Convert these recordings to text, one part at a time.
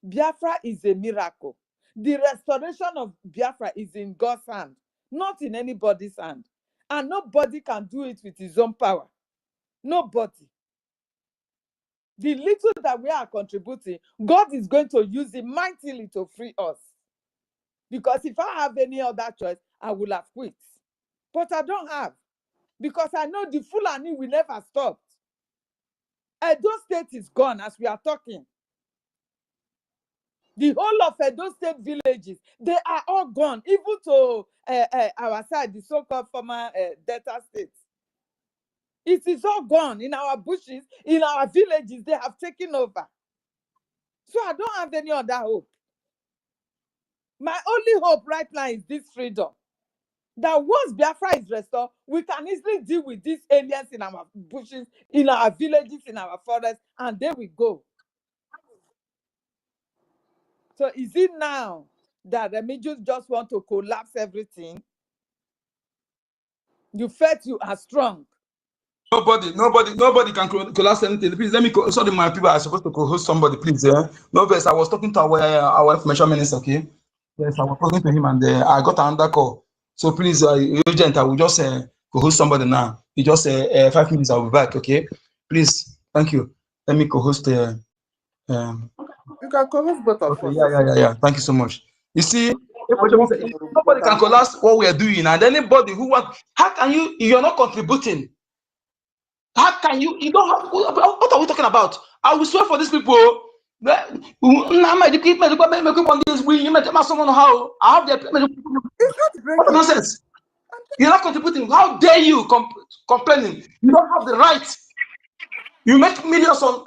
Biafra is a miracle. The restoration of Biafra is in God's hand, not in anybody's hand. And nobody can do it with his own power. Nobody. The little that we are contributing, God is going to use it mightily to free us. Because if I have any other choice, I will have quit. But I don't have. Because I know the Fulani will never stop. Edo State is gone as we are talking. The whole of Edo State villages, they are all gone, even to our side, the so-called former Delta states. It is all gone in our bushes, in our villages, they have taken over. So I don't have any other hope. My only hope right now is this freedom. That once Biafra is restored, we can easily deal with these aliens in our bushes, in our villages, in our forests, and there we go. So is it now that the Remedios just want to collapse everything? You felt you are strong. Nobody can collapse anything. Please let me. Sorry, my people are supposed to co-host somebody. Please, no verse. I was talking to our information minister. Okay, yes, I was talking to him, and I got another call. So please, agent, I will just co-host somebody now. You just 5 minutes. I'll be back. Okay, please. Thank you. Let me co-host. You can co-host both of us. Yeah. Thank you so much. You see, nobody can collapse what we are doing, and anybody who want. How can you? You're not contributing. How can you? You don't have. What are we talking about? I will swear for these people. You someone how I have their. What nonsense! You're not contributing. How dare you complaining? You don't have the right. You make millions on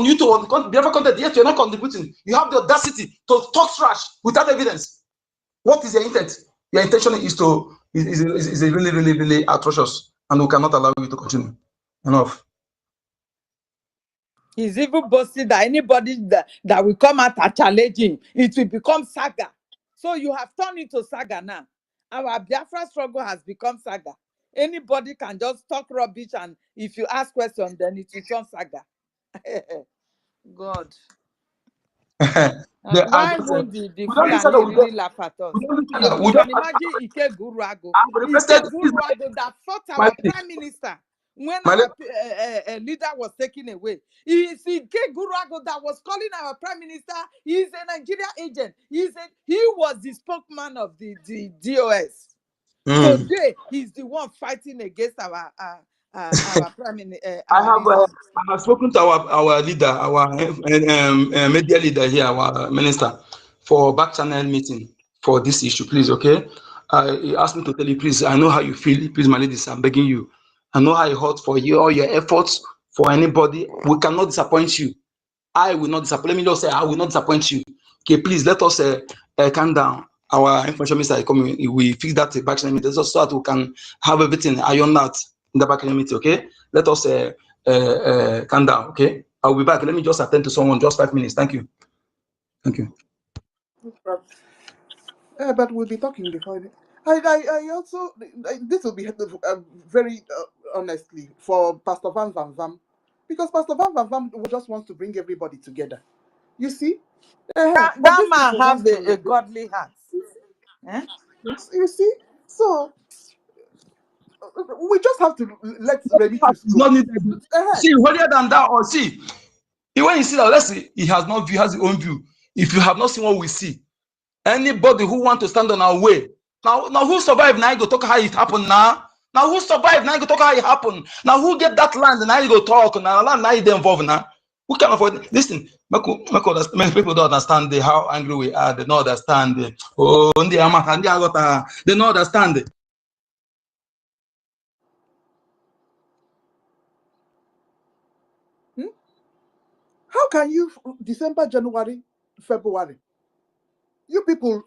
YouTube on Biafra content, yet you're not contributing. You have the audacity to talk trash without evidence. What is your intent? Your intention is really atrocious, and we cannot allow you to continue. Enough. He's even boasting that anybody that will come out and challenge him, it will become saga. So you have turned into saga now. Our Biafra struggle has become saga. Anybody can just talk rubbish, and if you ask questions, then it becomes saga. God. Why won't the Fulani really laugh at us? You can imagine EKID that fought our prime minister when our leader was taken away. It's EKID that was calling our prime minister. He's a Nigeria agent. He was the spokesman of the DOS. Today, he's the one fighting against our prime minister. I have spoken to our leader, our media leader here, our minister, for back channel meeting for this issue, please, okay? He asked me to tell you, please, I know how you feel, please, my ladies, I'm begging you. I know how it hurts for you, all your efforts for anybody. We cannot disappoint you. I will not disappoint. Let me just say, I will not disappoint you. Okay, please, let us calm down. Our information minister coming, we fix that back channel meeting so that we can have everything ironed out in the back channel meeting, okay? Let us calm down, okay? I'll be back. Let me just attend to someone, just 5 minutes. Thank you. Thank you. But we'll be talking before. I also, this will be very honestly for Pastor Van Vam, because Pastor Van Vam just wants to bring everybody together. You see? That man has a godly heart. You see? So, we just have to let Remedios go. See, earlier than that, or see, when you see that, let's see, he has his own view. If you have not seen what we see, anybody who want to stand on our way, now who survived, now you go talk how it happened now. Now who survived, now you go talk how it happened. Now who get that land, now you go talk, now you involved now. Who can afford? Listen, many people don't understand how angry we are. They don't understand. They don't understand. How can you, December, January, February, you people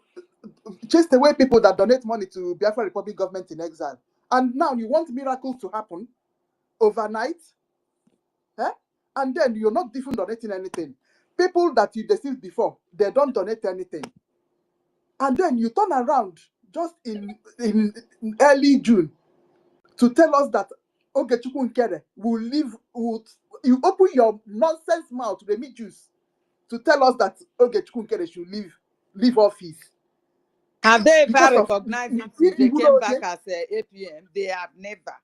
chased away people that donate money to Biafra Republic government in exile, and now you want miracles to happen overnight? And then you're not even donating anything. People that you deceived before, they don't donate anything. And then you turn around just in early June to tell us that Ogechukwu Nkere will leave. You open your nonsense mouth, Remedios, to tell us that Ogechukwu Nkere should leave office. Have they Because ever of recognized it since they came back as APM? They have never.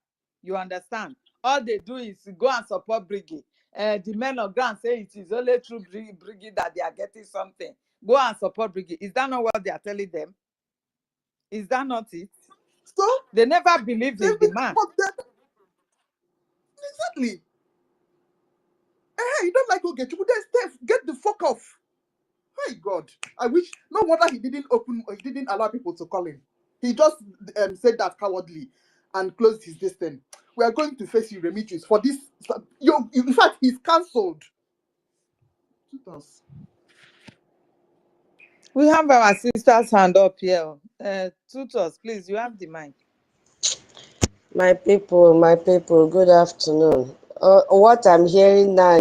You understand? All they do is go and support BRGIE. The men of ground say it is only through BRGIE that they are getting something. Go and support BRGIE. Is that not what they are telling them? Is that not it? So they never believed in the man. Exactly. Hey, you don't like Ogechukwu? Then get the fuck off. My God, I wish. No wonder he didn't allow people to call him. He just said that cowardly and closed his distance. We are going to face you, Remigius, for this. In fact, he's cancelled. We have our sister's hand up here. Tutors, please, you have the mic. My people, good afternoon. What I'm hearing now,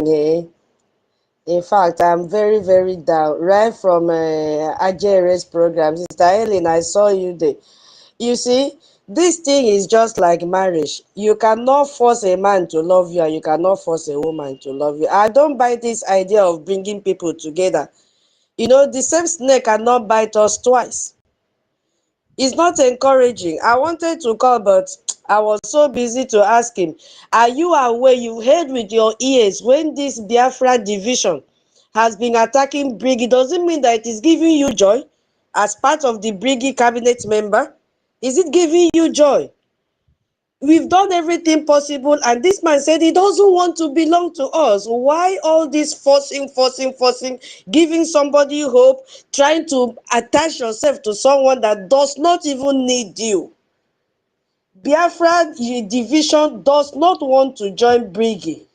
in fact, I'm very, very down. Right from Ajere's program, Sister Helen, I saw you there. You see, this thing is just like marriage. You cannot force a man to love you, and you cannot force a woman to love you. I don't buy this idea of bringing people together. You know, the same snake cannot bite us twice. It's not encouraging. I wanted to call, but I was so busy to ask him, are you aware, you heard with your ears, when this Biafra division has been attacking BRGIE, doesn't mean that it is giving you joy as part of the BRGIE cabinet member? Is it giving you joy? We've done everything possible, and this man said he doesn't want to belong to us. Why all this forcing, giving somebody hope, trying to attach yourself to someone that does not even need you? Biafra division does not want to join BRGIE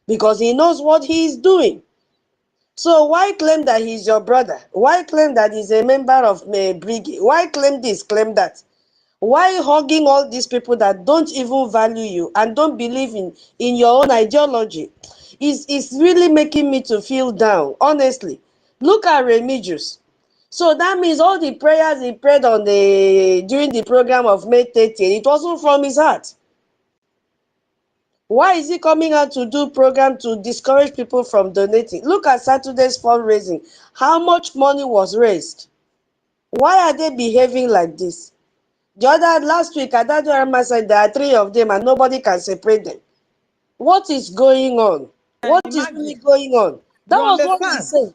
because he knows what he is doing. So why claim that he's your brother? Why claim that he's a member of BRGIE? Why claim this, claim that? Why hugging all these people that don't even value you and don't believe in your own ideology? It's really making me to feel down, honestly. Look at Remigius. So that means all the prayers he prayed on during the program of May 30th, it wasn't from his heart. Why is he coming out to do program to discourage people from donating? Look at Saturday's fundraising. How much money was raised? Why are they behaving like this? The other last week, Adado said there are 3 of them and nobody can separate them. What is going on? What is really going on? That was what he said.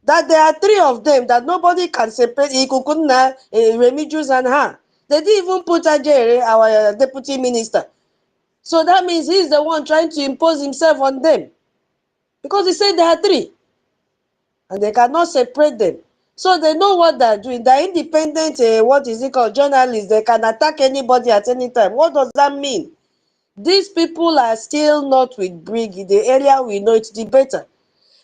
That there are 3 of them that nobody can separate. Ikukuna, Remigius, and her. They didn't even put Ajere, our deputy minister. So that means he's the one trying to impose himself on them. Because he said there are 3. And they cannot separate them. So they know what they're doing. They're independent, what is it called, journalists. They can attack anybody at any time. What does that mean? These people are still not with BRGIE. The earlier we know it, the better.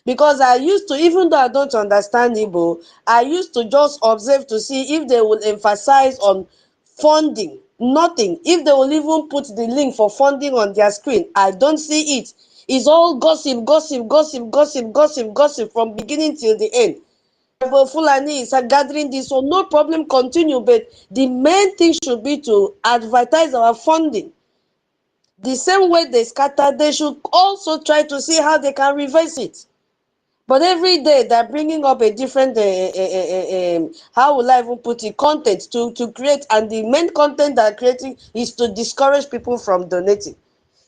Because I used to, even though I don't understand Igbo, I used to just observe to see if they will emphasize on funding. Nothing. If they will even put the link for funding on their screen, I don't see it. It's all gossip from beginning till the end. Fulani is gathering this, so no problem, continue. But the main thing should be to advertise our funding. The same way they scatter, they should also try to see how they can reverse it. But every day they're bringing up a different, how will I even put it, content to create. And the main content they're creating is to discourage people from donating.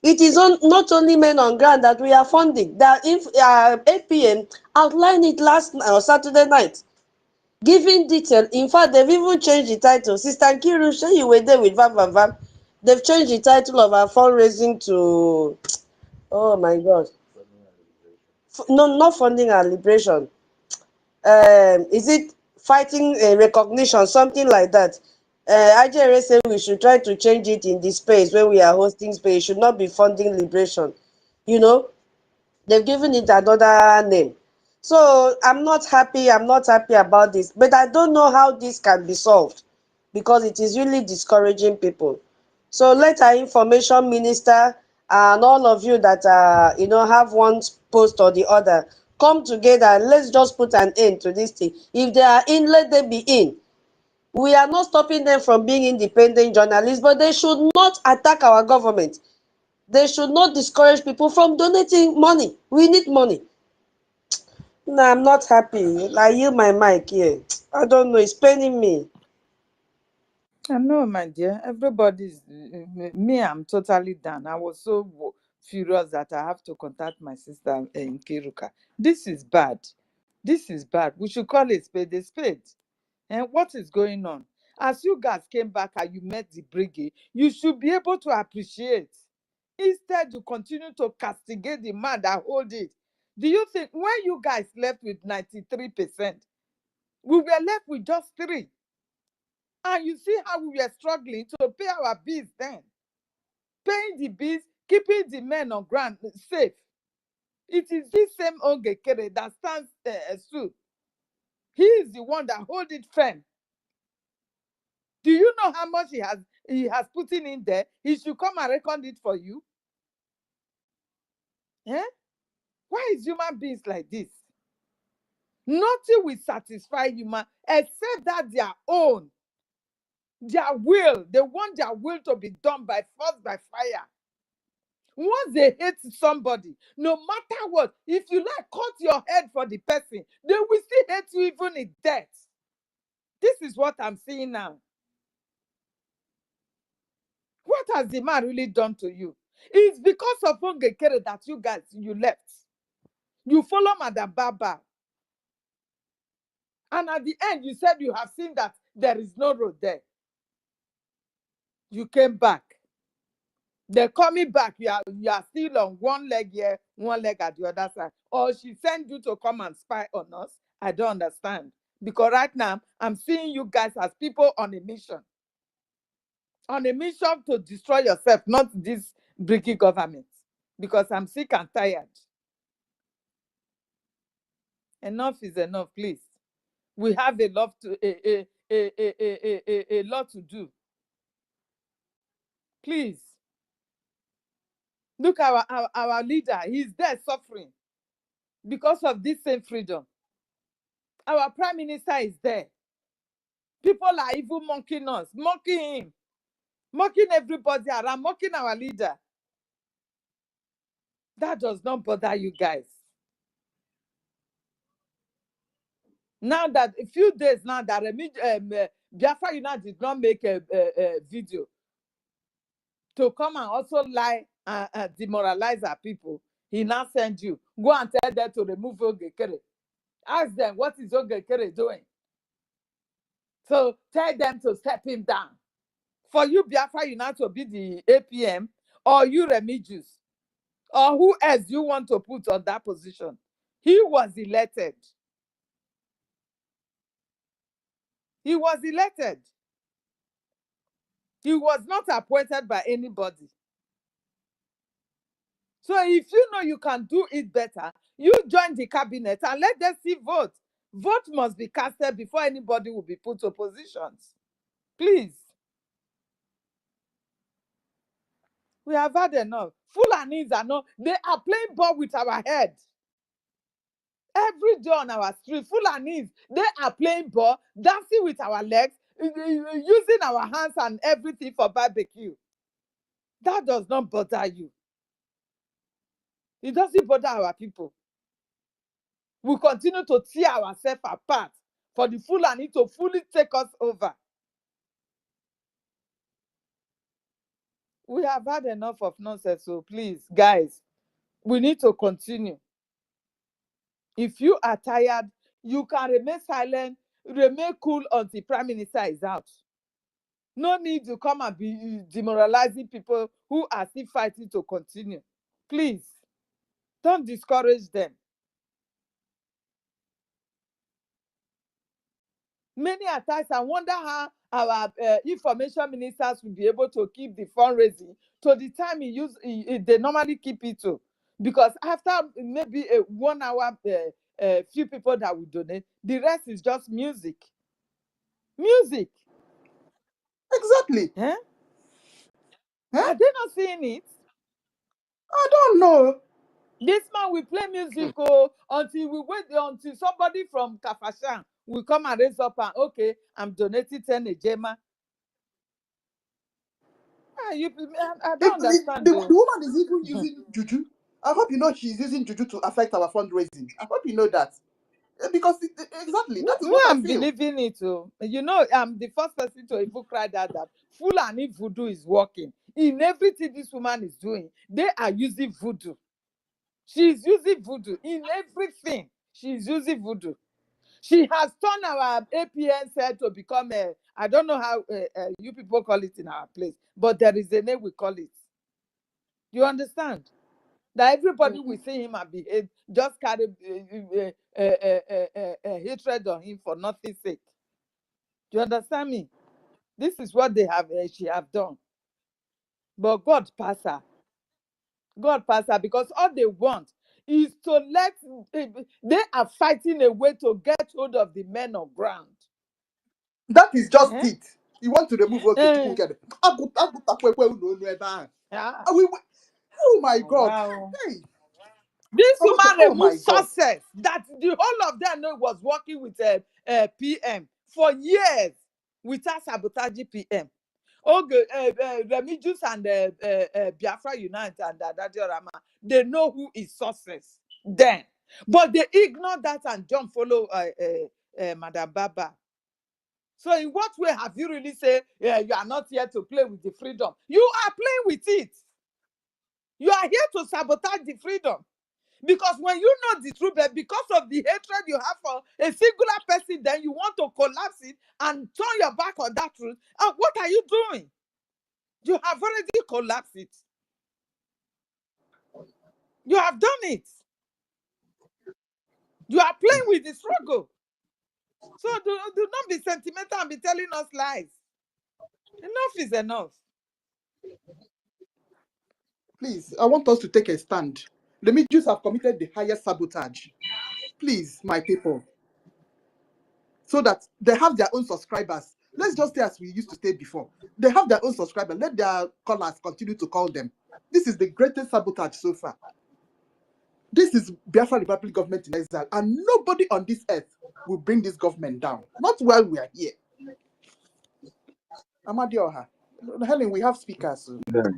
It is not only men on ground that we are funding. That APM outlined it last Saturday night, giving detail. In fact, they've even changed the title. Sister Nkiru, sure you were there with Vam. They've changed the title of our fundraising to, oh my God. No, not funding our liberation. Is it fighting recognition, something like that? IJRA said we should try to change it in the space when we are hosting space. It should not be funding liberation. You know, they've given it another name. So I'm not happy about this, but I don't know how this can be solved because it is really discouraging people. So let our information minister and all of you that have one post or the other come together and let's just put an end to this thing. If they are in, let them be in. We are not stopping them from being independent journalists, but they should not attack our government. They should not discourage people from donating money. We need money. No, I'm not happy. I yield my mic here. I don't know. It's paining me. I know, my dear. Everybody's me. I'm totally done. I was so furious that I have to contact my sister in Kiruka. This is bad. This is bad. We should call a spade a spade. And what is going on? As you guys came back and you met the BRGIE, you should be able to appreciate. Instead, you continue to castigate the man that hold it. Do you think when you guys left with 93%, we were left with just 3%? And you see how we were struggling to pay our bills then. Paying the bills, keeping the men on ground safe. It is this same Ogekere that stands suit. He is the one that hold it firm. Do you know how much he has put in there? He should come and record it for you. Eh? Why is human beings like this? Nothing will satisfy human except that their own, their will. They want their will to be done by force, by fire. Once they hate somebody, no matter what, if you like cut your head for the person, they will still hate you even in death. This is what I'm seeing now. What has the man really done to you? It's because of Ogekere that you left. You follow Madam Baba. And at the end, you said you have seen that there is no road there. You came back. They're coming back. You are still on one leg here, one leg at the other side. Or she sent you to come and spy on us. I don't understand. Because right now, I'm seeing you guys as people on a mission. On a mission to destroy yourself, not this BRGIE government. Because I'm sick and tired. Enough is enough, please. We have a lot to do. Please. Look at our leader. He's there suffering because of this same freedom. Our prime minister is there. People are even mocking us, mocking him, mocking everybody around, mocking our leader. That does not bother you guys. Now that a few days now that Biafra United did not make a video to come and also lie and demoralize our people, he now sends you. Go and tell them to remove Ogekere. Ask them, what is Ogekere doing? So tell them to step him down. For you, Biafra United to be the APM, or you Remigius, or who else you want to put on that position. He was elected. He was elected. He was not appointed by anybody. So if you know you can do it better, you join the cabinet and let them see vote. Vote must be casted before anybody will be put to positions. Please. We have had enough. Fulanis are not, they are playing ball with our head. Every day on our street, Fulanis, they are playing ball, dancing with our legs, using our hands and everything for barbecue. That does not bother you. It doesn't bother our people. We continue to tear ourselves apart for the Fulani to fully take us over. We have had enough of nonsense, so please, guys, we need to continue. If you are tired, you can remain silent, remain cool until Prime Minister is out. No need to come and be demoralizing people who are still fighting to continue. Please, don't discourage them. Many times, I wonder how our information ministers will be able to keep the fundraising to the time they normally keep it to. Because after maybe 1 hour, few people that will donate, the rest is just music. Music. Exactly. Eh? Huh? Are they not seeing it? I don't know. This man will play music until we wait until somebody from Kafashan will come and raise up and okay, I'm donating 10 Ejema. I don't understand The though. woman is even using juju. I hope you know she's using juju to affect our fundraising. I hope you know that. Because exactly that is Me, what I I'm feel. believing it. You know, I'm the first person to even cry that Fulani voodoo is working. In everything this woman is doing, they are using voodoo. She's using voodoo in everything. She's using voodoo. She has turned our APN cell to become a, I don't know how you people call it in our place, but there is a name we call it. You understand? That everybody will see him and behave, just carry hatred on him for nothing's sake. Do you understand me? This is what they have, she have done. But God pass her. God pass her because all they want is to let, they are fighting a way to get hold of the men on ground. That is just Eh? it. You want to remove Eh. Yeah. Oh my Oh, God. wow. Hey. This woman Oh my removed God. success that the whole of them know was working with PM for years without sabotaging PM. Okay, Remigius and Biafra Unite and Rama, they know who is success then. But they ignore that and don't follow Madam Baba. So in what way have you really said you are not here to play with the freedom? You are playing with it. You are here to sabotage the freedom. Because when you know the truth, but because of the hatred you have for a singular person, then you want to collapse it and turn your back on that truth. And what are you doing? You have already collapsed it. You have done it. You are playing with the struggle. So do not be sentimental and be telling us lies. Enough is enough. Please, I want us to take a stand. The Jews have committed the highest sabotage. Please, my people. So that they have their own subscribers. Let's just stay as we used to stay before. They have their own subscribers. Let their callers continue to call them. This is the greatest sabotage so far. This is Biafra Republic government in exile, and nobody on this earth will bring this government down. Not while we are here. Amadioha. Helen, we have speakers. Yeah,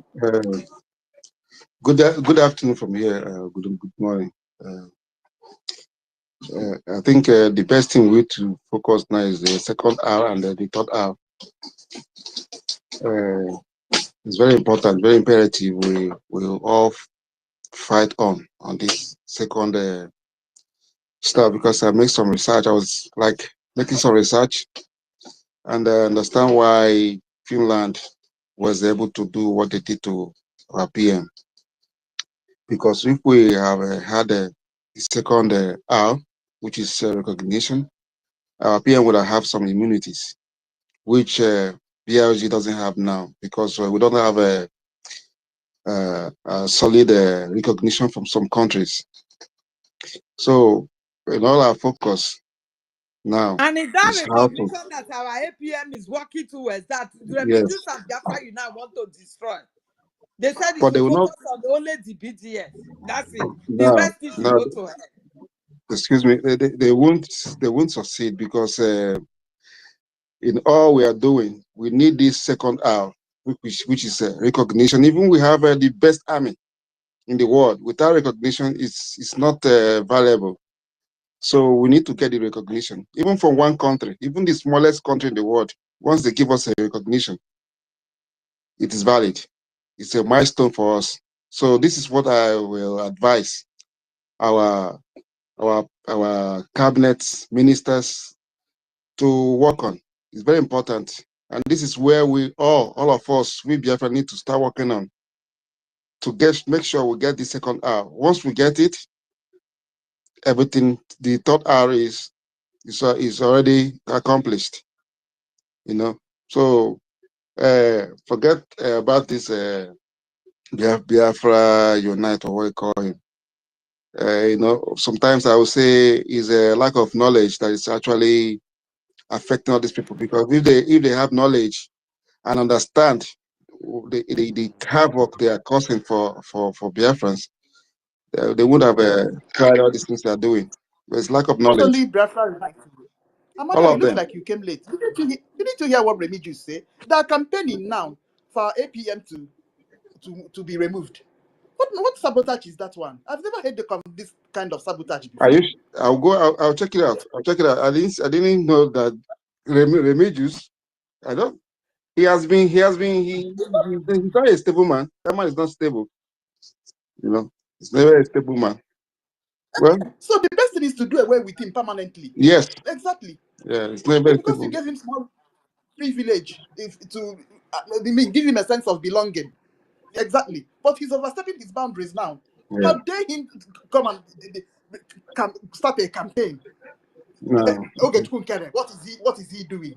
good afternoon from here. Good morning. I think the best thing we to focus now is the second hour and the third hour. It's very important, very imperative. We will all fight on this second stuff because I made some research. I was like making some research and understand why Finland was able to do what they did to our PM. Because if we have had a second R, which is recognition, our PM would have some immunities, which BRGIE doesn't have now because we don't have a solid recognition from some countries. So, in all our focus now And in that is how to, recognition that our APM is working towards, that the yes, Remigius and Biafra you now want to destroy. They said it but they should will not, focus on only the BGS. That's it. The now, rest it should go to hell. excuse me, they won't succeed because in all we are doing, we need this second R, which is recognition. Even we have the best army in the world, without recognition, it's not valuable. So we need to get the recognition, even from one country, even the smallest country in the world. Once they give us a recognition, it is valid. It's a milestone for us. So this is what I will advise our cabinet ministers to work on. It's very important. And this is where we all of us, we Biafra need to start working on to make sure we get the second R. Once we get it, everything, the third R is already accomplished, you know. So forget about this Biafra Unite or what you call it. You know, sometimes I would say is a lack of knowledge that is actually affecting all these people, because if they have knowledge and understand the havoc they are causing for Biafrans, they would have tried all these things they are doing. There's lack of Not knowledge. only Biafra Unite. All Amadia, it of looks them. like you came late. You need to hear what Remigius say. They are campaigning now for APM to be removed. What sabotage is that one? I've never heard this kind of sabotage before. I'll check it out. I'll check it out. I didn't know that Remedios. I don't. He's not a stable man. That man is not stable. You know, he's never a stable man. Well, so the best thing is to do away with him permanently. Yes. Exactly. Yeah, it's never because stable. you gave him small privilege give him a sense of belonging. Exactly. But he's overstepping his boundaries now. Yeah. How dare him come and start a campaign? No. Okay, what is he doing?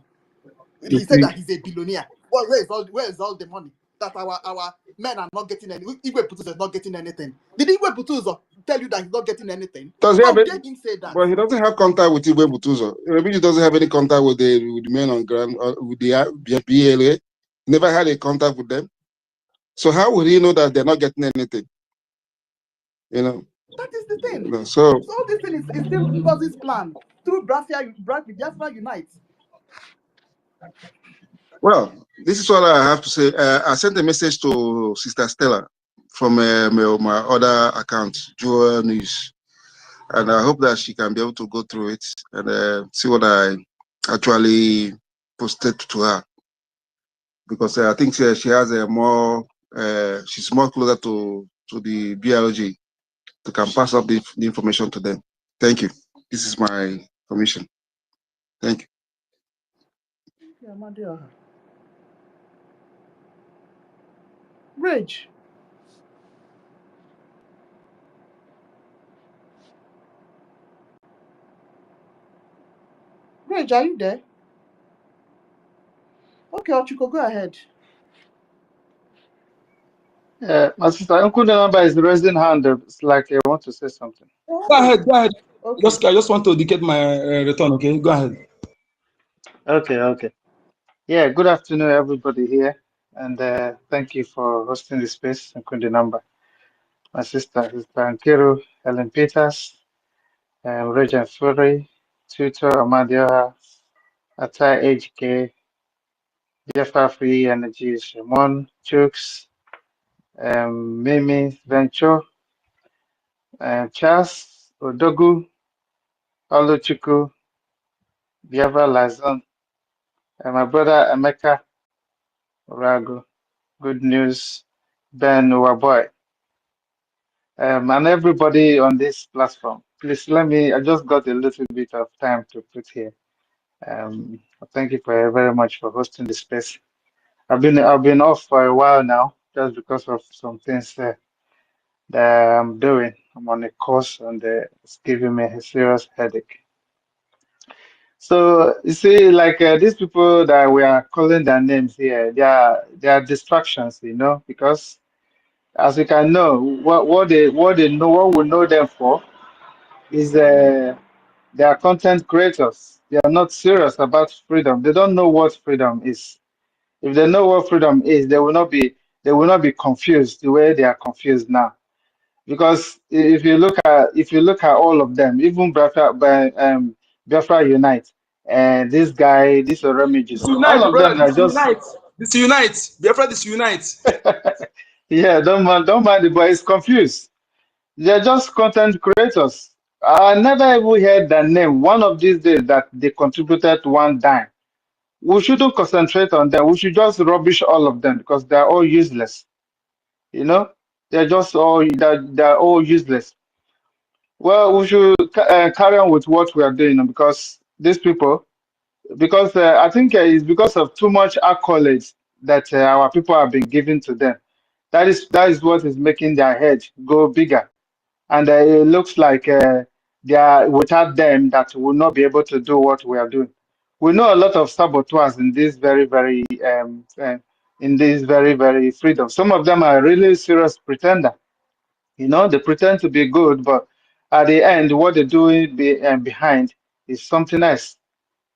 He said that he's a billionaire. Well, where is all the money that our men are not getting any? Igwe Putuzo is not getting anything. Did Igwe Putuzo tell you that he's not getting anything? How dare him say that? Well, he doesn't have contact with Igwe Putuzo. He doesn't have any contact with the men on ground with the BLA. Never had a contact with them. So how would he know that they're not getting anything? You know. That is the thing. You know, so all this thing is still NGOZI's plan through Biafra Unite. Well, this is what I have to say. I sent a message to Sister Stella from my other account, Jewel News, and I hope that she can be able to go through it and see what I actually posted to her, because I think she has a more she's more closer to the BRGIE to can pass up the information to them. Thank you. This is my permission. Thank you. Yeah, my dear. Rage. Rage, are you there? Okay, Ochiko, go ahead. My sister, Uncle number is raising hand. It's like I want to say something. Go ahead, go ahead. Okay. I just want to indicate my return, okay? Go ahead. Okay. Yeah, good afternoon, everybody here. And thank you for hosting the space, Uncle number. My sister, Nkiru, Helen Peters, Regent Fury, Tutor Amadia, Atai HK, Biafra Free Energy, Shimon, Chooks, Mimi Venture, Charles Odogu, Oluchuku, Biafra Lazon, and my brother Emeka Rago. Good news, Ben Waboy, and everybody on this platform. Please I just got a little bit of time to put here. Thank you very much for hosting the space. I've been off for a while now, just because of some things that I'm doing. I'm on a course and it's giving me a serious headache. So you see, like these people that we are calling their names here, they are distractions, because as you can know, what they know, what we know them for is they are content creators. They are not serious about freedom. They don't know what freedom is. If they know what freedom is, they will not be confused the way they are confused now. Because if you look at all of them, even Biafra Unite, and this guy, this Oremiges, all of them are just Disunite. Biafra disunite. yeah, don't mind the boy is confused. They're just content creators. I never ever heard their name one of these days that they contributed one dime. We shouldn't concentrate on them. We should just rubbish all of them because they're all useless. They're just they're all useless. Well, we should carry on with what we are doing because these people, because I think it's because of too much accolades that our people have been giving to them. That is what is making their head go bigger, and it looks like they are without them that will not be able to do what we are doing. We know a lot of saboteurs in this very very freedom. Some of them are really serious pretender. They pretend to be good, but at the end, what they're doing behind is something else.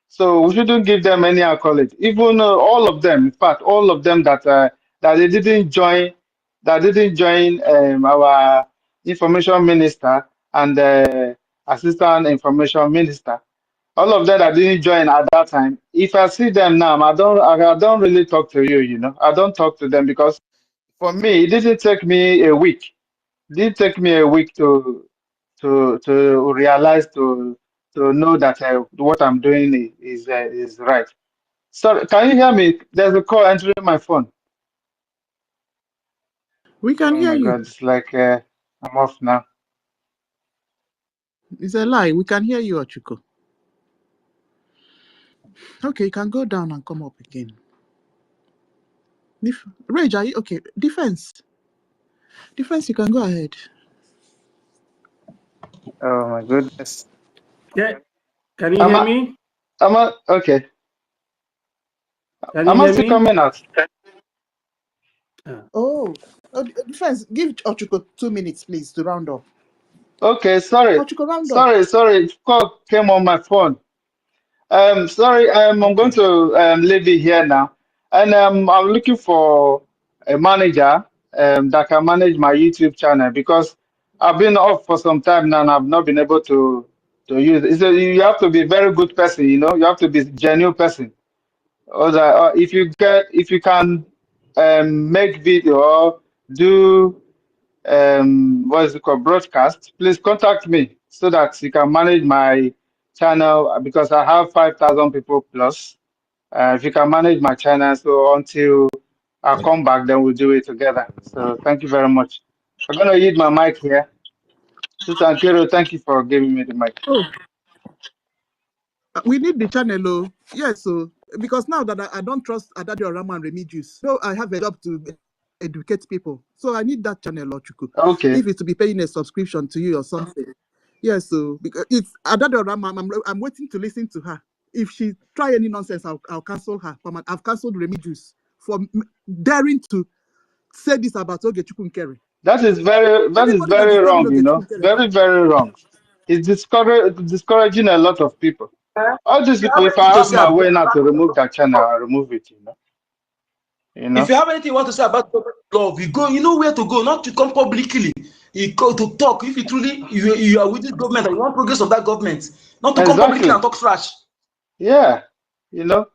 So we shouldn't give them any accolade. Even all of them, in fact, all of them that they didn't join, our information minister and assistant information minister. All of them that didn't join at that time. If I see them now, I don't really talk to you. I don't talk to them because for me, it didn't take me a week did take me a week to realize to know that what I'm doing is right. Sorry, can you hear me? There's a call entering my phone. We can Oh hear my you. God, it's like I'm off now. It's a lie. We can hear you, Ochuko. Okay, you can go down and come up again. Rage, are you okay? Defense, you can go ahead. Oh my goodness. Yeah, can you hear me? Okay. Can you Am I hear still me? coming out? Oh, Defense, give Ochuko 2 minutes, please, to round up. Okay, sorry. Ochuko, round up. Sorry. Call came on my phone. Sorry, I'm going Okay. to leave it here now. And I'm looking for a manager that can manage my YouTube channel because I've been off for some time now and I've not been able to use it. So you have to be a very good person, you know, you have to be a genuine person. Or if you can make video or do what is it called, broadcast, please contact me so that you can manage my channel because I have 5,000 people plus. If you can manage my channel, so until I come back, then we'll do it together. So thank you very much. I'm gonna use my mic here. Sister Ankero, thank you for giving me the mic. Oh, we need the channel, oh. Yes, so because now that I don't trust Adadio Rama and Remigius, so I have a job to educate people. So I need that channel, Ochuku. Okay, If it's to be paying a subscription to you or something. Yes, so because it's Adadio Rama, I'm waiting to listen to her. If she try any nonsense, I'll cancel her. I've cancelled Remigius for daring to say this about Ogechukwu Nkere. that is Anybody that very disturbs wrong. You Ogechukwu know, Nkere, very wrong. It's discouraging a lot of people. All these If you people, have if anything I to have say my about, way now to remove that channel, I'll remove it. You if know. you have anything you want to say about love, you go. You know where to go, not to come publicly. You go to talk. If you truly you are with this government and you want progress of that government, not to come publicly Exactly. and talk trash. Yeah. You know,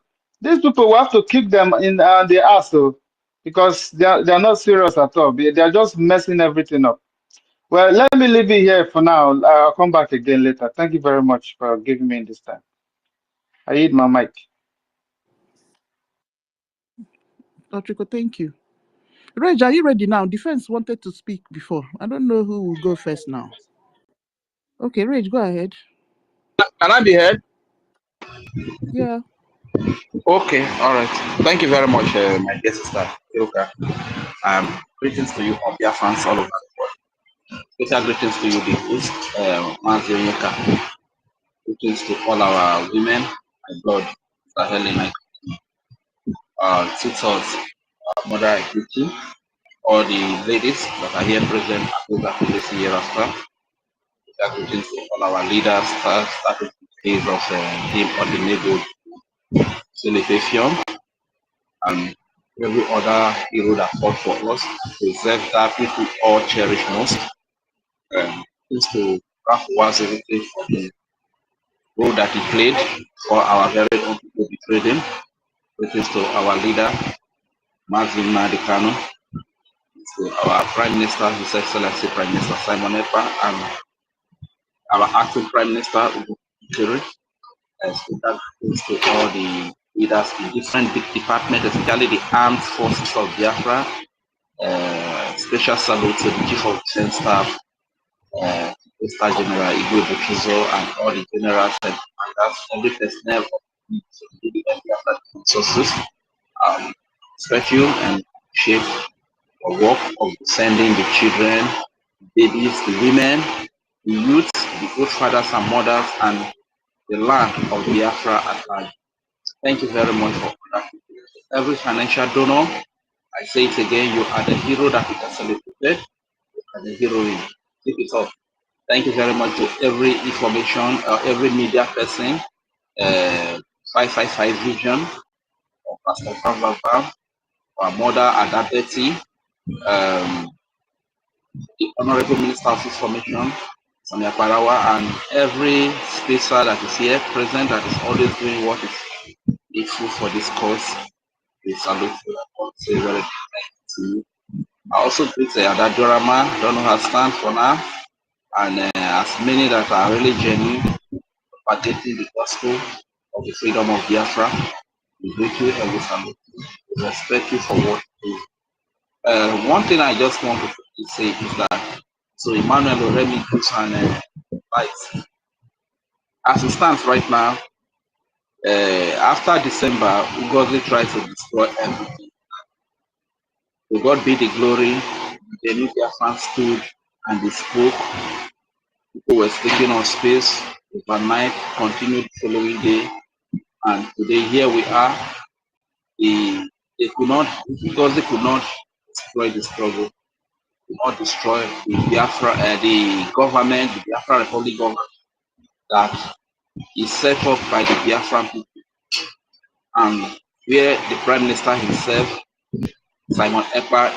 these people we have to kick them in the ass, so because they're not serious at all. They're just messing everything up. Well, let me leave it here for now. I'll come back again later. Thank you very much for giving me this time. I need my mic. Ochuku, thank you. Reg, are you ready now? Defense wanted to speak before. I don't know who will go first now. Okay, Reg, go ahead. Can I be heard? Yeah. Okay, all right. Thank you very much, my dear sister. Okay. Greetings to you on BIAFRANS all over the world. Special greetings to you, the host, Manzi Onyeka. Greetings to all our women, my God, Sister Helen, tutors, Mother Ikuchi, all the ladies that are here present at those hereafter. Special greetings to all our leaders, starting with the days of him ordinable celebration. And every other hero that fought for us, preserve that people all cherish most. Is to Ralph Wazirike for the role that he played for our very own people betrayed him. It is to our leader, Mazin Madikano, to our Prime Minister, His Excellency Prime Minister Simon Ekpa, and our acting Prime Minister, Ugo Kiri, and special thanks to all the leaders in different big departments, especially the armed forces of Biafra. Special salute to the Chief of Defense Staff, Star General Igwe Bukizo, and all the generals and commanders, every personnel of the Biafra resources. Special and shape the work of sending the children, babies, the women, the youth, the good fathers and mothers, and the land of Biafra at large. Thank you very much for that. Every financial donor, I say it again, you are the hero that we can celebrate, and the heroine. Keep it up. Thank you very much to every information, every media person, 555 Vision, or Pastor Bam, our mother Ada Betty, the Honorable Minister of Information, Samia Parawa, and every spacer that is here present that is always doing what is needful for this cause. We salute you and say very thank you to you. I also greet Adadorama, I don't know her stand for now, and as many that are really genuine, partaking the gospel of the freedom of Biafra. We greet you and we salute you. We respect you for what you do. One thing I just want to say is that, so Emmanuel Oremi gives an advice. As it stands right now, after December, Ugozi tries to destroy everything. To God be the glory. The new Biafran stood and they spoke. People were sleeping on space overnight, continued the following day, and today here we are. They could not, because they could not destroy the struggle, could not destroy the Biafra, the government, the Biafra Republic government that is set up by the Biafran people, and where the Prime Minister himself, Simon Ekpa,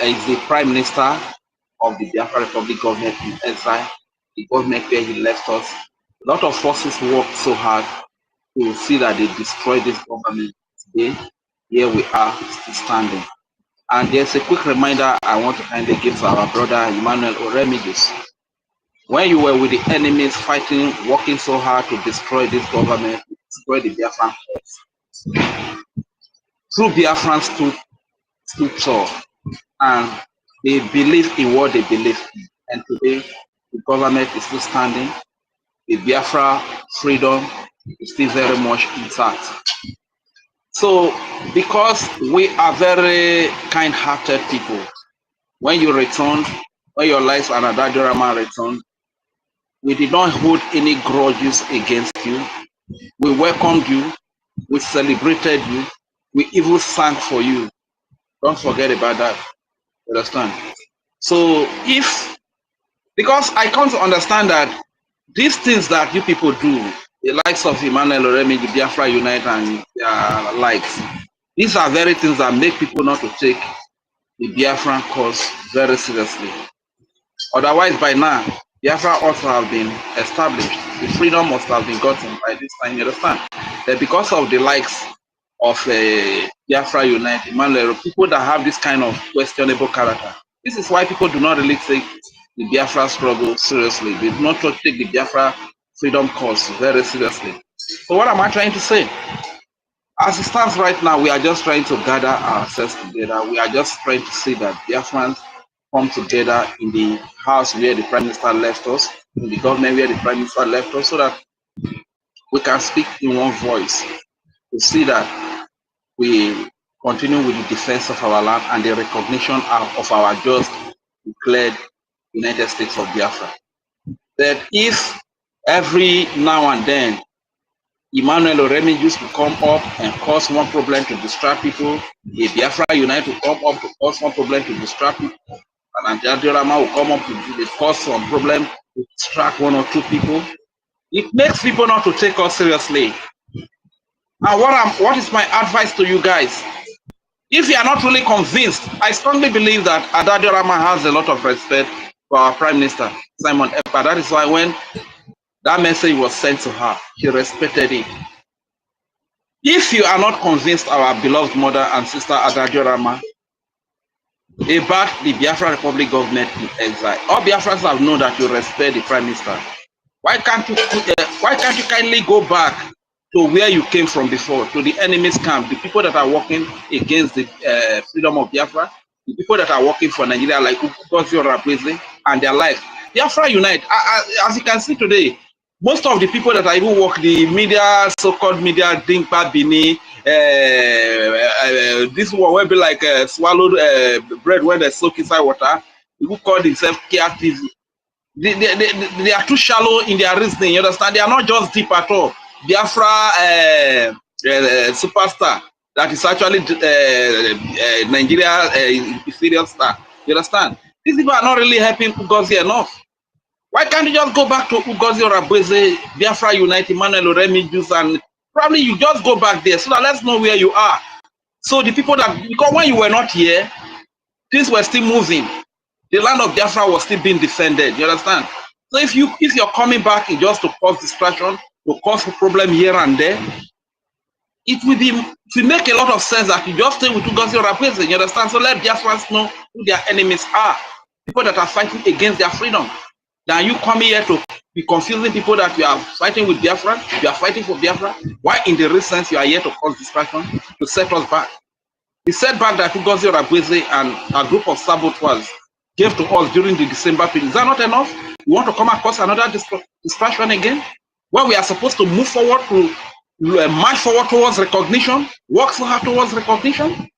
is the Prime Minister of the Biafra Republic government in exile, the government where he left us. A lot of forces worked so hard to see that they destroy this government. Today, here we are still standing. And there's a quick reminder I want to kindly give to our brother Emmanuel Oremidis. When you were with the enemies fighting, working so hard to destroy this government, destroy the Biafran cause, true Biafrans stood tall and they believe in what they believe in. And today, the government is still standing. The Biafra freedom is still very much intact. So, because we are very kind-hearted people, when you returned, when your lives and Adadorama returned, we did not hold any grudges against you. We welcomed you. We celebrated you. We even sang for you. Don't forget about that. You understand? So because I come to understand that these things that you people do, the likes of Emmanuel Oremi, the Biafra Unite and their likes, these are very things that make people not to take the Biafran cause very seriously. Otherwise, by now, Biafra also have been established. The freedom must have been gotten by this time, you understand? That because of the likes of Biafra Unite, Emmanuel, people that have this kind of questionable character, this is why people do not really take the Biafra struggle seriously. They do not take the Biafra freedom cause very seriously. So what am I trying to say? As it stands right now, we are just trying to gather ourselves together. We are just trying to see that Biafrans come together in the house where the Prime Minister left us, in the government where the Prime Minister left us, so that we can speak in one voice to see that we continue with the defense of our land and the recognition of our just declared United States of Biafra. That if every now and then Emmanuel Oremi used to come up and cause one problem to distract people, the Biafra Unite to come up to cause one problem to distract people, and Adadorama will come up to cause some problem to distract one or two people. It makes people not to take us seriously. And what is my advice to you guys? If you are not really convinced, I strongly believe that Adadorama has a lot of respect for our Prime Minister, Simon Ekpa. That is why when that message was sent to her, she respected it. If you are not convinced, our beloved mother and sister Adadorama, about the Biafra Republic government in exile, all Biafrans have known that you respect the Prime Minister. Why can't you kindly go back to where you came from before, to the enemy's camp, the people that are working against the freedom of Biafra, the people that are working for Nigeria, like OGOJA and their life. Biafra Unite, as you can see today, most of the people that are even work, the media, so-called media, Dinkpa, Bini, this one will be like swallowed bread when they soak inside water. People call themselves KRTV. They are too shallow in their reasoning, you understand? They are not just deep at all. Biafra superstar that is actually Nigeria inferior star, you understand? These people are not really helping Ugozi enough. Why can't you just go back to Ugozi or Abweze, Biafra Unite, Emmanuel Oremi, and probably you just go back there so that let's know where you are. So the people that, because when you were not here, things were still moving. The land of Biafra was still being defended. You understand? So if you're coming back just to cause distraction, to cause a problem here and there, it will make a lot of sense that you just stay with Ngozi Orakwe, you understand? So let Biafrans know who their enemies are, people that are fighting against their freedom. Now you come here to be confusing people that you are fighting with Biafra, you are fighting for Biafra. Why in the real sense you are here to cause distraction, to set us back? The setback that Ngozi Orakwe and a group of saboteurs gave to us during the December period, is that not enough? You want to come across another distraction again? Where we are supposed to move forward to march forward towards recognition, work so hard towards recognition.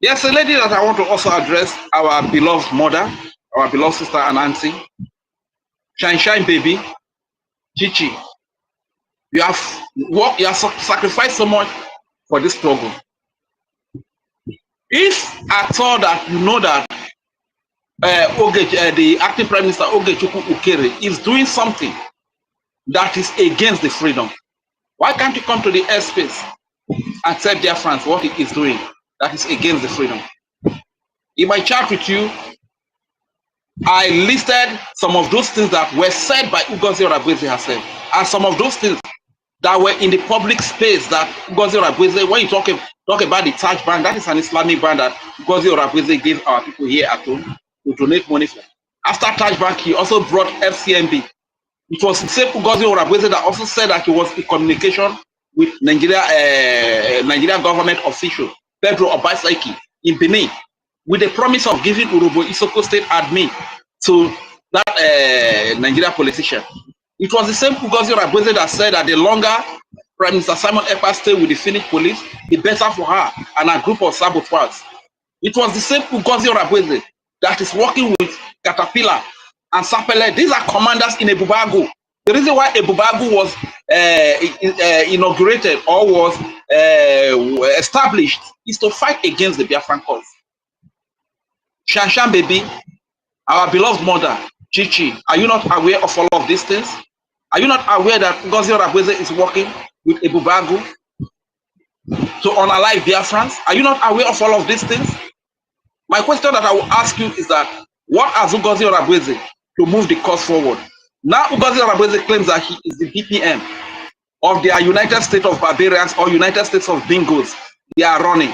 There's a lady that I want to also address, our beloved mother, our beloved sister and auntie, Shine baby, Chichi. You have sacrificed so much for this struggle. If at all that you know that the acting Prime Minister Ogechukwu Ukere is doing something that is against the freedom, why can't you come to the airspace and tell Biafrans what it is doing that is against the freedom? In my chat with you, I listed some of those things that were said by Ngozi Orakwe herself, and some of those things that were in the public space that Ngozi Orakwe, when you talk about the Taj brand, that is an Islamic brand that Ngozi Orakwe gave our people here at home to donate money for. After Taj Bank, he also brought FCMB. It was the same Ngozi Orakwe that also said that he was in communication with Nigeria government official Pedro Obaiseki in Benin, with the promise of giving Urobo Isoko State admin to that Nigeria politician. It was the same Ngozi Orakwe that said that the longer Prime Minister Simon Ekpa stayed with the Finnish police, the better for her and a group of saboteurs. It was the same Ngozi Orakwe that is working with Caterpillar and Sapele. These are commanders in Ebubago. The reason why Ebubago was inaugurated or was established is to fight against the Biafran cause. Shanshan baby, our beloved mother, Chichi, are you not aware of all of these things? Are you not aware that Ngozi Orakwe is working with Ebubago to unalive Biafrans? Are you not aware of all of these things? My question that I will ask you is that what has Ngozi Orakwe to move the cause forward? Now Ngozi Orakwe claims that he is the BPM of the United States of Barbarians or United States of Bingos. They are running.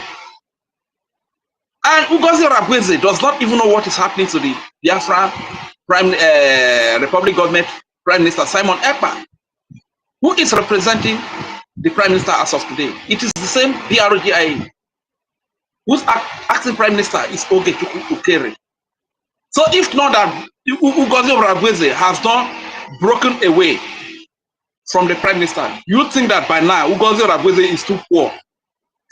And Ngozi Orakwe does not even know what is happening to the Biafra Republic government Prime Minister Simon Ekpa, who is representing the Prime Minister as of today. It is the same BRGIE, whose acting Prime Minister is Ogechukwu Ukere. So if not that Ngozi Orakwe has not broken away from the Prime Minister, you think that by now Ngozi Orakwe is too poor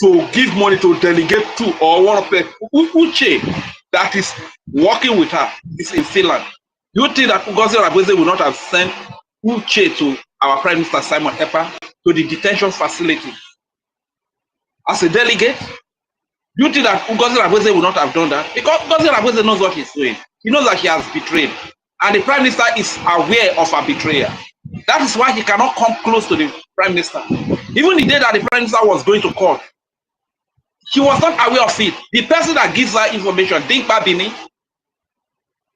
to give money to delegate to or one of the Uche that is working with her is in Finland. You think that Ngozi Orakwe will not have sent Uche to our Prime Minister Simon Ekpa to the detention facility as a delegate? You think that Ngozi Orakwe will not have done that? Because Ngozi Orakwe knows what he's doing. He knows that he has betrayed. And the Prime Minister is aware of a betrayal. That is why he cannot come close to the Prime Minister. Even the day that the Prime Minister was going to court, he was not aware of it. The person that gives her information, Dinkpa Bini,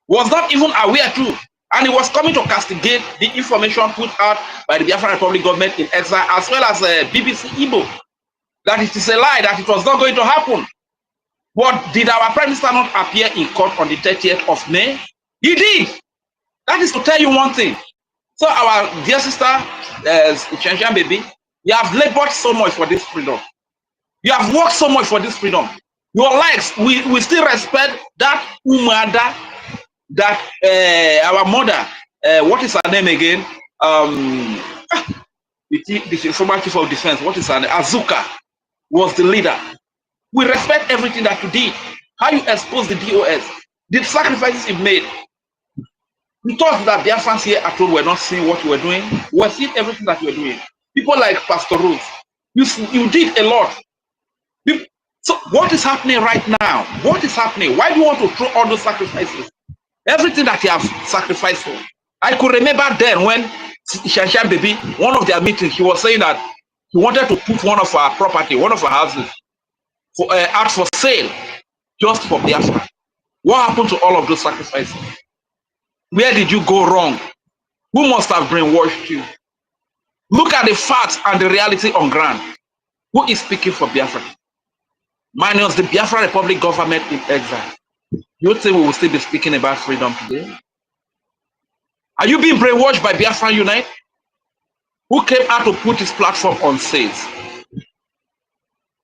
was not even aware too. And he was coming to castigate the information put out by the Biafran Republic government in exile, as well as BBC Igbo, that it is a lie, that it was not going to happen. But did our Prime Minister not appear in court on the 30th of May? He did. That is to tell you one thing. So our dear sister, Shanshan baby, you have labored so much for this freedom. You have worked so much for this freedom. Your lives, we still respect that Umada, that our mother, what is her name again? The former chief of defense, what is her name? Azuka was the leader. We respect everything that you did. How you exposed the DOS, the sacrifices you made. We thought that Biafrans here at home were not seeing what you were doing. We were seeing everything that you were doing. People like Pastor Rose, you did a lot. So what is happening right now? What is happening? Why do you want to throw all those sacrifices? Everything that you have sacrificed for. I could remember then when Shanshan baby, one of their meetings, he was saying that he wanted to put one of our property, one of our houses, out for sale, just for Biafra. What happened to all of those sacrifices? Where did you go wrong? Who must have brainwashed you? Look at the facts and the reality on ground. Who is speaking for Biafra? Minus the Biafra Republic government in exile. You think we will still be speaking about freedom today? Are you being brainwashed by Biafra Unite? Who came out to put his platform on sales?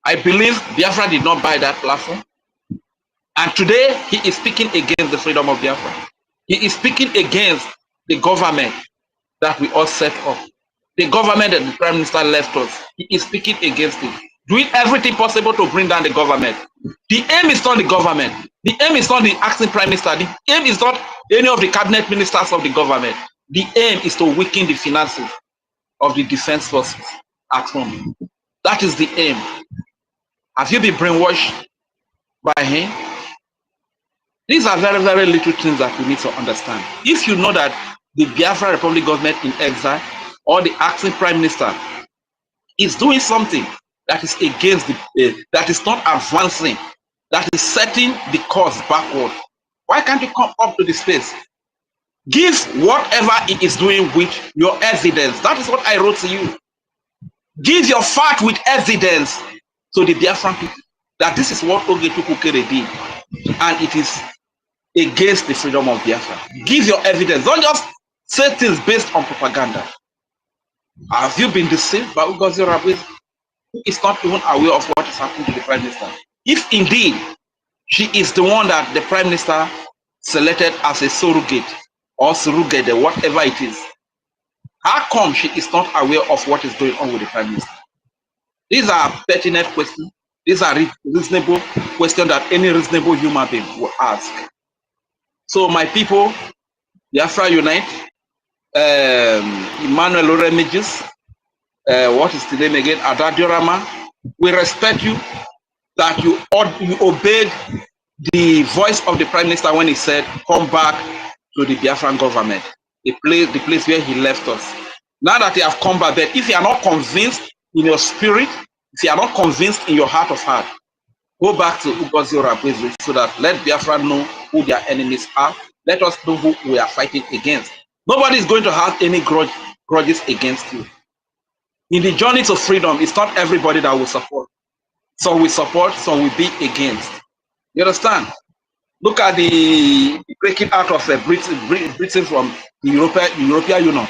I believe Biafra did not buy that platform. And today, he is speaking against the freedom of Biafra. He is speaking against the government that we all set up. The government that the Prime Minister left us. He is speaking against it. Doing everything possible to bring down the government. The aim is not the government. The aim is not the acting Prime Minister. The aim is not any of the cabinet ministers of the government. The aim is to weaken the finances of the defense forces at home. That is the aim. Have you been brainwashed by him? These are very, very little things that we need to understand. If you know that the Biafra Republic government in exile or the acting Prime Minister is doing something that is against that is not advancing, that is setting the course backward, why can't you come up to the space? Give whatever it is doing with your evidence. That is what I wrote to you. Give your fact with evidence to the Biafran people that this is what Ogetukukere did, and it is against the freedom of Biafra. Give your evidence. Don't just say things based on propaganda. Have you been deceived by Ngozi Rabis, who is not even aware of what is happening to the Prime Minister? If indeed she is the one that the Prime Minister selected as a surrogate or surrogate, whatever it is, how come she is not aware of what is going on with the Prime Minister? These are pertinent questions. These are reasonable questions that any reasonable human being will ask. So my people, Biafra Unite, Emmanuel Oremijis, what is the name again? Adadiorama, we respect you that you obeyed the voice of the Prime Minister when he said, come back to the Biafran government, the place where he left us. Now that you have come back, but if you are not convinced in your spirit, if you are not convinced in your heart of heart, go back to Ngozi Rabis so that let Biafra know who their enemies are. Let us know who we are fighting against. Nobody is going to have any grudges against you. In the journey to freedom, it's not everybody that will support. Some will support, some will be against. You understand? Look at the breaking out of Britain from the European Union.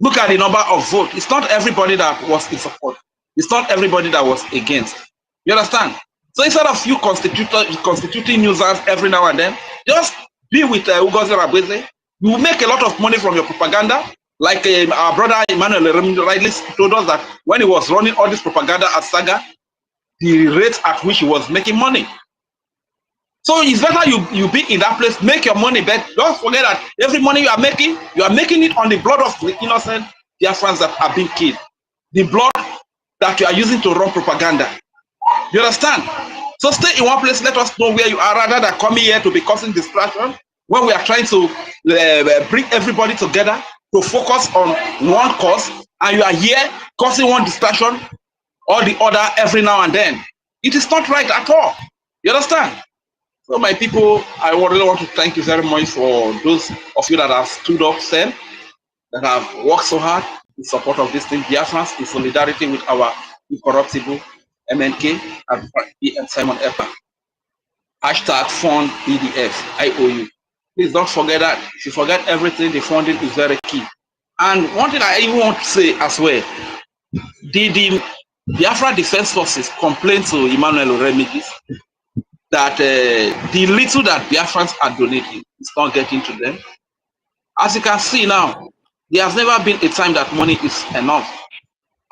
Look at the number of votes. It's not everybody that was in support. It's not everybody that was against. You understand? So instead of you constituting nuisance every now and then, just be with Ngozi Rabis. You will make a lot of money from your propaganda. Like our brother Emmanuel rightly told us that when he was running all this propaganda at Saga, the rate at which he was making money. So it's better you be in that place, make your money, but don't forget that every money you are making it on the blood of the innocent Biafrans that are being killed. The blood that you are using to run propaganda. You understand? So stay in one place, let us know where you are, rather than coming here to be causing distraction when we are trying to bring everybody together to focus on one cause, and you are here causing one distraction or the other every now and then. It is not right at all. You understand? So my people, I really want to thank you very much for those of you that have stood up, that have worked so hard in support of this thing, Biafrans, in solidarity with our incorruptible MNK and Simon Epa. Hashtag fund EDF, IOU. Please don't forget that. If you forget everything, the funding is very key. And one thing I even want to say as well, the Biafra Defense Forces complained to Emmanuel Oremijis that the little that Biafrans are donating is not getting to them. As you can see now, there has never been a time that money is enough.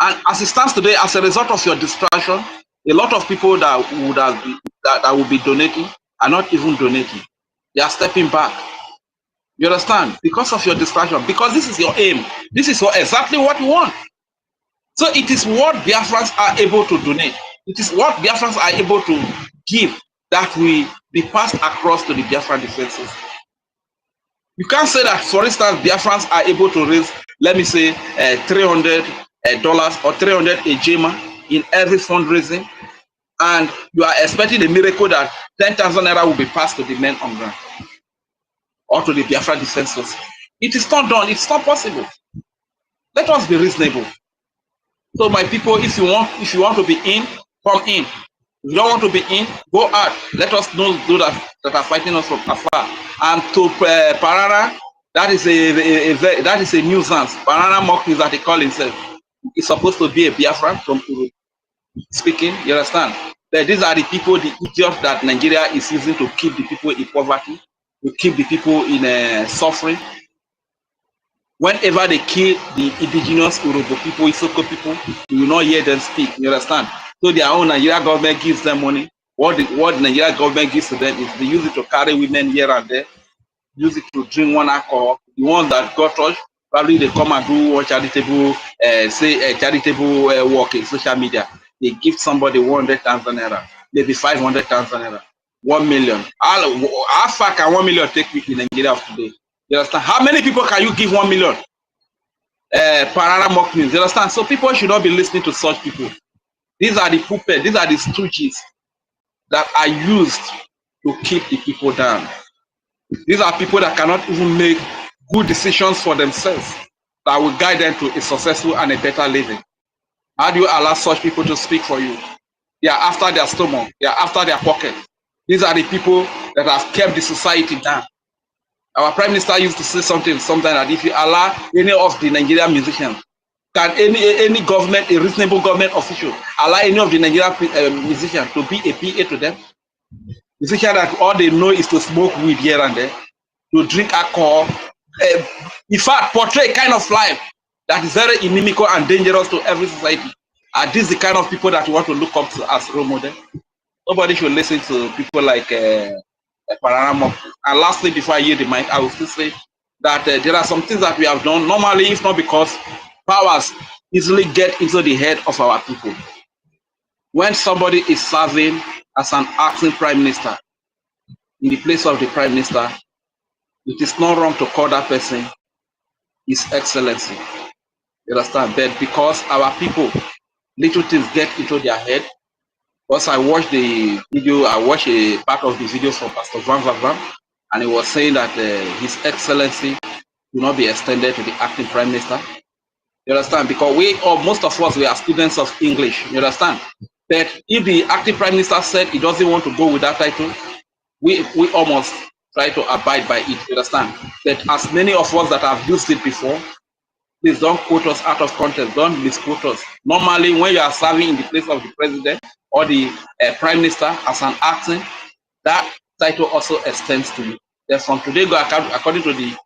And as it stands today, as a result of your distraction, a lot of people that will be donating are not even donating. They are stepping back. You understand? Because of your distraction, because this is your aim. This is exactly what you want. So it is what Biafrans are able to donate. It is what Biafrans are able to give that will be passed across to the Biafran defenses. You can't say that, for instance, Biafrans are able to raise, let me say, $300 or 300 ejema in every fundraising, and you are expecting a miracle that 10,000 naira will be passed to the men on ground or to the Biafra defenses. It is not done. It's not possible. Let us be reasonable. So my people, if you want to be in, come in. If you don't want to be in, go out. Let us know those that are fighting us from afar. And to Parana, that is a nuisance. Parana Moknis that he call himself. He's supposed to be a Biafran from speaking. You understand? But these are the people, the idiots that Nigeria is using to keep the people in poverty, to keep the people in suffering. Whenever they kill the indigenous Urobo people, Isoko people, you will not hear them speak. You understand? So their own Nigeria government gives them money. What the Nigeria government gives to them is they use it to carry women here and there, use it to drink one alcohol. The ones that got touched, probably they come and do one charitable, charitable work in social media. They give somebody 100,000 naira, maybe 500,000 naira, 1 million. How far can 1 million take you in Nigeria of today? You understand? How many people can you give 1 million? Parana mock news. You understand? So people should not be listening to such people. These are the puppets, these are the stooges that are used to keep the people down. These are people that cannot even make good decisions for themselves that will guide them to a successful and a better living. How do you allow such people to speak for you? They are after their stomach, they are after their pocket. These are the people that have kept the society down. Our Prime Minister used to say something that if you allow any of the Nigerian musicians, can any government, a reasonable government official, allow any of the Nigerian musicians to be a PA to them? Musicians that all they know is to smoke weed here and there, to drink alcohol, in fact, portray a kind of life that is very inimical and dangerous to every society. Are these the kind of people that you want to look up to as role model? Nobody should listen to people like Paranamok. And lastly, before I yield the mic, I will still say that there are some things that we have done normally, if not because powers easily get into the head of our people. When somebody is serving as an acting prime minister in the place of the prime minister, it is not wrong to call that person His Excellency. You understand? But because our people, little things get into their head. Because I watched the video, I watched a part of the video from Pastor Van Van, and he was saying that His Excellency will not be extended to the acting prime minister. You understand? Because most of us, we are students of English. You understand? But if the acting prime minister said he doesn't want to go with that title, we almost try to abide by it. You understand? But as many of us that have used it before, please don't quote us out of context. Don't misquote us. Normally, when you are serving in the place of the president or the prime minister as an acting, that title also extends to you. Then from today, go according to the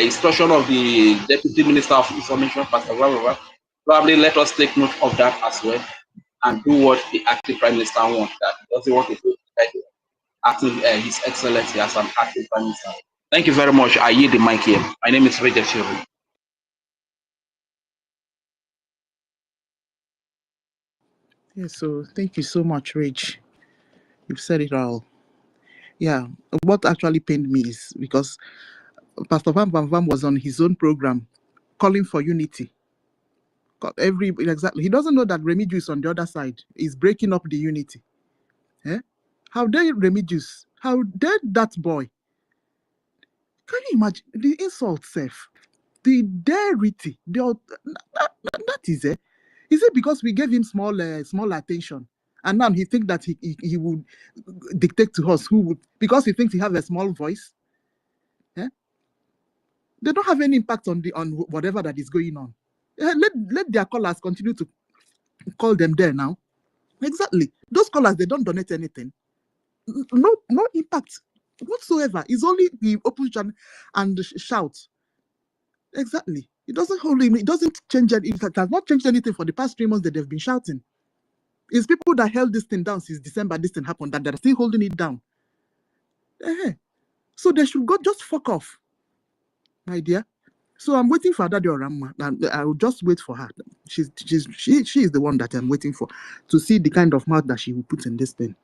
instruction of the Deputy Minister of Information, Pastor Biafra, probably let us take note of that as well and do what the acting prime minister wants. That he doesn't want to do title acting His Excellency as an acting prime minister. Thank you very much. I yield the mic here. My name is Roger Fury. Yes, so thank you so much, Rich. You've said it all. Yeah, what actually pained me is because Pastor Van was on his own program calling for unity. Exactly. He doesn't know that Remigius on the other side is breaking up the unity. Eh? How dare Remigius? How dare that boy? Can you imagine the insult, Seth? The darity, that is it. Is it because we gave him small attention, and now he thinks that he would dictate to us who would, because he thinks he has a small voice? Eh? They don't have any impact on whatever that is going on. Let their callers continue to call them there now. Exactly. Those callers, they don't donate anything. No impact whatsoever. It's only the open channel and shout. Exactly. It doesn't hold him. It doesn't change it. It has not changed anything for the past 3 months that they've been shouting. It's people that held this thing down since December. This thing happened that they're still holding it down. So they should go just fuck off, my dear. So I'm waiting for Daddy Orama, and I will just wait for her. She is the one that I'm waiting for to see the kind of mouth that she will put in this thing.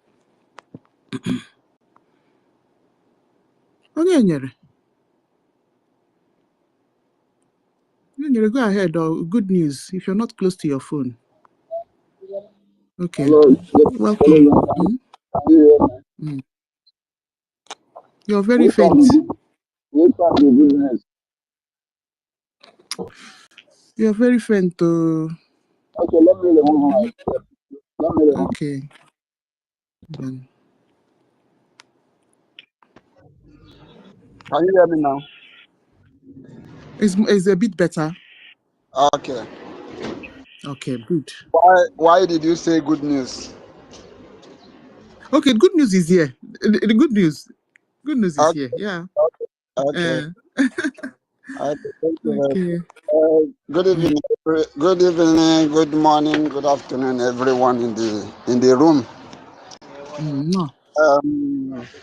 Okay, Nyere, go ahead. Good news. If you're not close to your phone. Okay. Hello. Welcome. You're very faint. Business. You're very faint. Okay, Okay. Can you hear me now? It's a bit better. Okay. Okay, good. Why did you say good news? Okay, good news is here. The good news. Good news is here. Yeah. Okay. Thank you. Okay. Good evening. Good evening. Good morning. Good afternoon, everyone in the room. No.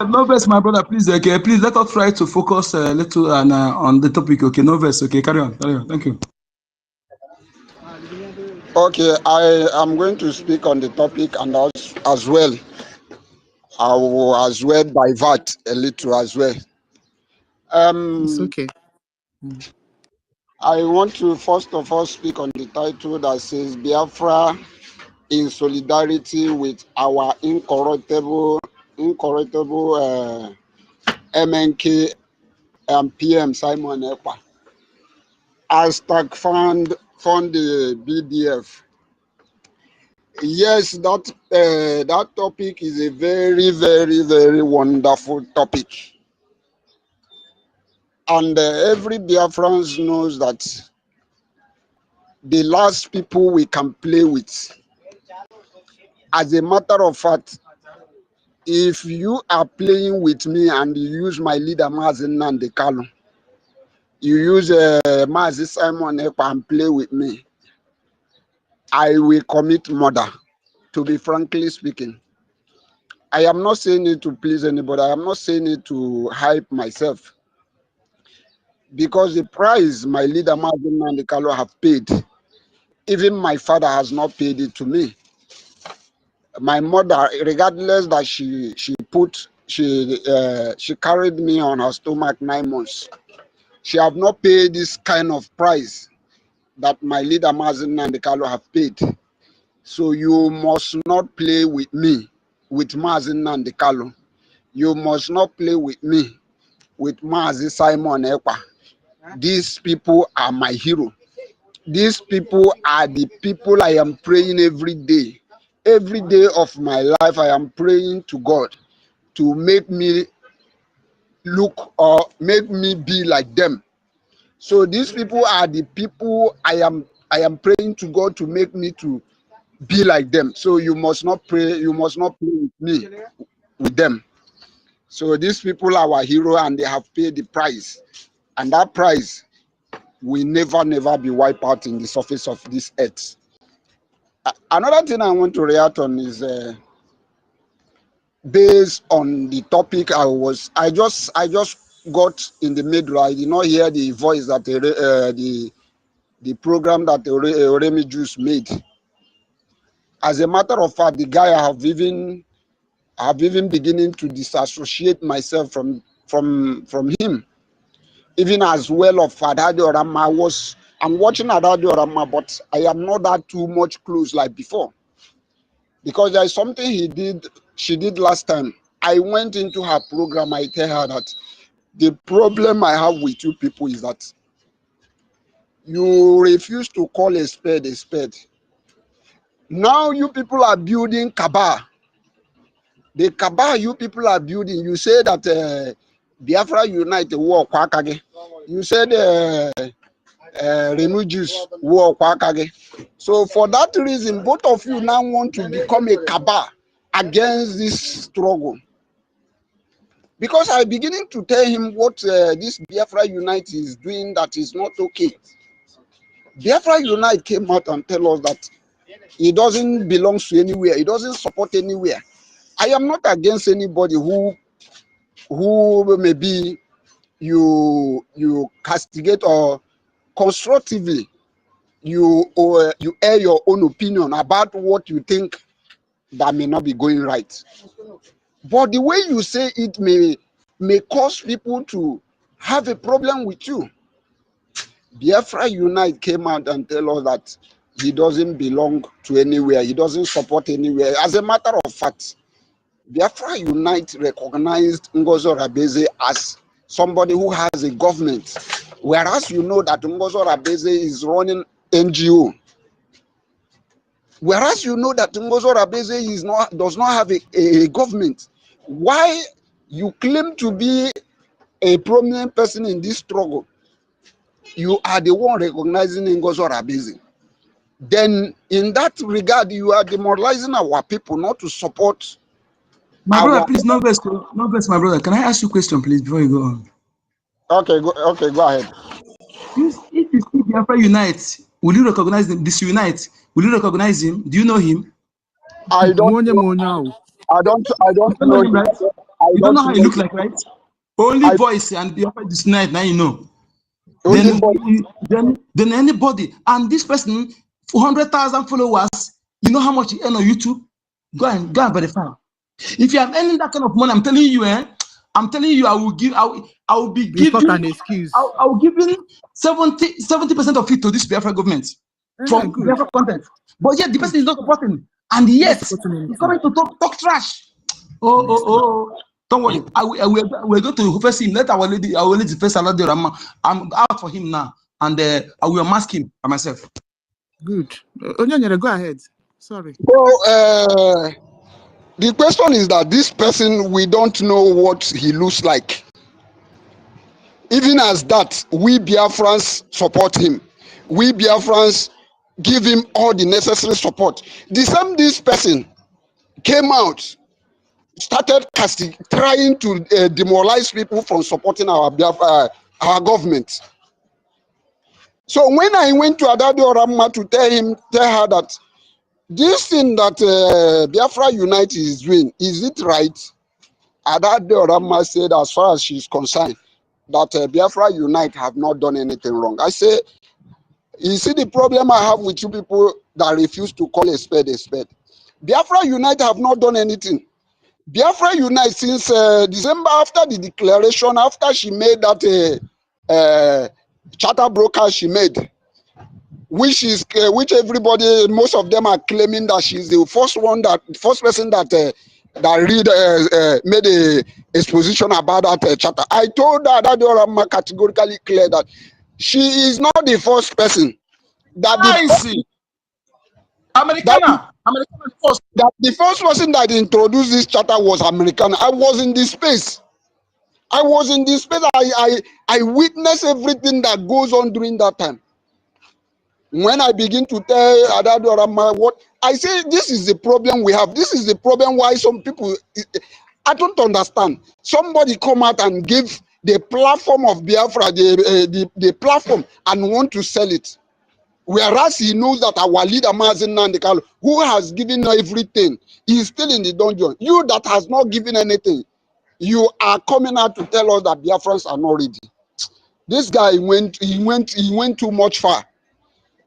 No verse, my brother, please. Okay, please let us try to focus a little on the topic. Okay, no verse. Okay, carry on. Thank you. Okay, I am going to speak on the topic, and as well, I will as well divert a little as well. It's okay. I want to first of all speak on the title that says Biafra in solidarity with our incorruptible MNK and PM Simon Ekpa. Hashtag fund the BDF. Yes, that topic is a very, very, very wonderful topic. And every Biafrans knows that the last people we can play with. As a matter of fact, if you are playing with me and you use my leader Mazen Nandekalo, you use Mazi Simon Ekpa and play with me, I will commit murder, to be frankly speaking. I am not saying it to please anybody. I am not saying it to hype myself. Because the price my leader Mazen Nandekalo have paid, even my father has not paid it to me. My mother, regardless that she carried me on her stomach 9 months, she have not paid this kind of price that my leader Mazen Nandekalo have paid. So you must not play with me, with Mazen Nandekalo. You must not play with me, with Mazi Simon Ekpa. These people are my hero. These people are the people I am praying every day. Every day of my life, I am praying to God to make me look or make me be like them. So these people are the people I am praying to God to make me to be like them. So you must not pray, you must not play with me, with them. So these people are our hero and they have paid the price. And that price will never be wiped out in the surface of this earth. Another thing I want to react on is based on the topic I just got in the middle. I did not hear the voice that the program that Oremi Juice made. As a matter of fact, the guy I have even beginning to disassociate myself from him. Even as well of Adadi Orama, I'm watching Adadi Orama, but I am not that too much close like before. Because there is something she did last time. I went into her program, I tell her that the problem I have with you people is that you refuse to call a spade a spade. Now you people are building cabal. The cabal you people are building, you say that Biafra Unite war kwakage. You said Remujius war kwakage. So for that reason, both of you now want to become a cabal against this struggle. Because I'm beginning to tell him what this Biafra Unite is doing that is not okay. Biafra Unite came out and tell us that he doesn't belong to anywhere. He doesn't support anywhere. I am not against anybody who maybe you castigate or constructively you air your own opinion about what you think that may not be going right. But the way you say it may cause people to have a problem with you. Biafra Unite came out and tell us that he doesn't belong to anywhere. He doesn't support anywhere. As a matter of fact, Biafra Unite recognized Ngozi Orebeze as somebody who has a government. Whereas you know that Ngozi Orebeze is running NGO. Whereas you know that Ngozo Rabeze does not have a government. Why you claim to be a prominent person in this struggle? You are the one recognizing Ngozo Rabeze. Then in that regard, you are demoralizing our people not to support My our... brother, please, no verse, my brother. Can I ask you a question, please, before you go on? Okay, go ahead. If you see Biafra unite, will you recognize him? Disunite, will you recognize him? Do you know him? I don't know. I don't You don't know know him, him. right? I You don't don't know how he know look him. like, right? Only I voice and Biafra disunite, now you know. only Then anybody, and this person, 400,000 followers, you know how much he earn on YouTube? Go and verify. If you have earning that kind of money, I'm telling you, I will give, I will be It's not giving, an excuse. I will give 70% of it to this Biafra government from Good. Biafra content. But yet the person is not supporting, and Not yet supporting he's anything. coming to talk trash. Oh. Don't worry. We're going to first him. Let our lady first allow the Rama. I'm out for him now, and I will mask him by myself. Good. Onyanyere, go ahead. Sorry. So the question is that this person, we don't know what he looks like. Even as that, we Biafrans support him. We Biafrans give him all the necessary support. This person came out, started trying to demoralize people from supporting our government. So when I went to Adado Ramma to tell her that this thing that Biafra Unite is doing, is it right? Adado Ramma said, as far as she's concerned, that Biafra Unite have not done anything wrong. I say, you see the problem I have with you people that refuse to call a spade a spade. Biafra Unite have not done anything. Biafra Unite since December, after the declaration, after she made that charter broker she made, which everybody, most of them are claiming that she's the first person that made a exposition about that charter. I told her that Orama categorically clear that she is not the first person. I see. Americana first. That the first person that introduced this charter was Americana. I was in this space. I witnessed everything that goes on during that time. When I begin to tell Adado Rama what I say, this is the problem we have. This is the problem why some people, I don't understand. Somebody come out and give the platform of Biafra, the platform, and want to sell it. Whereas he knows that our leader, Mazen Nandekalo, who has given everything, is still in the dungeon. You that has not given anything, you are coming out to tell us that Biafrans are not ready. This guy went too much far.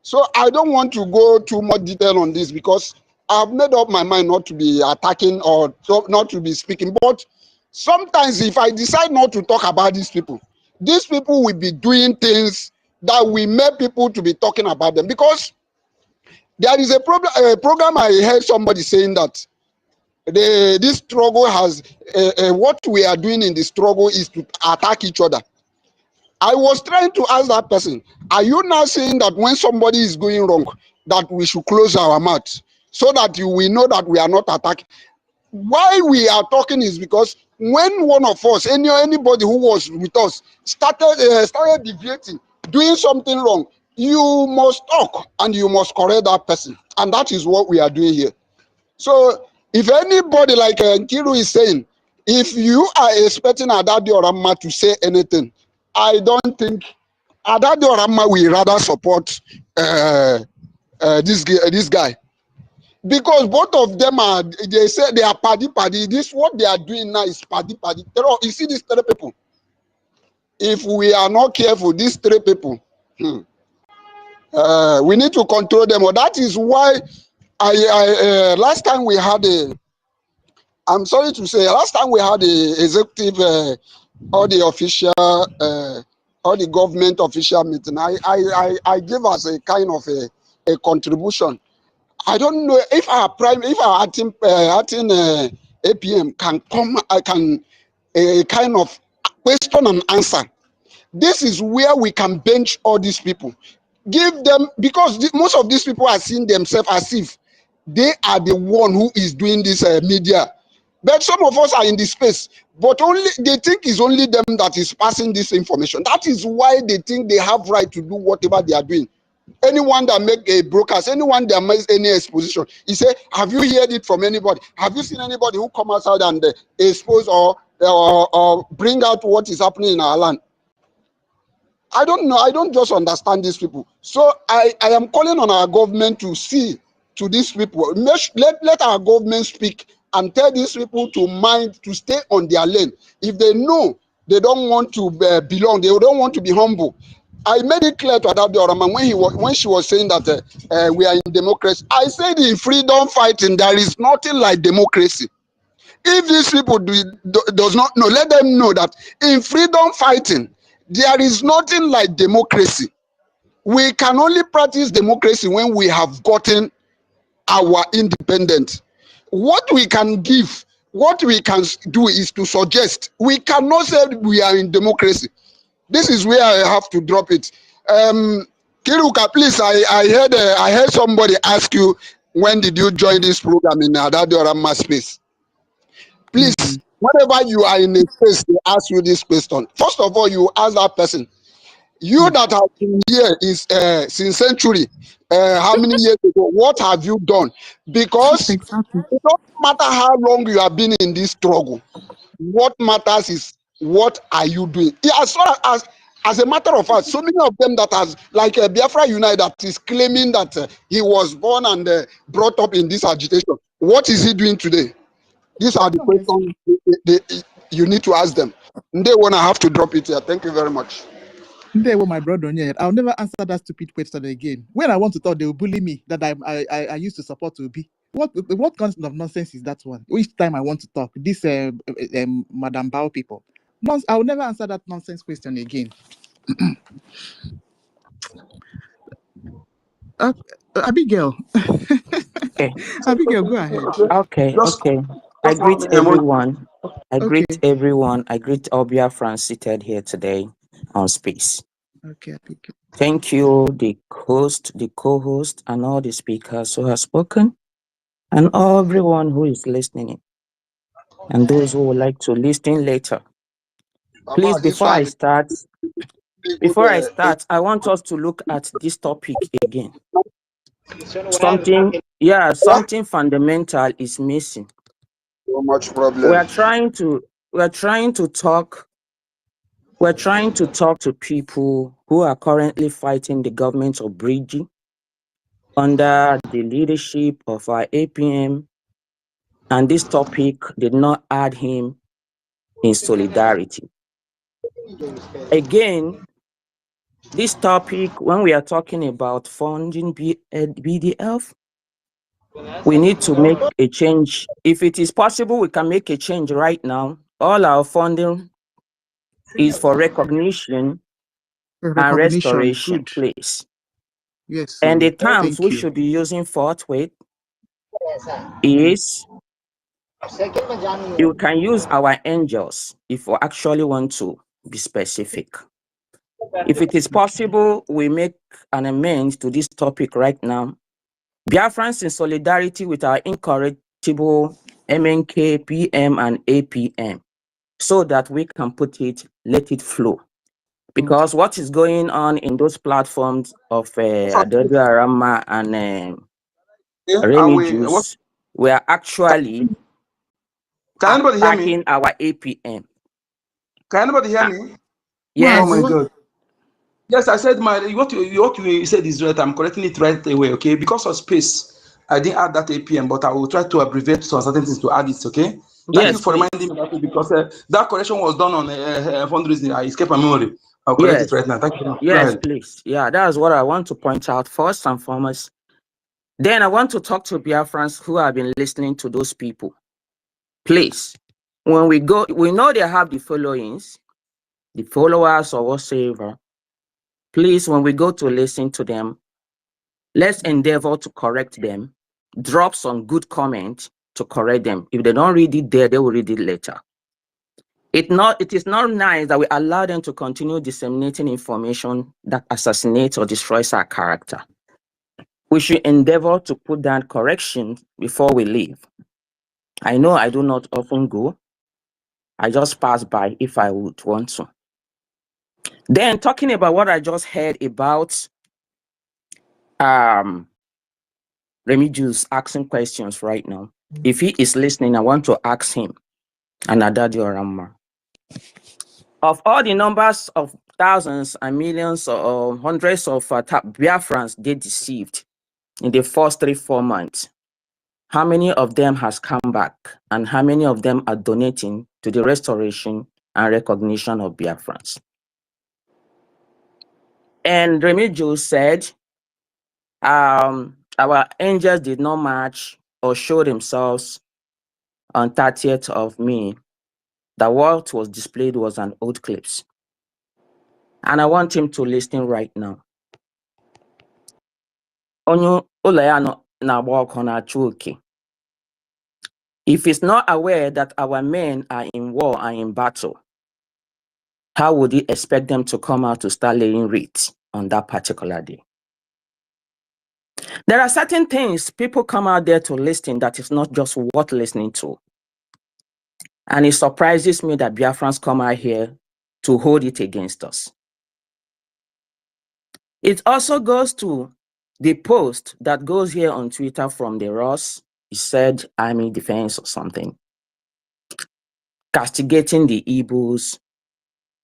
So I don't want to go too much detail on this because I've made up my mind not to be attacking or not to be speaking. But sometimes if I decide not to talk about these people will be doing things that will make people to be talking about them. Because there is a program I heard somebody saying that this struggle has what we are doing in the struggle is to attack each other. I was trying to ask that person, are you now saying that when somebody is going wrong, that we should close our mouth so that we know that we are not attacking? Why we are talking is because when one of us, anybody who was with us, started deviating, doing something wrong, you must talk and you must correct that person. And that is what we are doing here. So if anybody like Nkiru is saying, if you are expecting Adadi Orama to say anything, I don't think Adadi Orama will rather support this guy. Because both of them are, they say they are paddy. This what they are doing now is paddy. You see these three people. If we are not careful, these three people, we need to control them. Well, that is why last time we had I'm sorry to say, last time we had the executive, all the official, all the government official meeting, I gave us a kind of a contribution. I don't know if our acting APM can come, a kind of question and answer. This is where we can bench all these people. Give them, because most of these people are seeing themselves as if they are the one who is doing this media. But some of us are in the space, but only they think it's only them that is passing this information. That is why they think they have right to do whatever they are doing. Anyone that make a broadcast, anyone that makes any exposition, he say, have you heard it from anybody? Have you seen anybody who come outside and expose or bring out what is happening in our land? I don't know. I don't just understand these people. So I am calling on our government to see to these people. Let our government speak and tell these people to mind, to stay on their lane. If they know they don't want to belong, they don't want to be humble. I made it clear to Adabi Oraman when she was saying that we are in democracy. I said in freedom fighting, there is nothing like democracy. If these people does not know, let them know that in freedom fighting, there is nothing like democracy. We can only practice democracy when we have gotten our independence. What we can give, what we can do is to suggest. We cannot say we are in democracy. This is where I have to drop it. Kiruka, please, I heard somebody ask you, when did you join this program in Adadi Orama space? Please, whenever you are in a space, they ask you this question. First of all, you ask that person, you that have been here is since century, how many years ago, what have you done? Because Exactly. it doesn't matter how long you have been in this struggle. What matters is what are you doing? As a matter of fact, so many of them that has, like Biafra United, that is claiming that he was born and brought up in this agitation. What is he doing today? These are the questions you need to ask them. They want to have to drop it here. Thank you very much. They were my brother on your head. I'll never answer that stupid question again. When I want to talk, they will bully me that I used to support Obi. What kind of nonsense is that one? Each time I want to talk, this Madam Bao people. I will never answer that nonsense question again. Abigail. Okay. Abigail, go ahead. Okay. I greet everyone. I greet all BIAFRANS seated here today on space. Okay, Abigail. Thank you, the host, the co-host, and all the speakers who have spoken, and everyone who is listening, and those who would like to listen later. Please, before I start, I want us to look at this topic again. Something fundamental is missing. So much problem. We're trying to talk to people who are currently fighting the government of BRGIE under the leadership of our APM, and this topic did not add him in solidarity. Again, this topic, when we are talking about funding BDF, we need to make a change. If it is possible, we can make a change right now. All our funding is for recognition and restoration, please. Yes. And the terms we should be using forthwith is, you can use our angels if we actually want to be specific. If it is possible, we make an amendment to this topic right now. BIAFRANS in solidarity with our incorrigible MNK, PM, and APM, so that we can let it flow. Because what is going on in those platforms of Adobe Arama and Remigius, we are actually attacking our APM. Can anybody hear me? Yes. Oh my God. Yes, I said what you said is right. I'm correcting it right away, okay? Because of space, I didn't add that APM, but I will try to abbreviate some certain things to add it, okay? Thank you for reminding me that, because that correction was done on fundraising. I escaped my memory. I'll correct it right now. Thank you. Yes, please. Yeah, that's what I want to point out first and foremost. Then I want to talk to BIAFRANS who have been listening to those people. Please, when we go, we know they have the followings, the followers or whatsoever. Please, when we go to listen to them, let's endeavor to correct them, drop some good comments to correct them. If they don't read it there, they will read it later. It is not nice that we allow them to continue disseminating information that assassinates or destroys our character. we should endeavor to put down correction before we leave. I know I do not often go. I just pass by if I would want to. Then talking about what I just heard about Remigius asking questions right now. If he is listening, I want to ask him, and Adadi Orama. Of all the numbers of thousands and millions or hundreds of Biafrans they deceived in the first 3-4 months, how many of them has come back, and how many of them are donating to the restoration and recognition of Biafrans? And Remigius said, our angels did not march or show themselves on 30th of May. The what was displayed was an old clips. And I want him to listen right now. If he's not aware that our men are in war and in battle, how would he expect them to come out to start laying wreaths on that particular day? There are certain things people come out there to listen that is not just worth listening to. And it surprises me that Biafrans come out here to hold it against us. It also goes to the post that goes here on Twitter from the Ross. He said Army Defense or something, castigating the Igbos,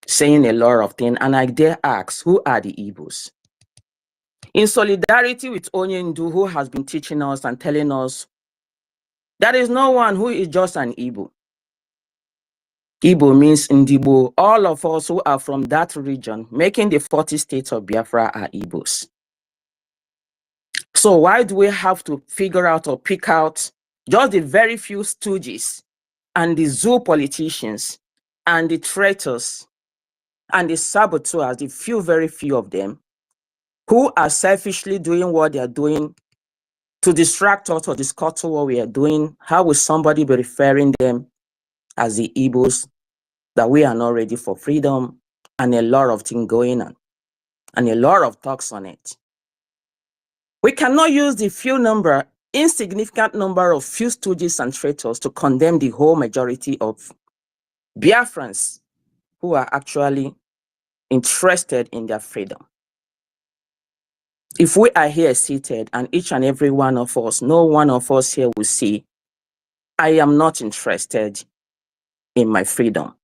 saying a lot of things. And I dare ask, who are the Igbos? In solidarity with Onyendu, who has been teaching us and telling us there is no one who is just an Igbo. Igbo means Ndibo. All of us who are from that region, making the 40 states of Biafra, are Igbos. So why do we have to figure out or pick out just the very few stooges and the zoo politicians and the traitors and the saboteurs, the very few of them, who are selfishly doing what they are doing to distract us or discuss what we are doing? How will somebody be referring them as the Igbos, that we are not ready for freedom, and a lot of things going on, and a lot of talks on it? We cannot use the insignificant number of few stooges and traitors to condemn the whole majority of Biafrans who are actually interested in their freedom. If we are here seated and each and every one of us, no one of us here will say, I am not interested in my freedom,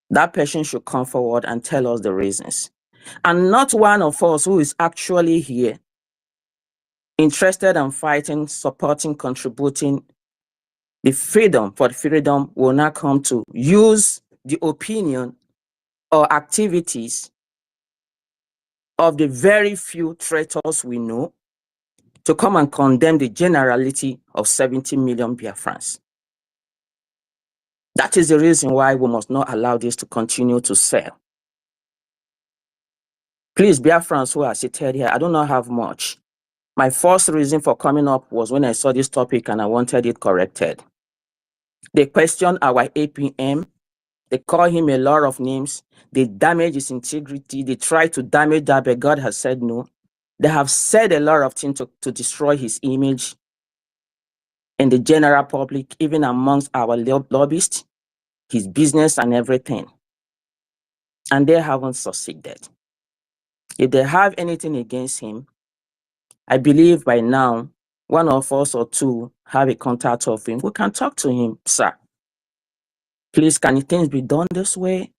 that person should come forward and tell us the reasons. And not one of us who is actually here interested in fighting, supporting, contributing the freedom for the freedom will not come to use the opinion or activities of the very few traitors we know to come and condemn the generality of 70 million Biafrans. That is the reason why we must not allow this to continue to sell. Please, Biafrans who are seated here, I do not have much. My first reason for coming up was when I saw this topic and I wanted it corrected. They question our APM. They call him a lot of names. They damage his integrity. They try to damage that, but God has said no. They have said a lot of things to destroy his image in the general public, even amongst our lobbyists, his business and everything. And they haven't succeeded. If they have anything against him, I believe by now, one of us or two have a contact of him. We can talk to him, sir. Please, can things be done this way?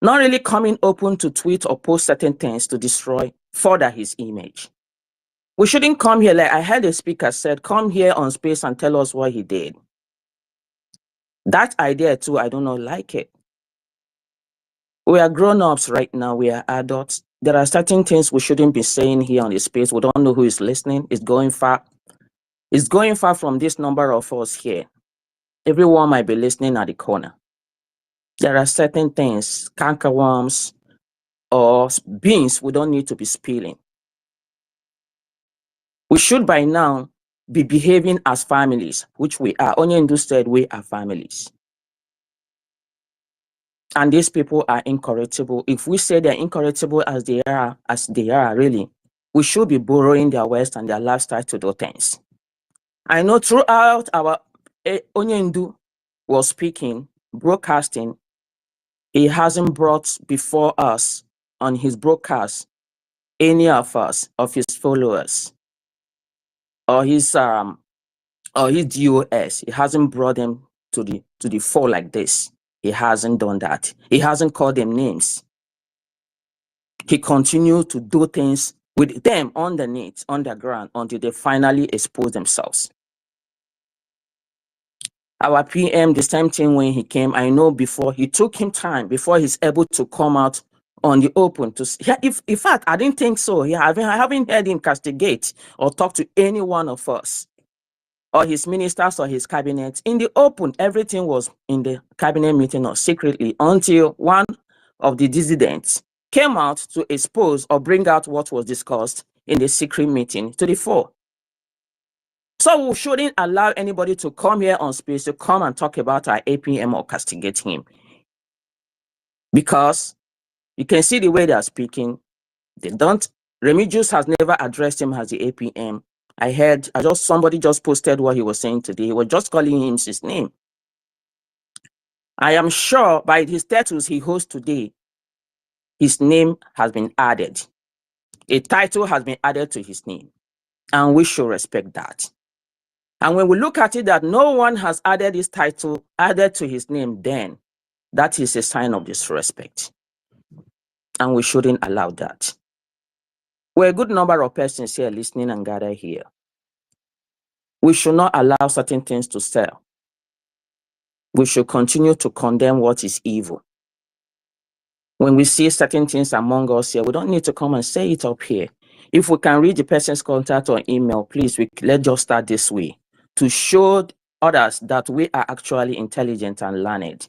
Not really coming open to tweet or post certain things to destroy further his image. We shouldn't come here, like I heard a speaker said, come here on space and tell us what he did. That idea too, I do not like it. We are grown-ups right now, we are adults. There are certain things we shouldn't be saying here on the space. We don't know who is listening. It's going far. It's going far from this number of us here. Everyone might be listening at the corner. There are certain things, cankerworms or beans, we don't need to be spilling. We should by now be behaving as families, which we are. Onyendu said we are families. And these people are incorrigible. If we say they're incorrigible as they are really, we should be borrowing their West and their lifestyle to do things. I know throughout our Onyendu was speaking, broadcasting, he hasn't brought before us on his broadcast any of us, of his followers, or his DOS. He hasn't brought them to the fore like this. He hasn't done that. He hasn't called them names. He continued to do things with them underneath, underground, until they finally expose themselves. Our PM, the same thing when he came, I know before, he took him time before he's able to come out on the open to see. In fact, I didn't think so. I haven't heard him castigate or talk to any one of us or his ministers or his cabinet. In the open, everything was in the cabinet meeting or secretly until one of the dissidents came out to expose or bring out what was discussed in the secret meeting to the fore. So we shouldn't allow anybody to come here on space to come and talk about our APM or castigate him. Because you can see the way they are speaking. They don't. Remigius has never addressed him as the APM. Somebody just posted what he was saying today. He was just calling him his name. I am sure by his status he holds today, his name has been added. A title has been added to his name. And we should respect that. And when we look at it that no one has added his title, added to his name, then that is a sign of disrespect. And we shouldn't allow that. We're a good number of persons here listening and gather here. We should not allow certain things to sell. We should continue to condemn what is evil. When we see certain things among us here, we don't need to come and say it up here. If we can read the person's contact or email, please, let's just start this way to show others that we are actually intelligent and learned.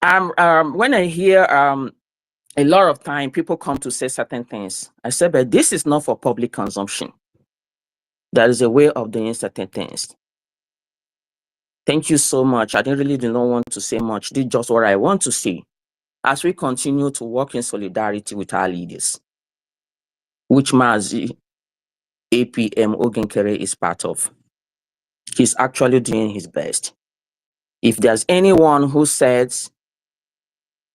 When I hear a lot of time people come to say certain things, I say, but this is not for public consumption. There is a way of doing certain things. Thank you so much. I really do not want to say much. This is just what I want to say. As we continue to work in solidarity with our leaders, which Mazi APM Ogenkere is part of. He's actually doing his best. If there's anyone who says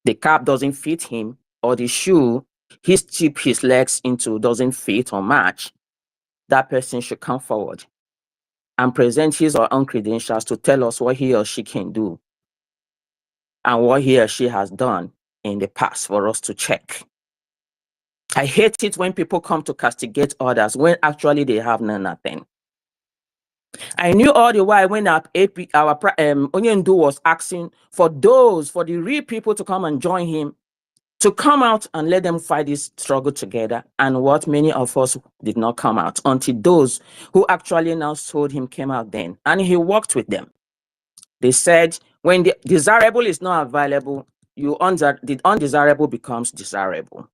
the cap doesn't fit him or the shoe he's chipped his legs into doesn't fit or match, that person should come forward and present his or own credentials to tell us what he or she can do and what he or she has done in the past for us to check. I hate it when people come to castigate others when actually they have nothing. I knew all the while when our Onyendu was asking for the real people to come and join him, to come out and let them fight this struggle together. And what many of us did not come out until those who actually now told him came out then. And he worked with them. They said, when the desirable is not available, the undesirable becomes desirable.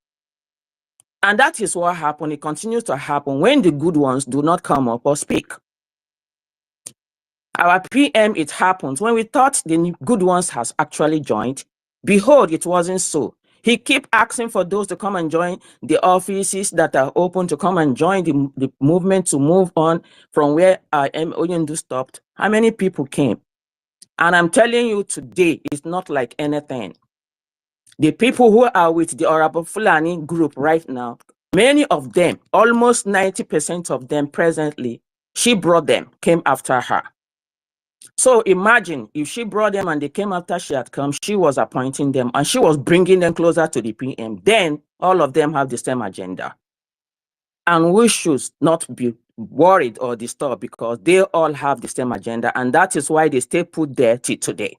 And that is what happened. It continues to happen when the good ones do not come up or speak. Our PM, it happens when we thought the good ones has actually joined. Behold, it wasn't so. He kept asking for those to come and join the offices that are open, to come and join the movement, to move on from where Onyendu stopped. How many people came? And I'm telling you today, it's not like anything. The people who are with the Orabo Fulani group right now, many of them, almost 90% of them presently, she brought them, came after her. So imagine if she brought them and they came after she had come, she was appointing them and she was bringing them closer to the PM. Then all of them have the same agenda. And we should not be worried or disturbed because they all have the same agenda. And that is why they stay put there till today.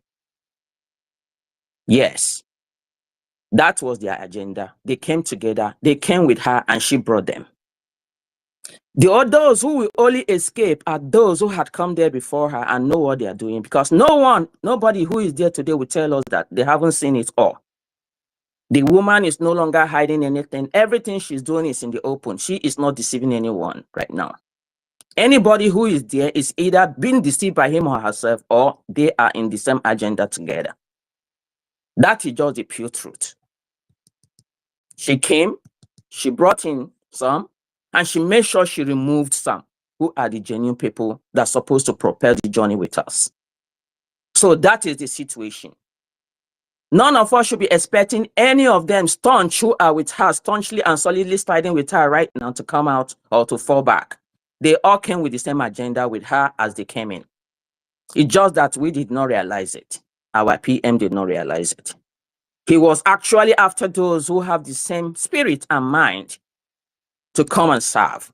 Yes. That was their agenda. They came together, they came with her, and she brought them. Those who will only escape are those who had come there before her and know what they are doing, because nobody who is there today will tell us that they haven't seen it all. The woman is no longer hiding anything. Everything she's doing is in the open. She is not deceiving anyone right now. Anybody who is there is either being deceived by him or herself, or they are in the same agenda together. That is just the pure truth. She came, She brought in some, and she made sure she removed some who are the genuine people that are supposed to propel the journey with us. So that is the situation. None of us should be expecting any of them staunch who are with her, staunchly and solidly standing with her right now, to come out or to fall back. They all came with the same agenda with her as they came in. It's just that we did not realize it. Our PM did not realize it. He was actually after those who have the same spirit and mind to come and serve.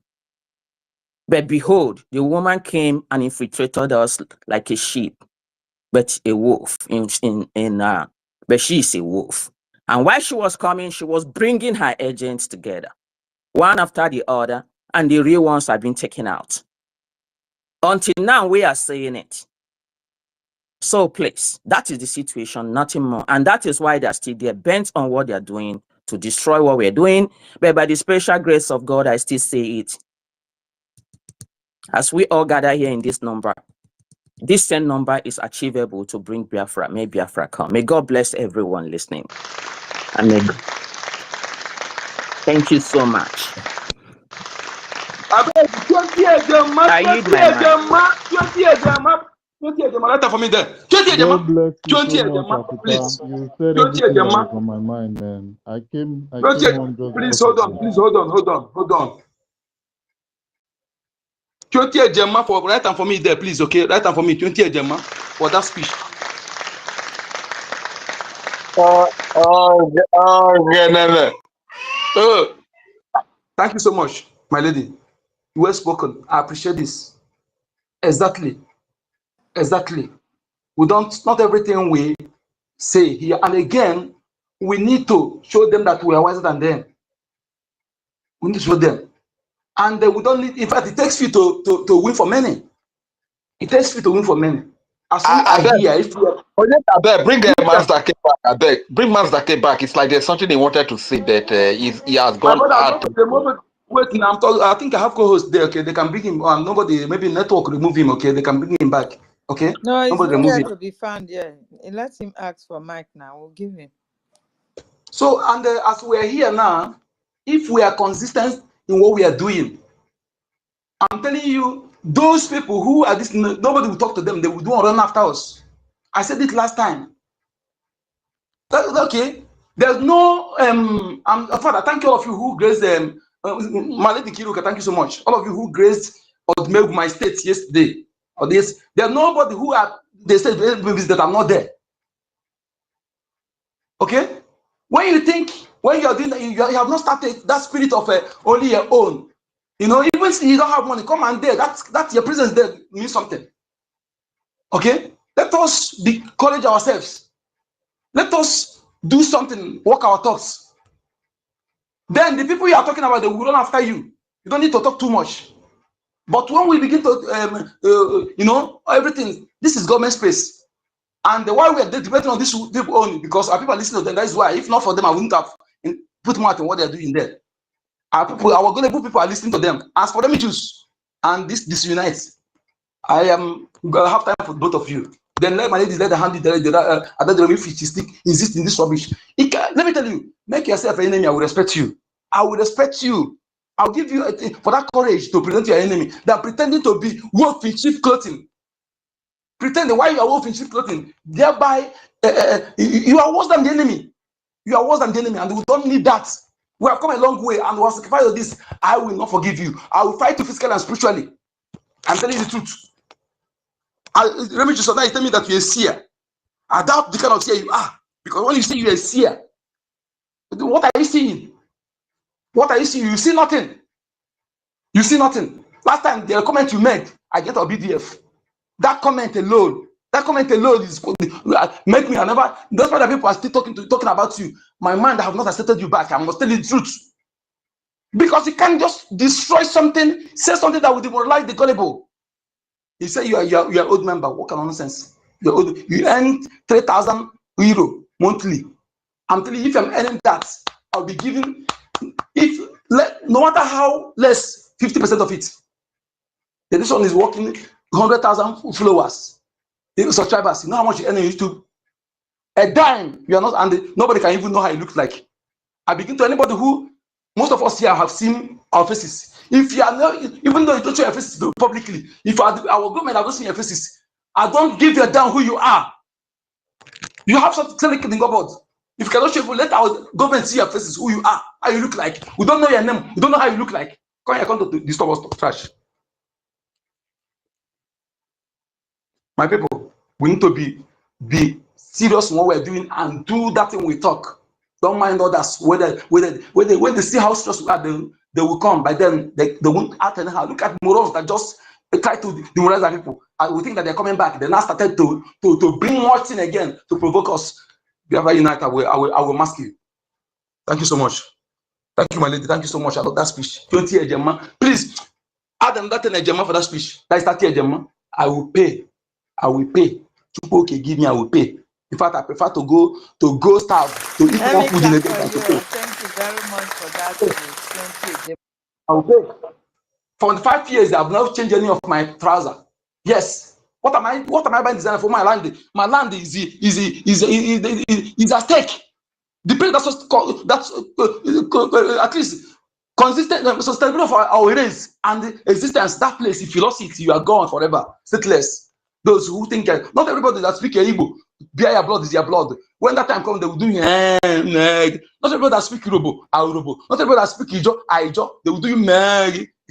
But behold, the woman came and infiltrated us like a sheep, but a wolf but she is a wolf. And while she was coming, she was bringing her agents together, one after the other, and the real ones have been taken out. Until now, we are saying it. So please, that is the situation, nothing more. And that is why they're still there, bent on what they're doing to destroy what we're doing. But by the special grace of God, I still say it. As we all gather here in this number, this same number is achievable to bring Biafra. May Biafra come. May God bless everyone listening. And thank you so much. I need my for me there. God bless you so 20 much, Africa. please. You said everything that was on my mind, man. I came home just Please because hold on. 20 Gemma for right and for me there, please. Okay, right and for me, 20 Gemma for that speech. Thank you so much, my lady. Well spoken. I appreciate this. Exactly. We don't, not everything we say here. And again, we need to show them that we are wiser than them. We need to show them. And we don't need, in fact, it takes few to win for many. It takes few to win for many. As we are here, if we are, bring Master K back. I beg. Bring Master K back. It's like there's something he wanted to say, but he has gone out. Wait, I'm talking. I think I have co-host there. Okay, they can bring him. Nobody, maybe network remove him. Okay, they can bring him back. Okay. No, he's Nobody not remove here him. to be found. Yeah, let him ask for Mike now. We'll give him. So, and as we are here now, if we are consistent in what we are doing, I'm telling you, those people who are this, nobody will talk to them. They will do run after us. I said it last time. Okay, there's no Father. Thank you all of you who graced my lady Kiruka. Thank you so much. All of you who graced or made my state yesterday or this. There's nobody who are they said that I'm not there. Okay, when you think when you are doing that, you have not started that spirit of only your own. You know, even if you don't have money, come and there. That's your presence there means something. Okay, let us encourage ourselves. Let us do something, walk our thoughts. Then the people you are talking about, they will run after you. You don't need to talk too much. But when we begin to, you know, everything, this is government space. And why we are debating on this people only, because our people are listening to them. That is why. If not for them, I wouldn't have put more in what they are doing there. Our gullible people are listening to them. As for them, choose. And this disunites. I am going to have time for both of you. Then let my ladies let the hand if she stick insist in this rubbish. Let me tell you, make yourself an enemy. I will respect you. I will respect you. I'll give you for that courage to present your enemy than pretending to be wolf in sheep clothing. Pretending why you are wolf in sheep clothing. Thereby, you are worse than the enemy. You are worse than the enemy, and we don't need that. We have come a long way, and we have sacrificed this. I will not forgive you. I will fight you physically and spiritually. I'm telling you the truth. Remy Joseph is telling me that you're a seer. I doubt the kind of seer you are. Because when you say you're a seer, what are you seeing? What are you seeing? You see nothing. You see nothing. Last time, the comment you made, I get a BDF. That comment alone is make me never. That's why the people are still talking about you. My mind, I have not accepted you back. I must tell you the truth. Because you can't just destroy something, say something that will demoralize the gullible. He said you are old member. What kind of nonsense? You're old. You earn 3,000 euro monthly. I'm telling you, if I'm earning that, I'll be giving, no matter how less, 50% of it. This one is working 100,000 followers, subscribers. You know how much you earn on YouTube? A dime. You are not, and nobody can even know how it looks like. I begin to anybody who Most of us here have seen our faces. If you are not, even though you don't show your faces publicly, if our government have not seen your faces, I don't give a damn who you are. You have something to think about. If you cannot show, let our government see your faces, who you are, how you look like. We don't know your name. We don't know how you look like. Come to disturb us, trash. My people, we need to be serious in what we're doing and do that thing we talk. Don't mind others. When they see how stressful we are, they will come. By then, they won't act anyhow. Look at morons that just try to demoralize our people. And we think that they're coming back. They now started to bring more thing again to provoke us. Biafra unite, I will mask you. Thank you so much. Thank you, my lady. Thank you so much. I love that speech. 20 Ejema. Please add another 10 Ejema for that speech. That is 30 Ejema. I will pay. I will pay. Okay, give me, I will pay. In fact, I prefer to go starve, to eat more food in a day than to pay. Thank you very much for that. I will pay. For 5 years, I have not changed any of my trousers. Yes. What am I buying designer for my land? My land is at stake. The place that's at least consistent, sustainable for our race and existence. That place, if you lost it, you are gone forever, stateless. Those who think not everybody that speak Igbo, bear blood is your blood. When that time comes, they will do not everybody that speak Yoruba are Yoruba. Not everybody that speak Ijo, they will do you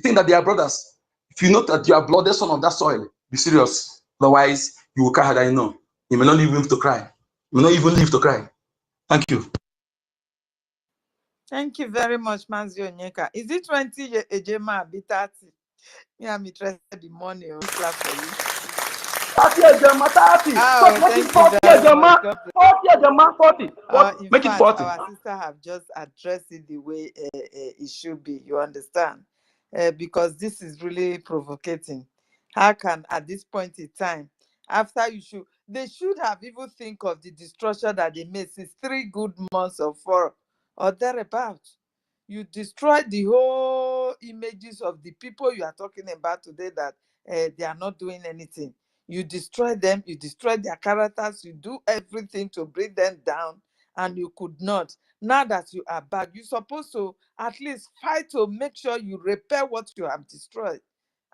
think that they are brothers. If you know that you are blooded son of that soil, be serious. Otherwise, you will cry. I know. You may not live to cry. You may not even live to cry. Thank you. Thank you very much, Manzi Onyeka. Is it 20 Ejema be 30? Me, I'm interested in money. Clap for you. 30 Ejema, 30. Oh, so make it 40 Ejema. 40 Ejema, 40. What? Make it 40. Our sister have just addressed it the way it should be. You understand? Because this is really provocating. How can, at this point in time, after they should have even think of the destruction that they made since 3 good months or 4 or thereabout. You destroyed the whole images of the people you are talking about today that they are not doing anything. You destroy them, you destroy their characters, you do everything to bring them down, and you could not. Now that you are back, you're supposed to at least fight to make sure you repair what you have destroyed,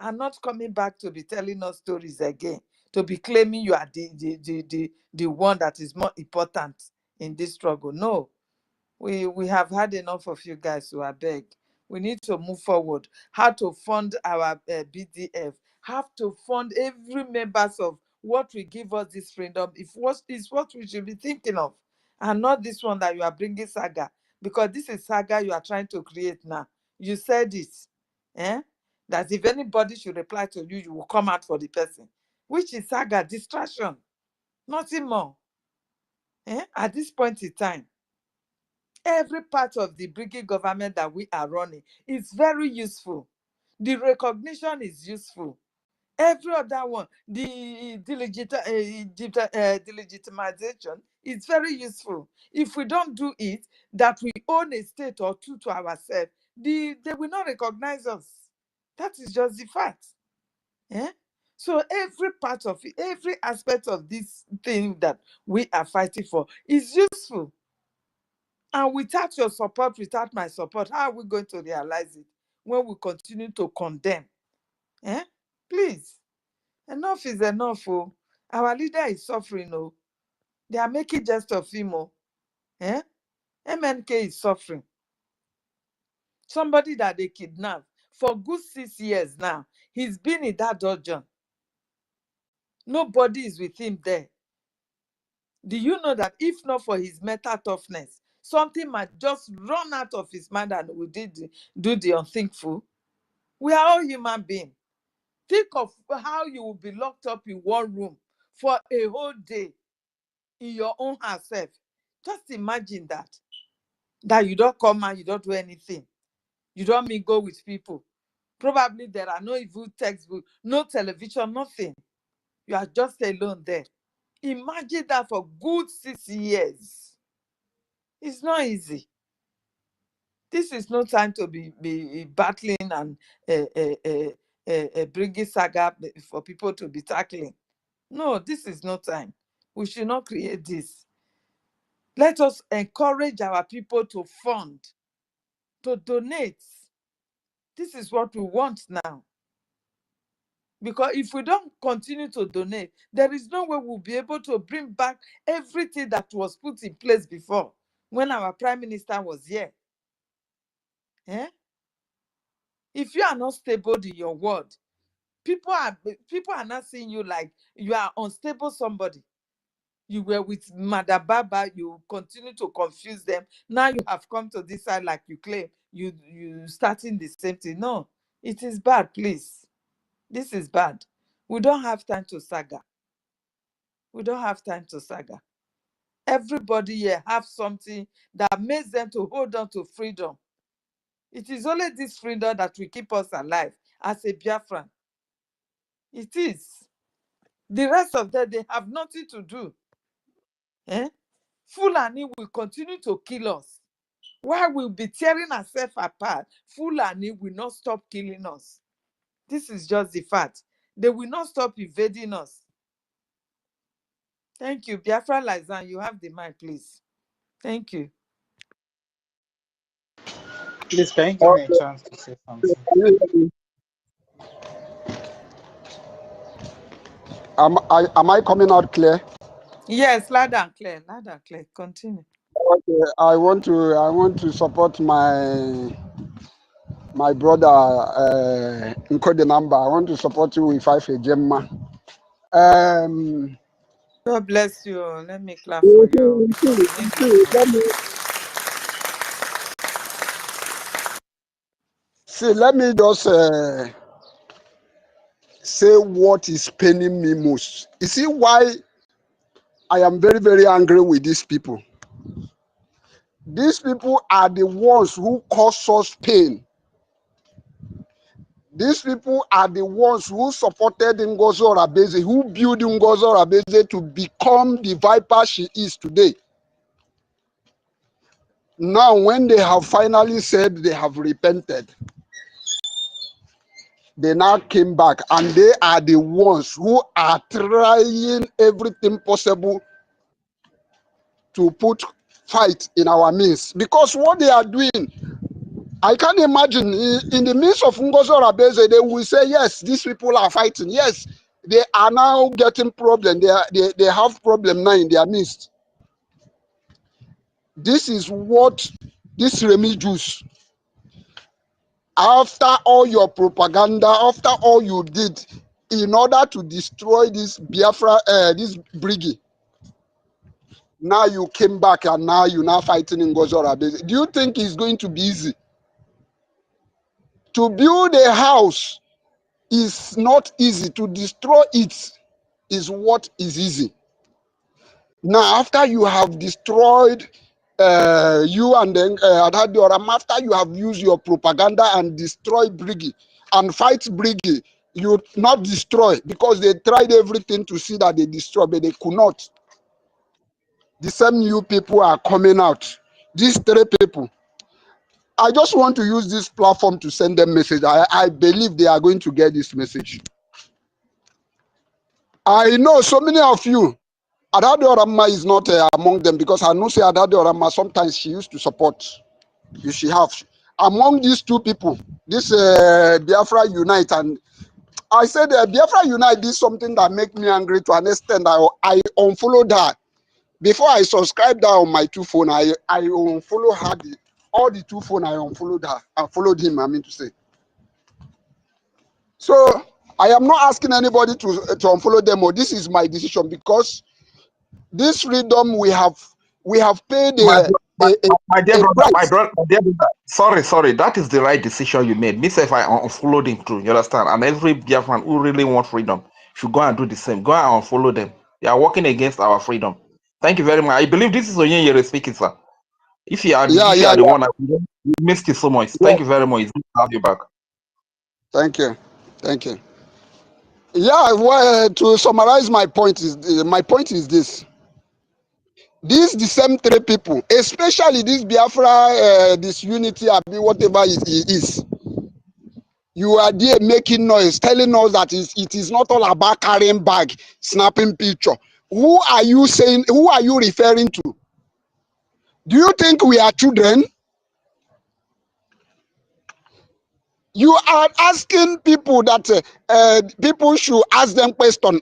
and not coming back to be telling us stories again, to be claiming you are the one that is more important in this struggle. No. We have had enough of you guys, so I beg. We need to move forward. How to fund our BDF. Have to fund every members of what will give us this freedom. If what is what we should be thinking of, and not this one that you are bringing saga, because this is saga you are trying to create now. You said it, that if anybody should reply to you, you will come out for the person, which is saga distraction, nothing more. At this point in time. Every part of the BRGIE government that we are running is very useful. The recognition is useful. Every other one, the delegitimization is very useful. If we don't do it, that we own a state or two to ourselves, they will not recognize us. That is just the fact. So every part of it, every aspect of this thing that we are fighting for is useful. And without your support, without my support, how are we going to realize it when we continue to condemn? Please, enough is enough. Oh. Our leader is suffering. Oh. They are making jest of him. Oh. MNK is suffering. Somebody that they kidnapped for good 6 years now. He's been in that dungeon. Nobody is with him there. Do you know that if not for his mental toughness, something might just run out of his mind and we did do the unthinkful? We are all human beings. Think of how you will be locked up in one room for a whole day in your own house. Just imagine that you don't come and you don't do anything. You don't mingle with people. Probably there are no even textbook, no television, nothing. You are just alone there. Imagine that for good 6 years. It's not easy. This is no time to be battling and bringing saga for people to be tackling. No, this is no time. We should not create this. Let us encourage our people to fund to donate. This is what we want now. Because if we don't continue to donate, there is no way we'll be able to bring back everything that was put in place before when our Prime Minister was here. Eh? If you are not stable in your word, people are not seeing you like you are unstable somebody. You were with Madababa, you continue to confuse them. Now you have come to this side like you claim. You starting the same thing. No, it is bad, please. This is bad. We don't have time to saga. We don't have time to saga. Everybody here have something that makes them to hold on to freedom. It is only this freedom that will keep us alive as a Biafran. It is. The rest of them, they have nothing to do. Eh? Fulani will continue to kill us. While we'll be tearing ourselves apart, Fulani will not stop killing us. This is just the fact. They will not stop invading us. Thank you. Biafra Lizan, you have the mic, please. Thank you. Please, can you give me a chance to say something? Am I coming out clear? Yes, loud and clear. Loud and clear. Continue. Okay, I want to support my brother Nkode Number. I want to support you with 5 Gemma. God bless you. Let me clap for you because we need it. See, let me just say what is paining me most. You see why I am very, very angry with these people. These people are the ones who cause us pain. These people are the ones who supported NGOZI Orabeze, who built NGOZI Orabeze to become the viper she is today. Now, when they have finally said they have repented, they now came back and they are the ones who are trying everything possible to put fight in our midst. Because what they are doing, I can imagine in the midst of NGOZI Orabeze, they will say, yes, these people are fighting. Yes, they are now getting problem. They have problem now in their midst. This is what this Remi Jews, after all your propaganda, after all you did in order to destroy this Biafra, this BRGIE, now you came back and now you're now fighting in NGOZI Orabeze. Do you think it's going to be easy? To build a house is not easy. To destroy it is what is easy. Now, after you have destroyed you and then after you have used your propaganda and destroyed BRGIE and fight BRGIE, you not destroy because they tried everything to see that they destroy, but they could not. The same new people are coming out. These 3 people. I just want to use this platform to send them message. I believe they are going to get this message. I know so many of you, Adade Orama is not among them because I know say Adade Orama sometimes she used to support. She have. Among these 2 people, this Biafra Unite, and I said Biafra Unite did something that make me angry to an extent. I unfollowed her. Before I subscribed her on my 2 phone, I unfollowed her. All the 2 phone I unfollowed her. I followed him, I mean to say. So I am not asking anybody to unfollow them, or this is my decision because this freedom we have paid my dear brother, price. my dear brother, sorry, that is the right decision you made. Me say if I unfollowed him too, you understand? And every Biafran who really want freedom should go and do the same. Go and unfollow them. They are working against our freedom. Thank you very much. I believe this is Onyenyere speaking, sir. If you are the one, you missed it so much. Thank you very much. It's good to have you back. Thank you. Yeah, well, to summarize my point is this. These the same 3 people, especially this Biafra, this unity, whatever it is. You are there making noise, telling us that it is not all about carrying bag, snapping picture. Who are you saying? Who are you referring to? Do you think we are children? You are asking people that people should ask them question.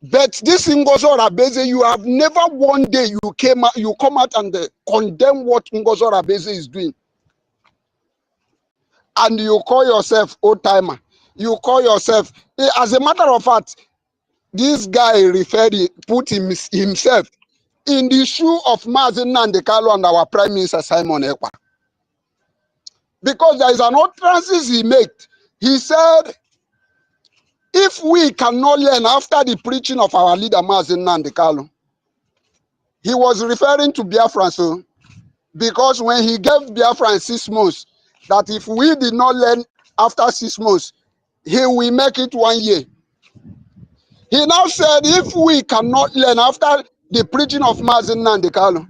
But this Ngozi Orebeze, you have never one day you come out and condemn what Ngozi Orebeze is doing. And you call yourself old timer. You call yourself, as a matter of fact, this guy put himself in the shoe of Mazen Nandekalo and our Prime Minister Simon Ekpa. Because there is an utterance he made. He said, if we cannot learn after the preaching of our leader Mazen Nandekalo, he was referring to BIAFRANS, because when he gave BIAFRANS 6 months, that if we did not learn after 6 months, he will make it 1 year. He now said, if we cannot learn after the preaching of Mazen Nandekalo,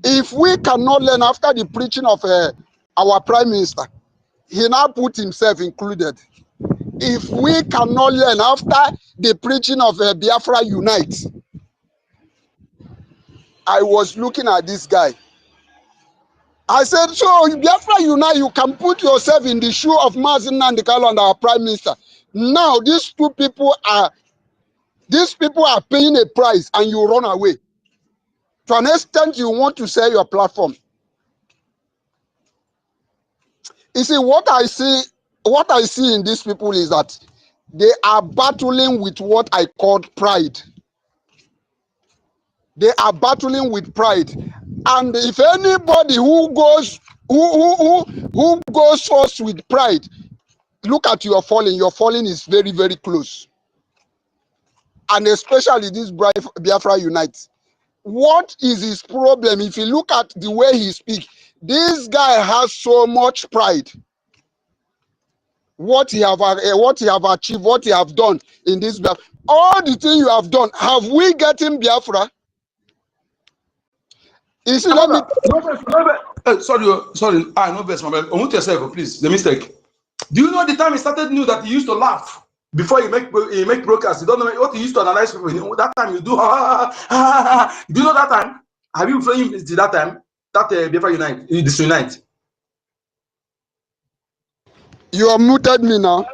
if we cannot learn after the preaching of our Prime Minister, he now put himself included. If we cannot learn after the preaching of Biafra Unite, I was looking at this guy. I said, so Biafra Unite, you can put yourself in the shoe of Mazen Nandekalo and our Prime Minister. Now these people are paying a price and you run away. To an extent, you want to sell your platform. You see, what I see in these people is that they are battling with what I called pride. They are battling with pride. And if anybody who goes first with pride, look at your falling. Your falling is very, very close. And especially this Biafra Unite. What is his problem? If you look at the way he speaks, this guy has so much pride. What he have achieved, what he have done in this Biafra. All the things you have done, have we gotten Biafra? You see, let me. Sorry. No verse, my brother. Unmute yourself, please. The mistake. Do you know the time he started knew that he used to laugh before he make broadcasts? You don't know what he used to analyze people. That time you do. Do you know that time? Have you followed him that time? That Biafra Unite, disunite. You are muted me now.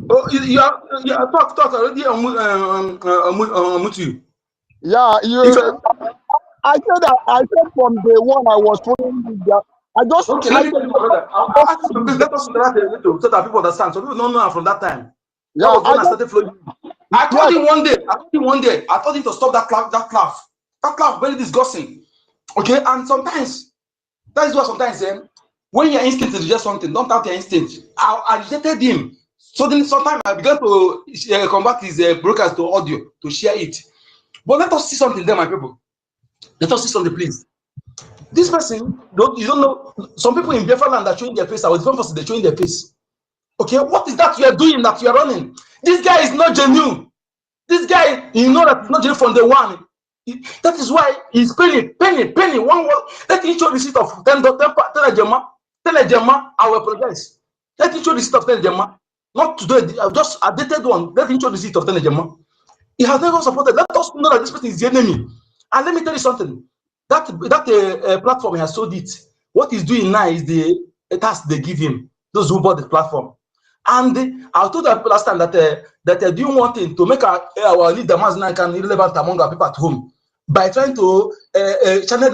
Oh, you are talk already. Mute you. Yeah, I said from day one I was following you. Okay, let me tell you, my brother. I ask you, please let us interact a little so that people understand. So people don't know from that time. Yeah, that was when I started flowing. I told him one day. I told him to stop that laugh. That laugh very disgusting. Okay, and sometimes that is what sometimes when your instinct is just something, don't have your instinct. I rejected him. So then sometimes I began to convert his broadcast to audio to share it. But let us see something there, my people. Let us see something, please. This person, you don't know. Some people in Biafra land are showing their face. Our different person, they're showing their face. Okay, what is that you are doing that you are running? This guy is not genuine. This guy, you know that it's not genuine from day one. That is why he's penny. 1 word. Let me show the receipt of 10 Jemma. I will apologize. Let me show the receipt of 10 Jemma. Not today, just a dated one. Let me show the receipt of 10 Jemma. He has never supported. Let us know that this person is the enemy. And let me tell you something. That platform, he has sold it. What he's doing now is the task they give him. Those who bought the platform. And I told the people last time that they're doing one thing to make our leader Mazen irrelevant among our people at home by trying to channel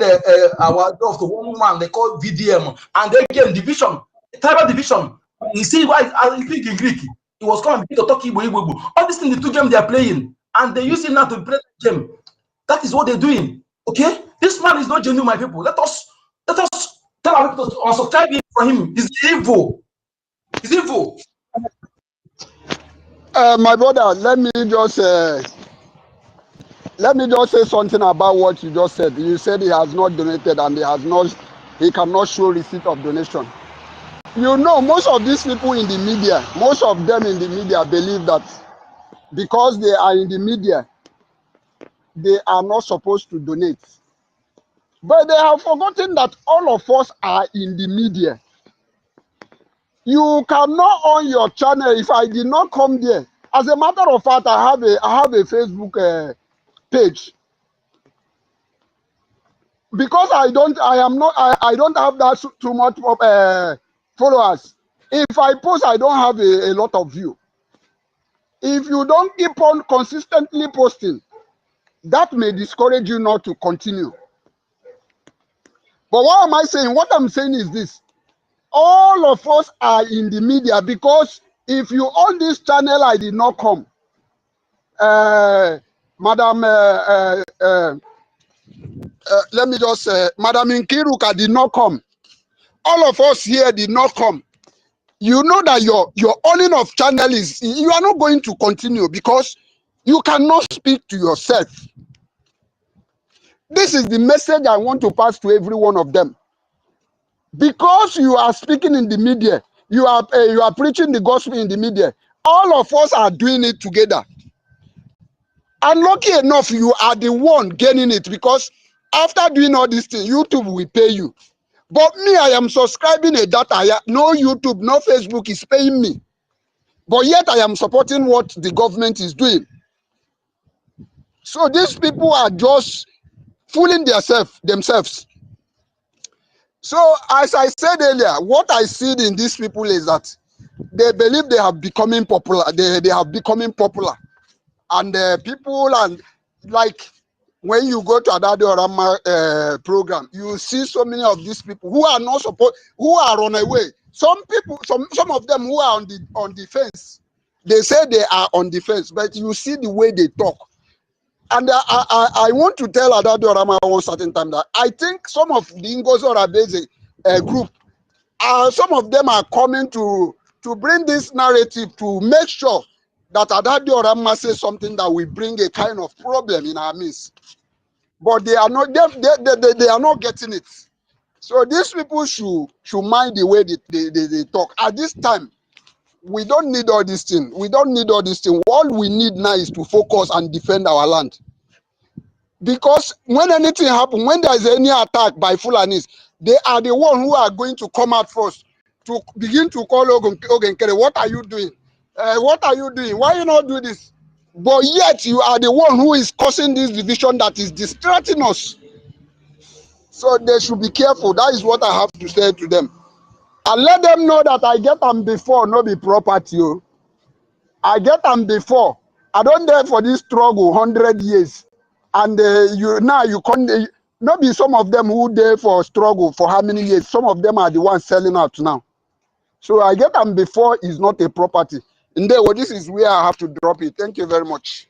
our love to one man they call VDM, and they gave division, tribal division. You see why I speak in Greek. It was coming to talk Igbo. All these things, the two games they are playing, and they use it now to play the game. That is what they're doing. Okay, this man is not genuine, my people. Let us tell our people to unsubscribe for him. He's evil. He's evil. My brother, let me just say something about what you just said. You said he has not donated and he cannot show receipt of donation. You know, most of these people in the media, most of them in the media believe that because they are in the media, they are not supposed to donate. But they have forgotten that all of us are in the media. You cannot on your channel if I did not come there. As a matter of fact, I have a Facebook page. Because I don't have that too much followers. If I post, I don't have a lot of view. If you don't keep on consistently posting, that may discourage you not to continue. But what am I saying? What I'm saying is this. All of us are in the media, because if you own this channel, I did not come. Madam, let me just say, Madam Nkiruka did not come. All of us here did not come. You know that your owning of channel is, you are not going to continue because you cannot speak to yourself. This is the message I want to pass to every one of them. Because you are speaking in the media, you are preaching the gospel in the media. All of us are doing it together. And lucky enough, you are the one gaining it, because after doing all these things, YouTube will pay you. But me, I am subscribing a data. No YouTube, no Facebook is paying me. But yet I am supporting what the government is doing. So these people are just fooling themselves. So as I said earlier, what I see in these people is that they believe they have becoming popular. They have becoming popular. And people, and like when you go to Adado Rama program, you see so many of these people who are not supposed, who are on a way. Some people, some of them who are on the fence. They say they are on the fence, but you see the way they talk. And I want to tell Adado Rama one certain time that I think some of the NGOZI group, some of them are coming to bring this narrative to make sure that Adado Rama says something that will bring a kind of problem in our midst. But they are not, they are not getting it. So these people should mind the way they talk. At this time, we don't need all these things. We don't need all these things. All we need now is to focus and defend our land. Because when anything happens, when there is any attack by Fulanis, they are the one who are going to come out first to begin to call Ogenkere, what are you doing? What are you doing? Why you not do this? But yet you are the one who is causing this division that is distracting us. So they should be careful. That is what I have to say to them. And let them know that I get them before, not be property. I get them before. I don't dare for this struggle 100 years. And you can't, not be some of them who there for struggle for how many years. Some of them are the ones selling out now. So I get them before is not a property. And then, well, this is where I have to drop it. Thank you very much.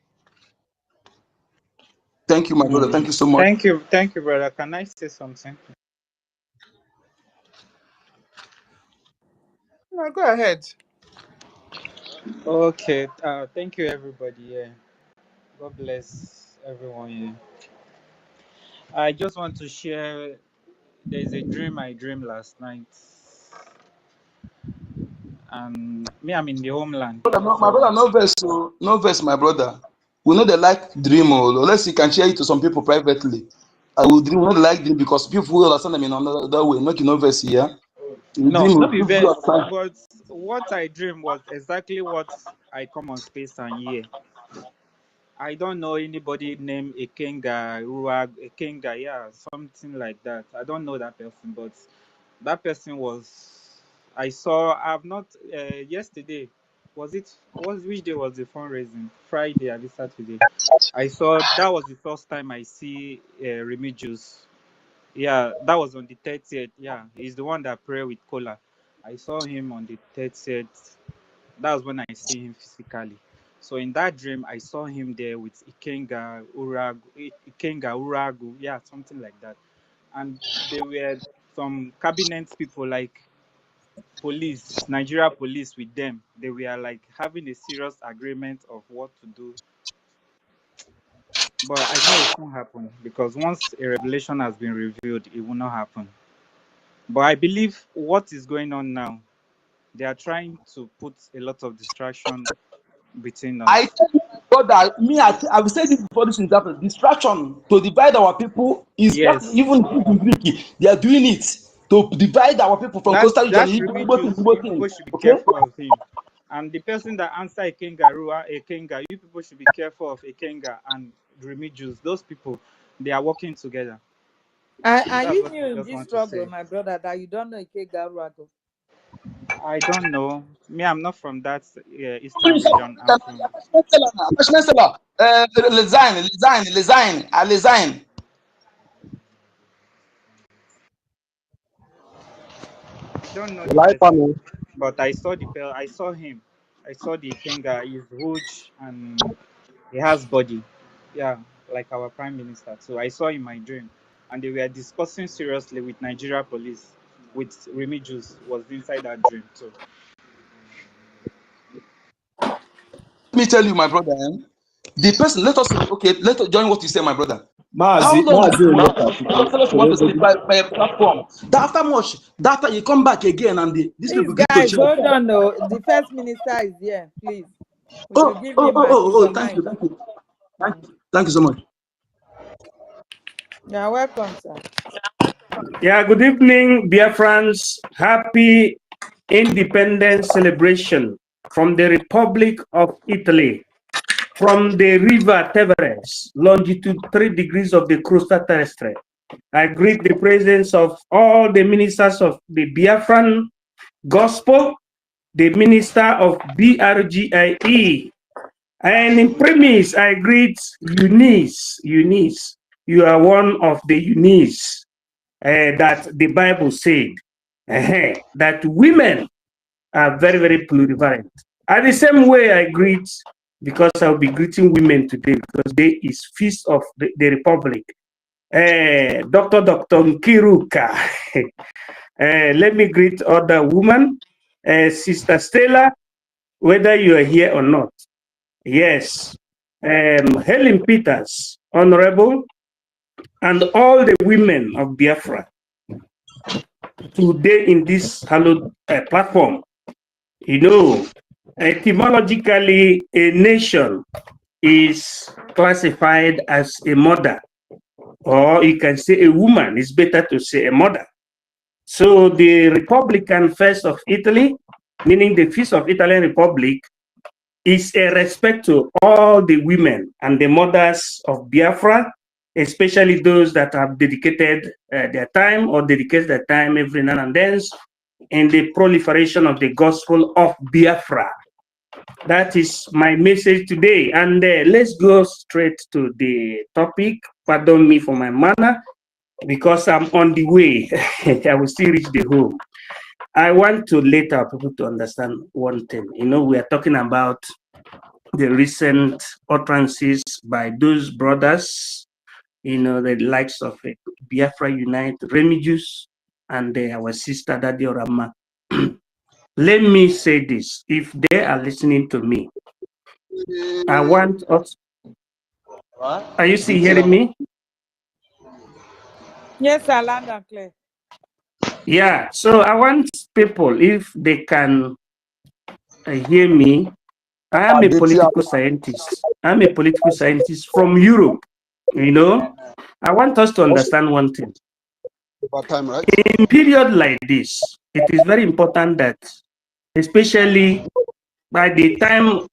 Thank you, my brother. Thank you so much. Thank you, brother. Can I say something? No, go ahead. Okay. Thank you, everybody. Yeah. God bless everyone. Yeah. I just want to share. There's a dream I dreamed last night, and me, I'm in the homeland. My brother, no verse, so no verse, my brother. We know they like dream, or unless you can share it to some people privately. I will dream. We know they like dream because people will understand them in another way. Make you no verse here. No, Dream, not be people verse, understand. but what I dreamed was exactly what I come on space and hear. I don't know anybody named Ikenga, Ikenga, yeah, something like that. I don't know that person, but that person was. I've not. Yesterday, which day was the fundraising? Friday, I Saturday. I saw that was the first time I see Remigius. Yeah, that was on the 30th. Yeah, he's the one that pray with Kola. I saw him on the 30th. That was when I see him physically. So in that dream, I saw him there with Ikenga Uragu, yeah, something like that. And there were some cabinet people like police, Nigeria police with them. They were like having a serious agreement of what to do. But I know it won't happen because once a revelation has been revealed, it will not happen. But I believe what is going on now, they are trying to put a lot of distraction between us. I tell you, brother, me, I've said this before. This is that distraction to divide our people is Yes. that even in Greek, they are doing it to divide our people from coastal region. That's Remigius. You people should be careful of him. And the person that answer Ekenga, you people should be careful of Ekenga and Remigius. Those people, they are working together. Are That's you what new I in just this want to struggle, say. my brother, that you don't know Ike Garuago? I don't know. Me, I'm not from that eastern region. I'm from. Resign. I don't know the Like person, family. but I saw I saw him. I saw the Kenga. He's huge and he has body. Yeah, like our prime minister. So I saw in my dream, and they were discussing seriously with Nigeria police. With Remigius was inside that dream. So Let me tell you, my brother. The person. Let us join what you say, my brother. How Mazi, long Mazi now? Onyeka, Tell us you want to speak by a platform. That after much, that you come back again and these Please, people begin to guys, change. hold on. No, the first minister is here. Please, we should Oh, give oh, him oh, oh, peace oh, of thank you, mind. thank you. Thank you so much. You're welcome, sir. Yeah, good evening, dear friends. Happy independence celebration from the Republic of Italy, from the river Teveres, longitude 3 degrees of the Crusta Terrestre. I greet the presence of all the ministers of the Biafran Gospel, the minister of BRGIE, and in premise, I greet Eunice. Eunice, you are one of the Eunice that the Bible said that women are very, very plurivalent. And the same way I greet, because I'll be greeting women today, because today is Feast of the Republic. Dr. Nkiruka. Let me greet other women. Sister Stella, whether you are here or not. Yes. Helen Peters, Honorable, and all the women of Biafra today in this hallowed platform. You know, etymologically, a nation is classified as a mother, or you can say a woman. It's better to say a mother. So the Republican Fest of Italy, meaning the Feast of Italian Republic, is a respect to all the women and the mothers of Biafra, especially those that have dedicated their time or dedicate their time every now and then in the proliferation of the gospel of Biafra. That is my message today. And let's go straight to the topic. Pardon me for my manner, because I'm on the way. I will still reach the home. I want to let our people to understand one thing. You know, we are talking about the recent utterances by those brothers, you know, the likes of Biafra Unite, Remigius, and our sister Daddy Orama. Let me say this, if they are listening to me, I want us. Are you still hearing me? Yes, sir, loud and clear. Yeah, so I want people, if they can hear me. I am a political scientist. I'm a political scientist from Europe. You know, I want us to understand one thing. Time, right? In a period like this, it is very important that, especially by the time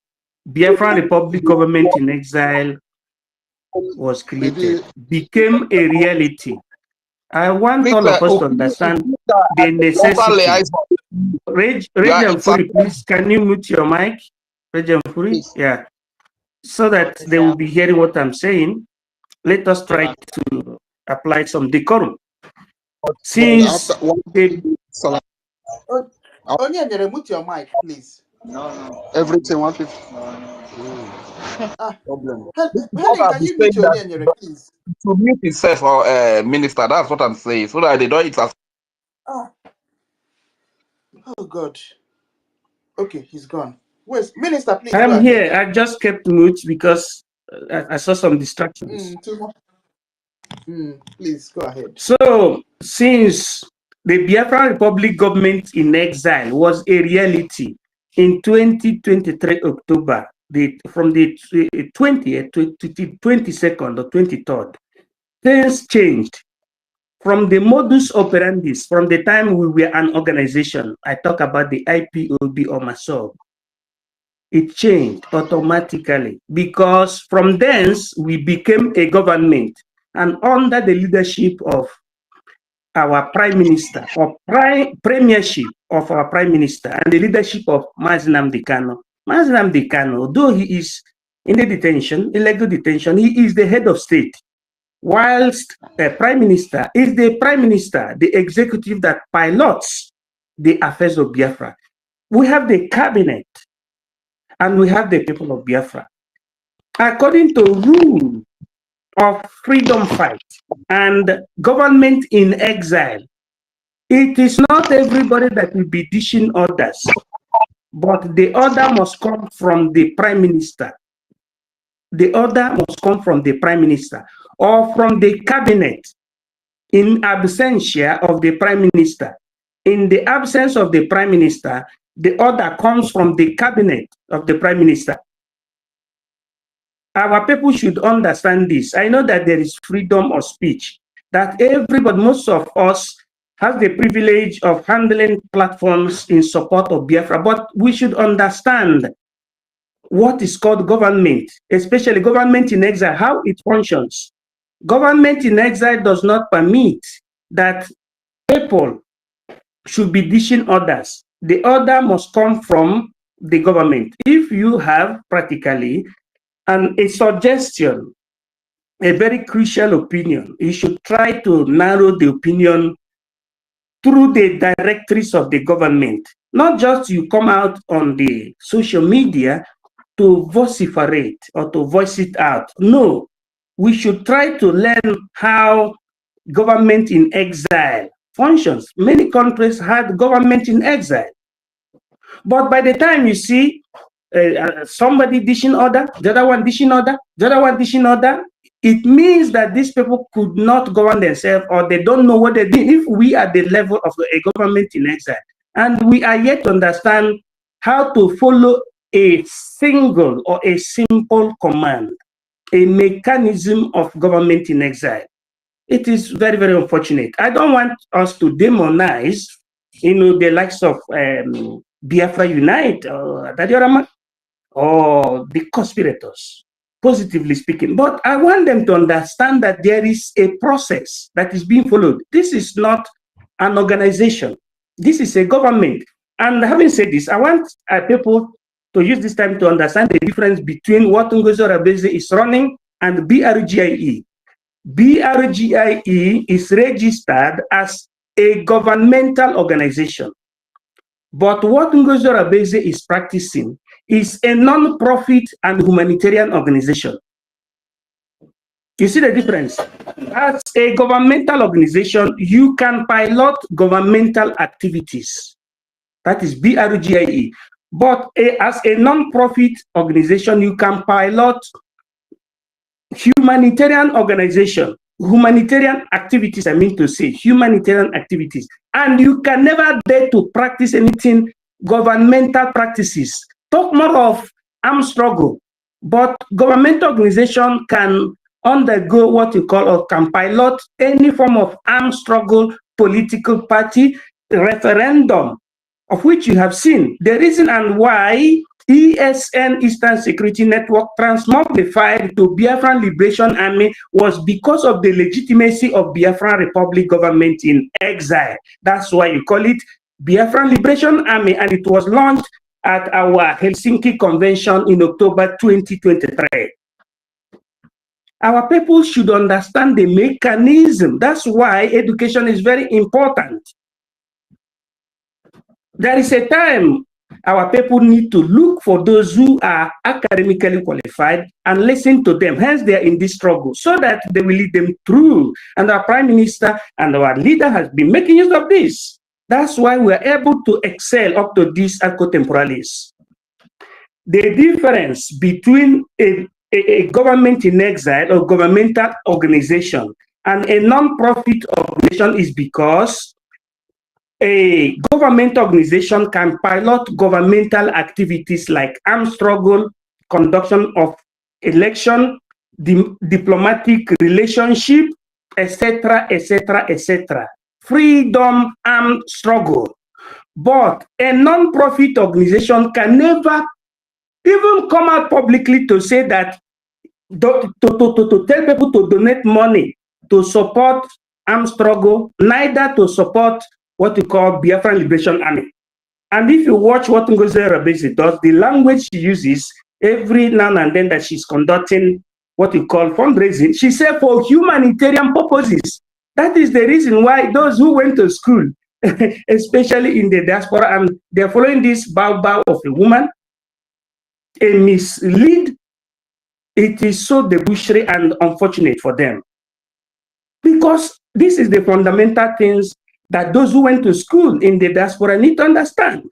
Biafran Republic government in exile was created, became a reality. I want all of us to understand the necessity. Regent Furi, please, can you mute your mic? Regent Furi, yeah. So that they will be hearing what I'm saying. Let us try to apply some decorum. Since Onye, mute your mic, please. No. Everything 150. Problem. Helen, can you mute your Onye, please? To mute himself or minister, that's what I'm saying. So that they don't eat us. Oh God. Okay, he's gone. Wait, minister, please. I'm here. I just kept mute because I saw some distractions. Please go ahead. So, since the Biafran Republic government in exile was a reality in 2023 October, from the 20th to the 22nd or 23rd, things changed. From the modus operandi, from the time we were an organization, I talk about the IPOB or MASOB, it changed automatically because from thence we became a government, and under the leadership of our prime minister or premiership of our prime minister and the leadership of Mazi Nnamdi Kanu. Mazi Nnamdi Kanu, though he is in the detention, illegal detention, he is the head of state. Whilst the prime minister is the prime minister, the executive that pilots the affairs of Biafra. We have the cabinet and we have the people of Biafra. According to rule of freedom fight and government in exile, it is not everybody that will be dishing orders, but the order must come from the prime minister. The order must come from the prime minister or from the cabinet in absentia of the prime minister. In the absence of the prime minister, the order comes from the cabinet of the prime minister. Our people should understand this. I know that there is freedom of speech, that everybody, most of us, has the privilege of handling platforms in support of Biafra, but we should understand what is called government, especially government in exile, how it functions. Government in exile does not permit that people should be dishing orders. The order must come from the government. If you have practically a suggestion, a very crucial opinion, you should try to narrow the opinion through the directories of the government. Not just you come out on the social media to vociferate or to voice it out. No, we should try to learn how government in exile functions. Many countries had government in exile. But by the time you see somebody dishing order, the other one dishing order, the other one dishing order, it means that these people could not govern themselves or they don't know what they're doing. If we are at the level of a government in exile and we are yet to understand how to follow a single or a simple command, a mechanism of government in exile, it is very, very unfortunate. I don't want us to demonize, the likes of Biafra Unite or Dadiorama or the conspirators, positively speaking. But I want them to understand that there is a process that is being followed. This is not an organization. This is a government. And having said this, I want people to use this time to understand the difference between what NGOZI Rabeze is running and BRGIE. BRGIE is registered as a governmental organization. But what NGOZI Rabeze is practicing is a non-profit and humanitarian organization. You see the difference? As a governmental organization, you can pilot governmental activities. That is BRGIE. But as a non-profit organization, you can pilot humanitarian organization, humanitarian activities, I mean to say, humanitarian activities. And you can never dare to practice anything governmental practices. Talk more of armed struggle. But governmental organization can undergo what you call or can pilot any form of armed struggle, political party, referendum, of which you have seen. The reason and why ESN, Eastern Security Network, transmogrified to Biafran Liberation Army was because of the legitimacy of Biafran Republic government in exile. That's why you call it Biafran Liberation Army, and it was launched at our Helsinki Convention in October 2023. Our people should understand the mechanism. That's why education is very important. There is a time our people need to look for those who are academically qualified and listen to them. Hence, they are in this struggle so that they will lead them through. And our prime minister and our leader has been making use of this. That's why we are able to excel up to this arco temporalis. The difference between a government in exile or governmental organization and a non-profit organization is because a government organization can pilot governmental activities like armed struggle, conduction of election, diplomatic relationship, etc., etc., etc. Freedom, armed struggle. But a non-profit organization can never even come out publicly to say that, to tell people to donate money to support armed struggle, neither to support what you call Biafran Liberation Army. And if you watch what NGOZI Rabezi does, the language she uses every now and then that she's conducting what you call fundraising, she said for humanitarian purposes. That is the reason why those who went to school, especially in the diaspora, and they're following this bow of a woman, a mislead. It is so debauchery and unfortunate for them. Because this is the fundamental things that those who went to school in the diaspora need to understand.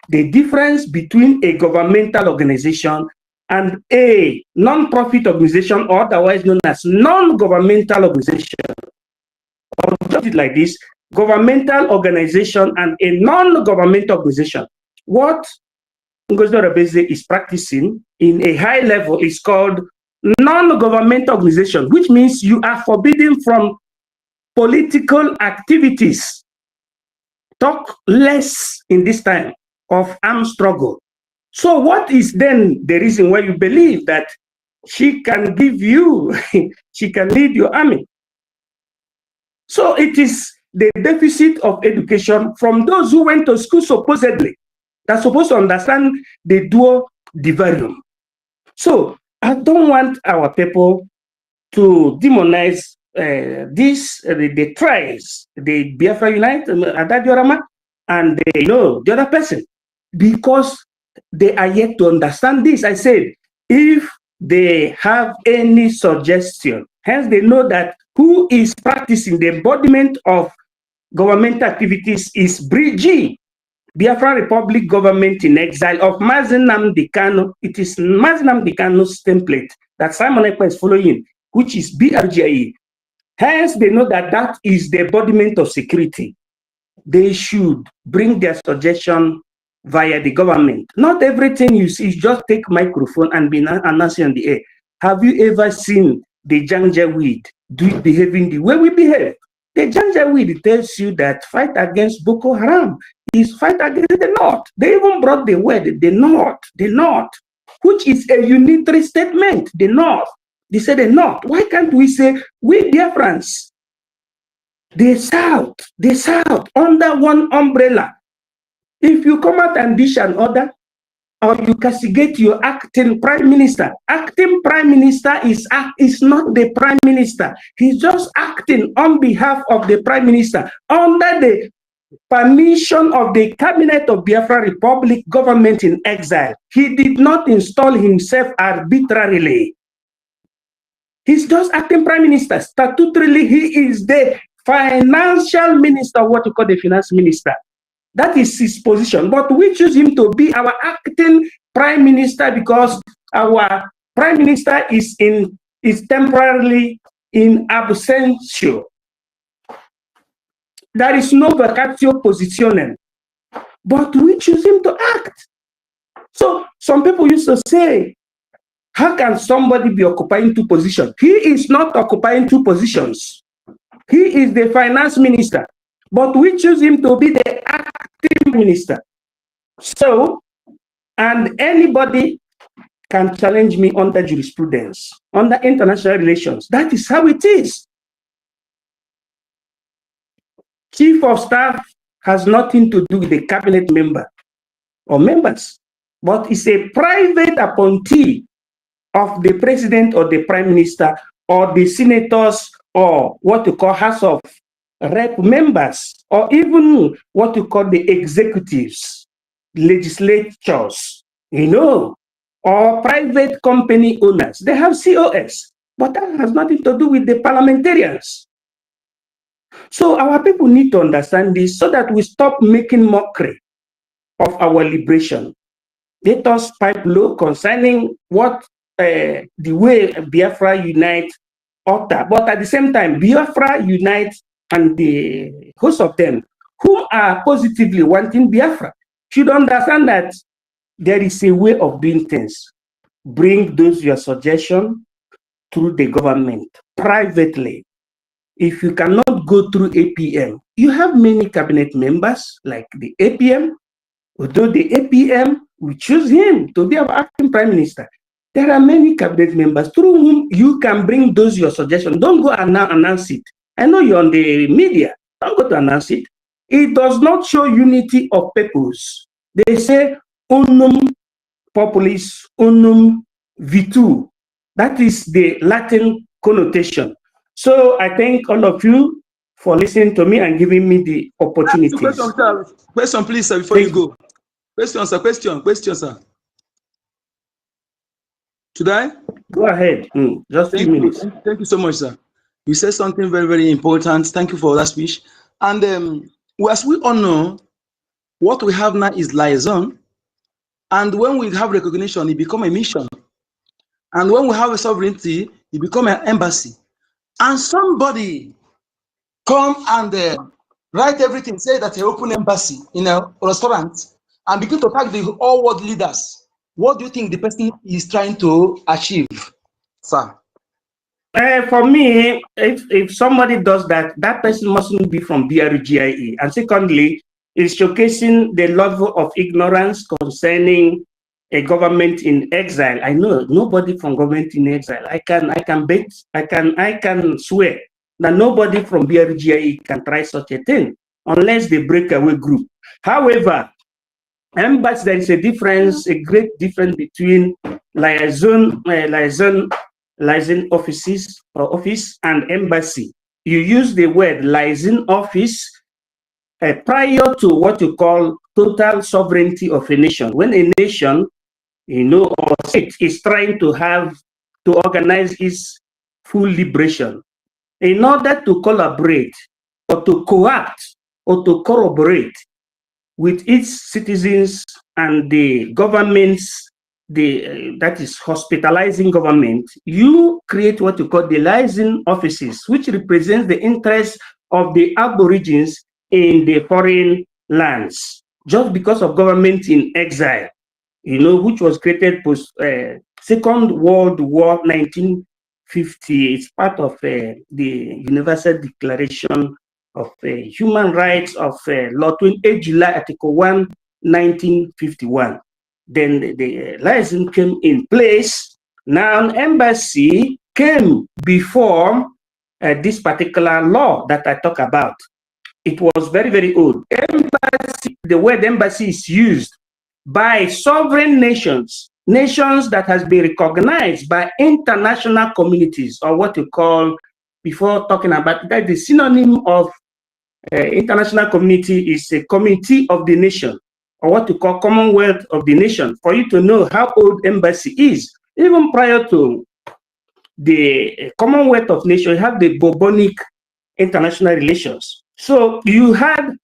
The difference between a governmental organization and a non-profit organization, or otherwise known as non-governmental organization. Or just it like this, governmental organization and a non-governmental organization. What NGOZI Rabezi is practicing in a high level is called non-governmental organization, which means you are forbidden from political activities. Talk less in this time of armed struggle. So what is then the reason why you believe that she can give you, she can lead your army? So it is the deficit of education from those who went to school supposedly. They're supposed to understand the dual divarium. So I don't want our people to demonize the tribes, the Biafra Unite, Adadiorama, and the other person, because they are yet to understand this. I said, if they have any suggestion, hence they know that who is practicing the embodiment of government activities is BRGIE, Biafra Republic Government in Exile of Mazi Nnamdi Kanu. It is Mazi Nnamdi Kanu's template that Simon Ekpa is following, which is BRGIE. Hence, they know that that is the embodiment of security. They should bring their suggestion via the government. Not everything you see is just take microphone and be announcing on the air. Have you ever seen the Janjaweed behaving the way we behave? The Janjaweed tells you that fight against Boko Haram is fight against the North. They even brought the word, the North, which is a unitary statement, the North. They say the North. Why can't we say we Biafrans? The South, under one umbrella. If you come out and dish an order, or you castigate your acting prime minister is not the prime minister. He's just acting on behalf of the prime minister under the permission of the cabinet of Biafra Republic government in exile. He did not install himself arbitrarily. He's just acting prime minister. Statutorily, he is the financial minister, what you call the finance minister. That is his position. But we choose him to be our acting prime minister because our prime minister is temporarily in absentia. There is no vacatio positioning. But we choose him to act. So some people used to say, how can somebody be occupying two positions? He is not occupying two positions. He is the finance minister, but we choose him to be the acting minister. So, and anybody can challenge me under jurisprudence, under international relations. That is how it is. Chief of staff has nothing to do with the cabinet member or members, but it's a private appointee of the president or the prime minister or the senators or what you call House of Rep members or even what you call the executives, legislatures, or private company owners. They have COS, but that has nothing to do with the parliamentarians. So our people need to understand this so that we stop making mockery of our liberation. Let us pipe low concerning what the way Biafra Unite utter, but at the same time, Biafra Unite and the host of them who are positively wanting Biafra should understand that there is a way of doing things. Bring those your suggestion through the government privately. If you cannot go through APM, you have many cabinet members like the APM. Although the APM, we choose him to be our acting prime minister. There are many cabinet members through whom you can bring those your suggestions. Don't go and announce it. I know you're on the media. Don't go to announce it. It does not show unity of purpose. They say unum populis, unum vitu. That is the Latin connotation. So I thank all of you for listening to me and giving me the opportunities. Question, sir. Question, please, sir, before you go. Question, sir. Question, sir. Should I? Go ahead. Just 2 minutes. Thank you so much, sir. You said something very, very important. Thank you for that speech. And as we all know, what we have now is liaison. And when we have recognition, it becomes a mission. And when we have a sovereignty, it becomes an embassy. And somebody come and write everything, say that they open embassy in a restaurant and begin to tag the all world leaders. What do you think the person is trying to achieve, sir? For me, if somebody does that, that person mustn't be from BRGIE. And secondly, is showcasing the level of ignorance concerning a government in exile. I know nobody from government in exile. I can bet, I can swear that nobody from BRGIE can try such a thing unless they break away group. However, embassy, there is a difference, a great difference between liaison offices or office and embassy. You use the word liaison office prior to what you call total sovereignty of a nation. When a nation, or state is trying to organize its full liberation, in order to collaborate or to co-act or to corroborate with its citizens and the governments, that is hospitalizing government, you create what you call the liaison offices, which represents the interests of the aborigines in the foreign lands, just because of government in exile, which was created post Second World War, 1950. It's part of the Universal Declaration of Human Rights of Law 28 July, Article 1, 1951. Then the liaison came in place. Now, an embassy came before this particular law that I talk about. It was very, very old. Embassy, the word embassy is used by sovereign nations, nations that has been recognized by international communities, or what you call, before talking about that, the synonym of international community is a committee of the nation, or what you call Commonwealth of the nation. For you to know how old embassy is, even prior to the Commonwealth of Nations, you have the Bourbonic international relations. So you had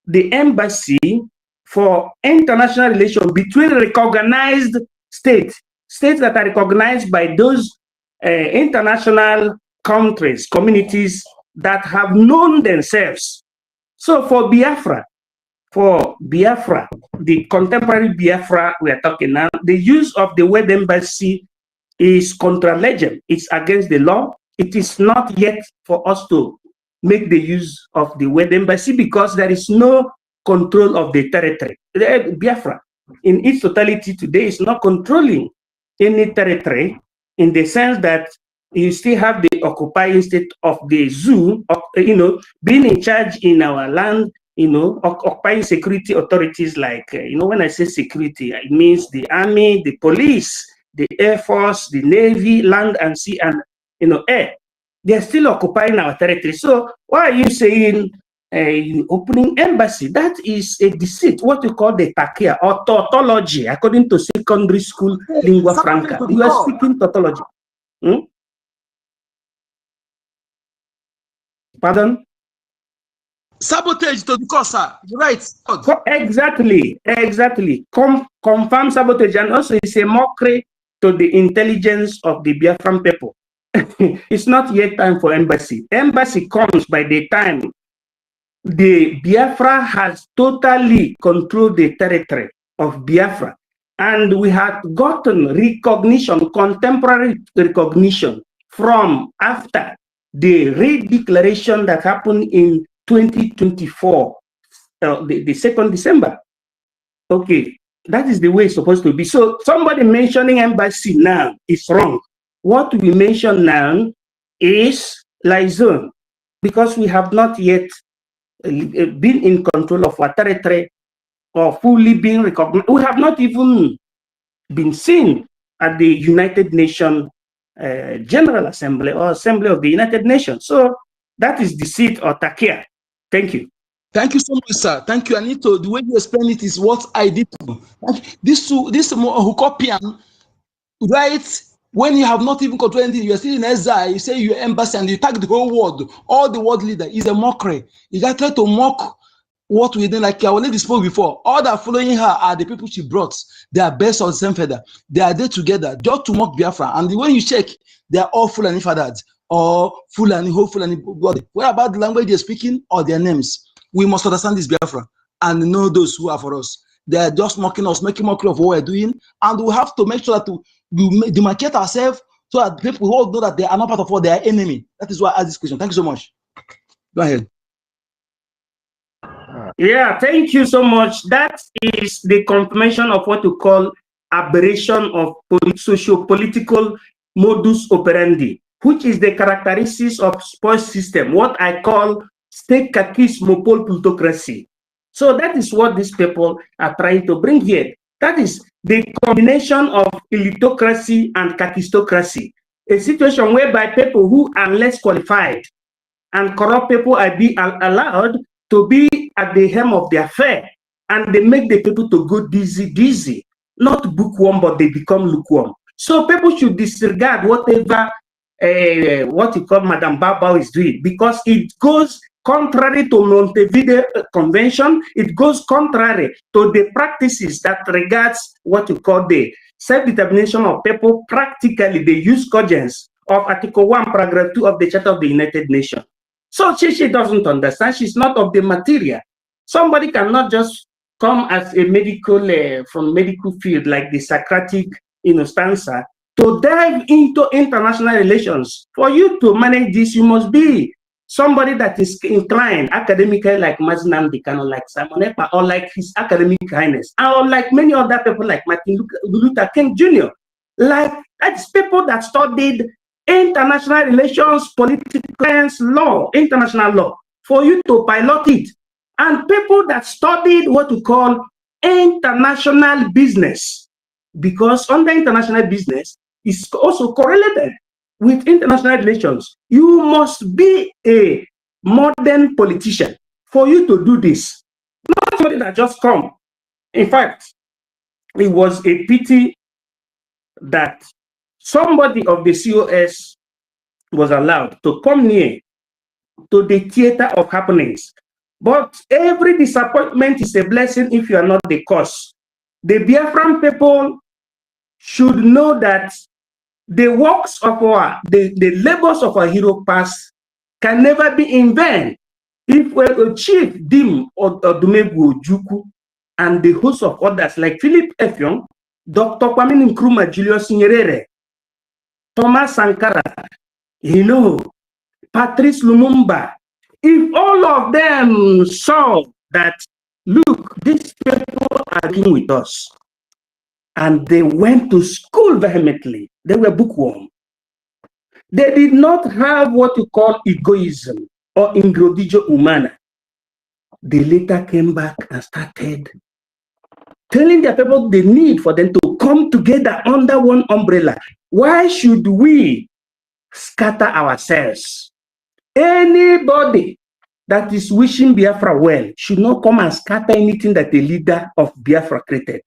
the embassy for international relations between recognized states that are recognized by those international countries, communities that have known themselves. So for Biafra, the contemporary Biafra we are talking now, the use of the word embassy is contra legem. It's against the law. It is not yet for us to make the use of the word embassy because there is no control of the territory. Biafra, in its totality today, is not controlling any territory in the sense that you still have the occupying state of the zoo, being in charge in our land, occupying security authorities like, when I say security, it means the army, the police, the air force, the navy, land and sea, and, air. They're still occupying our territory. So why are you saying opening embassy? That is a deceit, what you call the takia or tautology, according to secondary school lingua franca. You are speaking tautology. Pardon? Sabotage to the cause, sir. Right. Exactly. Confirm sabotage, and also it's a mockery to the intelligence of the Biafran people. It's not yet time for embassy. Embassy comes by the time the Biafra has totally controlled the territory of Biafra, and we have gotten recognition, contemporary recognition, from after the re-declaration that happened in 2024, the 2nd December. Okay, that is the way it's supposed to be. So somebody mentioning embassy now is wrong. What we mention now is liaison. because we have not yet been in control of our territory or fully being recognized. We have not even been seen at the United Nations General Assembly or Assembly of the United Nations. So that is the seat or Takia. Thank you. Thank you so much, sir. Thank you. I need to, the way you explain it is what I did. This Hukopian, right? When you have not even controlled anything, you are still in exile, you say you're embassy and you tag the whole world, all the world leader is a mockery. You got try to mock what we did, like our lady spoke before. All that following her are the people she brought. They are best of the same feather. They are there together just to mock Biafra. And when you check, they are all Fulani fathers or Fulani, whole Fulani body. What about the language they're speaking or their names? We must understand this Biafra and know those who are for us. They are just mocking us, making mockery of what we're doing. And we have to make sure that we demarcate ourselves so that people all know that they are not part of what they are enemy. That is why I ask this question. Thank you so much. Go ahead. Yeah, thank you so much. That is the confirmation of what you call aberration of socio-political modus operandi, which is the characteristics of spoils system, what I call state kakismopol plutocracy. So that is what these people are trying to bring here. That is the combination of elitocracy and kakistocracy, a situation whereby people who are less qualified and corrupt people are being allowed to be at the helm of the affair, and they make the people to go dizzy, not bookworm, but they become lukewarm. So people should disregard whatever what you call Madame Babao is doing, because it goes contrary to Montevideo Convention. It goes contrary to the practices that regards what you call the self-determination of people. Practically, they use cogence of Article 1, Paragraph 2 of the Charter of the United Nations. So she doesn't understand. She's not of the material. Somebody cannot just come as a medical from medical field like the Socratic stanza to dive into international relations. For you to manage this, you must be somebody that is inclined academically, like Mazinam Dikano, like Simon Ekpa, or like His Academic Highness, or like many other people like Martin Luther King Jr. Like that's people that studied international relations, political science, law, international law, for you to pilot it. And people that studied what we call international business, because under international business is also correlated with international relations. You must be a modern politician for you to do this. Not somebody that just come. In fact, it was a pity that somebody of the COS was allowed to come near to the theater of happenings. But every disappointment is a blessing if you are not the cause. The Biafran people should know that the works of the labors of our hero past can never be in vain. If we achieve Dim or Dumegu Juku and the host of others like Philip Effiong, Dr. Kwame Nkrumah, Julius Nyerere, Thomas Sankara, Patrice Lumumba, if all of them saw that, look, these people are dealing with us, and they went to school vehemently, they were bookworm. They did not have what you call egoism or ingredijo humana. They later came back and started telling their people the need for them to come together under one umbrella. Why should we scatter ourselves? Anybody that is wishing Biafra well should not come and scatter anything that the leader of Biafra created.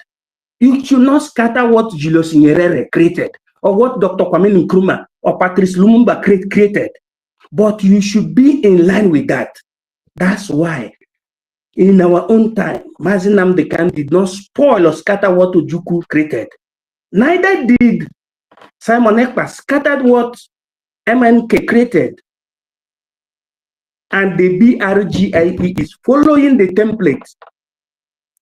You should not scatter what Julius Nyerere created, or what Dr. Kwame Nkrumah or Patrice Lumumba created. But you should be in line with that. That's why, in our own time, Mazinam Dekan did not spoil or scatter what Ojukwu created. Neither did Simon Ekpa scattered what MNK created. And the BRGIE is following the template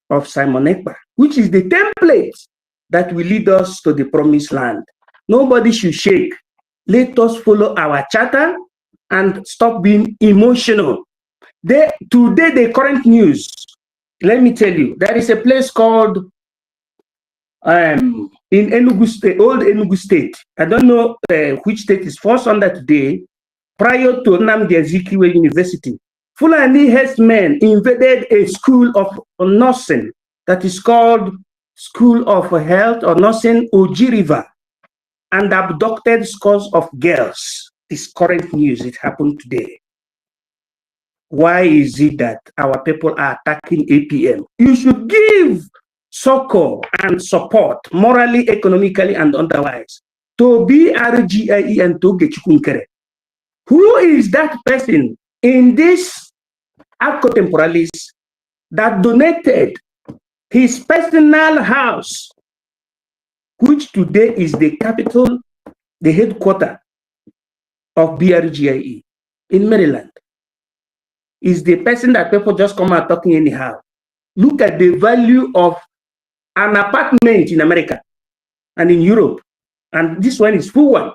of Simon Ekpa, which is the template that will lead us to the promised land. Nobody should shake. Let us follow our charter and stop being emotional. Today, the current news, let me tell you, there is a place called in Enugu State, old Enugu State. I don't know which state is first on that today, prior to Nnamdi Azikiwe University, Fulani herdsmen invaded a school of nursing that is called School of Health or Nursing Oji River and abducted scores of girls. This current news, it happened today. Why is it that our people are attacking APM? You should give succor and support, morally, economically, and otherwise, to BRGIE and to Gechukunkere. Who is that person in this Arco Temporalis that donated his personal house, which today is the capital, the headquarters of BRGIE in Maryland? Is the person that people just come out talking anyhow. Look at the value of an apartment in America and in Europe. And this one is full one.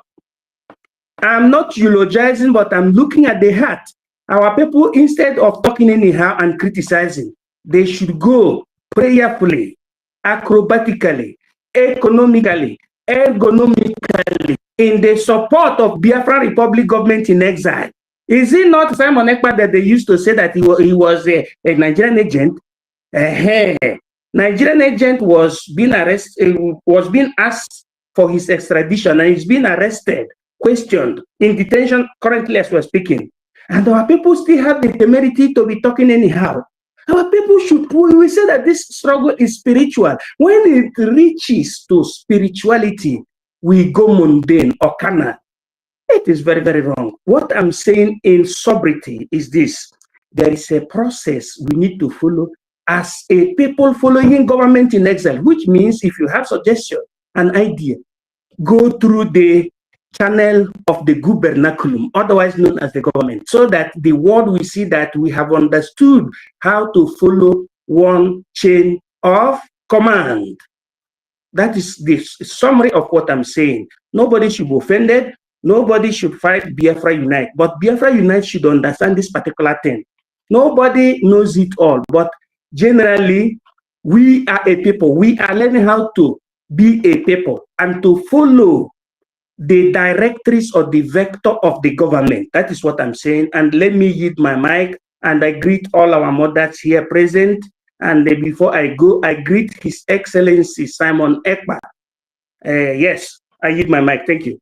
I'm not eulogizing, but I'm looking at the heart. Our people, instead of talking anyhow and criticizing, they should go prayerfully, acrobatically, economically, ergonomically, in the support of Biafra Republic government in exile. Is it not Simon Ekpa that they used to say that he was a Nigerian agent? Nigerian agent was being arrested, was being asked for his extradition, and he's been arrested, questioned, in detention currently as we're speaking. And our people still have the temerity to be talking anyhow. Our people should, we say that this struggle is spiritual. When it reaches to spirituality, we go mundane or carnal. It is very, very wrong. What I'm saying in sobriety is this. There is a process we need to follow as a people following government in exile, which means if you have suggestion, an idea, go through the channel of the gubernaculum, otherwise known as the government, so that the world will see that we have understood how to follow one chain of command. That is the summary of what I'm saying. Nobody should be offended. Nobody should fight Biafra Unite, but Biafra Unite should understand this particular thing. Nobody knows it all, but generally, we are a people. We are learning how to be a people and to follow the directories or the vector of the government. That is what I'm saying. And let me yield my mic, and I greet all our mothers here present. And before I go, I greet His Excellency Simon Ekpa. Yes, I yield my mic. Thank you.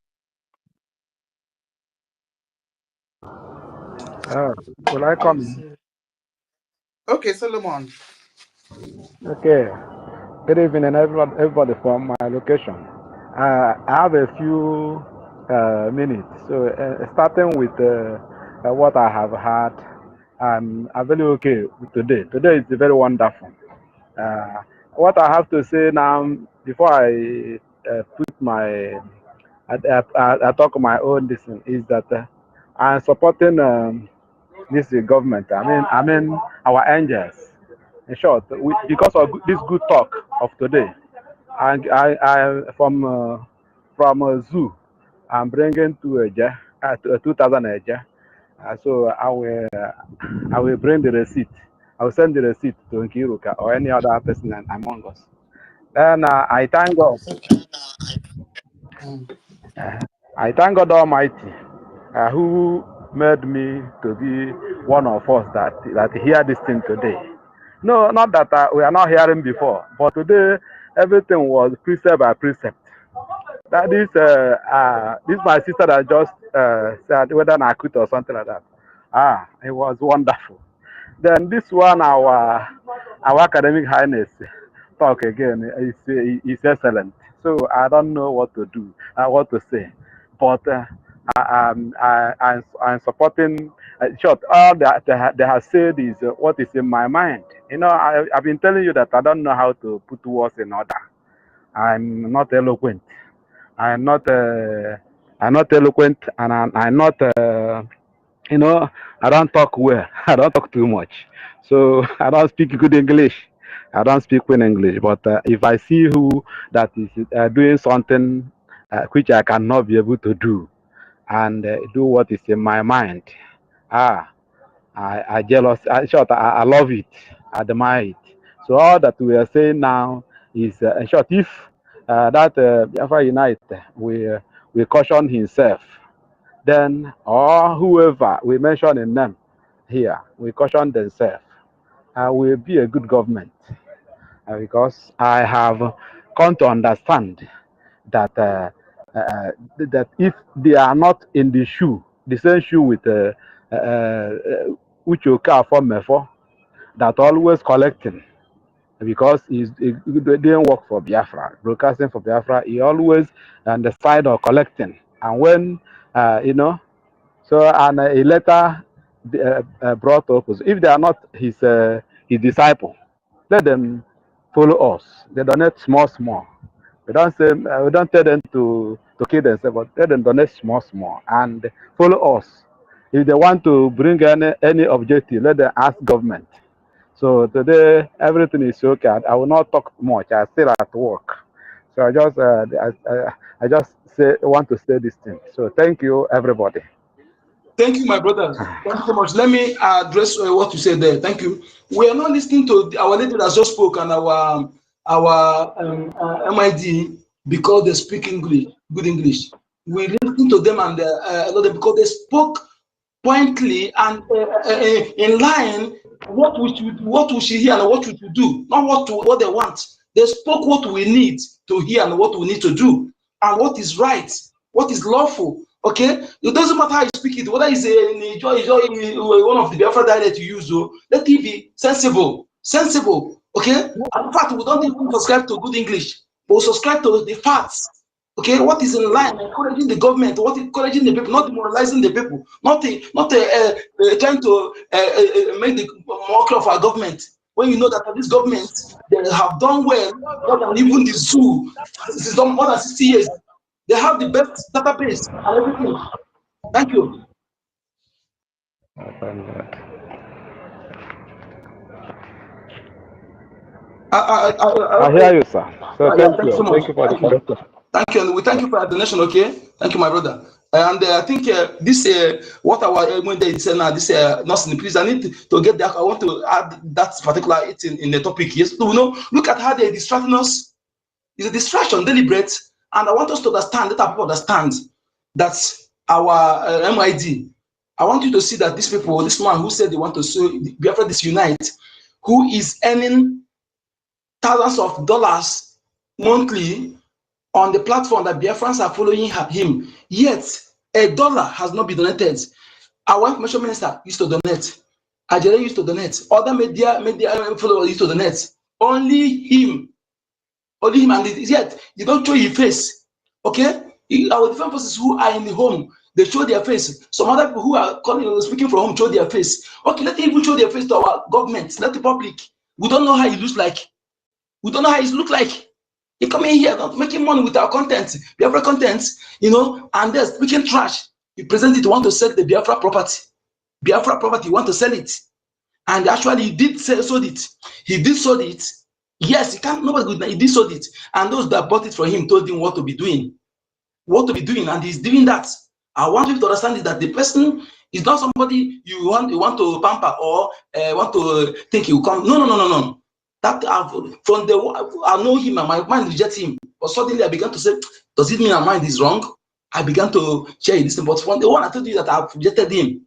Will I come in? Okay, Solomon. Okay. Good evening, everybody from my location. I have a few minutes. So, starting with what I have had, I'm very okay with today. Today is very wonderful. What I have to say now, before I put my, I talk my own decision, is that I'm supporting this government. I mean our angels. In short, because of this good talk of today, and I from zoo, I'm bringing to 2,000 Eja. So I will bring the receipt. I will send the receipt to Nkiruka or any other person among us. Then I thank God. I thank God Almighty, who made me to be one of us that hear this thing today. No, not that we are not hearing before, but today everything was precept by precept. That is, this my sister that just said whether I quit or something like that. It was wonderful. Then this one, our academic highness talk again is excellent. So I don't know what to do, what to say, but I'm supporting. Short, all that they have said is what is in my mind. You know, I've been telling you that I don't know how to put words in order. I'm not eloquent. I'm not. I'm not eloquent, and I'm not. You know, I don't talk well. I don't talk too much. So I don't speak good English. I don't speak good English. But if I see who that is doing something which I cannot be able to do, and do what is in my mind, I jealous. In short, I love it. I admire it. So all that we are saying now is, in short, if that Biafra Unite we caution himself, then or whoever we mention in them here, we caution themselves, will be a good government. Because I have come to understand that that if they are not in the shoe, the same shoe with Uchoka for Mefo, that always collecting, because he didn't work for Biafra, broadcasting for Biafra. He always on the side of collecting, and when you know, so and he later brought up, if they are not his disciple, let them follow us. They donate small. We don't say we don't tell them to kill themselves, but let them donate small and follow us. If they want to bring any objective, let them ask government. So today everything is okay. I will not talk much. I still at work, so I just want to say this thing. So thank you, everybody. Thank you, my brother. Thank you so much. Let me address what you said there. Thank you. We are not listening to our lady that just spoke and our MID because they speak good English. We listen to them and because they spoke pointedly and in line what we should hear and what we should do, not what they want. They spoke what we need to hear and what we need to do, and what is right, what is lawful. Okay, it doesn't matter how you speak it, whether it's one of the Biafra dialect you use, let it be sensible. Okay, and in fact, we don't even subscribe to good English, but we subscribe to the facts. Okay, what is in line, encouraging the government, what is encouraging the people, not demoralizing the people, not trying to make the mockery of our government. When you know that this government, they have done well, more than even the zoo. This is done more than 60 years. They have the best database and everything. Thank you. I hear you, sir. So thank you. So much. Thank you for the correction. Thank you, and we thank you for your donation. Okay, thank you, my brother. And I think this what our when they say now this nothing. Please, I need to get that. I want to add that particular in the topic. Yes, so, look at how they distracting us. It's a distraction, deliberate, and I want us to understand. Let our people understand that our MID. I want you to see that these people, this man who said they want to Biafra disunite, who is earning thousands of dollars monthly on the platform that Biafrans are following him, yet $1 has not been donated. Our information minister used to donate. Ajere used to donate. Other media followers used to donate. Only him, and yet you don't show your face. Okay, our different forces who are in the home, they show their face. Some other people who are speaking from home show their face. Okay, let them even show their face to our government, let the public. We don't know how he looks like. We don't know how he looks like. He come in here not making money with our content, Biafra content, and they're speaking trash. He present it, want to sell the Biafra property. Biafra property, want to sell it. And actually he did sold it. He did sold it. Yes, he can't, nobody good. He did sold it. And those that bought it for him told him what to be doing. And he's doing that. I want you to understand is that the person is not somebody you want to pamper or want to think he will come. No. That from the I know him and my mind rejects him. But suddenly I began to say, does it mean my mind is wrong? I began to share this thing. But from the one I told you that I've rejected him.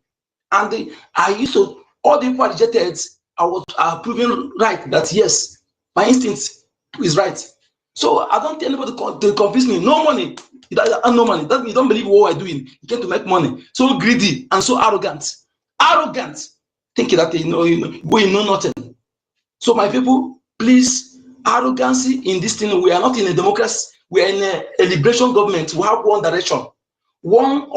And I used to, all the people I rejected, I was proven right that yes, my instinct is right. So I don't tell anybody to convince me. No money. No money. That means you don't believe what we're doing. You came to make money. So greedy and so arrogant. Thinking that we know nothing. So my people, please, arrogancy in this thing. We are not in a democracy. We are in a liberation government. We have one direction, one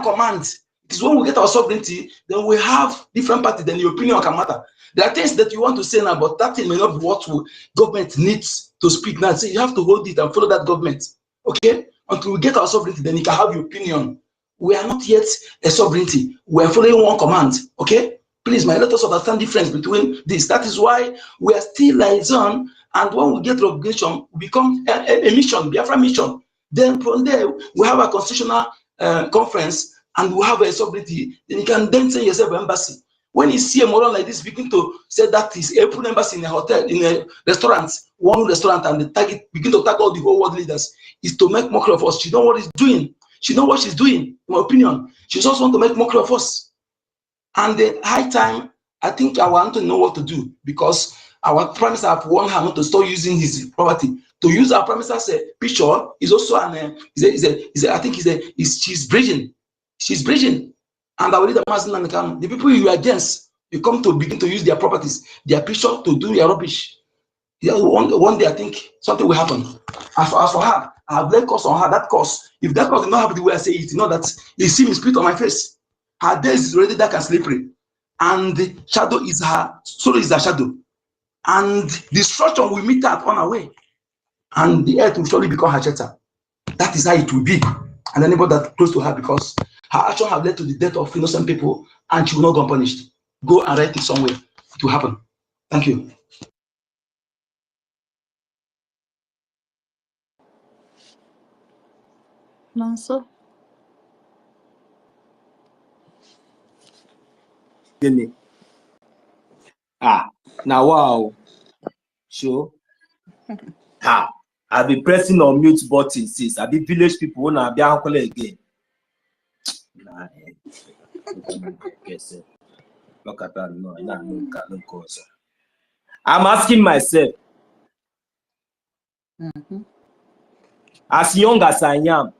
command. It is when we get our sovereignty, then we have different parties, then your opinion can matter. There are things that you want to say now, but that thing may not be what government needs to speak now. So you have to hold it and follow that government. Okay? Until we get our sovereignty, then you can have your opinion. We are not yet a sovereignty. We are following one command. Okay? Please, let us understand the difference between this. That is why we are still liaison, and when we get recognition, we become a mission, Biafra mission. Then from there, we have a constitutional conference, and we have a sovereignty. Then you can then send yourself an embassy. When you see a moron like this begin to say that is a full embassy in a hotel, in a restaurant, one restaurant, and begin to tag all the whole world leaders, is to make mockery of us. You know what he's doing. She knows what she's doing, in my opinion. She just want to make mockery of us. And the high time, I think I want to know what to do, because our prime minister have warned her not to start using his property. To use our prime minister's picture is also an she's bridging. She's bridging. And I will lead the mass and the people you are against, you come to begin to use their properties, their picture to do your rubbish. Yeah, one day I think something will happen. As for her, I have laid curse on her. That curse, if that curse did not happen the way I say it, you know that you see me spit on my face. Her days is already dark and slippery, and the shadow is her soul is her shadow, and destruction will meet her on her way, and the earth will surely become her shelter. That is how it will be, and anybody that close to her, because her action have led to the death of innocent people, and she will not go unpunished. Go and write it somewhere. It will happen. Thank you. Nanso. Now wow. Sure. I've been pressing on mute button since. I've been village people when I'll be uncle again. Look at that. No, I'm asking myself, as young as I am,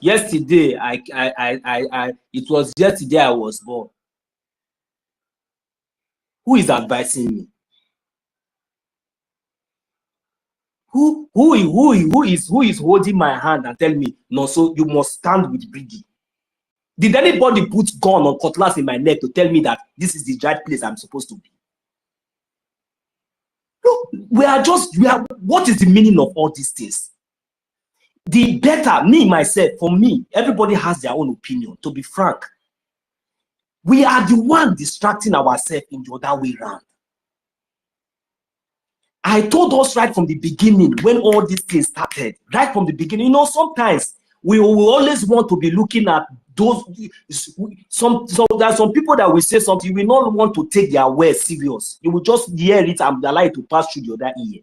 yesterday, it was yesterday I was born. Who is advising me? Who is holding my hand and tell me, no, so you must stand with BRGIE? Did anybody put gun or cutlass in my neck to tell me that this is the right place I'm supposed to be? No, what is the meaning of all these things? The better, for me, everybody has their own opinion, to be frank. We are the one distracting ourselves in the other way around. I told us right from the beginning, when all these things started, right from the beginning, you know, sometimes we will always want to be looking at those, there are some people that will say something, you will not want to take their words serious. You will just hear it and allow it to pass through the other ear.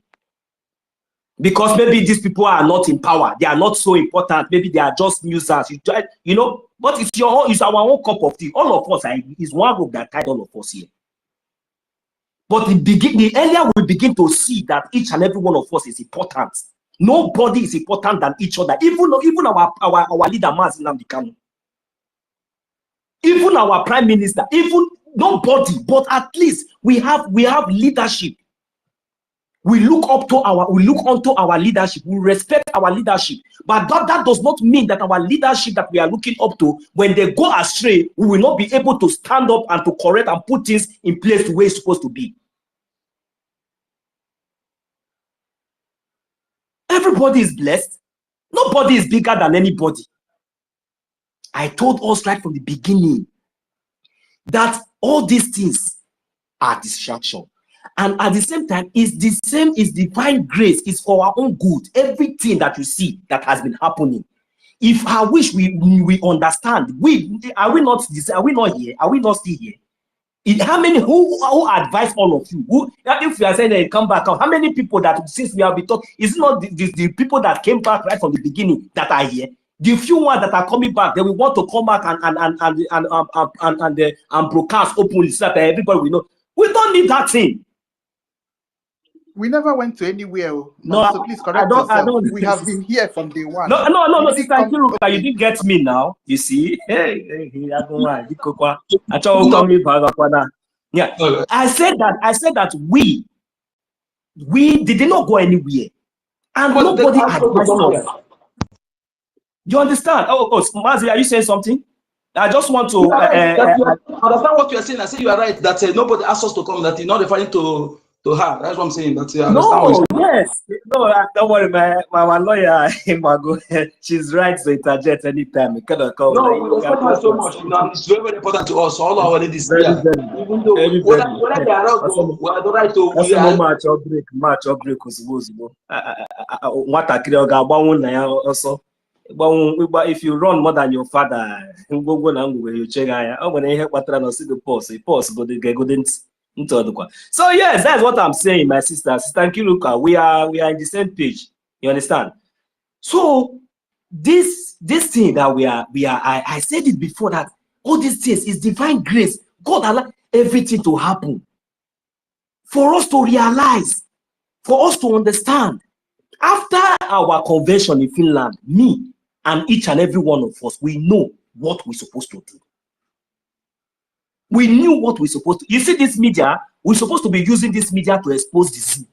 Because maybe these people are not in power, they are not so important, maybe they are just nuisance, you know, but it's our own cup of tea. All of us, is one group that tied all of us here. But the earlier we begin to see that each and every one of us is important. Nobody is important than each other. Even our leader, Nnamdi Kanu. Even our prime minister. Even nobody. But at least we have leadership. We look onto our leadership. We respect our leadership. But that does not mean that our leadership that we are looking up to, when they go astray, we will not be able to stand up and to correct and put things in place the way it's supposed to be. Everybody is blessed. Nobody is bigger than anybody. I told us right from the beginning that all these things are distraction. And at the same time, it's divine grace. It's for our own good. Everything that you see that has been happening. If I wish we understand, are we not here? Are we not still here? How many who advise all of you? If you are saying they come back, how many people that since we have been talking, is it not the people that came back right from the beginning that are here? The few ones that are coming back, they will want to come back and broadcast openly so that everybody will know. We don't need that thing. We never went to anywhere. No, so please correct yourself. We have been here from day one. No, Sister Kiruka, you didn't get me now. You see, yeah. I said that we did not go anywhere, and nobody advised us. You understand? Oh, Mazi, are you saying something? I just want to understand what you are saying. I say you are right that nobody asked us to come. That you're not referring to her. That's what I'm saying. That yes. No, don't worry, my lawyer, she's right to interject anytime. We cannot call. No, we respect her so much. You know, it's very, very important to us. All our ladies here. Even though whether they are out, we are the right to. Match or break also. If you run more than your father, you check. So yes, that's what I'm saying, my sister. Sister Kiruka, we are in the same page. You understand? So this thing that I said it before, that all these things is divine grace. God allowed everything to happen for us to realize, for us to understand. After our convention in Finland, me and each and every one of us, we know what we're supposed to do. We knew what we're supposed to. You see, this media, we're supposed to be using this media to expose the zoo.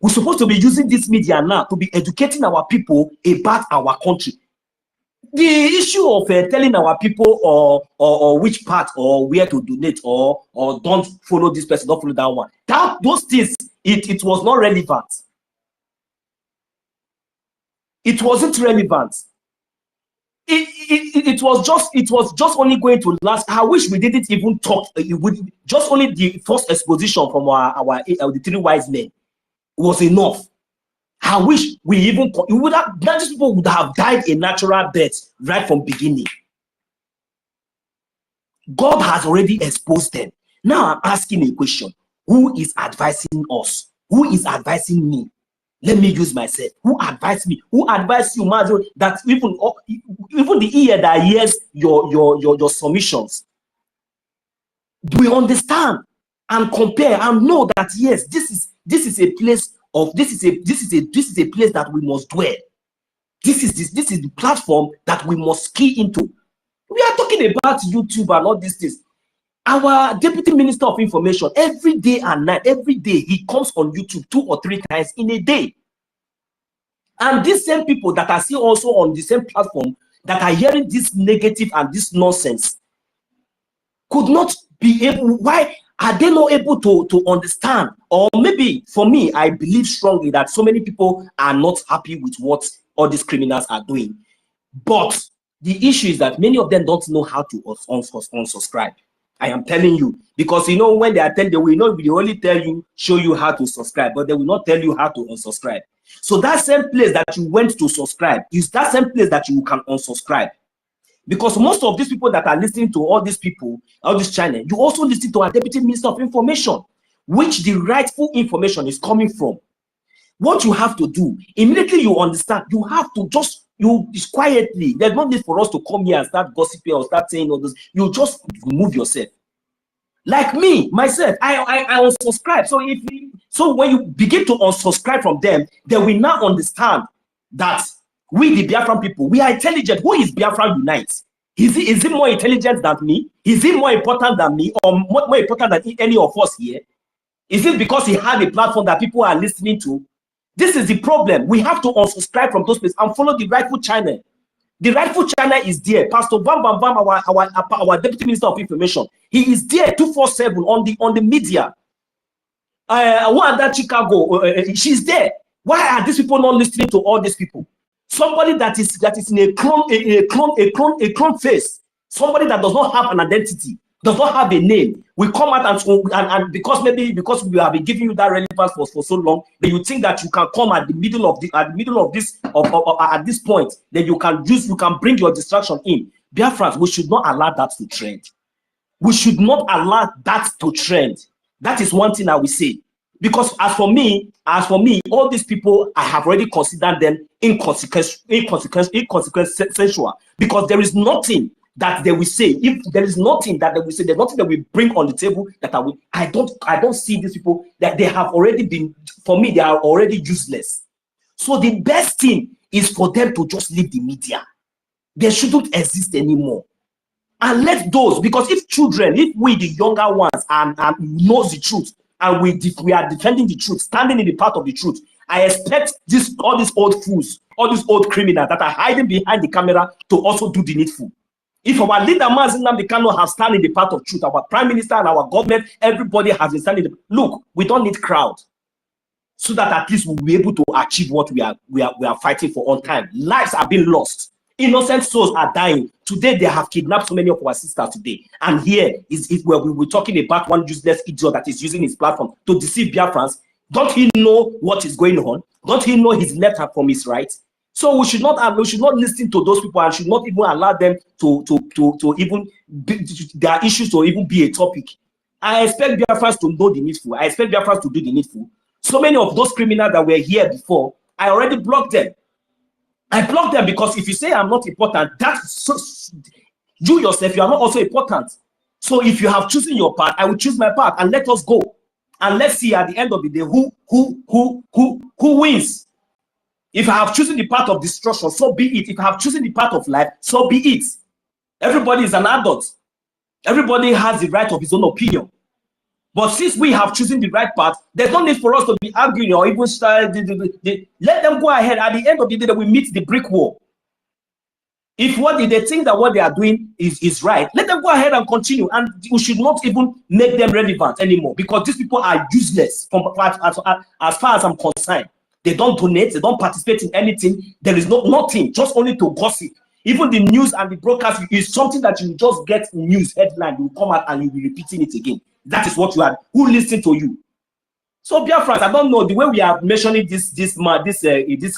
We're supposed to be using this media now to be educating our people about our country. The issue of telling our people or which part or where to donate or don't follow this person, don't follow that one. Those things, it was not relevant. It wasn't relevant. It was just only going to last. I wish we didn't even talk. It would just only the first exposition from the three wise men was enough. I wish we even these people would have died a natural death right from beginning. God has already exposed them. Now I'm asking a question: who is advising us? Who is advising me? Let me use myself. Who advised me? Who advised you, Mazo, that even the ear that hears your submissions, we understand and compare and know that yes, this is a place of this is a place that we must dwell. This is the platform that we must key into. We are talking about YouTube and all these things. Our Deputy Minister of Information, every day and night, every day, he comes on YouTube 2 or 3 times in a day. And these same people that are still also on the same platform that are hearing this negative and this nonsense could not be able, why are they not able to understand? Or maybe for me, I believe strongly that so many people are not happy with what all these criminals are doing. But the issue is that many of them don't know how to unsubscribe. I am telling you, because you know, when they are telling, they will only tell you, show you how to subscribe, but they will not tell you how to unsubscribe. So that same place that you went to subscribe is that same place that you can unsubscribe. Because most of these people that are listening to all these people, all this channel, you also listen to our Deputy Minister of Information, which the rightful information is coming from. What you have to do, immediately you understand, you have to just, quietly, there's no need for us to come here and start gossiping or start saying all this. You just remove yourself. Like me, myself, I unsubscribe. So when you begin to unsubscribe from them, they will now understand that we, the Biafran people, we are intelligent. Who is Biafran Unite? Is he more intelligent than me? Is he more important than me, or more important than any of us here? Is it because he had a platform that people are listening to? This is the problem. We have to unsubscribe from those places and follow the rightful channel. The rightful channel is there. Pastor Bam Bam Bam, our Deputy Minister of Information, he is there 247 on the media. Wanda Chicago, she's there. Why are these people not listening to all these people? Somebody that is in a clone face, somebody that does not have an identity, does not have a name, we come out and because we have been giving you that relevance for so long, then you think that you can come at the middle of at this point, then you can bring your distraction in. Biafrans, we should not allow that to trend. We should not allow that to trend. That is one thing I will say. Because as for me, all these people, I have already considered them inconsequential, because there is nothing that they will say. If there is nothing that they will say, there's nothing that we bring on the table that I don't see these people, that they have already been, for me, they are already useless. So the best thing is for them to just leave the media. They shouldn't exist anymore. And let those, because if we the younger ones and knows the truth, and we are defending the truth, standing in the path of the truth, I expect all these old fools, all these old criminals that are hiding behind the camera to also do the needful. If our leader, Mazi Nnamdi Kanu, have stand in the path of truth, our prime minister and our government, everybody has been standing. Look, we don't need crowd, so that at least we'll be able to achieve what we are fighting for on time. Lives are being lost. Innocent souls are dying. Today, they have kidnapped so many of our sisters today. And here is where we were talking about one useless idiot that is using his platform to deceive Biafrans. Don't he know what is going on? Don't he know his left hand from his right? So we should not listen to those people and should not even allow them to even their issues to even be a topic. I expect Biafrans to know the needful. I expect Biafrans to do the needful. So many of those criminals that were here before, I already blocked them. I block them because if you say I'm not important, that's so, you yourself, you are not also important. So if you have chosen your path, I will choose my path, and let us go. And let's see at the end of the day who wins. If I have chosen the path of destruction, so be it. If I have chosen the path of life, so be it. Everybody is an adult. Everybody has the right of his own opinion. But since we have chosen the right path, there's no need for us to be arguing or even start. Let them go ahead. At the end of the day, we meet the brick wall. If they think that what they are doing is right, let them go ahead and continue. And we should not even make them relevant anymore, because these people are useless as far as I'm concerned. They don't donate, they don't participate in anything. There is nothing, just only to gossip. Even the news and the broadcast is something that you just get news headline, you come out and you'll be repeating it again. That is what you are. Who listens to you? So, BIAFRANS, I don't know the way we are mentioning this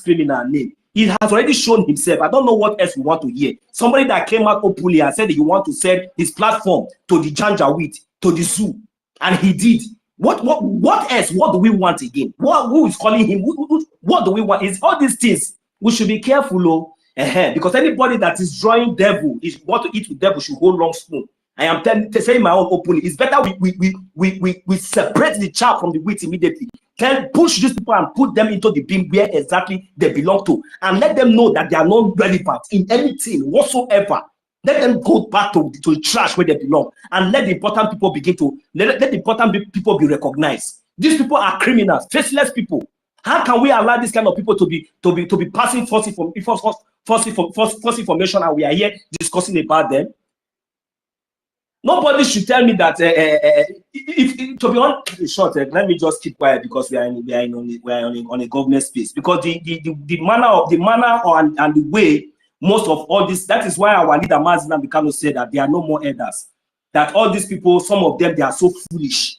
criminal name. He has already shown himself. I don't know what else we want to hear. Somebody that came out openly and said that you want to sell his platform to the Janjaweed, to the zoo, and he did. What else? What do we want again? Who is calling him? What do we want? Is all these things. We should be careful, because anybody that is drawing devil, is want to eat with devil, should hold long spoon. I am saying my own openly. It's better we separate the chaff from the wheat immediately. Push these people and put them into the bin where exactly they belong to, and let them know that they are not relevant in anything whatsoever. Let them go back to the trash where they belong, and let the important people begin to let the important people be recognized. These people are criminals, faceless people. How can we allow this kind of people to be passing false information, and we are here discussing about them? Nobody should tell me that. If to be honest, short, let me just keep quiet, because we are on a government space. Because the manner and the way most of all this, that is why our leader Mazina Bikano said that there are no more elders. That all these people, some of them, they are so foolish,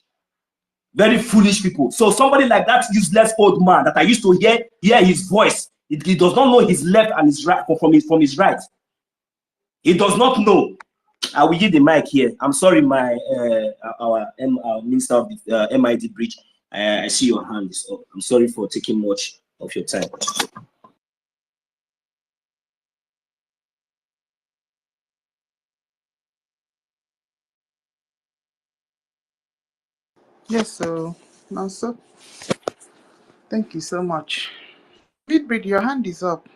very foolish people. So somebody like that useless old man that I used to hear his voice, he does not know his left and his right from his right. He does not know. I will give the mic here. I'm sorry, our Minister of the MID Bridge. I see your hand is up. I'm sorry for taking much of your time. Yes, so now, so thank you so much. Bridge, your hand is up.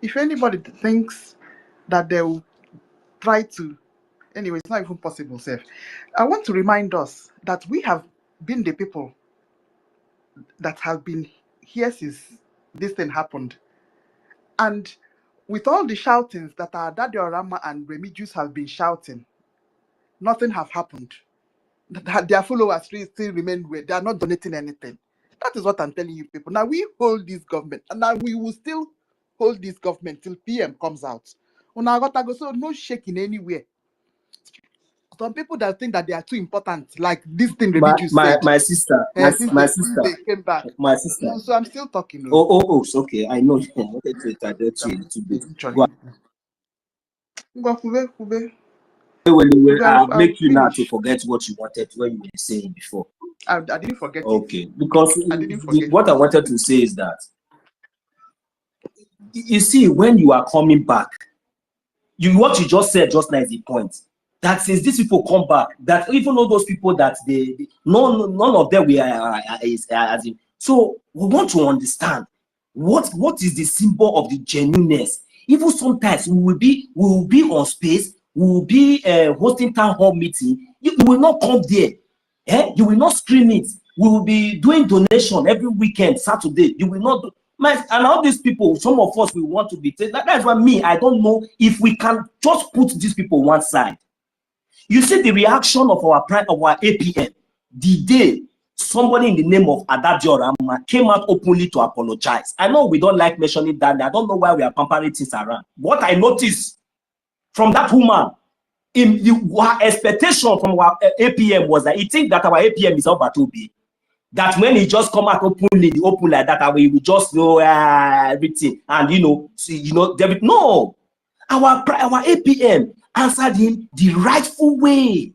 If anybody thinks that they will try to, anyway, it's not even possible, Seth. I want to remind us that we have been the people that have been here since this thing happened. And with all the shoutings that our Daddy Orama and Remigius have been shouting, nothing have happened. Their followers still remain where they are not donating anything. That is what I'm telling you people. Now we hold this government, and now we will still hold this government till PM comes out. So no shaking anywhere. Some people that think that they are too important, like this thing Remigius said. My sister, since they came back. My sister. So I'm still talking. Oh, okay. I know. I wanted to interrupt you a little bit. I'll make you now to forget what you wanted when you were saying before. I didn't forget. Okay, because what I wanted to say is that, you see, when you are coming back, what you just said just now is the point. That since these people come back, that even all those people that none of them as in. So we want to understand what is the symbol of the genuineness. Even sometimes we will be on space, we will be hosting town hall meeting. You will not come there. You will not screen it. We will be doing donation every weekend, Saturday. You will not do. And all these people, some of us, we want to be. That's why I don't know if we can just put these people one side. You see the reaction of our APM the day somebody in the name of Adadio Rama came out openly to apologize. I know we don't like mentioning that. I don't know why we are pampering things around. What I noticed from that woman, her expectation from our APM was that he thinks that our APM is about to be. That when he just come out openly, open like that, we will just know everything. And David, no. Our APM answered him the rightful way.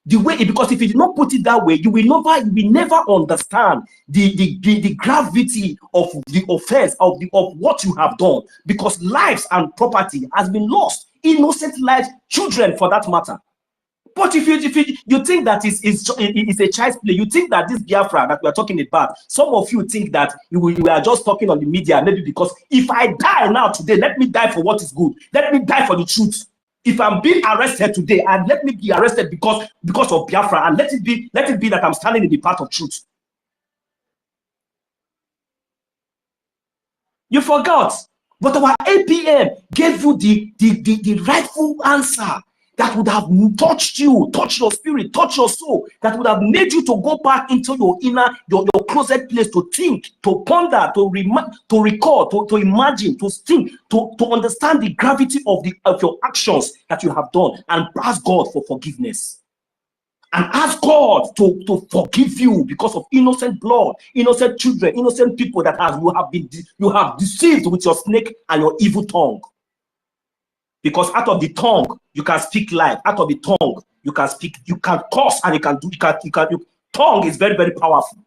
The way, because if you do not put it that way, you will never understand the gravity of the offense of what you have done, because lives and property has been lost, innocent lives, children for that matter. But if you think that it's a child's play, you think that this Biafra that we are talking about, some of you think that we are just talking on the media, maybe because if I die now today, let me die for what is good, let me die for the truth. If I'm being arrested today, and let me be arrested because of Biafra, and let it be that I'm standing in the path of truth. You forgot, but our APM gave you the rightful answer that would have touched you, touched your spirit, touched your soul, that would have made you to go back into your inner, your closet place to think, to ponder, to recall, to imagine, to think, to understand the gravity of your actions that you have done, and ask God for forgiveness. And ask God to forgive you because of innocent blood, innocent children, innocent people that you have deceived with your snake and your evil tongue. Because out of the tongue you can speak life. Out of the tongue you can speak, you can curse, and tongue is very, very powerful.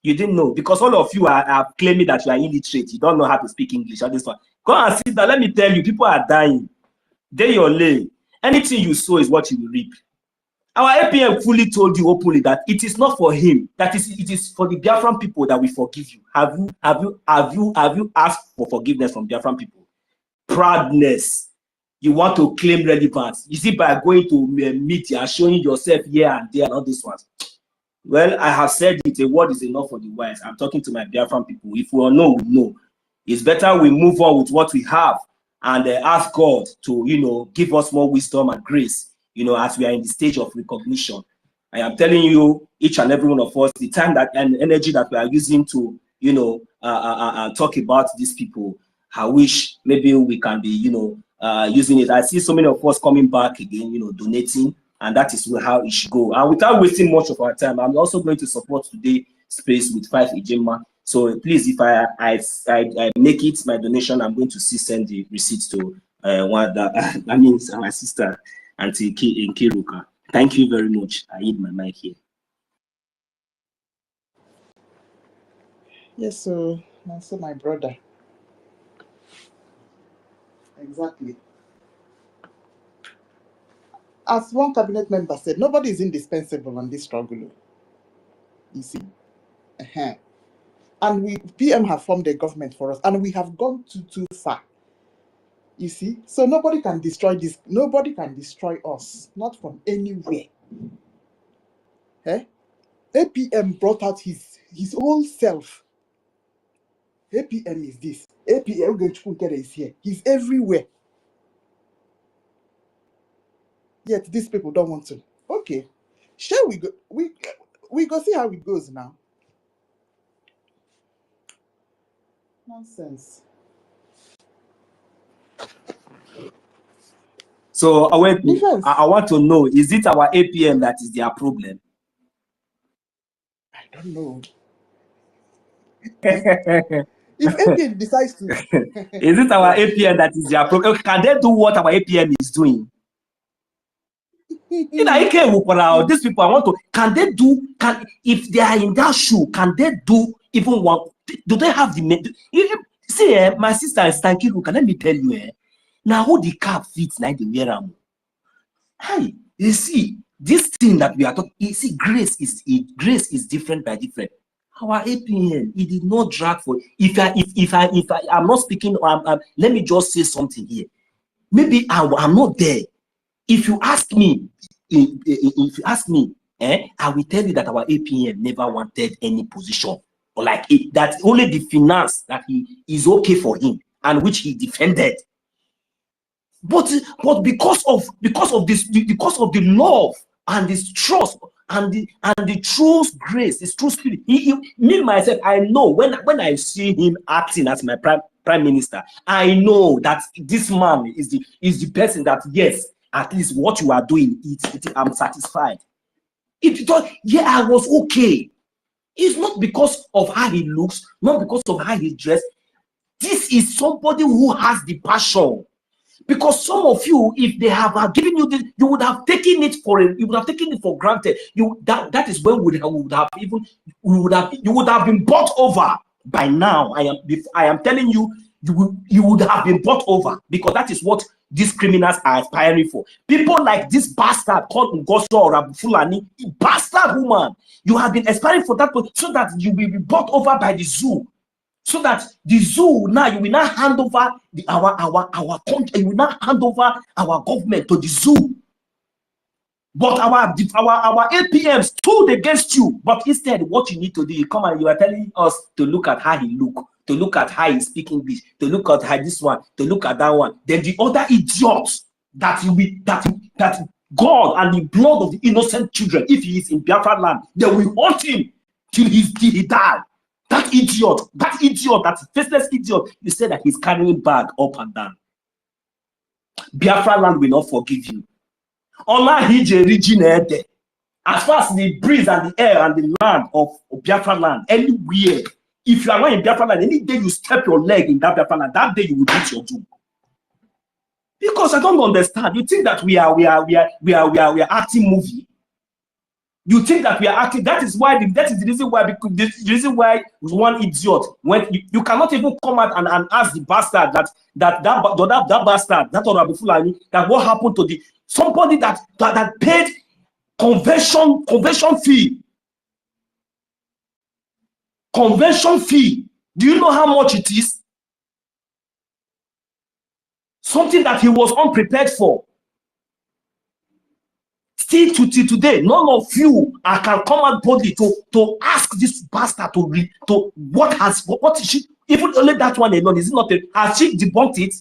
You didn't know, because all of you are claiming that you are illiterate. You don't know how to speak English. Or this one. Go and sit down. Let me tell you, people are dying. Day or lay. Anything you sow is what you will reap. Our APM fully told you openly that it is not for him. That it is for the Biafran people that we forgive you. Have you asked for forgiveness from Biafran people? Proudness. You want to claim relevance. You see, by going to media, showing yourself here and there and all these ones. Well, I have said it, a word is enough for the wise. I'm talking to my Biafran people. If we all know, we know. It's better we move on with what we have and ask God to, give us more wisdom and grace, as we are in the stage of recognition. I am telling you, each and every one of us, the time that and energy that we are using to, talk about these people, I wish maybe we can be, using it. I see so many of us coming back again, donating, and that is how it should go. And without wasting much of our time, I'm also going to support today's space with 5 Ejima. So please, if I make it my donation, I'm going to send the receipts to that means my sister Auntie Nkiruka. Thank you very much. I hit my mic here. Yes, so my brother. Exactly. As one cabinet member said, nobody is indispensable on this struggle. You see. And PM have formed a government for us, and we have gone too far. You see, so nobody can destroy this. Nobody can destroy us, not from anywhere. APM brought out his whole self. APM is this. APM is here. He's everywhere. Yet these people don't want to. Okay, shall we go? We go see how it goes now. Nonsense. So I want to know, is it our APM that is their problem? I don't know. If APM decides to... Is it our APM that is their problem? Can they do what our APM is doing? These people, I want to, if they are in that shoe, can they do even one? Do they have the... See, my sister is thanking you. Let me tell you, now who the cap fits now the wear am. Hey, you see, this thing that we are talking, you see, grace is different by different. Our APM, it did not drag for. I'm not speaking. Let me just say something here. Maybe I'm not there. If you ask me, I will tell you that our APM never wanted any position, or like that only the finance that he is okay for him and which he defended. But because of the love and this trust and the true grace, this true spirit, me myself, I know when I see him acting as my prime minister, I know that this man is the person that, yes, at least what you are doing, I'm satisfied. I was okay. It's not because of how he looks, not because of how he dressed. This is somebody who has the passion. Because some of you, if they have given you this, you would have taken it for granted. That is when you would have been bought over by now. I am telling you, you would have been bought over, because that is what these criminals are aspiring for. People like this bastard called NGOZI or Fulani, bastard woman. You have been aspiring for that, so that you will be bought over by the zoo. So that the zoo now, you will not hand over our country, you will not hand over our government to the zoo. But our APMs stood against you. But instead, what you need to do, you come and you are telling us to look at how he look, to look at how he speak English, to look at how this one, to look at that one. Then the other idiots that God and the blood of the innocent children, if he is in Biafra land, they will haunt him till he died. That idiot, that faceless idiot, you say that he's carrying bag up and down. Biafra land will not forgive you. As far as the breeze and the air and the land of Biafra land, anywhere, if you are not in Biafra land, any day you step your leg in that Biafra land, that day you will reach your doom. Because I don't understand. You think that we are acting movie? You think that we are acting? That is the reason why. Because the reason why one idiot, when you cannot even come out and ask the bastard that bastard, that Honorable Fulani, that what happened to somebody that paid convention fee. Convention fee. Do you know how much it is? Something that he was unprepared for. Still to today, none of you can come out boldly to ask this bastard to what is she, even only that one alone, is it not has she debunked it?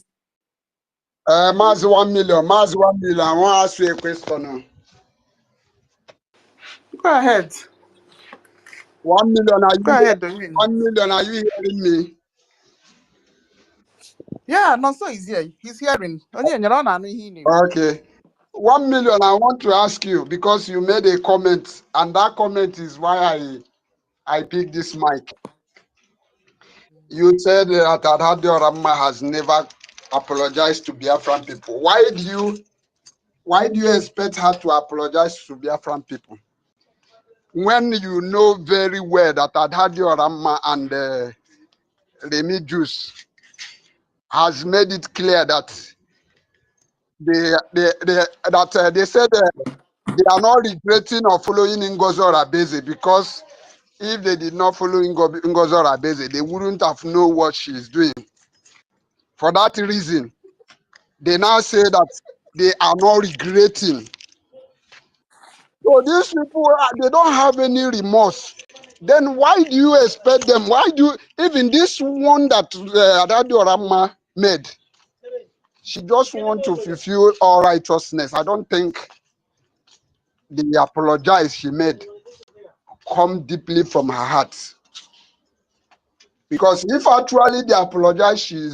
Mas 1 million, Mas 1 million. I want to ask you a question now. Go ahead. 1 million, are you Go ahead, Doreen. 1 million, are you hearing me? Yeah, no, so he's here. He's hearing. Okay. 1 million, I want to ask you, because you made a comment, and that comment is why I picked this mic. You said that Adhadio Ramma has never apologized to Biafran people. Why do you expect her to apologize to Biafran people, when you know very well that Adhadio Ramma and Remi Juice has made it clear that they said they are not regretting or following NGOZI or Abeze, because if they did not follow NGOZI or Abeze, they wouldn't have known what she is doing. For that reason, they now say that they are not regretting. So these people, they don't have any remorse. Then why do you expect them? Why do even this one that Adhadio Ramma made? She just wants to fulfill all righteousness. I don't think the apologize she made come deeply from her heart. Because if actually the apologize she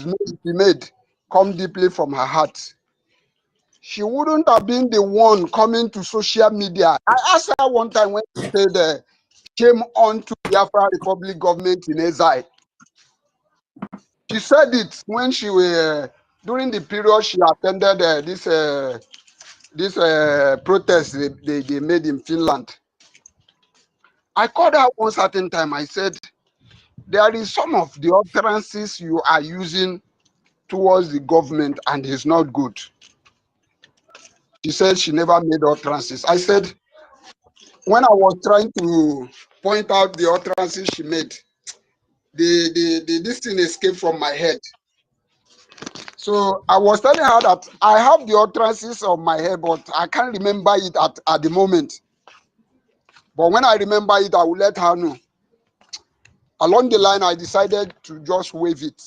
made come deeply from her heart, she wouldn't have been the one coming to social media. I asked her one time when she said, came on to the Biafra Republic government in exile. She said it when she was, during the period she attended this protest they made in Finland. I called her one certain time. I said, there is some of the utterances you are using towards the government and it's not good. She said she never made utterances. I said, when I was trying to point out the utterances she made, this thing escaped from my head. So I was telling her that I have the utterances on my head, but I can't remember it at the moment. But when I remember it, I will let her know. Along the line, I decided to just waive it.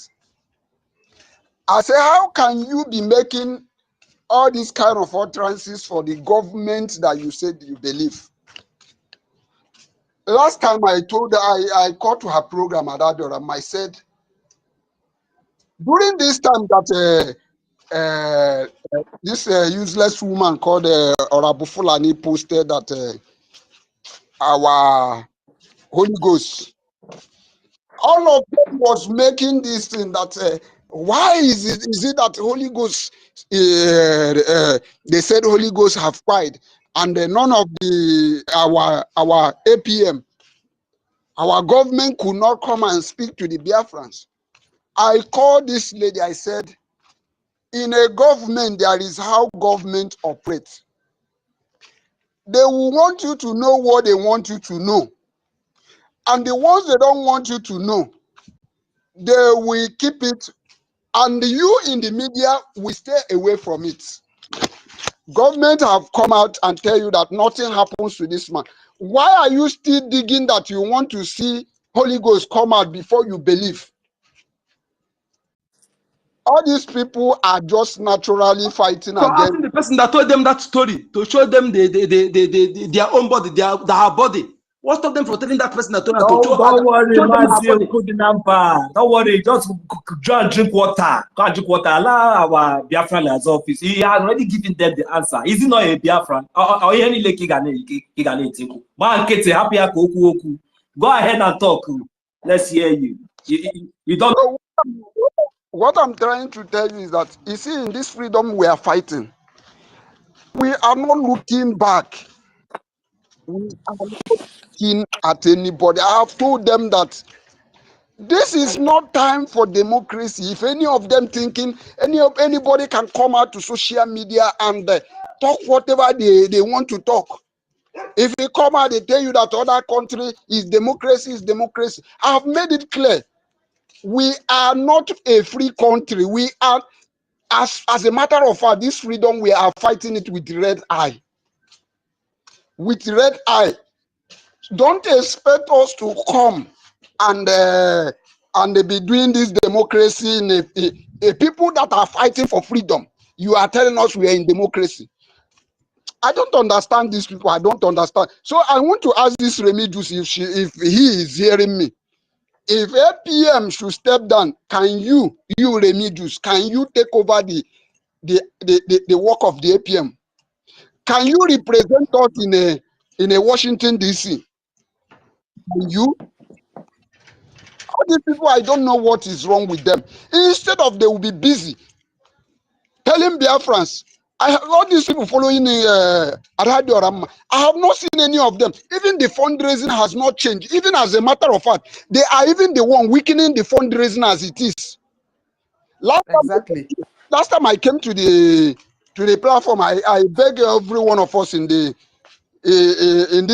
I say, how can you be making all these kind of utterances for the government that you said you believe? Last time I told her, I called to her program at Adoram, I said, during this time that this useless woman called Honorable Fulani posted that our Holy Ghost, all of them was making this thing that Why is it that Holy Ghost, they said Holy Ghost have cried, and none of our APM, our government could not come and speak to the Biafrans? I called this lady, I said, in a government, there is how government operates. They will want you to know what they want you to know. And the ones they don't want you to know, they will keep it. And you in the media will stay away from it. Government have come out and tell you that nothing happens to this man. Why are you still digging that you want to see Holy Ghost come out before you believe? All these people are just naturally fighting So against. asking the person that told them that story to show them their own body, their body. What stopped them from telling that person that told them to Don't worry, show them her Mazio body? Kudinampa. Don't worry, just go and drink water. Go and drink water. Allow our Biafran office. He has already given them the answer. Is he not a Biafran? Or any like Kigane? Man, Kete, happy Oku. Go ahead and talk. Let's hear you. You don't. So what I'm trying to tell you is that, you see, in this freedom we are fighting, we are not looking back. We are not looking at anybody. I have told them that this is not time for democracy. If any of them thinking anybody can come out to social media and talk whatever they want to talk. If they come out, they tell you that other country is democracy, I have made it clear. We are not a free country. We are, as a matter of fact, this freedom, we are fighting it with red eye. With red eye. Don't expect us to come and be doing this democracy in a people that are fighting for freedom. You are telling us we are in democracy. I don't understand these people. I don't understand. So I want to ask this Remedios if he is hearing me. If APM should step down, can you Remedios, can you take over the work of the APM? Can you represent us in a Washington DC? Can you? All these people, I don't know what is wrong with them. Instead of they will be busy telling Biafrans, all these people following Radio Rama, I have not seen any of them. Even the fundraising has not changed. Even as a matter of fact, they are even the one weakening the fundraising as it is. Last time I came to the platform, I beg every one of us in this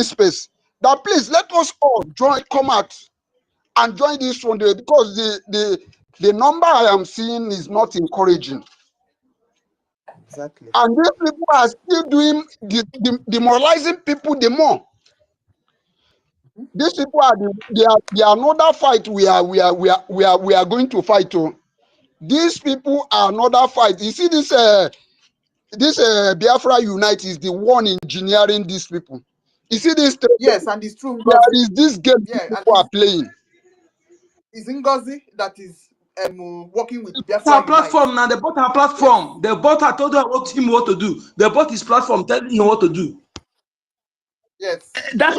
space that please let us all come out and join this one day, because the number I am seeing is not encouraging. Exactly. And these people are still doing demoralizing people the more. These people are they are another fight we are going to fight. These people are another fight. You see this Biafra Unite is the one engineering these people. You see this? Yes, and it's true. There is this game people are playing. It's NGOZI that is working with Biafra Our Unite. platform now, they bought our platform. Yes. They bought her, told him what to do. They bought his platform, telling him what to do. Yes. That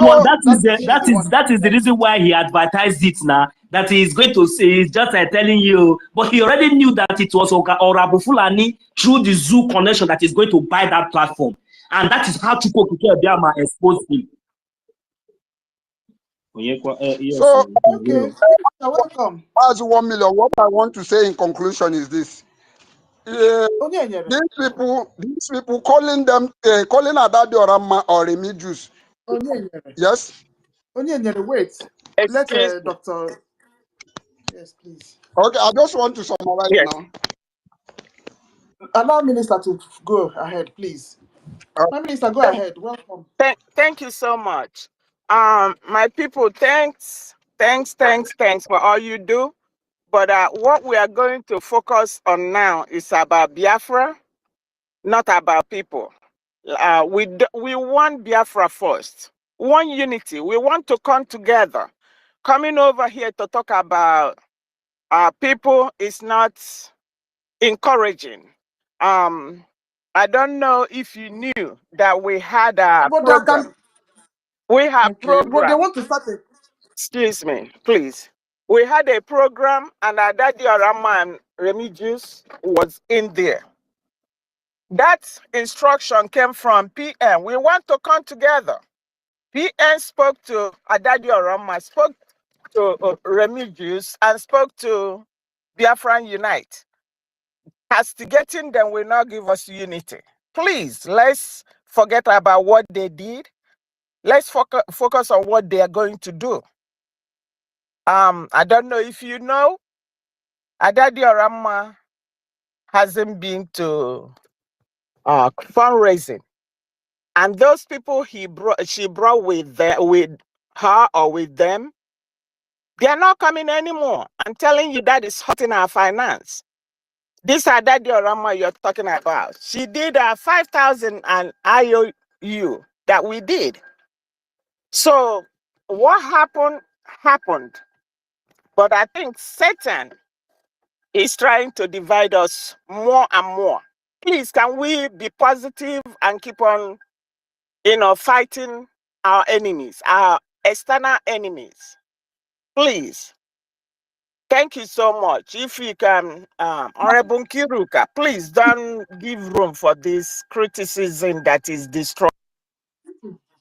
is the reason why he advertised it now. That he is going to say, he's just telling you, but he already knew that it was Orabu Fulani through the Zoo connection that is going to buy that platform. And that is how Chuko Biama exposed him. So, okay, welcome. As 1 million, what I want to say in conclusion is this. These people calling them, calling Adadio Rama or Remedios. Yes? Wait. Let Dr. Yes, please. Okay, I just want to summarize now. Allow Minister to go ahead, please. My Minister, go ahead. Welcome. Thank you so much. My people, thanks for all you do. But what we are going to focus on now is about Biafra, not about people. We want Biafra first. We want unity. We want to come together. Coming over here to talk about people is not encouraging. I don't know if you knew that we had a program. We have program. But they want to start it. Excuse me, please. We had a program, and Adadi Orama and Remigius was in there. That instruction came from PM. We want to come together. PM spoke to Adadi Orama, spoke to Remigius, and spoke to Biafran Unite. Castigating them will not give us unity. Please, let's forget about what they did. Let's focus on what they are going to do. I don't know if you know, Adadi Orama hasn't been to fundraising, and those people she brought with her or with them, they are not coming anymore. I'm telling you, that is hurting our finance. This Adadi Orama you're talking about, she did 5,000 and IOU that we did. So what happened. But I think Satan is trying to divide us more and more. Please, can we be positive and keep on, fighting our enemies, our external enemies? Please. Thank you so much. If you can, Honorable Kiruka, please don't give room for this criticism that is destroying.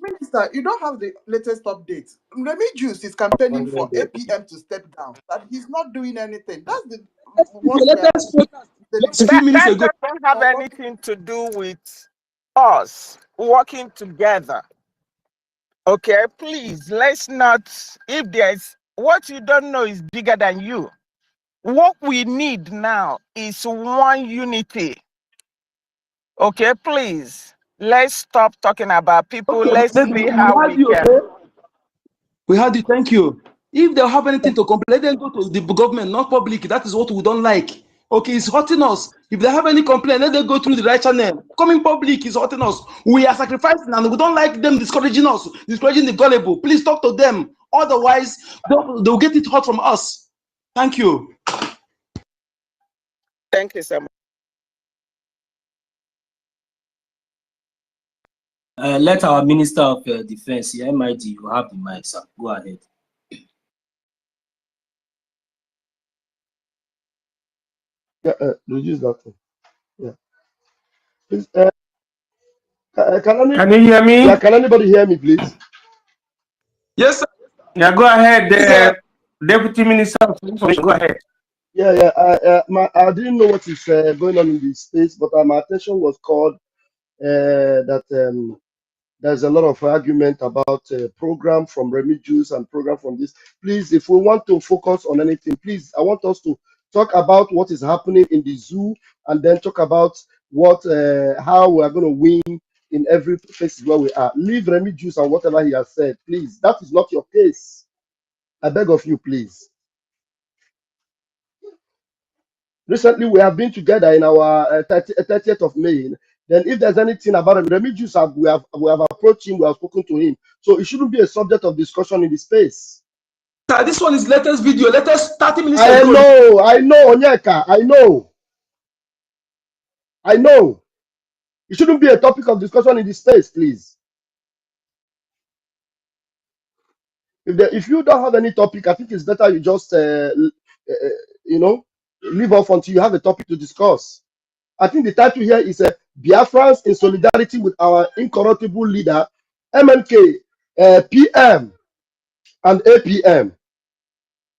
Minister, you don't have the latest updates. Remigius is campaigning for APM to step down, but he's not doing anything. That's the what Let that doesn't have anything to do with us working together. Okay, please, let's not, if there's, what you don't know is bigger than you. What we need now is one unity. Okay, please, let's stop talking about people. Okay, Let's see how we can. Okay? We had you, thank you. If they have anything to complain, let them go to the government, not public. That is what we don't like. Okay, it's hurting us. If they have any complaint, let them go through the right channel. Coming public is hurting us. We are sacrificing and we don't like them discouraging us, discouraging the gullible. Please talk to them. Otherwise, they'll get it hot from us. Thank you. Thank you so much. Let our Minister of Defense, MID, you have the mic, sir. Go ahead. Yeah, reduce that one. Yeah. Please, can you hear me? Yeah, can anybody hear me, please? Yes, sir. Yeah, go ahead, Deputy Minister of Information. Go ahead. Yeah. I didn't know what is going on in this space, but my attention was called that there's a lot of argument about program from Remigius and program from this. Please, if we want to focus on anything, please, I want us to talk about what is happening in the zoo and then talk about what how we are going to win in every place where we are. Leave Remigius and whatever he has said, please. That is not your case. I beg of you, please. Recently, we have been together in our 30th of May. Then, if there's anything about Remigius, we have approached him, we have spoken to him. So it shouldn't be a subject of discussion in the space. Sir, this one is latest video, latest 30 minutes I ago. I know, Onyeka, I know. It shouldn't be a topic of discussion in the space, please. If you don't have any topic, I think it's better you just, leave off until you have a topic to discuss. I think the title here is Biafrans in solidarity with our incorruptible leader, MNK, PM, and APM.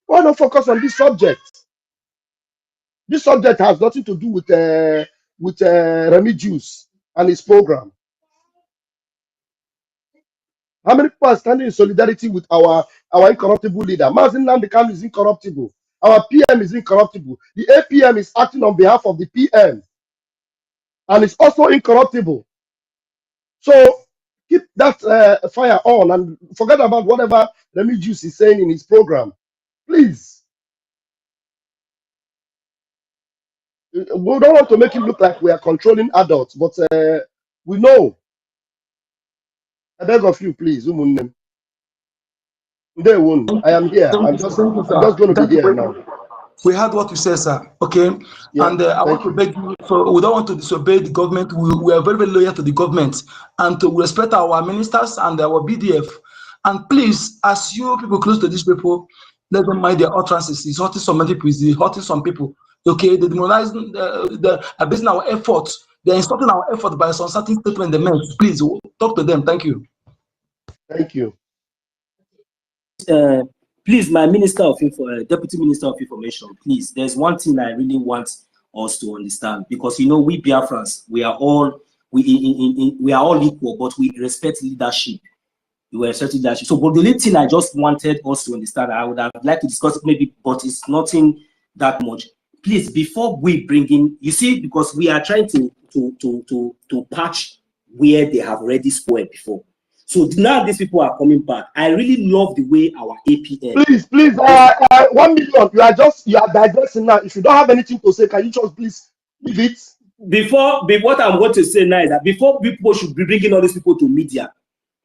Why not focus on this subject? This subject has nothing to do with Remigius and his program. How many people are standing in solidarity with our incorruptible leader? Mazin Nnamdi is incorruptible. Our PM is incorruptible. The APM is acting on behalf of the PM, and it's also incorruptible. So keep that fire on and forget about whatever Remigius is saying in his program, please. We don't want to make it look like we are controlling adults, but we know. I beg of you, please. I am here. I'm just going to be here now. We heard what you said, sir. Okay, yeah, and I want to beg you. So we don't want to disobey the government. We are very, very loyal to the government and to respect our ministers and our BDF. And please, as you people close to these people, Let them mind their utterances. It's hurting some people. It's hurting some people. Okay, they're demonizing abusing our efforts. They're insulting our effort by some certain statement they made. Please talk to them. Thank you. Thank you. Please, my Minister of Deputy Minister of Information, please, there's one thing I really want us to understand, because you know we Biafrans, we are all equal, but we respect leadership. We respect leadership. So, but the only thing I just wanted us to understand, I would have liked to discuss it maybe, but it's nothing that much. Please, before we bring in, you see, because we are trying to patch where they have already spoiled before. So now these people are coming back. I really love the way our APN. Please, 1 million. You are digressing now. If you don't have anything to say, can you just please leave it? Before what I'm going to say now is that before people should be bringing all these people to media,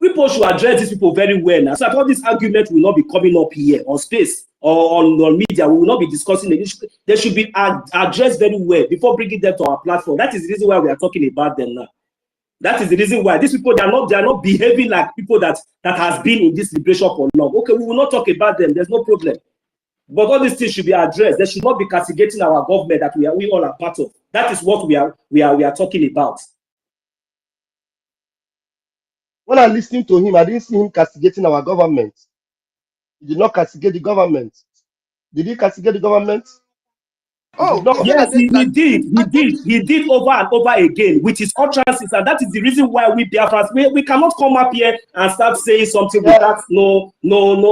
people should address these people very well now. So I thought this argument will not be coming up here on space or on media. We will not be discussing it. They should be addressed very well before bringing them to our platform. That is the reason why we are talking about them now. That is the reason why these people, they are not behaving like people that has been in this liberation for long. Okay, we will not talk about them. There's no problem. But all these things should be addressed. They should not be castigating our government that we all are part of. That is what we are talking about. When I listened to him, I didn't see him castigating our government. He did not castigate the government. Did he castigate the government? Oh, yes, he did over and over again with his utterances, and that is the reason why we Biafrans, we cannot come up here and start saying something without no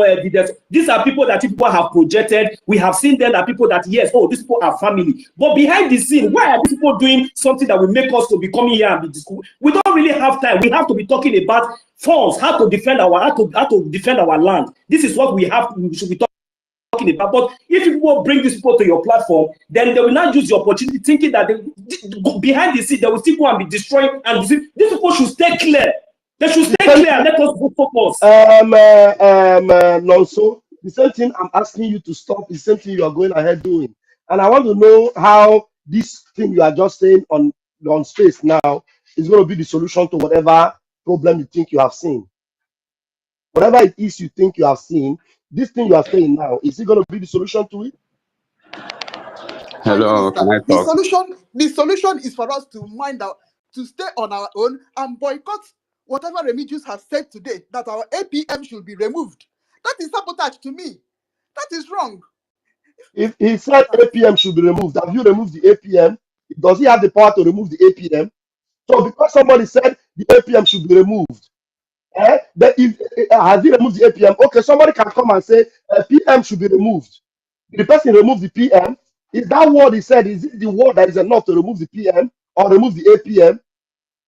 evidence. These are people that people have projected. We have seen them that people that yes, oh, these people are family. But behind the scene, why are these people doing something that will make us to be coming here and be discussing? We don't really have time. We have to be talking about funds, how to defend our land. This is what we should be talking about. But if people bring these people to your platform, then they will not use the opportunity thinking that behind the scene they will still go and be destroying. And these people should stay clear. They should stay clear. Let us go focus. Nonso, the same thing I'm asking you to stop is the same thing you are going ahead doing. And I want to know how this thing you are just saying on space now is going to be the solution to whatever problem you think you have seen. Whatever it is you think you have seen, this thing you are saying now, is it going to be the solution to it? Hello, can I talk? The solution is for us to to stay on our own and boycott whatever Remigius has said today, that our APM should be removed. That is sabotage to me. That is wrong. If he said APM should be removed, have you removed the APM? Does he have the power to remove the APM? So because somebody said the APM should be removed, but if has he removed the APM? Okay, somebody can come and say PM should be removed. The person remove the PM. Is that word he said? Is it the word that is enough to remove the PM or remove the APM?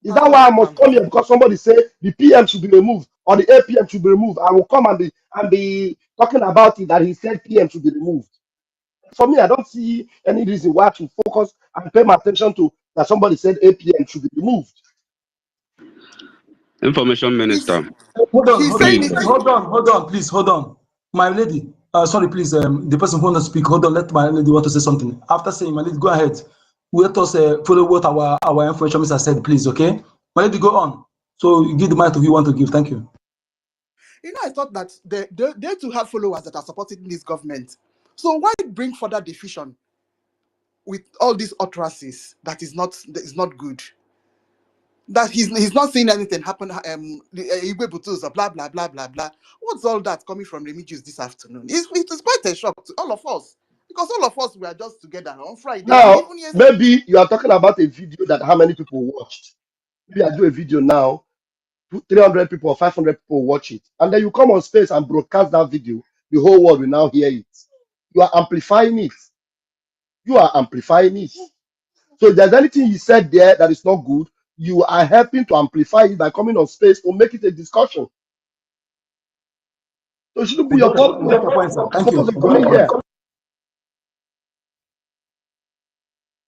Is that why I must come here because somebody say the PM should be removed or the APM should be removed? I will come and be talking about it that he said PM should be removed. For me, I don't see any reason why to focus and pay my attention to that somebody said APM should be removed. Information Minister. Hold on, please, hold on. My lady, sorry, please, the person who wants to speak, hold on, let my lady want to say something. After saying, my lady, go ahead. Let us follow what our information minister said, please, okay? My lady, go on. So you give the mic to who you want to give. Thank you. You know, I thought that they too have followers that are supporting this government. So why bring further division with all these utterances that is not good? That he's not seeing anything happen. Blah blah blah blah blah. What's all that coming from Remigius this afternoon? It is quite a shock to all of us because all of us were just together on Friday. Now, maybe you are talking about a video that how many people watched. Maybe I do a video now, 300 people or 500 people watch it, and then you come on space and broadcast that video. The whole world will now hear it. You are amplifying it. You are amplifying it. So if there's anything you said there that is not good, you are helping to amplify it by coming on space to make it a discussion. So it shouldn't be your problem. Thank you.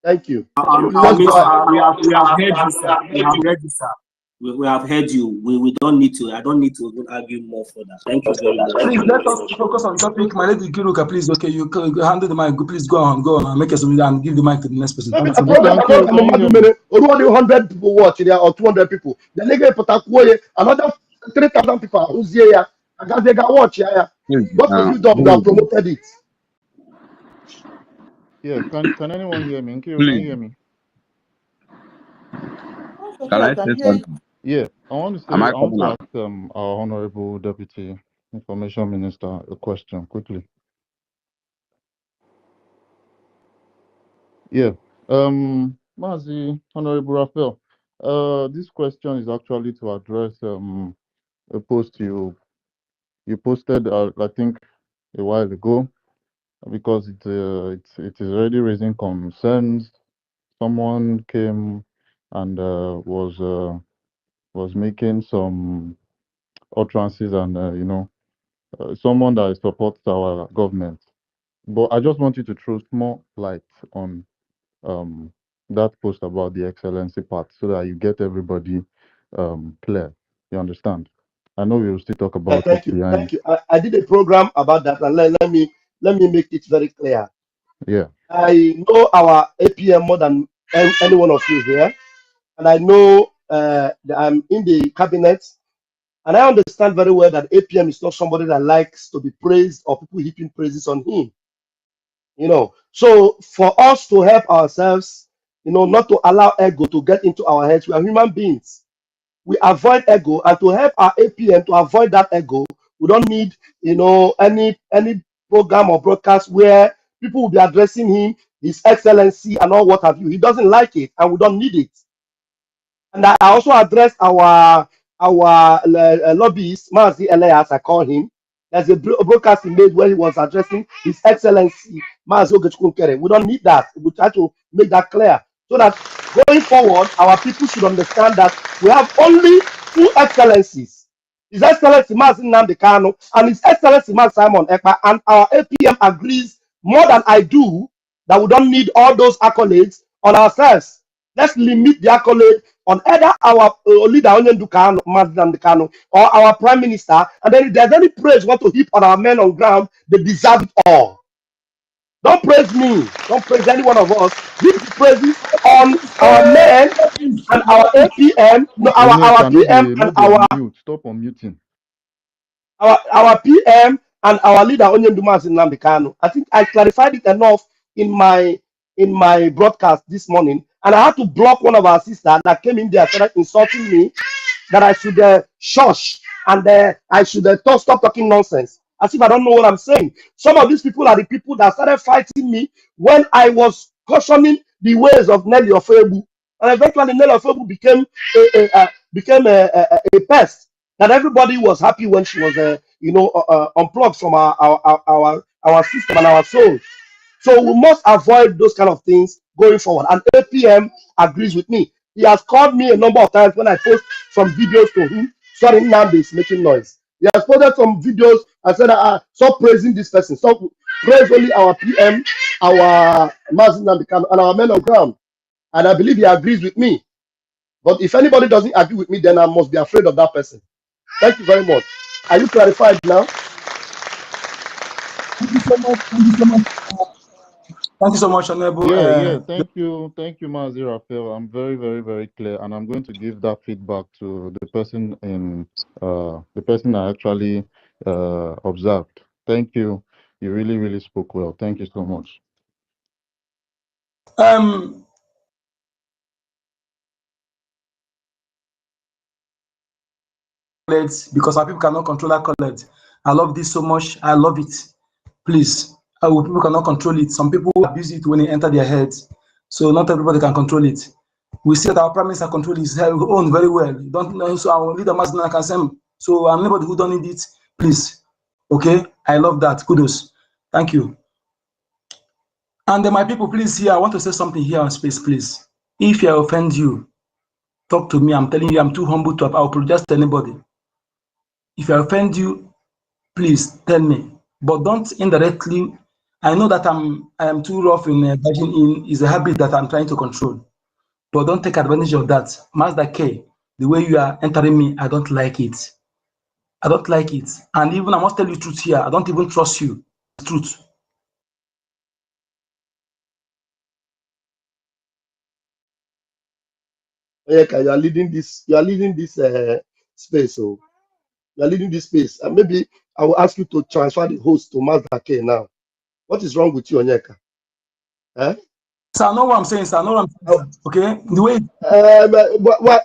Thank you. We have heard you, sir. We have heard you, sir. We have heard you. We don't need to. I don't need to argue more for that. Thank you very much. Please let us focus on the topic. My lady Kiruka, please. Okay, you handle the mic. Please go on. Make us and give the mic to the next person. 100 people watch there or 200 people. The nigga another 3,000 people who's here. Because they got watch, yeah. Please, What have you done? You have please, promoted it. Yeah, can anyone hear me? Nkiro, can you please, hear me? That's okay, can I I can say hear you. something? Yeah, I want to Am say, I I want coming to out? ask our Honorable Deputy Information Minister a question quickly. Yeah. Mazi, Honorable Raphael, this question is actually to address a post you posted, I think, a while ago, because it is already raising concerns. Someone came and was making some utterances and someone that supports our government. But I just want you to throw small light on that post about the excellency part so that you get everybody clear. You understand? I know we will still talk Yeah, about it thank you, behind. thank you. I did a program about that, and let me make it very clear. Yeah. I know our APM more than any one of you here, and I know that I'm in the cabinet, and I understand very well that APM is not somebody that likes to be praised or people heaping praises on him. You know, so for us to help ourselves, not to allow ego to get into our heads, we are human beings. We avoid ego, and to help our APM to avoid that ego, we don't need, any program or broadcast where people will be addressing him, His Excellency, and all what have you. He doesn't like it, and we don't need it. And I also addressed our lobbyist, Mazi Elias, I call him. There's a broadcast he made where he was addressing His Excellency Mazi Ogechukwu. We don't need that. We try to make that clear so that going forward, our people should understand that we have only two excellencies. His Excellency Mazi Nnamdi Kanu and His Excellency Mazi Simon Ekpa, and our APM agrees more than I do that we don't need all those accolades on ourselves. Let's limit the accolade on either our leader Onyendu Kanu, or our prime minister, and then if there's any praise want to heap on our men on ground, they deserve it all. Don't praise me. Don't praise any one of us. Heap the praises on our men and our APM, no, our Onyeka, PM no and be on mute. Stop on muting. our PM and our leader Onyendu Nnamdi Kanu. I think I clarified it enough in my broadcast this morning, and I had to block one of our sisters that came in there and started insulting me that I should shush and I should stop talking nonsense, as if I don't know what I'm saying. Some of these people are the people that started fighting me when I was cautioning the ways of Nelly Ofebu, and eventually Nelly Ofebu became a pest that everybody was happy when she was unplugged from our system and our soul. So we must avoid those kind of things going forward. And APM agrees with me. He has called me a number of times when I post some videos to him. Sorry, Nnamdi is making noise. He has posted some videos. I said, stop praising this person. Stop praise only our PM, our Mazi Nnamdi Kanu, and our men on ground. And I believe he agrees with me. But if anybody doesn't agree with me, then I must be afraid of that person. Thank you very much. Are you clarified now? Thank you so much. Thank you so much. Thank you so much, Honorable. Yeah. Thank you, Mazi Raphael. I'm very, very, very clear, and I'm going to give that feedback to the person I actually observed. Thank you. You really, really spoke well. Thank you so much. Because our people cannot control that collect. I love this so much. I love it. Please, our people cannot control it. Some people abuse it when it enter their heads. So not everybody can control it. We see that our prime minister control his own very well. Don't know, so our leader Mazina can say. So anybody who don't need it, please. Okay, I love that. Kudos. Thank you. And my people, please here, I want to say something here on space, please. If I offend you, talk to me. I'm telling you, I'm too humble to apologize to anybody. If I offend you, please tell me. But don't indirectly. I know that I am too rough in barging in. Is a habit that I'm trying to control. But don't take advantage of that. Master K, the way you are entering me, I don't like it. I don't like it. And even I must tell you the truth here. I don't even trust you. Truth. Yeah, you are leading this. You are leading this space. So You are leading this space. And maybe I will ask you to transfer the host to Master K now. What is wrong with you, Onyeka? Eh? Sir, know what I'm saying, sir. Know what I'm saying, sir. Okay? The way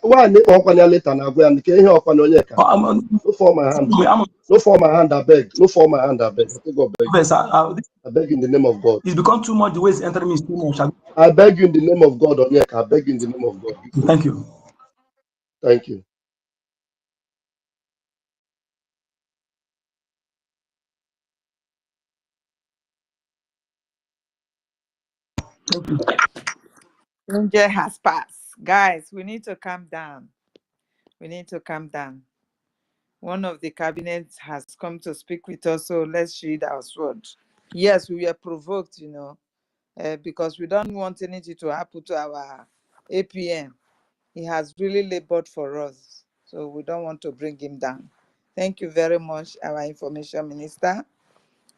Why later now? Go and hear Onyeka. No for my hand. No for my hand, I beg. No for my hand, I beg. I go beg. I beg in the name of God. It's become too much. The way it's entering me is too much. I beg you in the name of God, Onyeka. I beg you in the name of God. Thank you. Thank you. Danger has passed. Guys, we need to calm down. We need to calm down. One of the cabinets has come to speak with us, so let's read our sword. Yes, we were provoked, because we don't want anything to happen to our APM. He has really labored for us, so we don't want to bring him down. Thank you very much, our information minister,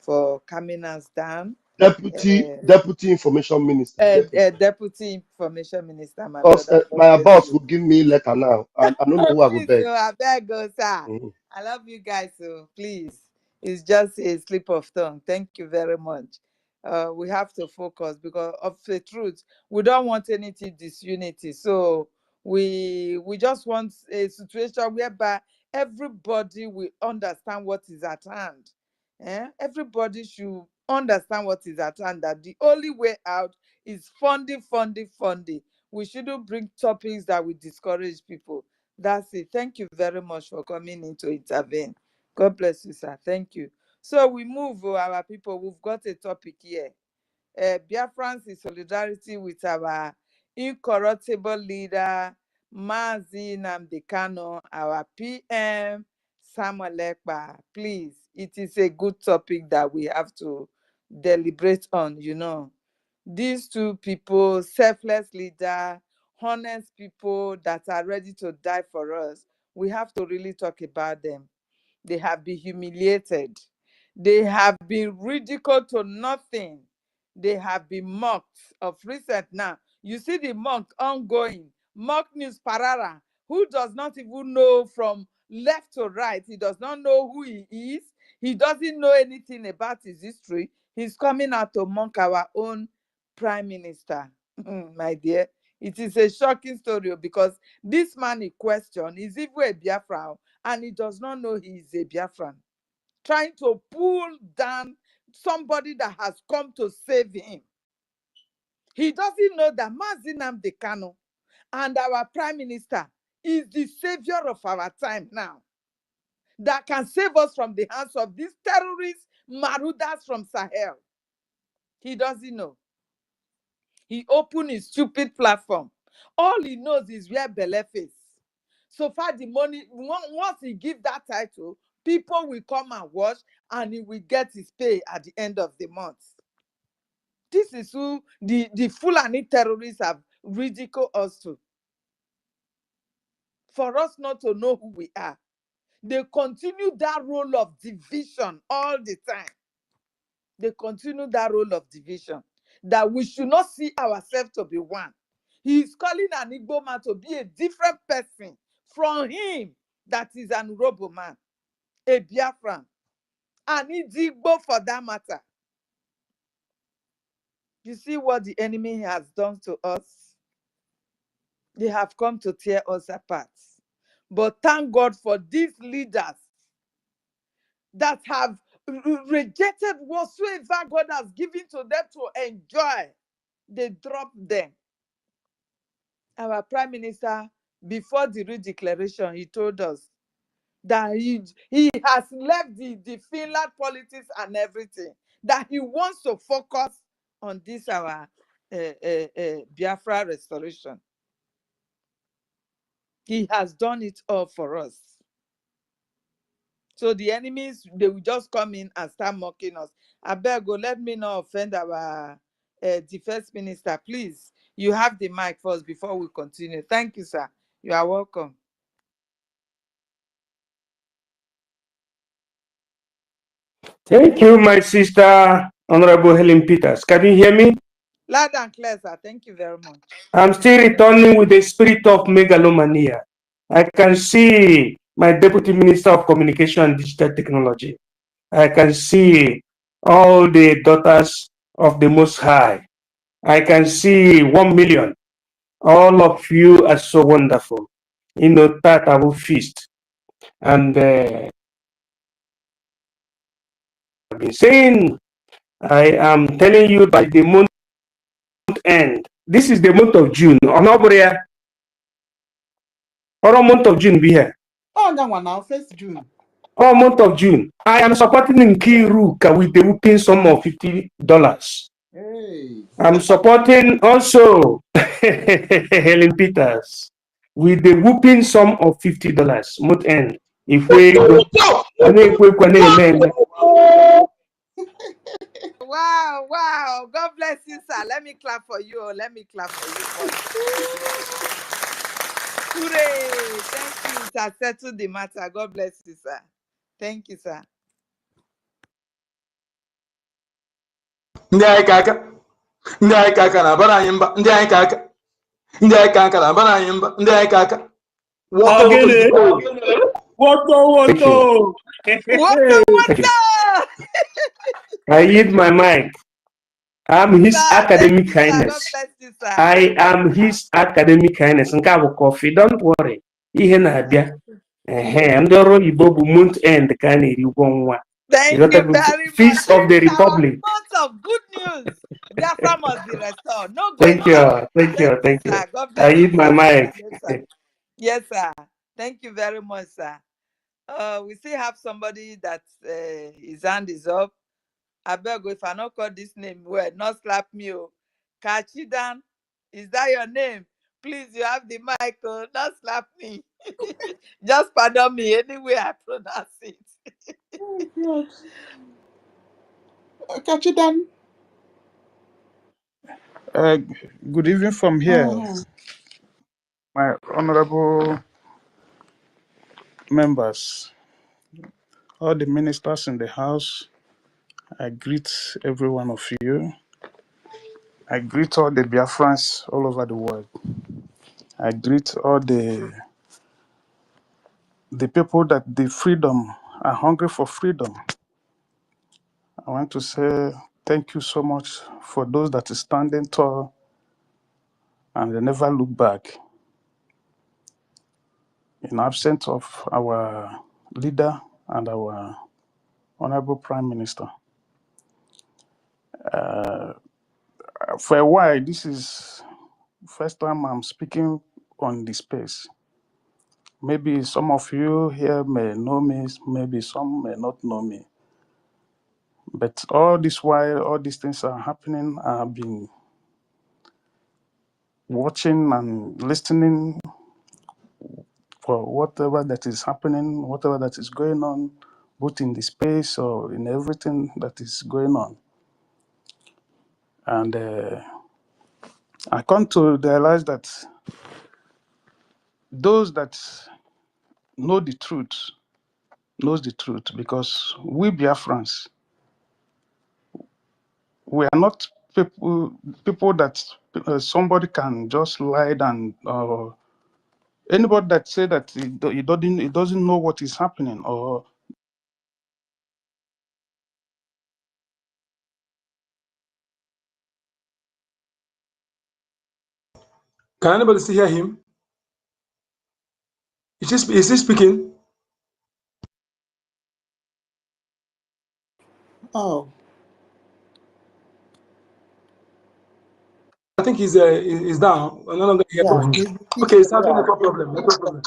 for calming us down. Deputy Information Minister. Deputy Information Minister, my Because brother. my boss will give me letter now. I don't know who I will beg. I beg, sir. I love you guys, so please. It's just a slip of tongue. Thank you very much. We have to focus because of the truth. We don't want anything disunity. So we just want a situation whereby everybody will understand what is at hand. Everybody should understand what is at hand, that the only way out is funding. We shouldn't bring topics that will discourage people. That's it. Thank you very much for coming in to intervene. God bless you, sir. Thank you. So we move, our people. We've got a topic here. BIAFRANS in solidarity with our incorruptible leader, Mazi Nnamdi Kanu, our PM, Samuel Ekpa. Please, it is a good topic that we have to deliberate on, These two people, selfless leader, honest people that are ready to die for us, we have to really talk about them. They have been humiliated. They have been ridiculed to nothing. They have been mocked of recent now. You see the mock ongoing. Mock news Parara, who does not even know from left to right. He does not know who he is. He doesn't know anything about his history. He's coming out to mock our own prime minister. My dear, it is a shocking story because this man in question is even a Biafra and he does not know he is a Biafran. Trying to pull down somebody that has come to save him. He doesn't know that Mazi Nnamdi Kanu and our prime minister is the savior of our time now, that can save us from the hands of these terrorists, marauders from Sahel. He doesn't know. He opened his stupid platform. All he knows is where Bele face. So far, the money, once he gives that title, people will come and watch and he will get his pay at the end of the month. This is who the Fulani terrorists have ridiculed us to. For us not to know who we are. They continue that role of division all the time. They continue that role of division, that we should not see ourselves to be one. He is calling an Igbo man to be a different person from him that is an Urobo man, a Biafran, and Igbo for that matter. You see what the enemy has done to us? They have come to tear us apart. But thank God for these leaders that have rejected whatsoever God has given to them to enjoy. They dropped them. Our prime minister, before the redeclaration, he told us that he has left the Finland politics and everything, that he wants to focus on this our Biafra restoration. He has done it all for us. So the enemies, they will just come in and start mocking us. I beg, let me not offend our defense minister. Please, you have the mic first before we continue. Thank you, sir. You are welcome. Thank you, my sister, Honorable Helen Peters. Can you hear me? Loud and clear, sir. Thank you very much. I'm still returning with the spirit of megalomania. I can see my Deputy Minister of Communication and Digital Technology. I can see all the daughters of the Most High. I can see 1 million. All of you are so wonderful. You know, that I will feast. And I've been saying, I am telling you by the month end. This is the month of June. Or month of June be here. Oh, no, now, 1st June. Oh, month of June. I am supporting Nkiruka with the whooping sum of $50. Hey. I'm supporting also Helen Peters with the whooping sum of $50. Month end. If we go, Wow, wow. God bless you, sir. Let me clap for you. Let me clap for you first. Hooray. Thank you. It has settled the matter. God bless you, sir. Thank you, sir. ndị anyị ka aka ndị anyị ka aka na-abara anyị mba ndị anyị ka aka ndị anyị ka aka na-abara anyị mba ndị anyị ka aka woto Woto. I yield my mic. I'm his academic kindness. I am his academic kindness. Coffee, don't worry. Ihe na-abịa. Ndị ọrụ Igbo bụ month end ka a na-eri ụgwọ nwa. Thank you very much. Feast of the Republic. Month of good news. Biafra must be restored. No Thank you. Thank you. Thank you. God bless I yield my mic. Yes, sir. Yes, sir. Thank you very much, sir. We still have somebody that his hand is up. I beg you, if I not call this name well, not slap me. Kachidan, is that your name? Please, you have the mic. Not slap me. Just pardon me anyway I pronounce it. Oh, God. Kachidan. Good evening from here. My honorable members, all the ministers in the house, I greet every one of you. I greet all the Biafrans all over the world. I greet all the people that the freedom are hungry for freedom. I want to say thank you so much for those that are standing tall and they never look back. In absence of our leader and our honorable Prime Minister. For a while, this is first time I'm speaking on this space. Maybe some of you here may know me, maybe some may not know me. But all this while, all these things are happening, I've been watching and listening for whatever that is happening, whatever that is going on, both in the space or in everything that is going on. And I come to realize that those that know the truth knows the truth, because we Biafrans, we are not people that somebody can just lie and anybody that say that he doesn't know what is happening or Can anybody still hear him? Is he speaking? Oh. I think he's down. I'm no longer here Yeah. from him. Okay, it's having network problem. Network problem.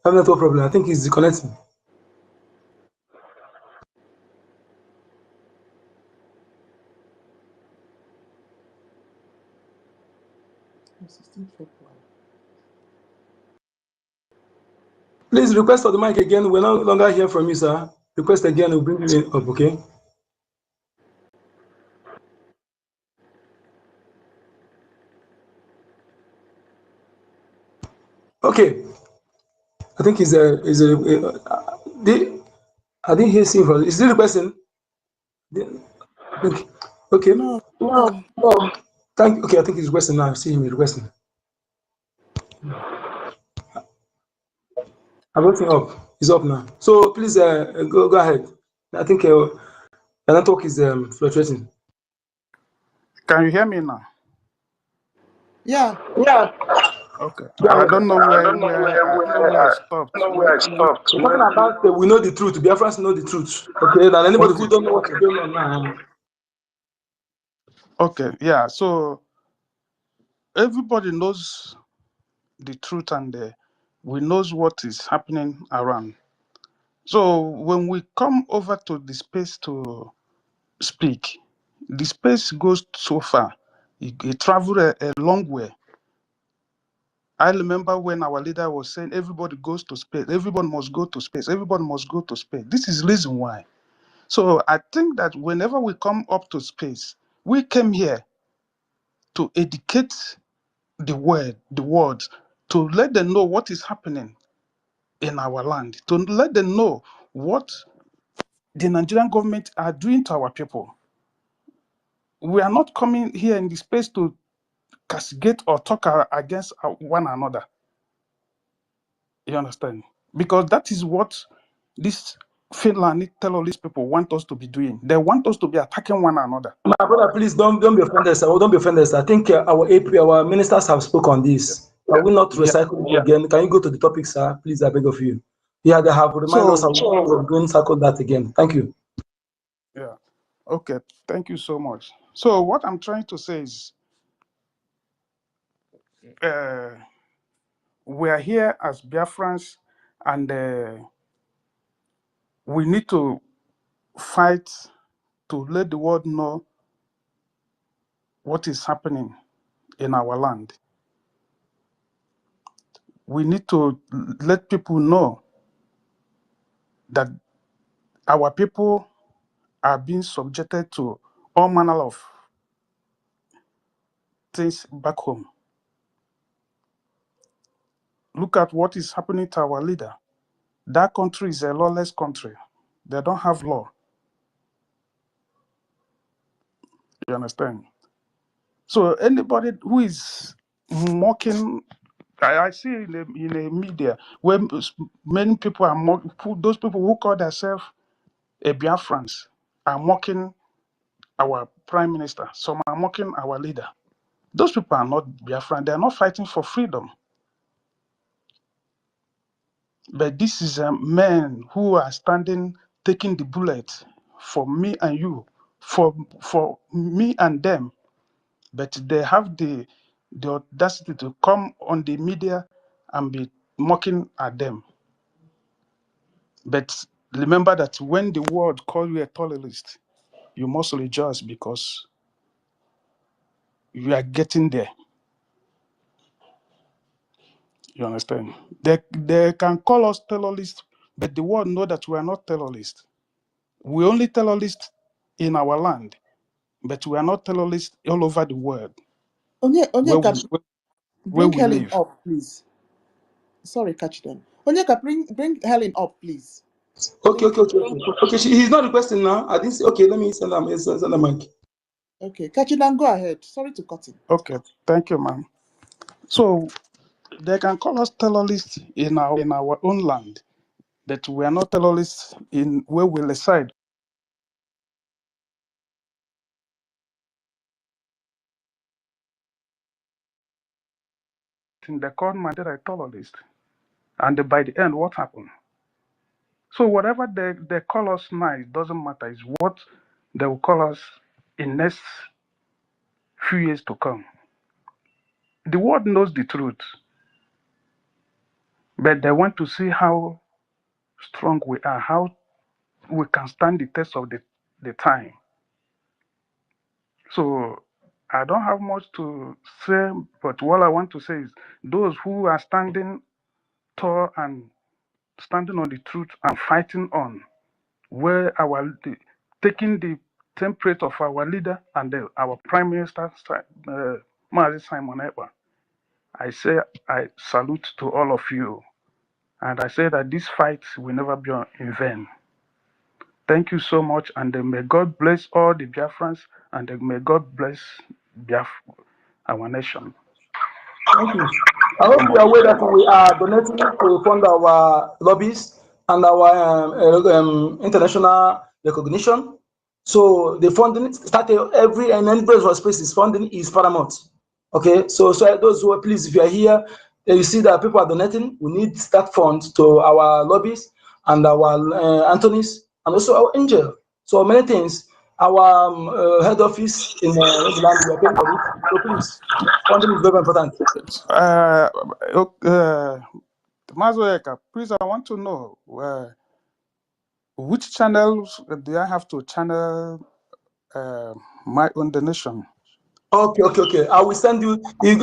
Having network problem. I think he's disconnecting. Please request for the mic again. We're no longer hear from you, sir. Request again, we'll bring you up, okay? Okay. I think I didn't hear him from. Is this the question? Okay. No. Okay, I think he's requesting now. I see him requesting. I brought him up. It's up now. So please go ahead. I think the network is fluctuating. Can you hear me now? Yeah. Yeah. Okay. Yeah, I don't know I where don't know where I stopped. where I stopped. We're talking about we know the truth. Biafrans know the truth. Okay, and anybody who don't know what's going on now. Okay, yeah. So everybody knows the truth, and we knows what is happening around. So when we come over to the space to speak, the space goes so far. It traveled a long way. I remember when our leader was saying everybody goes to space, everybody must go to space, everybody must go to space. This is the reason why. So I think that whenever we come up to space, we came here to educate the world, to let them know what is happening in our land, to let them know what the Nigerian government are doing to our people. We are not coming here in the space to castigate or talk against one another. You understand? Because that is what this Finland terrorist people want us to be doing. They want us to be attacking one another. My brother, please don't be offended, sir. Don't be offended. I think our AP, our ministers have spoken on this. I will not recycle it again. Can you go to the topic, sir? Please, I beg of you. Yeah, they have reminded us. We're going to circle that again. Thank you. Yeah. Okay. Thank you so much. So what I'm trying to say is, we are here as Biafrans, and we need to fight to let the world know what is happening in our land. We need to let people know that our people are being subjected to all manner of things back home. Look at what is happening to our leader. That country is a lawless country. They don't have law. You understand? So anybody who is mocking, I see in the media where many people are mocking, those people who call themselves a Biafrans are mocking our prime minister. Some are mocking our leader. Those people are not Biafran. They are not fighting for freedom. But this is men who are standing, taking the bullet for me and you, for me and them. But they have the audacity to come on the media and be mocking at them. But remember that when the world calls you a terrorist, you must rejoice because you are getting there. You understand? They can call us terrorists, but the world know that we are not terrorists. We only terrorists in our land, but we are not terrorists all over the world Onyeka, where bring we Helen live. up, please. Sorry, catch them. Onyeka, bring Helen up, please. Okay. He's not requesting now. I didn't say, okay, let me send a mic. Okay, Kachidan, go ahead. Sorry to cut him. Okay, thank you, ma'am. So they can call us terrorists in our own land, that we are not terrorists in where we reside. They called my dad a terrorist, and by the end, what happened? So whatever they call us now, it doesn't matter. It's what they will call us in next few years to come. The world knows the truth, but they want to see how strong we are, how we can stand the test of the time. So I don't have much to say, but what I want to say is those who are standing tall and standing on the truth and fighting on where taking the template of our leader and our prime minister, Mazi Simon Ekpa. I say I salute to all of you, and I say that this fight will never be in vain. Thank you so much, and may God bless all the Biafrans, and may God bless our nation. Thank you. I hope you are aware that we are donating to fund our lobbies, and our international recognition. So the funding started every and any place for spaces funding is paramount. Okay, so those who are, please, if you are here, you see that people are donating. We need that fund to our lobbies and our Anthony's and also our angel. So many things. Our head office in England, we are paying for it. So please, funding is very important. Mazoeka, please, I want to know which channels do I have to channel my own donation? Okay. I will send you. I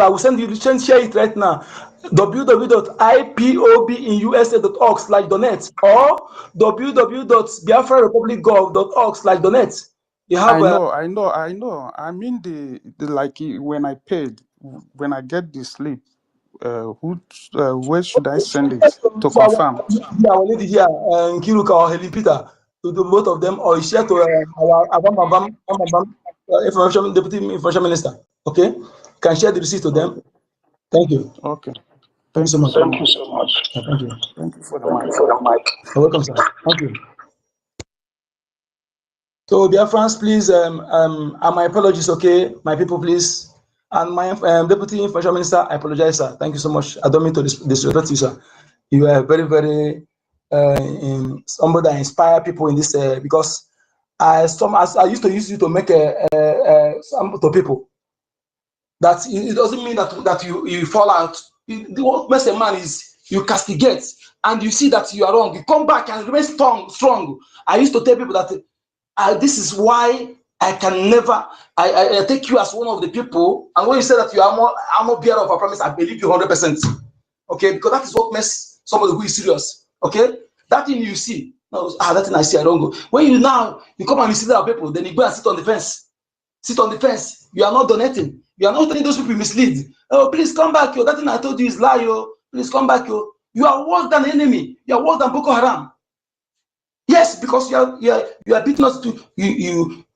will send you. Share it right now. www.ipobinusa.org/donate or www.biafrarepublic.gov.org/donate. You have. I know. I mean the like when I paid, when I get the slip, where should I send it to confirm? Our lady here, Nkiruka or Helen Peter, to do both of them, or share to our information deputy information minister. Okay, can share the receipt to them. Thank you. Okay. Thank you so much. Thank you so much. Thank you. Thank you for the mic. You're welcome, sir. Thank you. So, BIAFRANS, please, and my apologies, okay, my people, please. And my Deputy Information Minister, I apologize, sir. Thank you so much. I don't mean to disrespect you, sir. You are very, very somebody that inspire people in this because I used to use you to make some to people. That it doesn't mean that you fall out. What makes a man is you castigate and you see that you are wrong. You come back and remain strong. I used to tell people that this is why I can never. I take you as one of the people. And when you say that you are more bearer of a promise, I believe you 100%. Okay, because that is what makes somebody who is serious. Okay, that thing you see. No, that thing I see, I don't go. When you come and you see that people, then you go and sit on the fence. Sit on the fence. You are not donating. You are not letting those people mislead. Oh, please come back, yo. That thing I told you is lie, yo. Please come back, yo. You are worse than enemy. You are worse than Boko Haram. Yes, because you are beating us to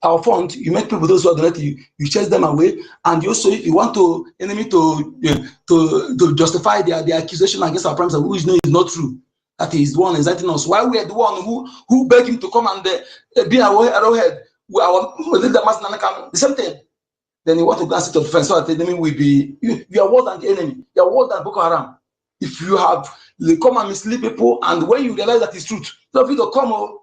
our fund. You make people those who are donating. You chase them away, and you also, if you want to enemy to justify their accusation against our prime minister, who is not true. That is the one inciting us. Why we are the one who beg him to come and be our arrowhead. Our leader, the same thing. Then you want to go and sit on the fence so that the enemy will be. You are worse than the enemy. You are worse than Boko Haram. If you have come and mislead people, and when you realize that it's truth, don't to come.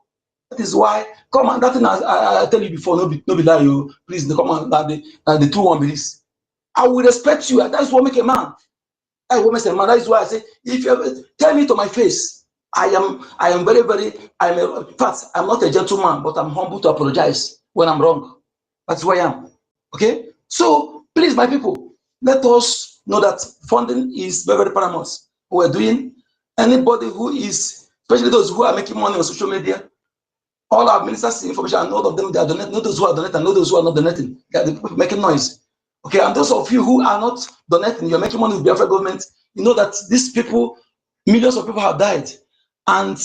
That is why come on. That thing I tell you before, no be lie, you please come on. That the true one be this. I will respect you, and that's what make a man. That's what makes a man. That is why I say, if you ever tell me to my face, I am very, very. In fact, I'm not a gentleman, but I'm humble to apologize when I'm wrong. That's who I am. Okay, so please, my people, let us know that funding is very, very paramount. We're doing. Anybody who is, especially those who are making money on social media, all our ministers' information, and all of them, they are donating. Not those who are donating, not those who are not donating. They are making noise. Okay, and those of you who are not donating, you're making money with the Biafra government. You know that these people, millions of people have died, and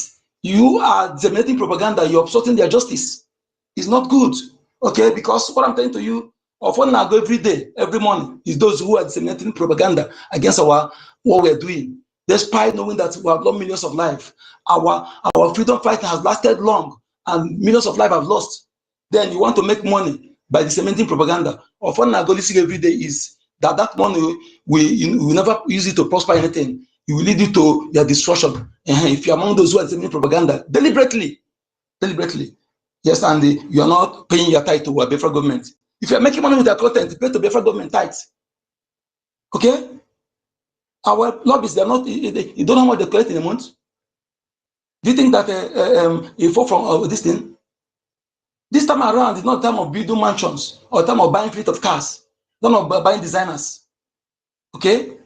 you are disseminating propaganda. You're obstructing their justice. It's not good. Okay, because what I'm telling to you, of what I go every day, every morning, is those who are disseminating propaganda against what we're doing. Despite knowing that we have lost millions of lives, our freedom fight has lasted long, and millions of lives have lost. Then you want to make money by disseminating propaganda. Of what I go listening every day is that money we never use it to prosper anything. It will lead you to their destruction. If you're among those who are disseminating propaganda deliberately. Yes, and you are not paying your tithe to a Biafra government. If you are making money with your content, pay to Biafra government tithes. Okay? Our lobbies, they are not. You don't know how much they collect in a month. Do you think that you fall from this thing? This time around, it's not time of building mansions or time of buying fleet of cars, not of buying designers. Okay?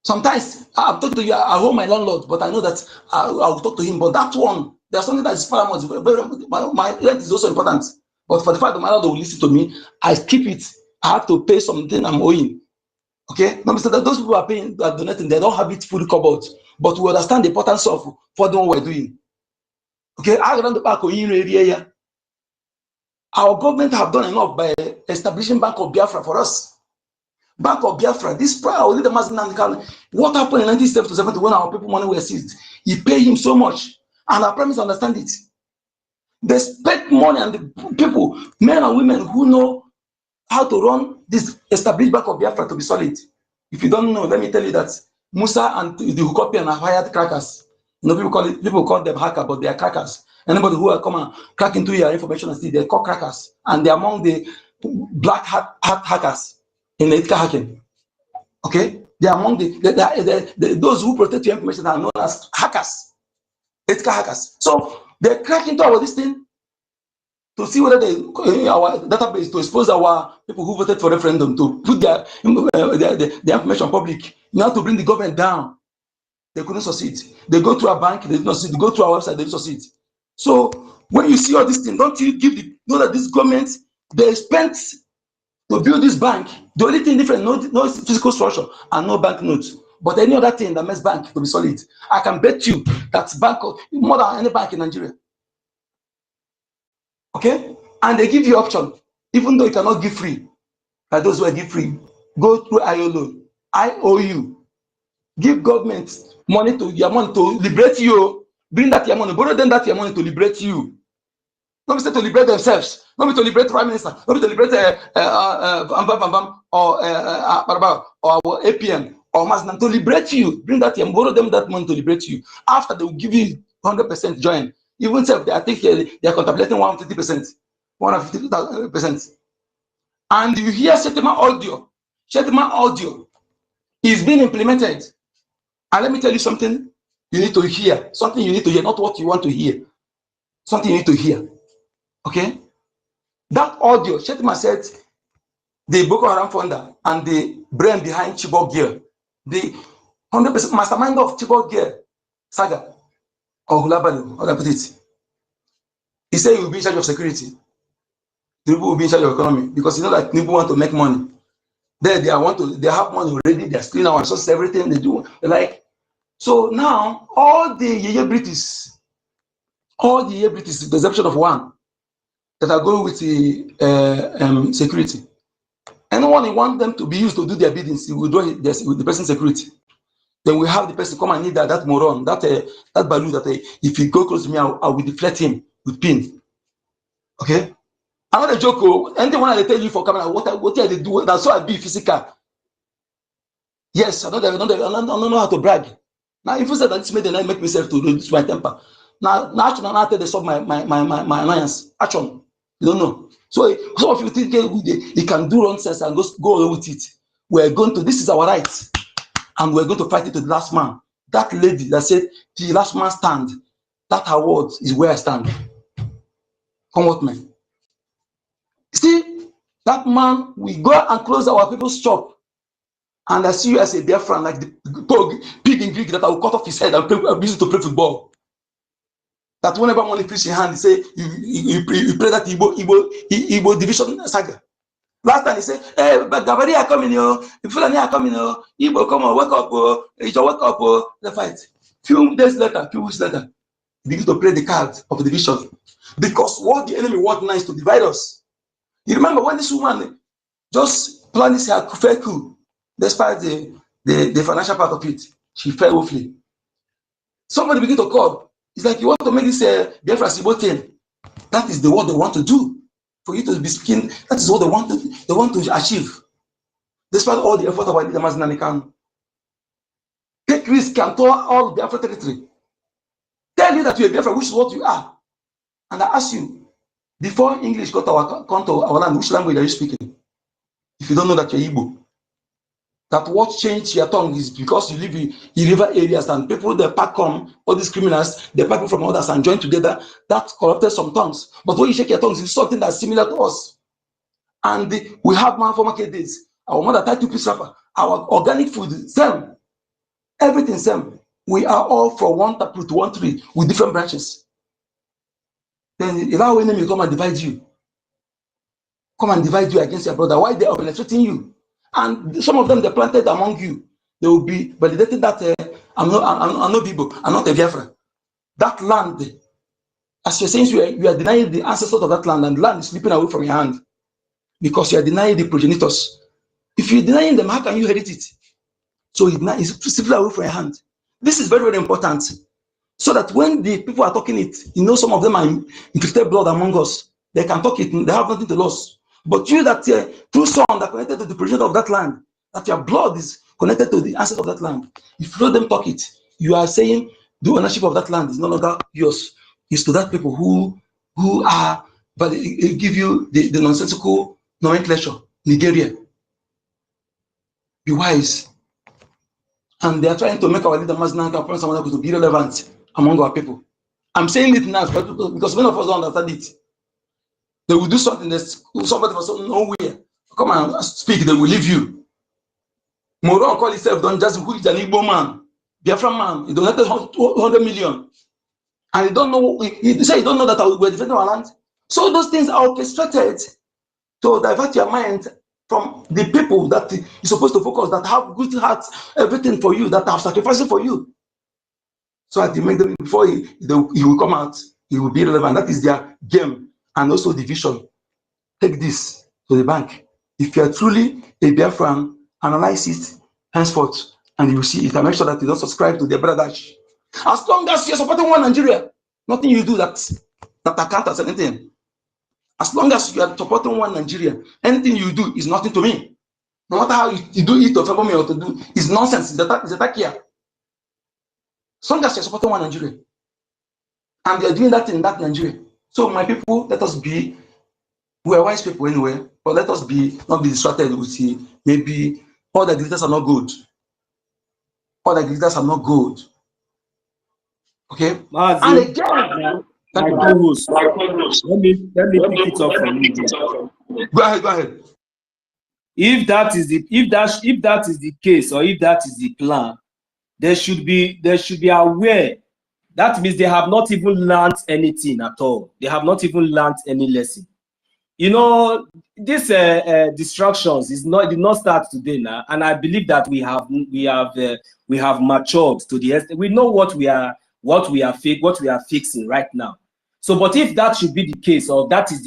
Sometimes I'm talking to you. I hold my landlord, but I know that I will talk to him. But that one, there's something that is paramount. My rent is also important. But for the fact that my landlord will listen to me, I keep it. I have to pay something I'm owing. Okay? Now, Mr. Those people are paying, are donating, they don't have it fully covered. But we understand the importance of for the one we're doing. Okay? I run the back of area. Our government have done enough by establishing Bank of Biafra for us. Bank of Biafra, this our leader, what happened in 1970 when our people money were seized? He paid him so much, and our premise understand it. They spent money, and the people, men and women who know how to run this established Bank of Biafra to be solid. If you don't know, let me tell you that Musa and the Hukopian are hired crackers. You know, people call them hacker, but they are crackers. Anybody who will come and crack into your information and see, they call crackers, and they're among the black hat hackers in the ethical hacking. Okay, they are among those who protect your information are known as hackers, ethical hackers. So they crack into our this thing to see whether our database to expose our people who voted for referendum to put their information public. You have to bring the government down. They couldn't succeed. They go to a bank, they did not succeed. They go to our website, they didn't succeed. So when you see all these things, don't you know that this government, they spent to build this bank. The only thing different, no physical structure and no bank notes. But any other thing that makes bank to be solid, I can bet you that's bank more than any bank in Nigeria. Okay? And they give you option, even though you cannot give free. Like those who give free, go through IOU. Give government money to your money to liberate you. Bring that your money, borrow them that your money to liberate you. Not to liberate themselves, not to liberate prime minister, not to liberate or APM or Masnan, to liberate you. Bring that and borrow them that money to liberate you. After they will give you 100% join. Even if I think they are contemplating 150%, 150%. And you hear settlement audio is being implemented. And let me tell you something you need to hear. Something you need to hear, not what you want to hear. Something you need to hear. Okay? That audio, Shetima said, the Boko Haram founder and the brain behind Chibok Gear, the 100% mastermind of Chibok Gear saga, or Hulabali, how I put it. He said he will be in charge of security. Tinubu will be in charge of economy because you know that people want to make money. They have money already, they're stealing our resources, everything they do. Like, so now all the British, the exception of one, that are going with the security. Anyone who want them to be used to do their biddings, we withdraw with the person's security. Then we have the person come and need that moron, that balloon that if he go close to me, I will deflect him with pin. Okay? Another joke, anything when I tell you for camera, what they do, that's why I be physical. Yes, I don't know how to brag. Now, if you say that this made the night make myself to reduce my temper. Now actually, I tell they solve my annoyance. Actually, you don't know. So some of you think you can do nonsense and go away with it. We're going to, this is our right. And we're going to fight it to the last man. That lady that said, the last man stand, that award is where I stand. Come what, man? See, that man, we go and close our people's shop. And I see you as a Biafran, like the pig in Greek that I will cut off his head and use it to play football. That whenever money fish in hand, he say you play that Igbo division saga. Last time he said, "Hey, but Gabari are coming, yo. If Fulani are coming, yo. Igbo, come on, wake up, you wake up, the fight." Few weeks later, he begins to play the card of the division because what the enemy wants now is to divide us. You remember when this woman just planned this fair coup, despite the financial part of it, she fell woefully. Somebody begin to call. It's like you want to make this Biafra Sibo thing. That is what they want to do. For you to be speaking, that is what they want to achieve. Despite all the effort of our leader Mazinani Kanu. Take risk and tour all Biafra territory. Tell you that you're a Biafra, which is what you are. And I ask you, before English come to our land, which language are you speaking? If you don't know that you're Igbo. That what changed your tongue is because you live in river areas and people, they pack all these criminals, they pack people from others and join together. That corrupted some tongues. But when you shake your tongues, it's something that's similar to us. And we have man for market days. Our mother tied 2-piece wrapper. Our organic food, same. Everything same. We are all from one taproot to one tree with different branches. Then allow enemy come and divide you. Come and divide you against your brother. Why they are penetrating you? And some of them they planted among you. They will be validating that I'm not Bibo, I'm not a Biafra. That land, as you're saying, you are denying the ancestors of that land, and the land is slipping away from your hand because you are denying the progenitors. If you deny them, how can you inherit it? So it's simply away from your hand. This is very, very important. So that when the people are talking it, you know, some of them are infected blood among us. They can talk it, they have nothing to lose. But you that through some that connected to the position of that land, that your blood is connected to the assets of that land. If you let them talk it, you are saying the ownership of that land is no longer yours. It's to that people who are, but it give you the nonsensical nomenclature. Nigeria. Be wise. And they are trying to make our leader Mazinanka someone to be relevant among our people. I'm saying it now because many of us don't understand it. They will do something that somebody from nowhere come and speak, they will leave you. Moron call himself Don Jazzy, who is an Igbo man, Biafran man. He donated 100 million. And he don't know, he said he don't know that we're defending our land. So those things are orchestrated to divert your mind from the people that you're supposed to focus, that have good hearts, everything for you, that have sacrificed for you. So that you make them, before he will come out, he will be relevant. That is their game and also the vision. Take this to the bank. If you are truly a Biafran, analyze it henceforth, and you will see it. And make sure that you don't subscribe to the brothers. As long as you're supporting one Nigeria, nothing you do that account as anything. As long as you are supporting one Nigeria, anything you do is nothing to me. No matter how you do it or favor me or to do, it's nonsense. It's attack here. As long as you're supporting one Nigeria, and they're doing that in that Nigeria. So my people, let us be, we are wise people anyway, but let us be not be distracted with maybe all the glitters are not good. All the glitters are not good. Okay? Mazi, And again, my co-host, let me pick it up from you here. Go ahead. If that is the case, or if that is the plan, they should be aware. That means they have not even learned anything at all. They have not even learned any lesson. You know, this distractions did not start today now, and I believe that we have matured to the extent we know what we are fixing right now. So, but if that should be the case, or that is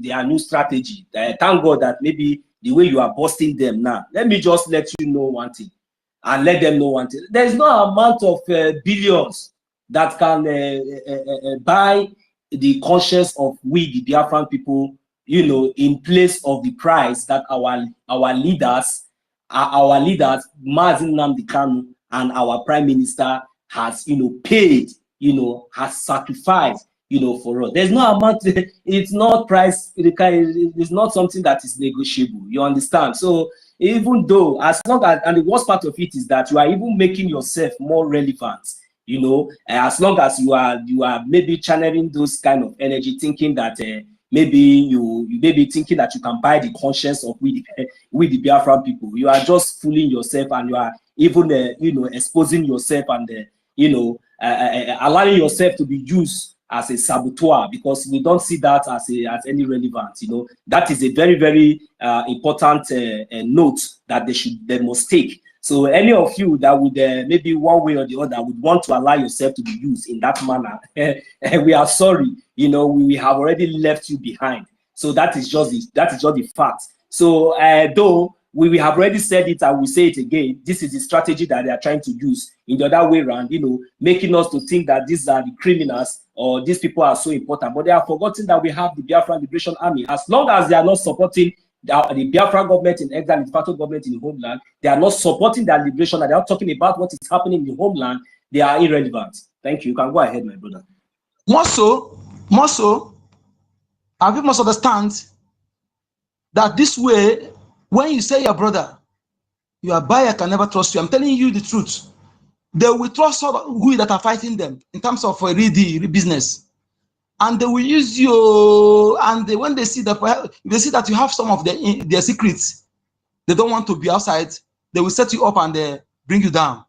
their new strategy, thank God that maybe the way you are busting them now. Let me just let you know one thing, and let them know one thing. There is no amount of billions that can buy the conscience of we, the Biafran people, you know, in place of the price that our leaders, Mazi Nnamdi Kanu and our Prime Minister has, you know, paid, you know, has sacrificed, you know, for us. There's no amount. It's not price. It's not something that is negotiable. You understand? So even though, as long as, and the worst part of it is that you are even making yourself more relevant. You know, as long as you are maybe channeling those kind of energy, thinking that maybe you thinking that you can buy the conscience of we the Biafran people. You are just fooling yourself, and you are even you know, exposing yourself, and you know, allowing yourself to be used as a saboteur, because we don't see that as any relevance. You know, that is a very, very important note that they must take. So any of you that would maybe one way or the other would want to allow yourself to be used in that manner, we are sorry. You know, we have already left you behind. So that is just the fact. So though we have already said it, I will say it again. This is the strategy that they are trying to use in the other way around. You know, making us to think that these are the criminals or these people are so important, but they are forgetting that we have the Biafran Liberation Army. As long as they are not supporting the Biafra government in exile, the de facto government in the homeland, they are not supporting their liberation, and they are not talking about what is happening in the homeland, they are irrelevant. Thank you. You can go ahead, my brother. More so, and people must understand that this way, when you say your brother, your buyer can never trust you. I'm telling you the truth. They will trust who that are fighting them in terms of business. And they will use you, and when they see that you have some of their secrets, they don't want to be outside, they will set you up and bring you down.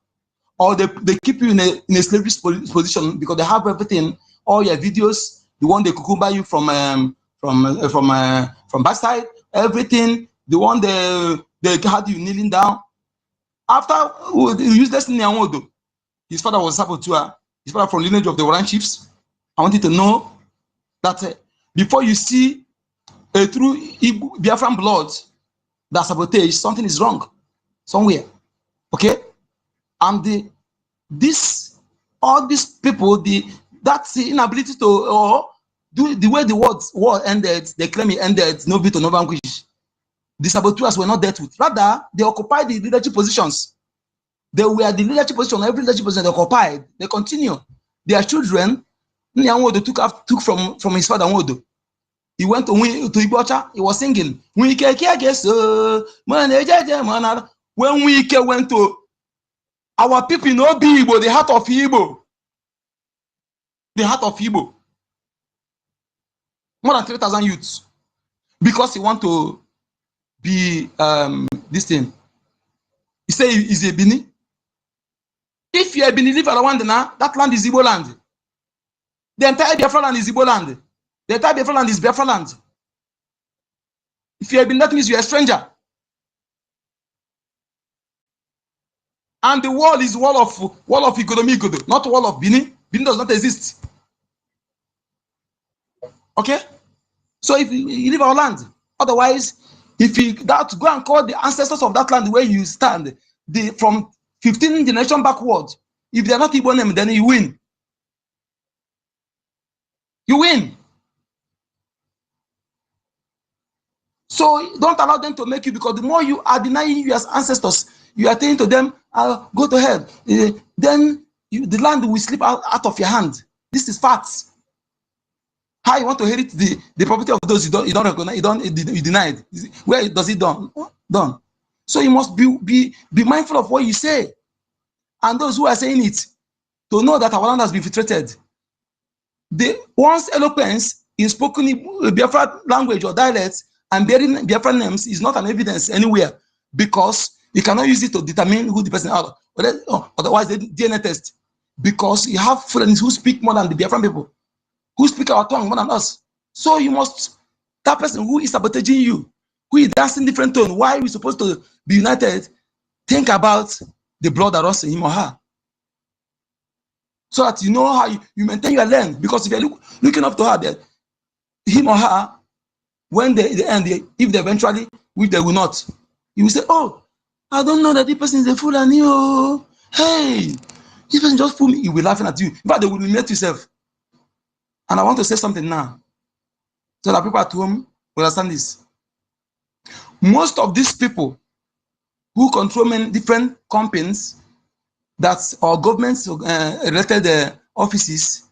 Or they keep you in a slavery position because they have everything, all your videos, the one they cucumber you from backside, everything, the one they had you kneeling down. After useless Nyanwodo, his father was a saboteur, his father from lineage of the Warren chiefs. I want you to know that before you see a true Biafran blood, that sabotage, something is wrong somewhere. Okay? And all these people, that's the inability to do the way the war ended, they claim it ended, no veto, no vanquish. The saboteurs were not dealt with. Rather, they occupied the leadership positions. They were the leadership position, every leadership position they occupied. They continue. Their children, Nyanwodo took from his father Nwodo. He went to OGOJA, he was singing. When Wike went to our people in Igbo, the heart of Igbo. The heart of Igbo. More than 3,000 youths. Because he want to be this thing. He say he's a Bini. If you have been live around now, that land is Igbo land. The entire Biafra land is Igbo land. The entire Biafra land is Biafra land. If you have been, that means you're a stranger. And the wall is wall of Igodo, not wall of Bini. Bini does not exist. Okay? So if you leave our land, otherwise, if you go and call the ancestors of that land where you stand, from 15 generations backward, if they're not Igbo name, then you win. You win. So don't allow them to make you, because the more you are denying your ancestors, you are saying to them, go to hell. Then the land will slip out of your hand. This is facts. How you want to inherit the property of those you don't recognize, you deny it. Where does it done? So you must be mindful of what you say. And those who are saying it, to know that our land has been infiltrated. One's eloquence in spoken Biafra language or dialects and bearing Biafra names is not an evidence anywhere, because you cannot use it to determine who the person is. Otherwise, the DNA test. Because you have friends who speak more than the Biafran people, who speak our tongue more than us. So you must, that person who is sabotaging you, who is dancing different tone, why are we supposed to be united? Think about the blood that runs in him or her. So that you know how you maintain your land. Because if you're looking up to her, that him or her, when they end, if they eventually, which they will not, you will say, oh, I don't know that this person is a fool and you, hey, this person just fool me. He will be laughing at you. But they will humiliate yourself. And I want to say something now, so that people at home will understand this. Most of these people who control many different companies, or governments related offices,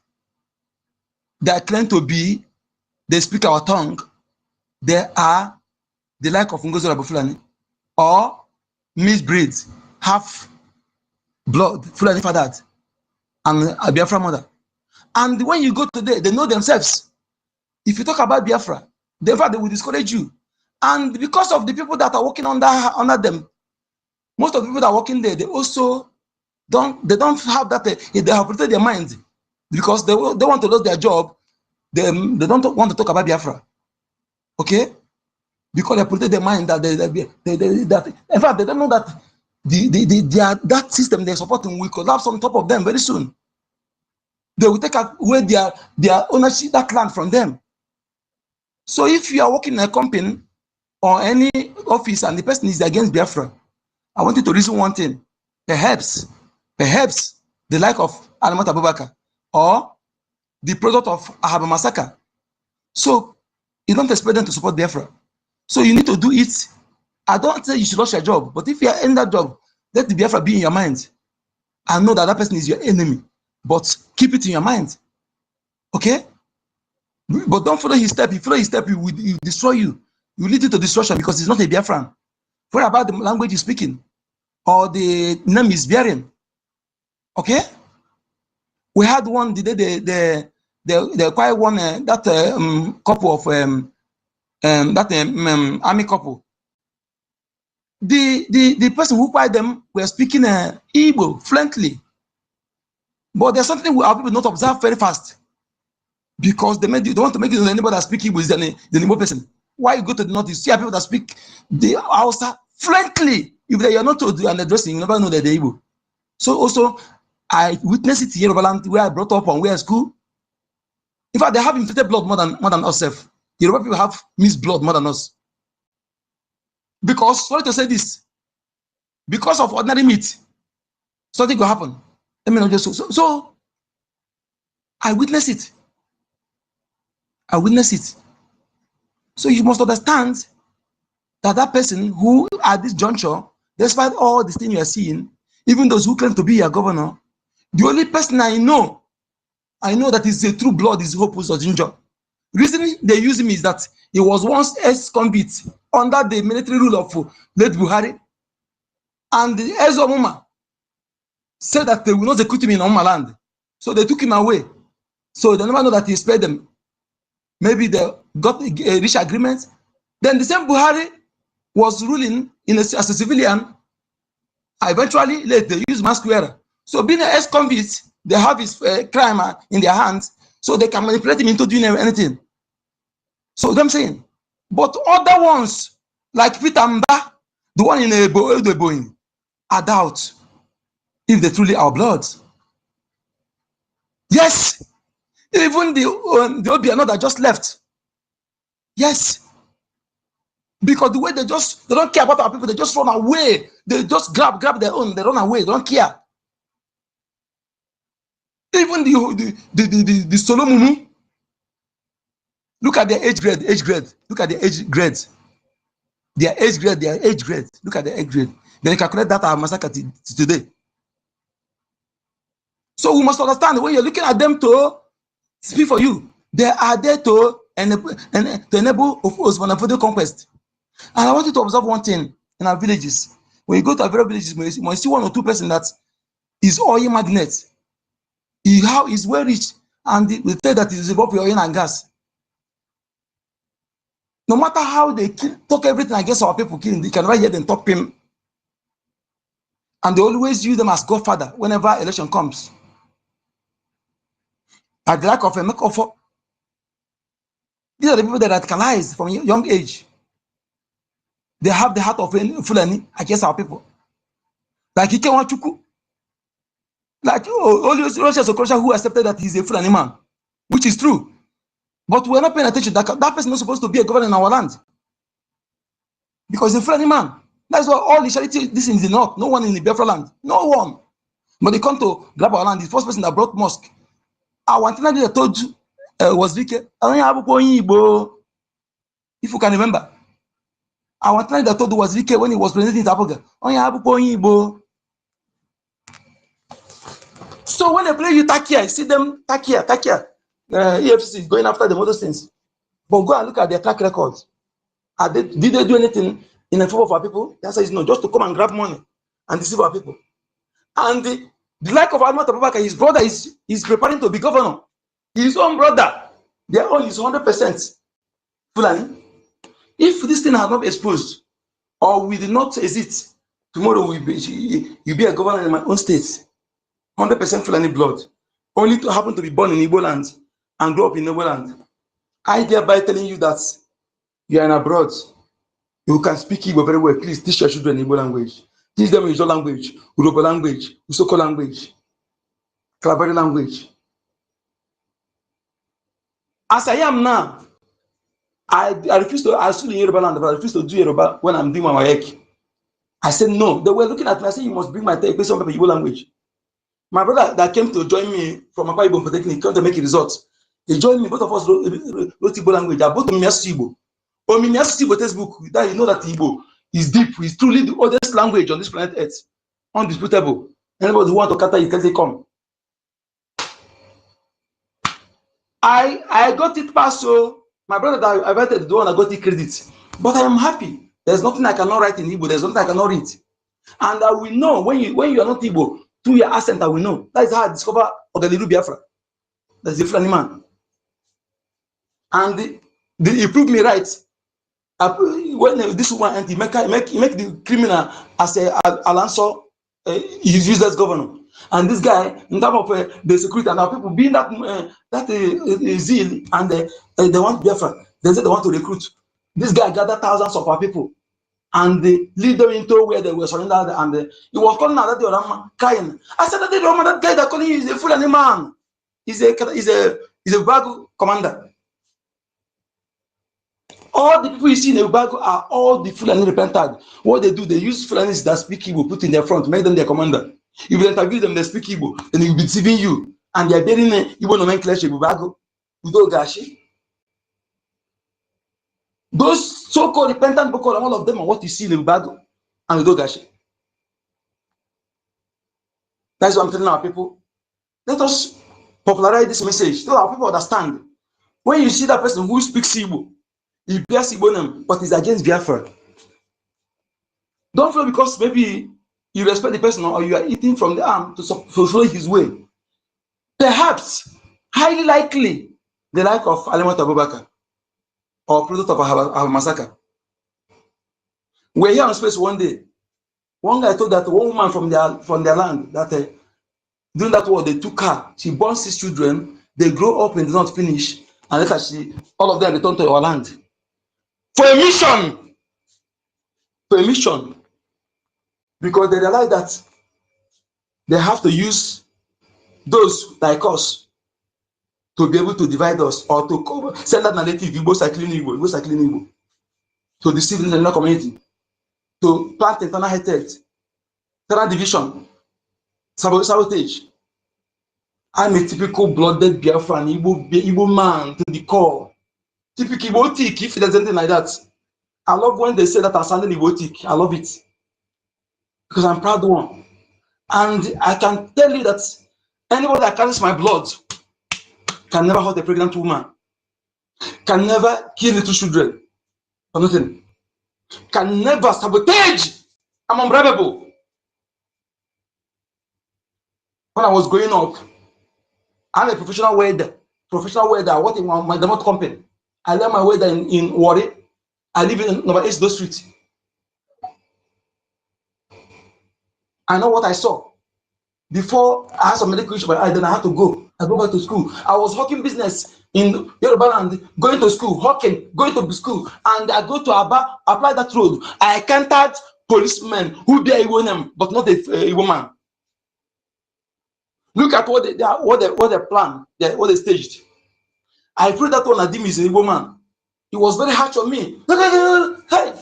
that claim to be, they speak our tongue, they are the like of NGOZI Fulani, or mixed breeds, half blood, Fulani father, and a Biafra mother. And when you go today, they know themselves. If you talk about Biafra, they will discourage you. And because of the people that are working under them, most of the people that are working there, they also don't have that, they have protected their mind, because they want to lose their job. They don't want to talk about Biafra. Okay? Because they protect their mind that in fact, they don't know that that system they're supporting will collapse on top of them very soon. They will take away their ownership, that land from them. So if you are working in a company or any office and the person is against Biafra, I want you to reason one thing. Perhaps the like of Alamat Abubakar or the product of Ahaba Massacre. So you don't expect them to support Biafra. So you need to do it. I don't say you should lose your job, but if you are in that job, let the Biafra be in your mind. And know that person is your enemy, but keep it in your mind. Okay? But don't follow his step. If you follow his step, he will destroy you. You will lead you to destruction, because he's not a Biafran. What about the language he's speaking? Or the name he's bearing? Okay? We had one, they acquired one, that couple of, army couple. The person who acquired them were speaking Igbo fluently. But there's something our people not observe very fast. Because they want to make it anybody that speaks Igbo is the Igbo person. Why you go to the north, you see people that speak the Hausa fluently. If they are not told and addressing, you never know that they're Igbo. So also, I witnessed it here in Yoruba land, where I brought up and where I school. In fact, they have infected blood more than us. Yoruba people have mixed blood more than us. Because, sorry to say this, because of ordinary meat, something will happen. Let me not just so I witness it. I witness it. So you must understand that that person who at this juncture, despite all the things you are seeing, even those who claim to be your governor, the only person I know that is a true blood is Hopus or Ginger. The reason they use him is that he was once ex-convict under the military rule of late Buhari, and the Ezomuma said that they will not execute him in Oma land. So they took him away. So they never know that he spared them. Maybe they got a rich agreement. Then the same Buhari was ruling as a civilian. Eventually, they use masquerade. So being an ex-convict, they have his crime in their hands, so they can manipulate him into doing anything. So I'm saying, but other ones like Peter Mba, the one in the Boeing, I doubt if they truly are blood. Yes, even the Obiano that just left. Yes, because the way they don't care about our people, they just run away. They just grab their own, they run away, they don't care. Even the Solomon, look at their age grade. Look at their age grades. Their age grade. Look at their age grade. Then you calculate that our massacre today. So we must understand when you're looking at them to speak for you, they are there to enable of conquest. And I want you to observe one thing in our villages. When you go to our various villages, you must see one or two person that is oil magnet. He's well rich, and they say that he's involved with oil and gas. No matter how they talk everything against our people, they can right hear them talk him. And they always use them as godfather whenever election comes. At the lack of a makeover, these are the people that are radicalized from a young age. They have the heart of Fulani against our people. Like Ike Wachuku. Like all Russians of Russia who accepted that he's a Fulani man, which is true. But we're not paying attention. That person is not supposed to be a governor in our land. Because he's a Fulani man. That's why all the charity, this is in the north. No one in the Biafra land. No one. But they come to grab our land. The first person that brought mosque. Our antenna that told you was Vike. If you can remember. Our antenna that told you was Vike when he was presenting Tapoga. So when they play you Takia, you see them Takia. EFCC is going after the other things. But go and look at their track records. Did they do anything in favor of our people? The answer is no, just to come and grab money and deceive our people. And the like of Ahmad Abubakar, his brother is preparing to be governor. His own brother, their own is 100% Fulani. If this thing has not been exposed, or we did not exist, tomorrow you'll be a governor in my own state. 100% Fulani blood. Only to happen to be born in Igbo land and grow up in Igbo land. I thereby telling you that you are in abroad. You can speak Igbo very well. Please teach your children Igbo language. Teach them Igbo language, Urobo language, Usoko language, Kalabari language. As I am now, I refuse to. I still in Yoruba land, but I refuse to do Yoruba when I'm doing my WAEC. I said no. They were looking at me. I said you must bring my based on Igbo language. My brother that came to join me from Akwa Ibom Polytechnic came to make a result. He joined me. Both of us wrote Igbo language. I both Omiyasu Igbo. Omiyasu Igbo textbook. That you know that Igbo is deep. It's truly the oldest language on this planet Earth, undisputable. Anybody who want to kata, you can say come. I got it past, so my brother that I invited the one that got the credit. But I am happy. There's nothing I cannot write in Igbo. There's nothing I cannot read. And I will know when you are not Igbo, through your accent, I will know. That is how I discover Ogalilu Biafra. That's the Fulani man. And he proved me right. When this woman and he make the criminal as a Alonso, he's used as governor. And this guy, in terms of the security and our people being that zeal and they want Biafra, they say they want to recruit. This guy gathered thousands of our people and they lead them into where they were surrendered. And he was calling out that the Rama crying. I said that guy that calling you is a Fulani man. He's a bag commander. All the people you see in Ubago are all the Fulani repentant. What they do, they use Fulanis that speak Igbo, put in their front, make them their commander. If you interview them, they speak Igbo, then they will be deceiving you. And they are bearing Igbo nomenclature, Ubago, Udo Gashi. Those so-called repentant Boko Haram, all of them are what you see in Ubago and Udo Gashi. That's what I'm telling our people. Let us popularize this message so our people understand. When you see that person who speaks Igbo, he bears Igbo name, but is against Biafra. Don't feel because maybe you respect the person or you are eating from the arm to follow his way. Perhaps, highly likely, the like of Alimot Abubakar or product of a massacre. We're here on space one day. One guy told that one woman from their land that during that war they took her. She born 6 children. They grow up and did not finish, and later all of them returned to our land for a mission. For a mission, because they realized that they have to use those like us to be able to divide us or to send that narrative Igbo cycling Igbo to deceive the international community, to plant internal hatred, internal division, sabotage. I'm a typical blooded Biafran Igbo man to the core. Typical Igbo if there's anything like that. I love when they say that I'm sounding Igbo. I love it because I'm proud one. And I can tell you that anybody that carries my blood can never hurt a pregnant woman, can never kill little children, or nothing, can never sabotage. I'm unbreakable. When I was growing up, I'm a professional welder. I work in my demo company. I learned my welder in Warri. I live in number 8 Street. I know what I saw. Before I had some medical issue, but then I had to go. I go back to school. I was hawking business in Yoruba land, going to school, hawking, going to school, and I go to Aba, apply that road. I encountered policemen who bear a name, but not a woman. Look at what they plan, what they staged. I pray that one Adim is a woman. He was very harsh on me. Hey.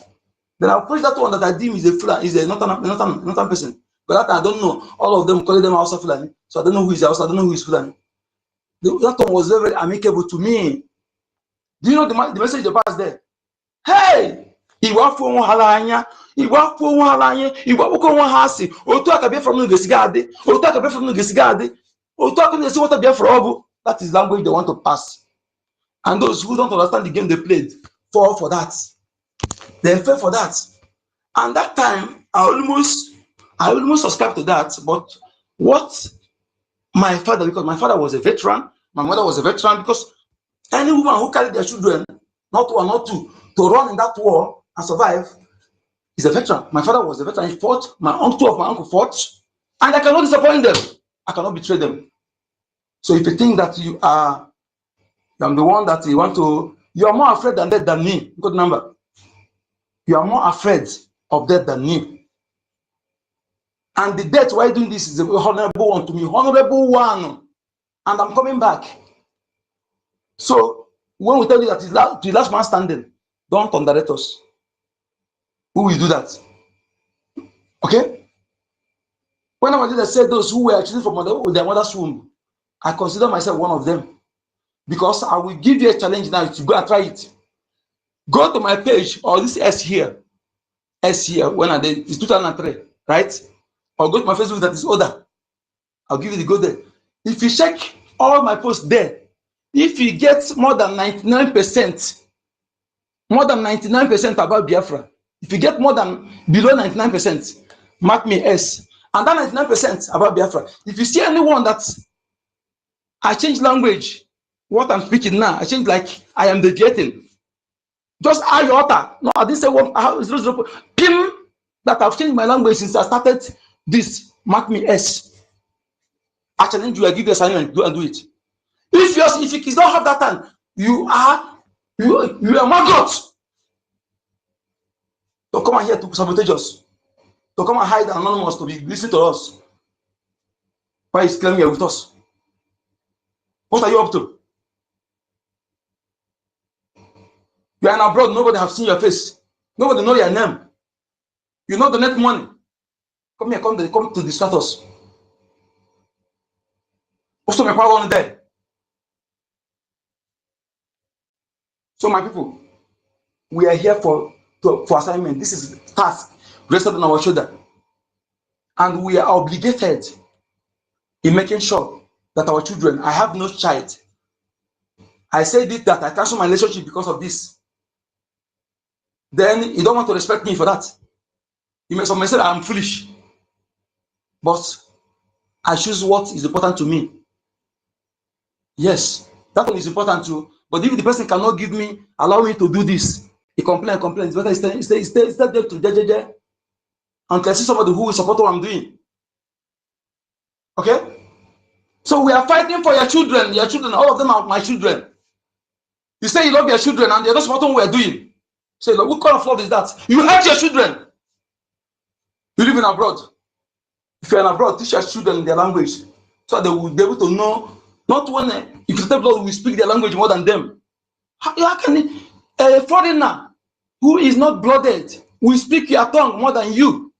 Then I pray that one that Adim is a northern person. But that I don't know. All of them calling them Hausa Fulani. So I don't know who is Hausa, I don't know who is Fulani. That one was very, very amicable to me. Do you know the message they passed there? Hey! Iwafu halanya, Iwafu halanya, Iwafu hasi, Otu akabe from the Gesigade, Otu akabe from the Gesigade, Otu akabe see what a Biafra. That is language they want to pass. And those who don't understand the game they played fall for that. They fell for that. And that time, I almost subscribed to that. But what my father, because my father was a veteran, my mother was a veteran, because any woman who carried their children, not one, not two, to run in that war and survive is a veteran. My father was a veteran. He fought. Two of my uncle fought. And I cannot disappoint them. I cannot betray them. So if you think that I'm the one that you want to, you are more afraid of death than me. Good number. You are more afraid of death than me. And the death why doing this is a honorable one to me. Honorable one. And I'm coming back. So when we tell you that it's the last man standing, don't underrate us. Who will do that? Okay? When I was said those who were actually from their mother's womb, I consider myself one of them. Because I will give you a challenge now to go and try it. Go to my page, or this S here, when I did, it's 2003, right? Or go to my Facebook that is older. I'll give you the go there. If you check all my posts there, if you get more than 99% about Biafra, if you get more than below 99%, mark me S. And that 99% about Biafra, if you see anyone that I change language, what I'm speaking now, I change like I am deviating. Just iota. No, I didn't say one. Pim that I've changed my language since I started this. Mark me S. I challenge you. I give you a assignment. Go and do it. If you don't have that time, you are maggot. To come and here to sabotage us, to come and hide anonymous to be listening to us. Why is claiming you're with us? What are you up to? You are in abroad, nobody have seen your face. Nobody know your name. You know donate money. Come here, come to distract us. Also, my power on there. So, my people, we are here for assignment. This is task rested on our shoulder. And we are obligated in making sure that our children, I have no child. I said it that I cancel my relationship because of this. Then you don't want to respect me for that. You may say I'm foolish. But I choose what is important to me. Yes, that one is important too. But if the person cannot give me, allow me to do this, he complains. It's better stay there to judge until I see somebody who will support what I'm doing. Okay? So we are fighting for your children. Your children, all of them are my children. You say you love your children and they're not supporting what we're doing. Say, look, what kind of love is that? You hate your children. You live in abroad. If you're in abroad, teach your children their language so they will be able to know. Not when if you tell blood, we speak their language more than them. How can a foreigner who is not blooded will speak your tongue more than you?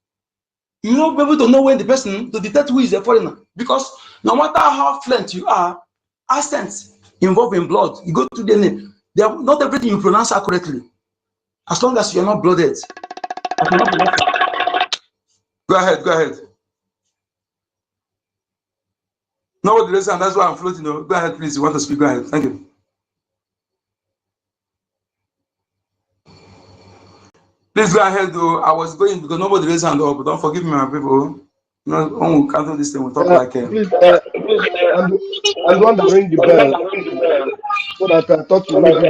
You will not be able to know when the person to detect who is a foreigner, because no matter how fluent you are, accents involved in blood. You go to the name. Not everything you pronounce accurately. As long as you are not blooded. Go ahead. Nobody raised hand, that's why I'm floating. Go ahead, please. You want to speak? Go ahead. Thank you. Please go ahead, though. I was going because nobody raised hand up. Don't forgive me, my people. No one will cancel this thing. We'll talk like please, I'm the one that ring the bell so that I thought you maybe I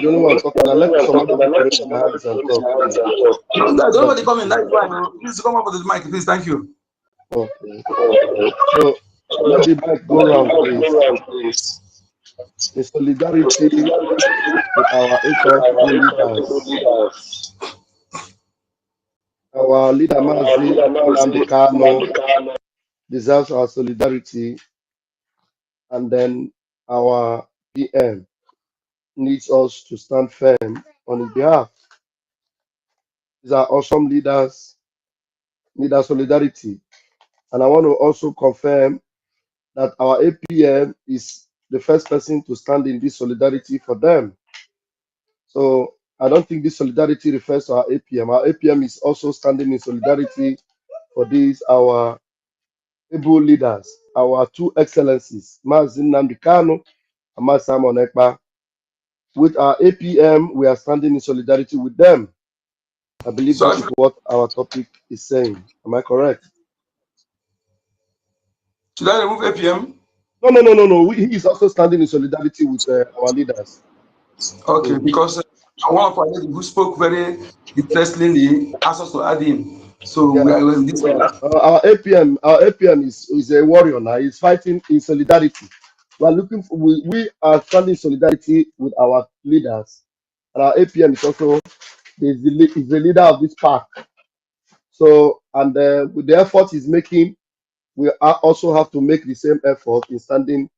don't know what I'm talking. I let some other people raise their hands and talk. Nobody come in. That's why. Please come up with the mic, please. Thank you. Okay. So let the mic go around, please. In solidarity with our EKOM leaders. Our leader, Mazi Nnamdi Kanu, deserves our solidarity, and then our PM needs us to stand firm on his behalf. These are awesome leaders, need our solidarity. And I want to also confirm that our APM is the first person to stand in this solidarity for them. So I don't think this solidarity refers to our APM. Our APM is also standing in solidarity for these, our able leaders, our two excellencies, Mazi Nnamdi Kanu and Mazi Simon Ekpa. With our APM, we are standing in solidarity with them. I believe that is what our topic is saying. Am I correct? Should I remove APM? No. He is also standing in solidarity with our leaders. Okay, because one of our ladies who spoke very interestingly asked us to add in. So we are in this. Our APM is a warrior now. He's fighting in solidarity. We are looking for, we are standing in solidarity with our leaders, and our APM is also is the leader of this pack. So, and with the effort he's making, we also have to make the same effort in standing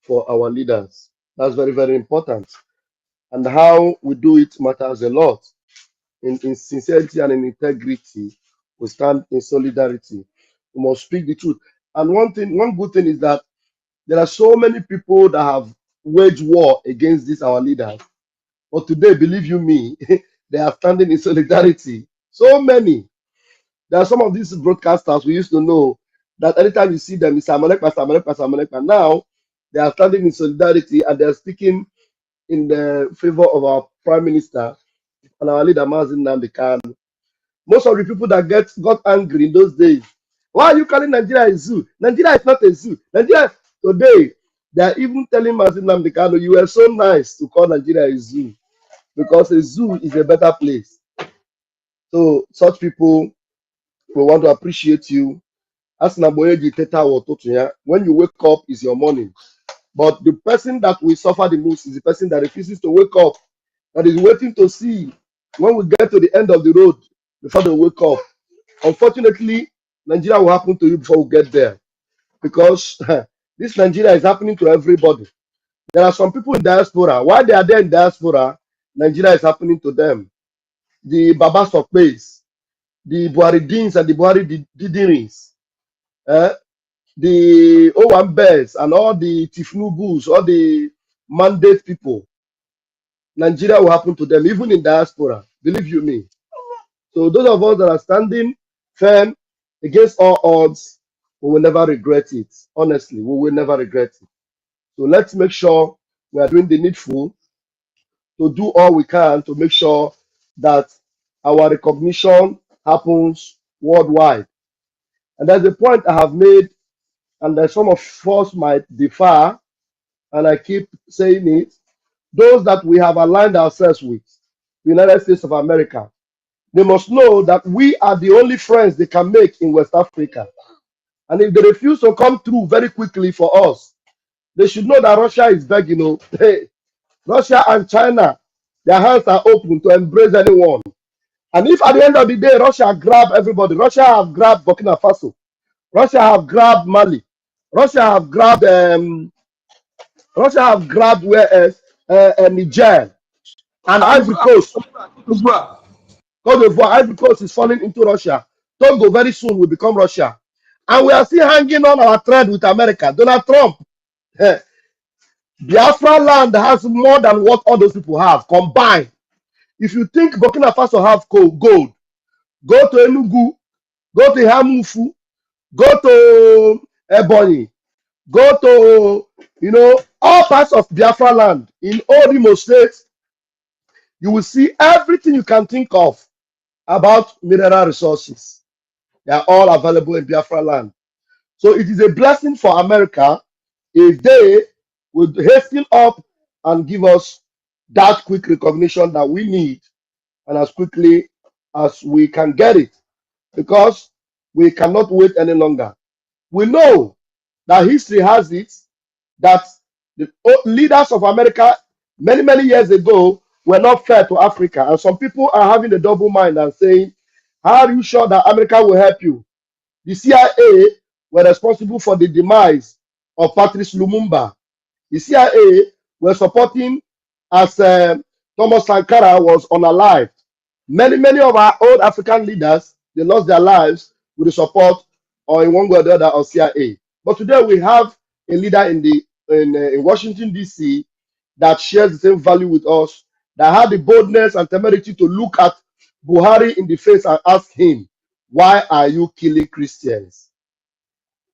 for our leaders. That's very, very important. And how we do it matters a lot. In sincerity and in integrity, we stand in solidarity. We must speak the truth. And one good thing is that there are so many people that have waged war against these our leaders. But today, believe you me, they are standing in solidarity. So many. There are some of these broadcasters we used to know that anytime you see them, it's Samonekpa. Now they are standing in solidarity and they are speaking in the favor of our Prime Minister and our leader, Mazi Nnamdi Kanu. Most of the people that got angry in those days, why are you calling Nigeria a zoo? Nigeria is not a zoo. Nigeria today, they are even telling Mazi Nnamdi Kanu, you were so nice to call Nigeria a zoo, because a zoo is a better place. So such people, we want to appreciate you. As when you wake up is your morning. But the person that will suffer the most is the person that refuses to wake up, that is waiting to see when we get to the end of the road before they wake up. Unfortunately, Nigeria will happen to you before we get there, because this Nigeria is happening to everybody. There are some people in diaspora. Why they are there in diaspora? Nigeria is happening to them. The Babas of Base, the Buharidins and the Buhari Didirins, the O1 Bears and all the Tifnubus, all the mandate people, Nigeria will happen to them, even in diaspora, believe you me. So those of us that are standing firm against all odds, we will never regret it. Honestly, we will never regret it. So let's make sure we are doing the needful to do all we can to make sure that our recognition happens worldwide. And that's the point I have made, and that some of us might differ, and I keep saying it. Those that we have aligned ourselves with, the United States of America, they must know that we are the only friends they can make in West Africa. And if they refuse to come through very quickly for us, they should know that Russia is begging. You know, hey, Russia and China, their hands are open to embrace anyone. And if at the end of the day, Russia grab everybody, Russia have grabbed Burkina Faso, Russia have grabbed Mali, Russia have grabbed where else? Niger and Ivory Coast. Cote d'Ivoire, Ivory Coast is falling into Russia. Togo very soon will become Russia. And we are still hanging on our thread with America. Donald Trump. Biafra land has more than what all those people have combined. If you think Burkina Faso have gold, go to Enugu, go to Hamufu, go to Ebonyi, go to, all parts of Biafra land in all the states. You will see everything you can think of about mineral resources. They are all available in Biafra land. So it is a blessing for America if they would hasten up and give us that quick recognition that we need, and as quickly as we can get it, because we cannot wait any longer. We know that history has it that the leaders of America many, many years ago were not fair to Africa. And some people are having a double mind and saying, how are you sure that America will help you? The CIA were responsible for the demise of Patrice Lumumba. The CIA were supporting as Thomas Sankara was unalived. Many, many of our old African leaders, they lost their lives with the support, or in one way or the other, of CIA. But today we have a leader in Washington, D.C. that shares the same value with us, that had the boldness and temerity to look at Buhari in the face and ask him, why are you killing Christians?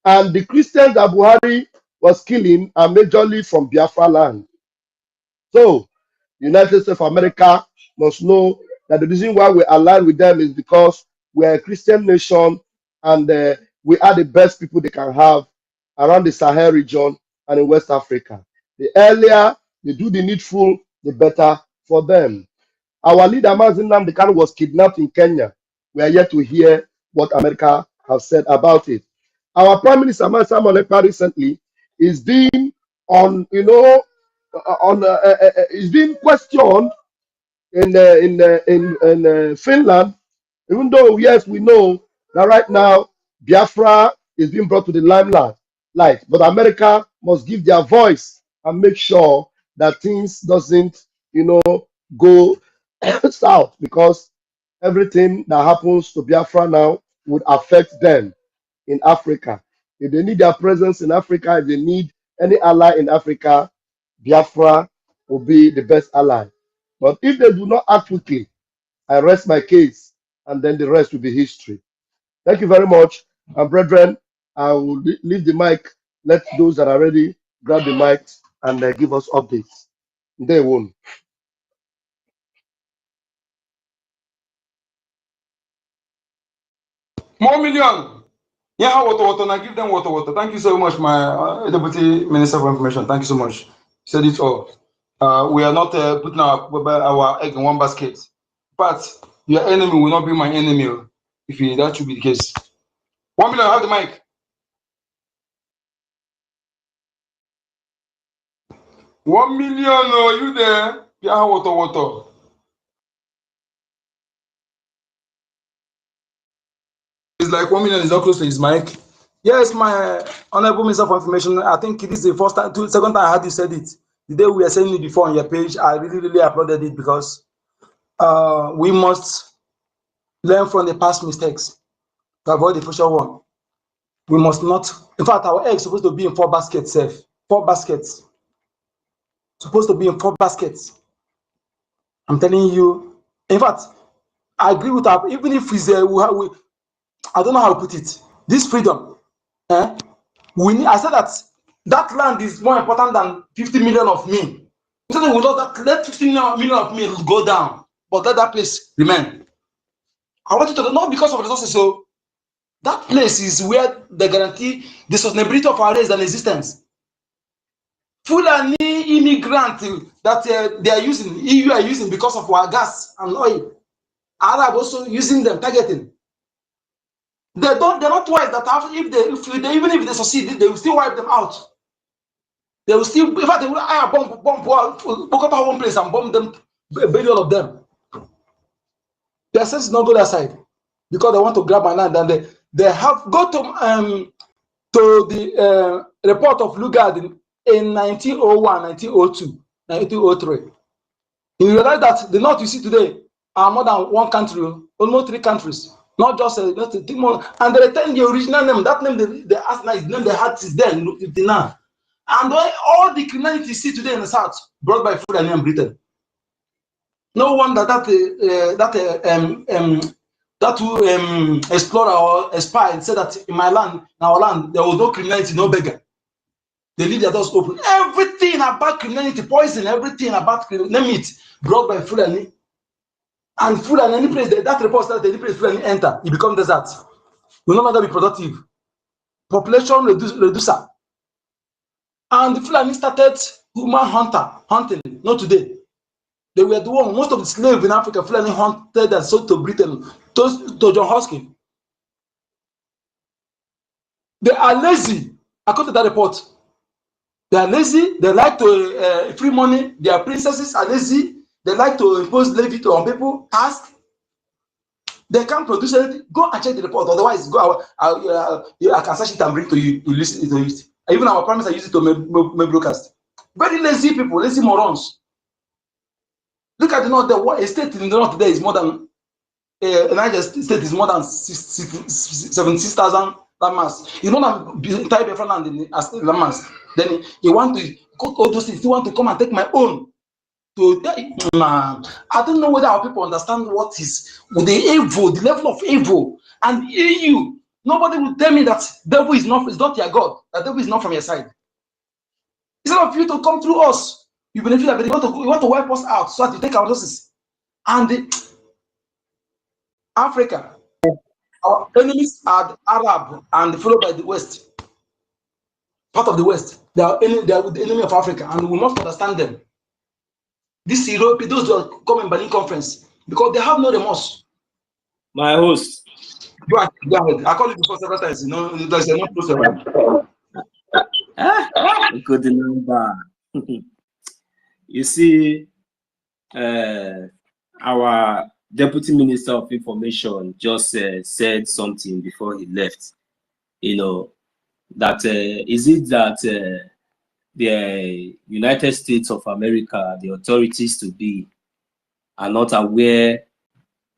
And the Christians that Buhari was killing are majorly from Biafra land. So, the United States of America must know that the reason why we align with them is because we are a Christian nation, and we are the best people they can have around the Sahel region and in West Africa. The earlier they do the needful, the better for them. Our leader, Mazin Nnamdi Kanu, was kidnapped in Kenya. We are yet to hear what America has said about it. Our Prime Minister, Samuel Ekpa, recently is being on, is being questioned in Finland, even though, yes, we know that right now Biafra is being brought to the limelight. But America must give their voice and make sure that things doesn't, go south, because everything that happens to Biafra now would affect them in Africa. If they need their presence in Africa, if they need any ally in Africa, Biafra will be the best ally. But if they do not act quickly, I rest my case, and then the rest will be history. Thank you very much. And brethren, I will leave the mic. Let those that are ready grab the mic and give us updates. They won't. More million. Yeah, water. Now give them water. Thank you so much, my Deputy Minister for Information. Thank you so much. You said it all. We are not putting our egg in one basket. But your enemy will not be my enemy if that should be the case. 1 million, have the mic. 1 million, are you there? Yeah, water. It's like 1 million is not close to his mic. Yes, my Honorable Minister for Information, I think it is the second time I heard you said it. the day we were saying it before on your page, I really applauded it because we must learn from the past mistakes to avoid the future one. We must not, in fact, our egg is supposed to be in 4 baskets, 4 baskets. Supposed to be in 4 baskets. I'm telling you, in fact, I agree with her, even if it's I don't know how to put it. This freedom, we need, I said that land is more important than 50 million of me. Instead of that, let 50 million of me go down, but let that place remain. I want you to know, not because of resources, so that place is where they guarantee the sustainability of our race and existence. Fulani immigrant that they are using, EU are using because of our gas and oil. Arab also using them, targeting. They're not wise that after, even if they succeed, they will still wipe them out. They will still, in fact, they will bomb one place and bomb them, bury all of them. Their sense is not go that side because they want to grab my land, and they have go to the report of Lugard in 1901, 1902, 1903. You realize that the North you see today are more than 1 country, almost 3 countries, not just and they return the original name. That name they asked now is the name they had since then, now. And all the criminality you see today in the South brought by Fulani and Britain. No wonder that explorer or spy said that in my land, in our land, there was no criminality, no beggar. They leave their doors open. Everything about criminality, poison, everything about criminality, name it, brought by Fulani. And Fulani, any place that report said that any place Fulani enter, it becomes desert. Will no longer be productive. Population reducer. And the Fulani started human hunting, not today. They were the one, most of the slaves in Africa, Fulani hunted and sold to Britain, to John Hoskin. They are lazy, according to that report. They are lazy, they like to free money, their princesses are lazy, they like to impose levy on people, ask. They can't produce anything. Go and check the report, otherwise go I can search it and bring to you, to listen to it. Even our prime minister use it to make broadcast. Very lazy people, lazy morons. Look at the north, a state in the north today is more than Niger state is more than 76,000 landmass. You know that type of land in landmass. Then you want to go all those things. You want to come and take my own. So I don't know whether our people understand what is the evil, the level of evil. And EU, nobody will tell me that devil is not your God. That devil is not from your side. Instead of you to come through us, you benefit that you want to wipe us out so that you take our resources. And Africa, our enemies are Arab and followed by the West. Part of the West. They are the enemy of Africa, and we must understand them. This Europe, those who are coming Berlin conference, because they have no remorse. My host. Go ahead. I call you before several times. You know, there's no process. Good number. You see, our Deputy Minister of Information just said something before he left. You know, that is it that the United States of America, the authorities to be, are not aware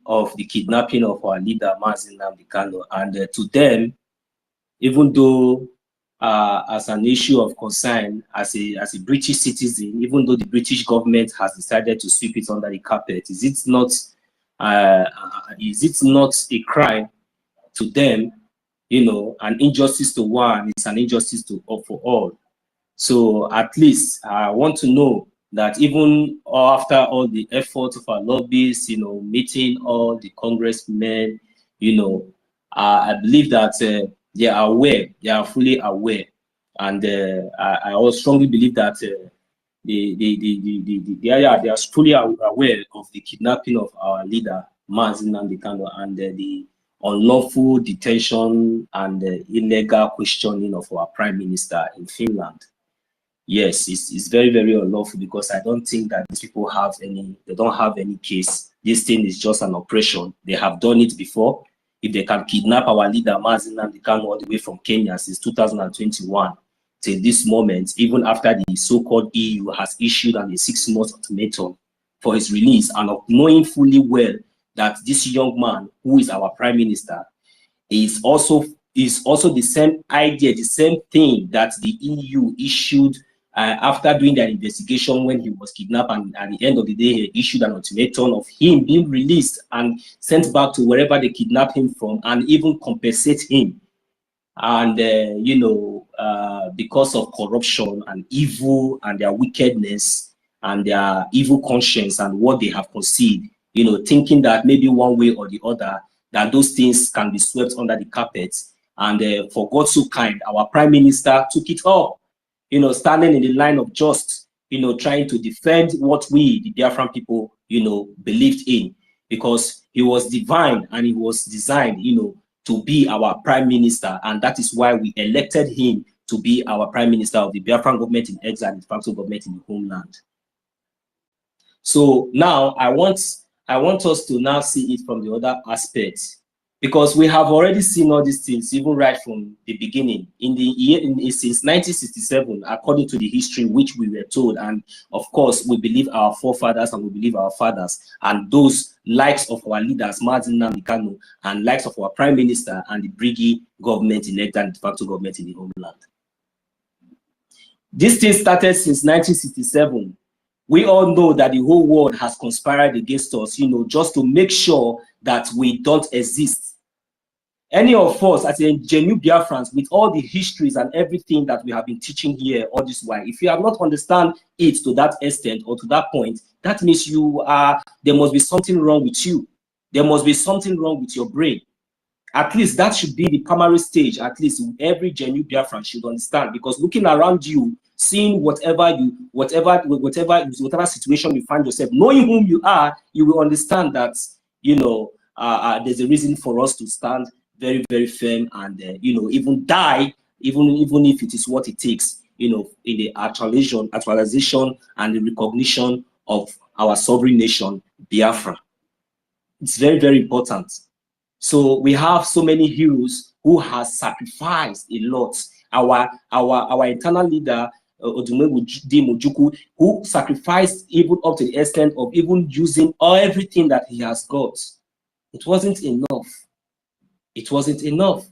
of the kidnapping of our leader, Mazi Nnamdi Kanu, and to them, even though as an issue of concern, as a British citizen, even though the British government has decided to sweep it under the carpet, is it not a crime to them? You know, an injustice to one is an injustice for all. So at least I want to know that even after all the efforts of our lobbyists, you know, meeting all the congressmen, you know, I believe that they are aware, they are fully aware, and I also strongly believe that they are fully aware of the kidnapping of our leader Mazi Nnamdi Kanu and the unlawful detention and illegal questioning of our prime minister in Finland. Yes, it's very, very unlawful because I don't think that these people have they don't have any case. This thing is just an operation. They have done it before. If they can kidnap our leader, Mazi Nnamdi Kanu, all the way from Kenya since 2021, till this moment, even after the so-called EU has issued a 6-month ultimatum for his release, and of knowing fully well that this young man, who is our prime minister, is also the same idea, the same thing that the EU issued after doing their investigation when he was kidnapped, and at the end of the day, he issued an ultimatum of him being released and sent back to wherever they kidnapped him from, and even compensate him. And because of corruption and evil and their wickedness and their evil conscience and what they have conceived, thinking that maybe one way or the other, that those things can be swept under the carpet. And for God so kind, our prime minister took it up, standing in the line of just, trying to defend what we, the Biafran people, believed in, because he was divine and he was designed, to be our prime minister. And that is why we elected him to be our prime minister of the Biafran government in exile, the de facto government in the homeland. So now I want us to now see it from the other aspect, because we have already seen all these things even right from the beginning. Since 1967, according to the history which we were told, and of course we believe our forefathers and we believe our fathers, and those likes of our leaders, Martin Namikano, and likes of our prime minister and the BRGIE government in exile, and de facto government in the homeland. This thing started since 1967. We all know that the whole world has conspired against us, just to make sure that we don't exist. Any of us as a genuine Biafrans, with all the histories and everything that we have been teaching here all this while, if you have not understand it to that extent or to that point, that means there must be something wrong with you. There must be something wrong with your brain. At least that should be the primary stage. At least every genuine Biafran should understand, because looking around you, seeing whatever situation you find yourself, knowing whom you are, you will understand that there's a reason for us to stand very, very firm and even die, even if it is what it takes, in the actualization and the recognition of our sovereign nation, Biafra. It's very, very important. So we have so many heroes who have sacrificed a lot. Our internal leader, Odumewu, who sacrificed even up to the extent of even using everything that he has got. It wasn't enough. It wasn't enough.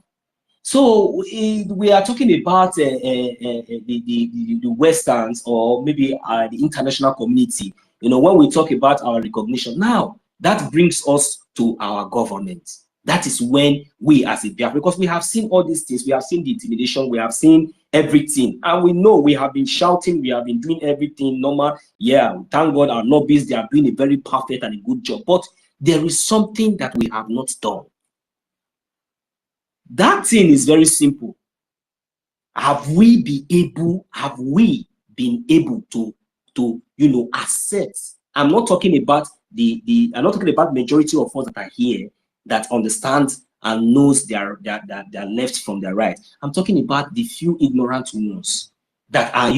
So we are talking about the Westerns, or maybe the international community. When we talk about our recognition, now that brings us to our government. That is when we as a Biafra, because we have seen all these things, we have seen the intimidation, we have seen everything, and we know we have been shouting, we have been doing everything normal. Yeah, thank God our lobbies, they are doing a very perfect and a good job, but there is something that we have not done. That thing is very simple. Have we been able to accept? I'm not talking about I'm not talking about majority of us that are here that understand and knows their left from their right. I'm talking about the few ignorant ones that are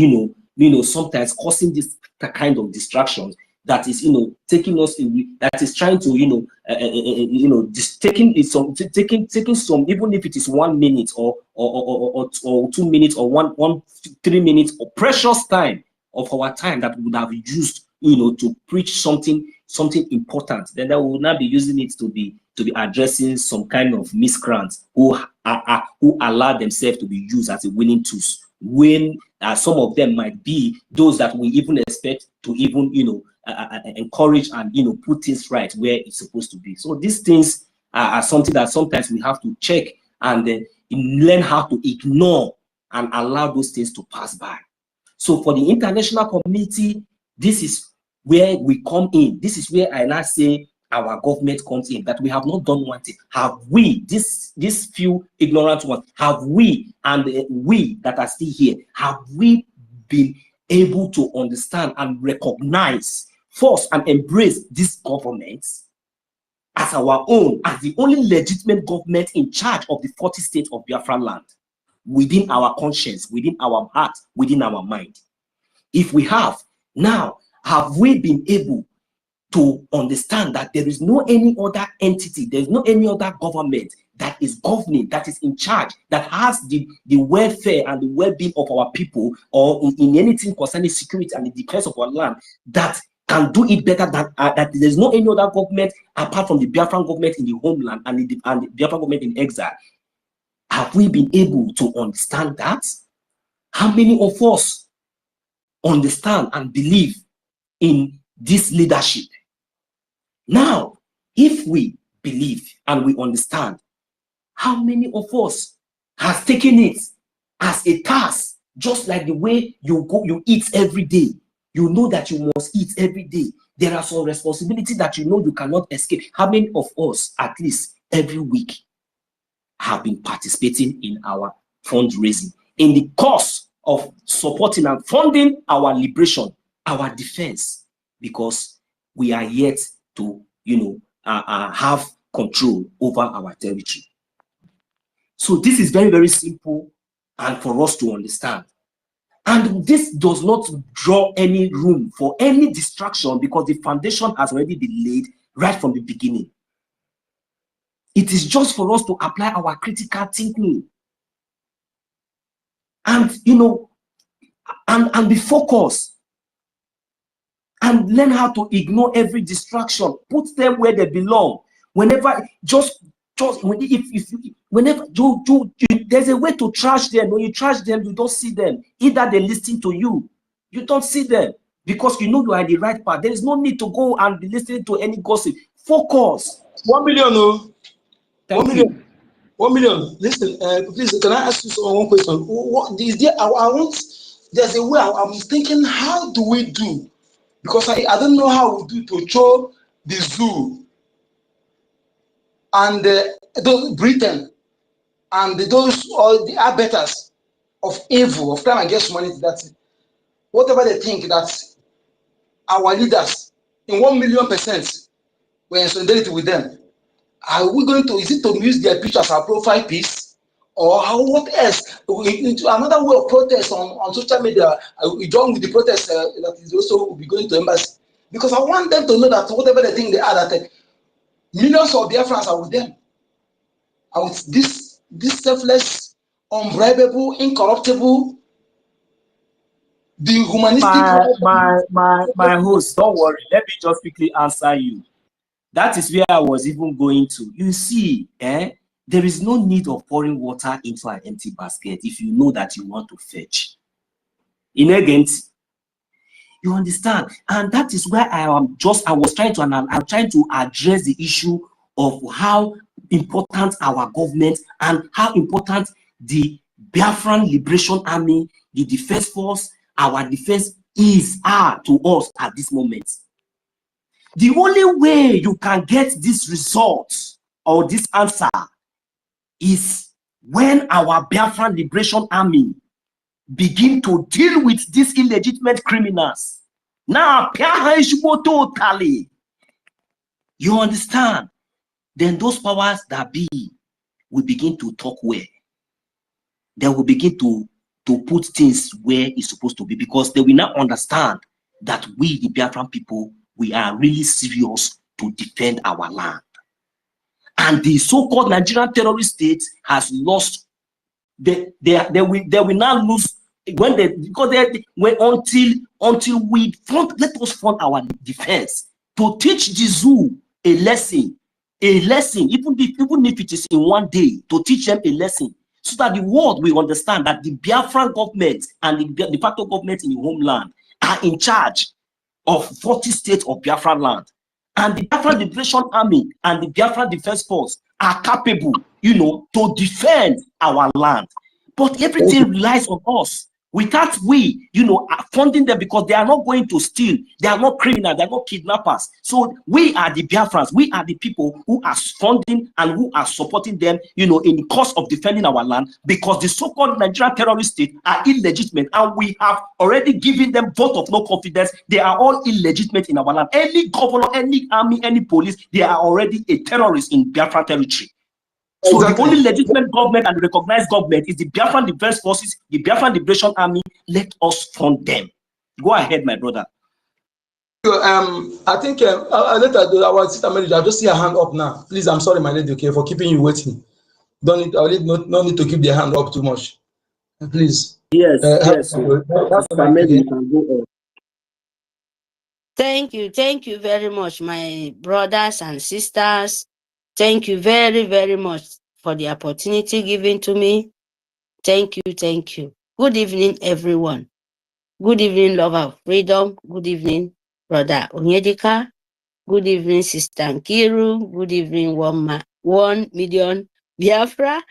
sometimes causing this kind of distractions, that is taking us in, that is trying to taking some, even if it is 1 minute or 2 minutes or 3 minutes of precious time of our time that we would have used to preach something important, then that we will not be using it to be addressing some kind of miscreants who allow themselves to be used as a winning tools, when some of them might be those that we even expect to even encourage and put things right where it's supposed to be. So these things are something that sometimes we have to check and learn how to ignore and allow those things to pass by. So for the international community, this is where we come in. This is where I now say our government comes in, that we have not done one thing. Have we, these few ignorant ones, have we, and we that are still here, have we been able to understand and recognize, force and embrace this government as our own, as the only legitimate government in charge of the 40 states of Biafran land, within our conscience, within our heart, within our mind? If we have, now, have we been able to understand that there is no any other entity, there is no any other government that is governing, that is in charge, that has the welfare and the well-being of our people, or in anything concerning security and the defense of our land, that can do it better than that. There's no any other government apart from the Biafran government in the homeland and the Biafran government in exile. Have we been able to understand that? How many of us understand and believe in this leadership? Now, if we believe and we understand, how many of us has taken it as a task, just like the way you eat every day? You know that you must eat every day. There are some responsibilities that you know you cannot escape. How many of us, at least every week, have been participating in our fundraising in the course of supporting and funding our liberation, our defense, because we are yet to, have control over our territory? So this is very, very simple and for us to understand. And this does not draw any room for any distraction, because the foundation has already been laid right from the beginning. It is just for us to apply our critical thinking and, and be focused and learn how to ignore every distraction, put them where they belong. Whenever, whenever there's a way to trash them. When you trash them, you don't see them. Either they listen to you, you don't see them, because you know you are in the right path. There is no need to go and be listening to any gossip. Focus. 1 million, no. Thank 1 million. you. 1 million. Listen, please, can I ask you one question? What is there? I want. There's a way. I'm thinking. How do we do? Because I don't know how we do to show the zoo and those Britain and those all the abettors of evil, of crime against humanity, that whatever they think that our leaders in 1 million %, we're in solidarity with them. Are we going to? Is it to use their picture as our profile piece, or how? What else? Another way of protest on social media. We join with the protest that is also will be going to embassy, because I want them to know that whatever they think they are, that millions of Biafrans are with them, and with this selfless, unbribable, incorruptible, the humanistic. My host, don't worry. Let me just quickly answer you. That is where I was even going to. You see, there is no need of pouring water into an empty basket if you know that you want to fetch. Again, you understand? And that is where I'm trying to address the issue of how important our government and how important the Biafran Liberation Army, the Defense Force, our defense are to us at this moment. The only way you can get this result or this answer is when our Biafran Liberation Army begin to deal with these illegitimate criminals. Now, totally. You understand? Then those powers that be will begin to talk where. They will begin to put things where it's supposed to be, because they will now understand that we, the Biafran people, we are really serious to defend our land. And the so-called Nigerian terrorist state has lost. They will now lose until we let us fund our defense, to teach the zoo a lesson, even if it is in one day, to teach them a lesson, so that the world will understand that the Biafran government and the de facto government in the homeland are in charge of 40 states of Biafran land, and the Biafran Liberation Army and the Biafran Defense Force are capable, to defend our land. But everything relies on us. Without we, funding them, because they are not going to steal, they are not criminals, they are not kidnappers. So we are the Biafrans, we are the people who are funding and who are supporting them, in the course of defending our land, because the so-called Nigerian terrorist state are illegitimate, and we have already given them vote of no confidence. They are all illegitimate in our land. Any governor, any army, any police, they are already a terrorist in Biafran territory. So the only legitimate government and recognized government is the Biafran Defense Forces, the Biafran Liberation Army. Let us fund them. Go ahead, my brother. I think later our sister Mary, I just see her hand up now. Please, I'm sorry, my lady, okay, for keeping you waiting. no need to keep their hand up too much. Please. Yes, yes. Have the Sister mic Mary, you again. can go on. Thank you very much, my brothers and sisters. Thank you very, very much for the opportunity given to me. Thank you, thank you. Good evening, everyone. Good evening, lover of freedom. Good evening, brother Onyedika. Good evening, Sister Nkiru. Good evening, 1 million Biafra.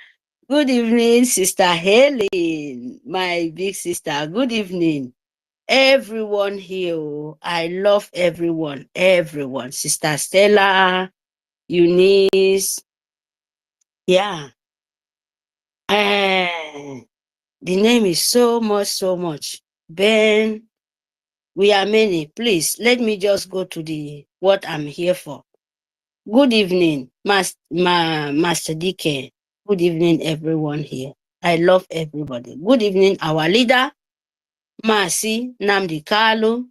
Good evening, Sister Helen, my big sister. Good evening, everyone here. I love everyone, everyone. Sister Stella, Eunice. Yeah. The name is so much. Ben, we are many. Please, let me just go to what I'm here for. Good evening, Master DK. Good evening, everyone here. I love everybody. Good evening, our leader, Masi Namdi Kalu.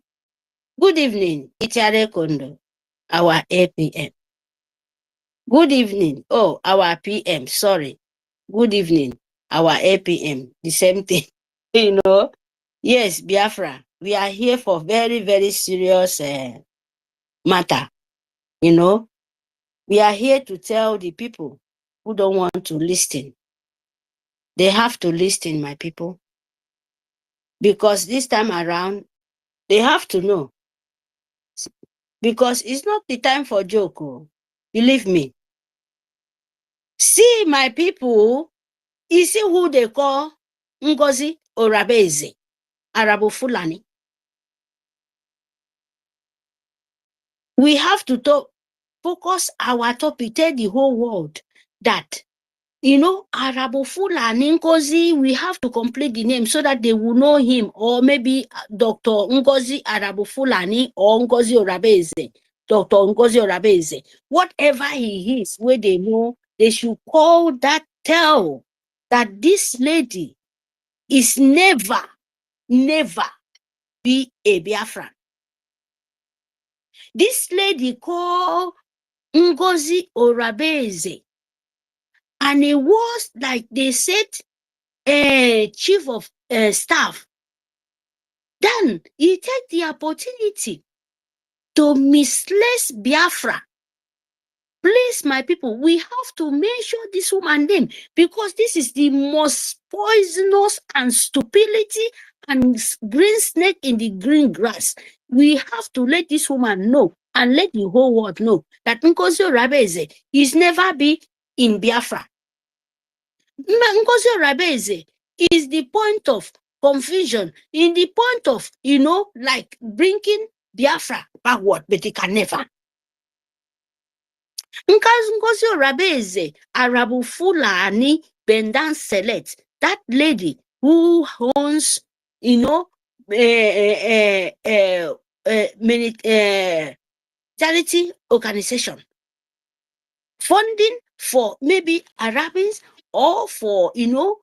Good evening, Itiare Kondo, our APM. Good evening, our PM, sorry. Good evening, our APM, the same thing. You know, yes, Biafra, we are here for very, very serious matter. You know, we are here to tell the people who don't want to listen. They have to listen, my people. Because this time around, they have to know. Because it's not the time for joke. Believe me. See, my people, you see who they call Ngozi Orabeze, Arabo Fulani. We have to focus our topic, tell the whole world that, you know, Arabo Fulani Ngozi, we have to complete the name so that they will know him, or maybe Dr. Ngozi Arabo Fulani or Ngozi Orabeze, Dr. Ngozi Orabeze. Whatever he is, where they know, they should tell that this lady is never be a Biafran. This lady called Ngozi Orabeze, and it was like they said, chief of staff. Then he take the opportunity to mislead Biafra. Please, my people, we have to mention this woman name, because this is the most poisonous and stupidity and green snake in the green grass. We have to let this woman know and let the whole world know that Ngozi Orabeze is never be in Biafra. Ngozi Orabeze is the point of confusion, in the point of, you know, like bringing Biafra backward, but it can never. Ngozi Orabeze, Arabu Fulani, Bendan Select, that lady who owns, you know, many charity organization, funding for maybe Arabians, or for, you know,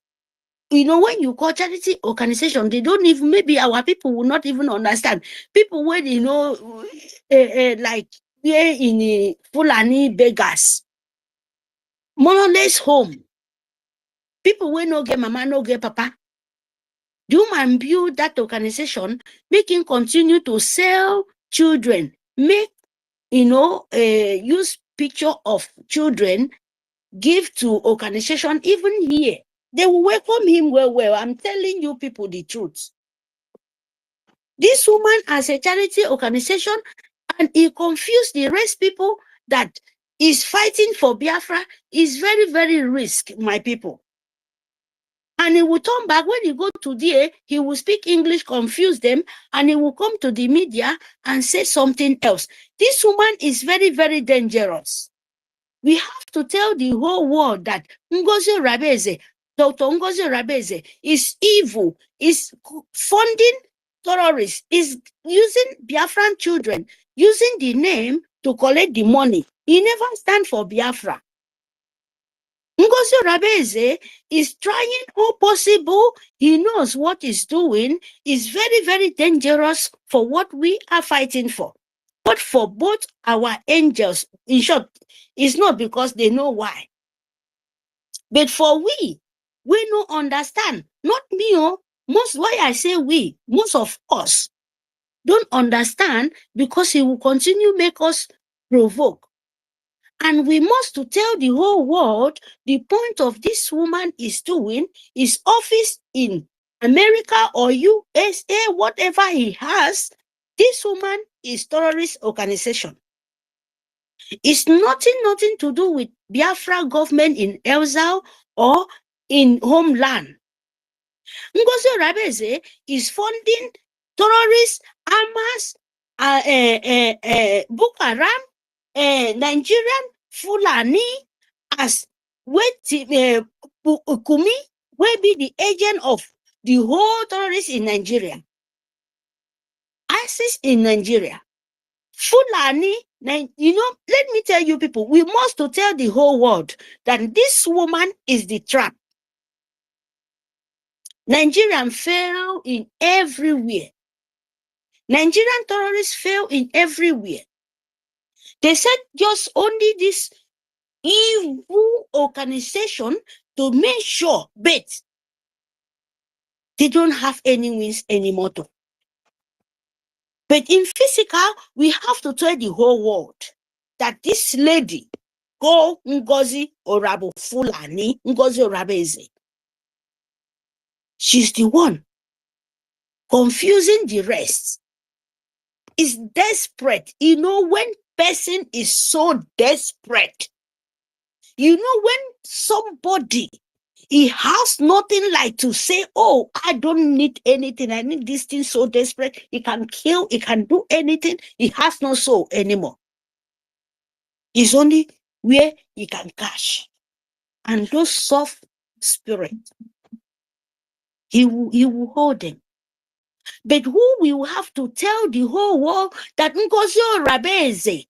when you call charity organization, they don't even, maybe our people will not even understand. People when, you know, like we're in Fulani beggars, monoless home. People when no get mama, no get papa. The woman build that organization, making continue to sell children, make, you know, use picture of children, give to organization. Even here, they will welcome him well. I'm telling you people the truth. This woman as a charity organization, and he confused the rest people that is fighting for Biafra, is very, very risk, my people. And he will turn back. When he go to there, he will speak English, confuse them, and he will come to the media and say something else. This woman is very, very dangerous. We have to tell the whole world that Ngozi Orabeze, Dr. Ngozi Orabeze, is evil, is funding terrorists, is using Biafran children, using the name to collect the money. He never stand for Biafra. Ngozi Orabeze is trying all possible. He knows what he's doing is very, very dangerous for what we are fighting for. But for both our angels, in short, it's not because they know why. But for we no understand. Not me, oh. Most, why I say we, most of us don't understand, because he will continue make us provoke. And we must to tell the whole world the point of this woman is doing, his office in America or USA, whatever he has. This woman is terrorist organization. It's nothing to do with Biafra government in exile or in homeland. Ngozi Rabeze is funding terrorists, Hamas, Boko Haram, Nigerian Fulani as Kumi will be the agent of the whole terrorists in Nigeria. ISIS in Nigeria. Fulani, you know, let me tell you people, we must to tell the whole world that this woman is the trap. Nigerian fail in everywhere. Nigerian terrorists fail in everywhere. They said just only this evil organization to make sure, but they don't have any wins anymore. But in physical, we have to tell the whole world that this lady, called Ngozi Orabu Fulani, Ngozi Orabeze, she's the one confusing the rest. Is desperate. You know, when person is so desperate, you know, when somebody, he has nothing like to say, oh, I don't need anything, I need this thing so desperate, he can kill, he can do anything, he has no soul anymore. It's only where he can cash. And those soft spirit, he will hold them. But who will have to tell the whole world that Ngozi Orabeze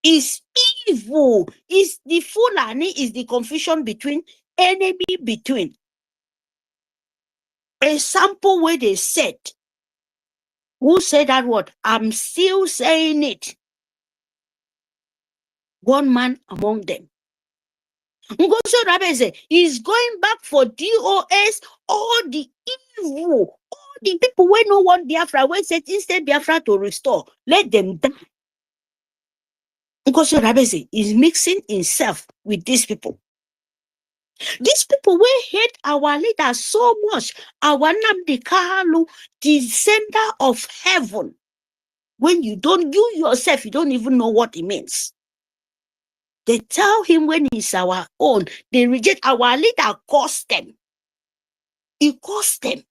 is evil, is the Fulani, is the confusion between, enemy between. A sample where they said, who said that word? I'm still saying it. One man among them. Ngozi Orabeze is going back for DOS, all the evil, all the people who no want Biafra, when said instead Biafra to restore, let them die. Ngozi Orabeze is mixing himself with these people. These people will hate our leaders so much. Our Nnamdi Kanu, the center of heaven. When you yourself, you don't even know what it means. They tell him when he's our own, they reject our leader, cost them. It cost them.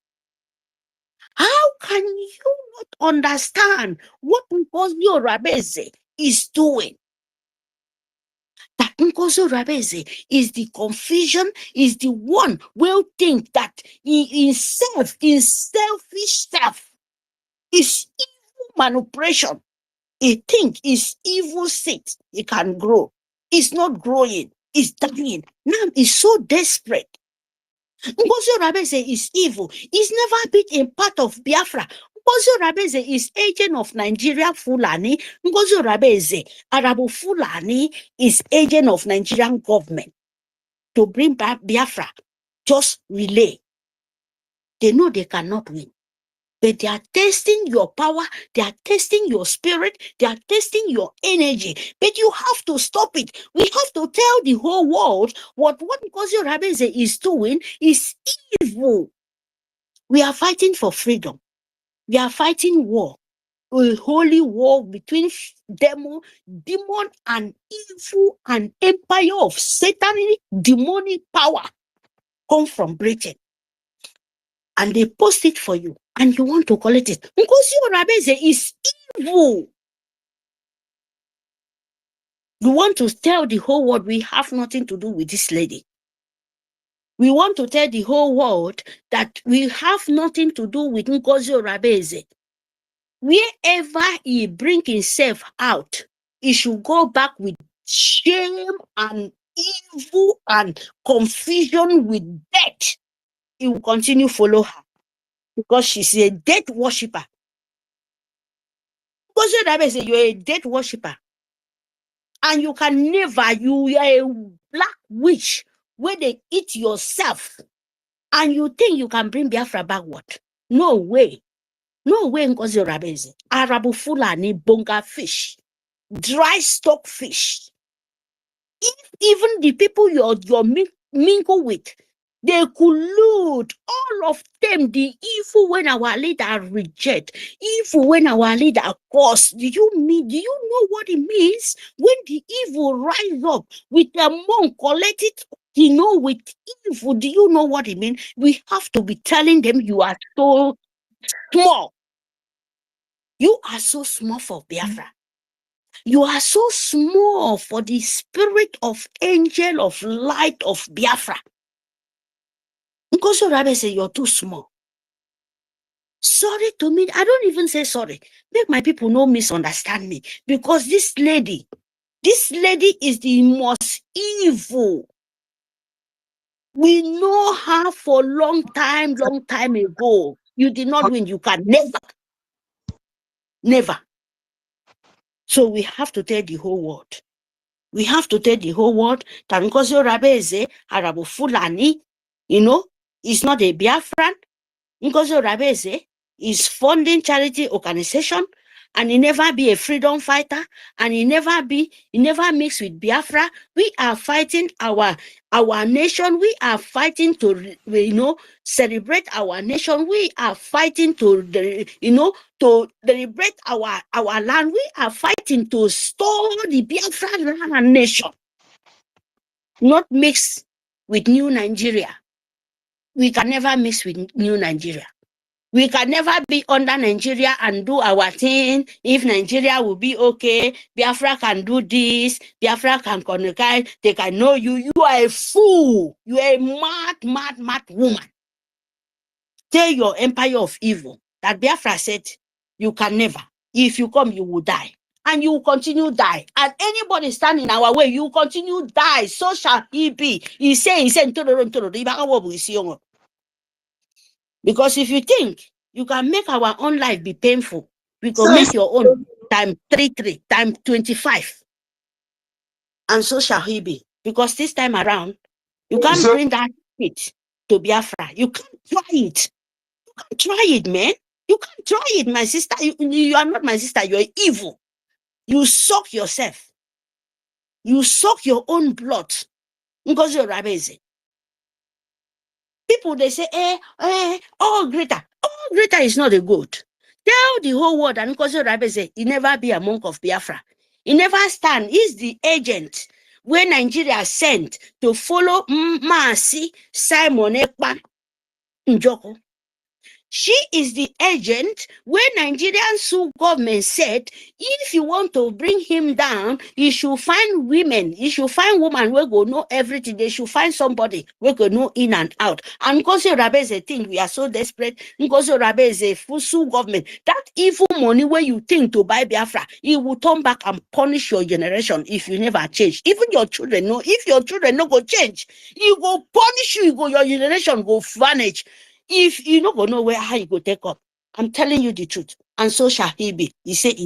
How can you not understand what Ngozi Orabeze is doing? That Ngozi Orabeze is the confusion, is the one will think that he himself, in selfish self, is evil manipulation. He think is evil seed, it can grow. It's not growing, it's dying. Now he's so desperate. Ngozi Orabeze is evil. He's never been a part of Biafra. Ngozi Orabeze is agent of Nigeria Fulani. Ngozi Orabeze, Arabu Fulani, is agent of Nigerian government to bring back Biafra. Just relay. They know they cannot win. But they are testing your power, they are testing your spirit, they are testing your energy. But you have to stop it. We have to tell the whole world what Ngozi Orabeze is doing is evil. We are fighting for freedom. We are fighting war. A holy war between demon and evil and empire of satanic demonic power come from Britain. And they post it for you. And you want to collect it. Ngozi Orabeze is evil. You want to tell the whole world we have nothing to do with this lady. We want to tell the whole world that we have nothing to do with Ngozi Orabeze. Wherever he bring himself out, he should go back with shame and evil and confusion with death. He will continue to follow her because she's a death worshipper. Ngozi Orabeze, you're a death worshipper. And you can never, you are a black witch where they eat yourself, and you think you can bring Biafra backward. No way. No way, Ngozi Rabeze. Arabu Fulani bonga fish, dry stock fish. If even the people you're mingle with, they collude, all of them, the evil when our leader reject, evil when our leader curse. Do you know what it means? When the evil rise up with the monk, collect it, with evil, do you know what it means? We have to be telling them you are so small. You are so small for Biafra. You are so small for the spirit of angel of light of Biafra. Because Rabbi say you're too small. Sorry to me. I don't even say sorry. Make my people no misunderstand me. Because this lady is the most evil. We know her for long time ago. You did not win. You can never. So we have to tell the whole world. We have to tell the whole world that Ngozi Rabeze, Arabu Fulani, is not a Biafran. Ngozi Rabeze is funding charity organization, and he never be a freedom fighter, and he never mix with Biafra. We are fighting our nation. We are fighting to celebrate our nation. We are fighting to celebrate our land. We are fighting to store the Biafra nation, not mix with New Nigeria. We can never mix with New Nigeria. We can never be under Nigeria and do our thing. If Nigeria will be okay, Biafra can do this, Biafra can connect, they can know you. You are a fool. You are a mad woman. Tell your empire of evil that Biafra said, you can never. If you come, you will die. And you will continue die. And anybody stand in our way, you will continue die. So shall he be. He said, because if you think you can make our own life be painful, we can make your own time 25. And so shall he be. Because this time around, you can't bring that shit to Biafra. You can't try it. You can't try it, man. You can't try it, my sister. You are not my sister. You're evil. You suck yourself. You suck your own blood. Because you're Rabeze. People, they say, Greta. Greta is not a goat. Tell the whole world that Nkosi Rabeze, he never be a monk of Biafra. He never stand. He's the agent where Nigeria sent to follow Maasi Simon Ekpa Njoko. She is the agent where Nigerian Sioux government said, if you want to bring him down, you should find women. You should find women who go know everything. They should find somebody who go know in and out. And Ngozi Rabeze think we are so desperate. Ngozi Rabeze full Sioux government. That evil money where you think to buy Biafra, it will turn back and punish your generation if you never change. Even your children know. If your children no go change, it will punish you. Your generation go vanish. If you don't know how you go take up, I'm telling you the truth. And so shall he be. He said,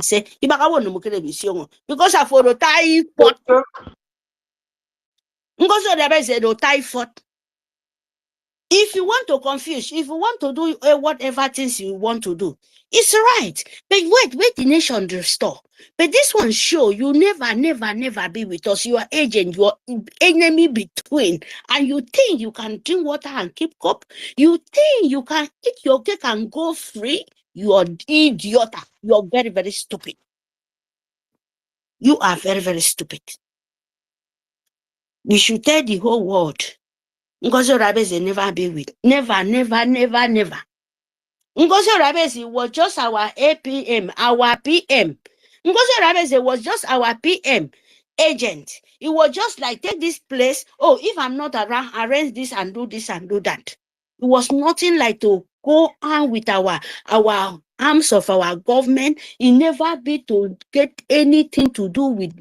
because I for the tie pot. If you want to confuse, if you want to do whatever things you want to do, it's right. But wait, the nation restore. But this one show you never be with us. You are agent, you are enemy between. And you think you can drink water and keep up. You think you can eat your cake and go free. You are idiot. You are very, very stupid. You are very, very stupid. We should tell the whole world. Ngozi Rabeze never be with. Never. Ngozi Rabeze was just our APM, our PM. Ngozi Rabeze was just our PM agent. It was just like, take this place. Oh, if I'm not around, arrange this and do this and do that. It was nothing like to go on with our arms of our government. It never be to get anything to do with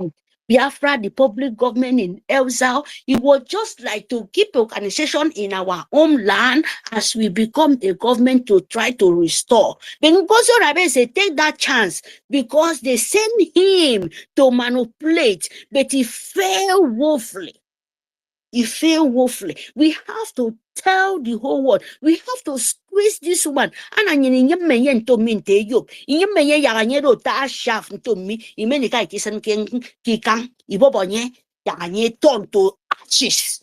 Biafra, the public government in exile. It was just like to keep organization in our homeland as we become a government to try to restore. But Ngozi Rabeze take that chance because they sent him to manipulate, but he failed woefully. It failed woefully. We have to tell the whole world. We have to squeeze this woman. And I mean, to me, you may yanero ta shaft to me. You may like kiss and kikang, Ibobonye, Yanye turn to ashes.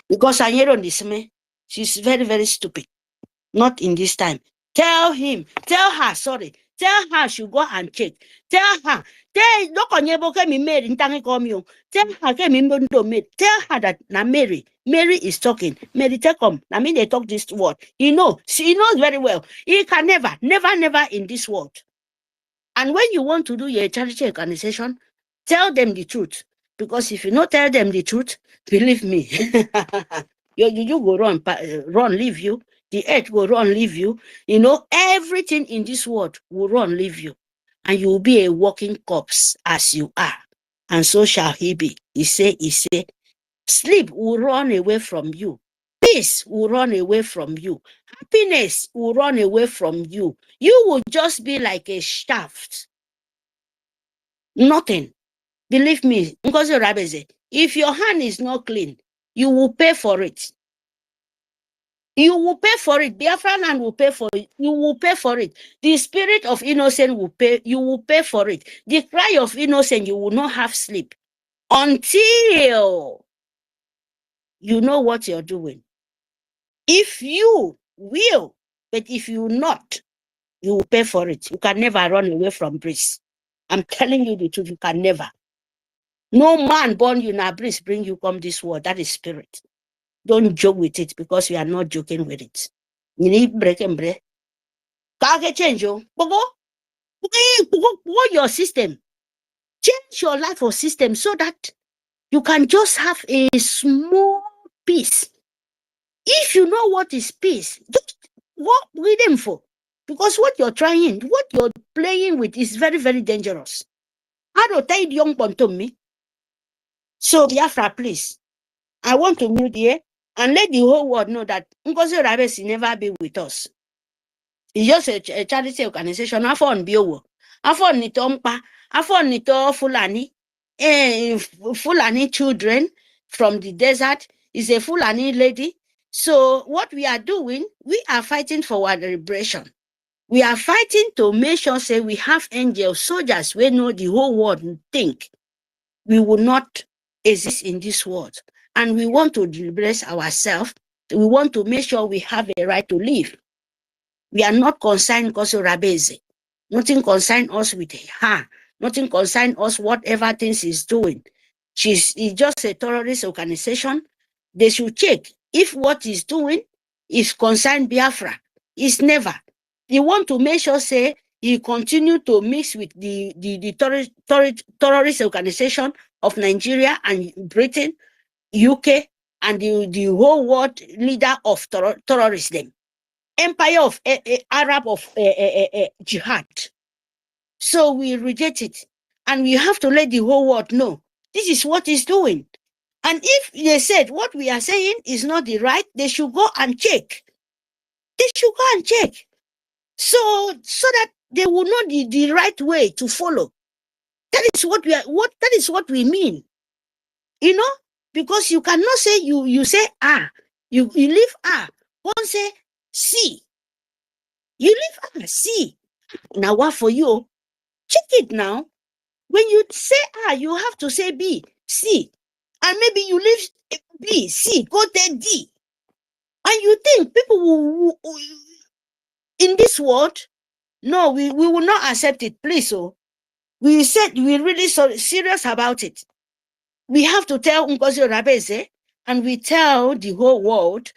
Because I hear on this me, she's very, very stupid. Not in this time. Tell her, tell her she go and check. Tell her, tell her that now Mary is talking. Mary take come. I mean they talk this word. He knows very well. He can never in this world. And when you want to do your charity organization, tell them the truth. Because if you not tell them the truth, believe me, you go run, leave you. The earth will run, leave you. You know, everything in this world will run, leave you. And you will be a walking corpse as you are. And so shall he be. He say, sleep will run away from you. Peace will run away from you. Happiness will run away from you. You will just be like a shaft. Nothing. Believe me, Ngozi Rabeze, if your hand is not clean, you will pay for it. You will pay for it. Biafran land will pay for it. You will pay for it. The spirit of innocence will pay. You will pay for it. The cry of innocence, you will not have sleep until you know what you're doing. If you will, but if you not, you will pay for it. You can never run away from breeze. I'm telling you the truth. You can never. No man born you in a breeze bring you come this world. That is spirit. Don't joke with it because we are not joking with it. You need break and break. Can't change you. Your system. Change your life or system so that you can just have a small peace. If you know what is peace, just walk with them for. Because what you're trying, what you're playing with is very, very dangerous. I don't tell young one to me. So Biafra, please. I want to mute here and let the whole world know that Ngozi Rabesi never be with us. It's just a charity organization. Afon Biowo. Afon Nitompa. Afon Nito Fulani. Fulani children from the desert. Is a Fulani lady. So what we are doing, we are fighting for our liberation. We are fighting to make sure say we have angels, soldiers, we know the whole world think we will not exist in this world. And we want to liberate ourselves. We want to make sure we have a right to live. We are not concerned because of Rabeze. Nothing concerned us with her. Nothing concerned us whatever things she's doing. It's just a terrorist organization. They should check if what he's doing is concerned Biafra. It's never. They want to make sure say he continue to mix with the terrorist organization of Nigeria and Britain, UK, and the whole world leader of terrorism. Empire of Arab of Jihad. So we reject it. And we have to let the whole world know this is what he's doing. And if they said what we are saying is not the right, they should go and check. They should go and check. So that they will know the right way to follow. That is what that is what we mean. You know? Because you cannot say you say you leave one say C. You leave C. Now what for you? Check it now. When you say you have to say B, C. And maybe you leave B, C, go there D. And you think people will in this world, no, we will not accept it, please. So we said we're really serious about it. We have to tell Ngozi Rabeze and we tell the whole world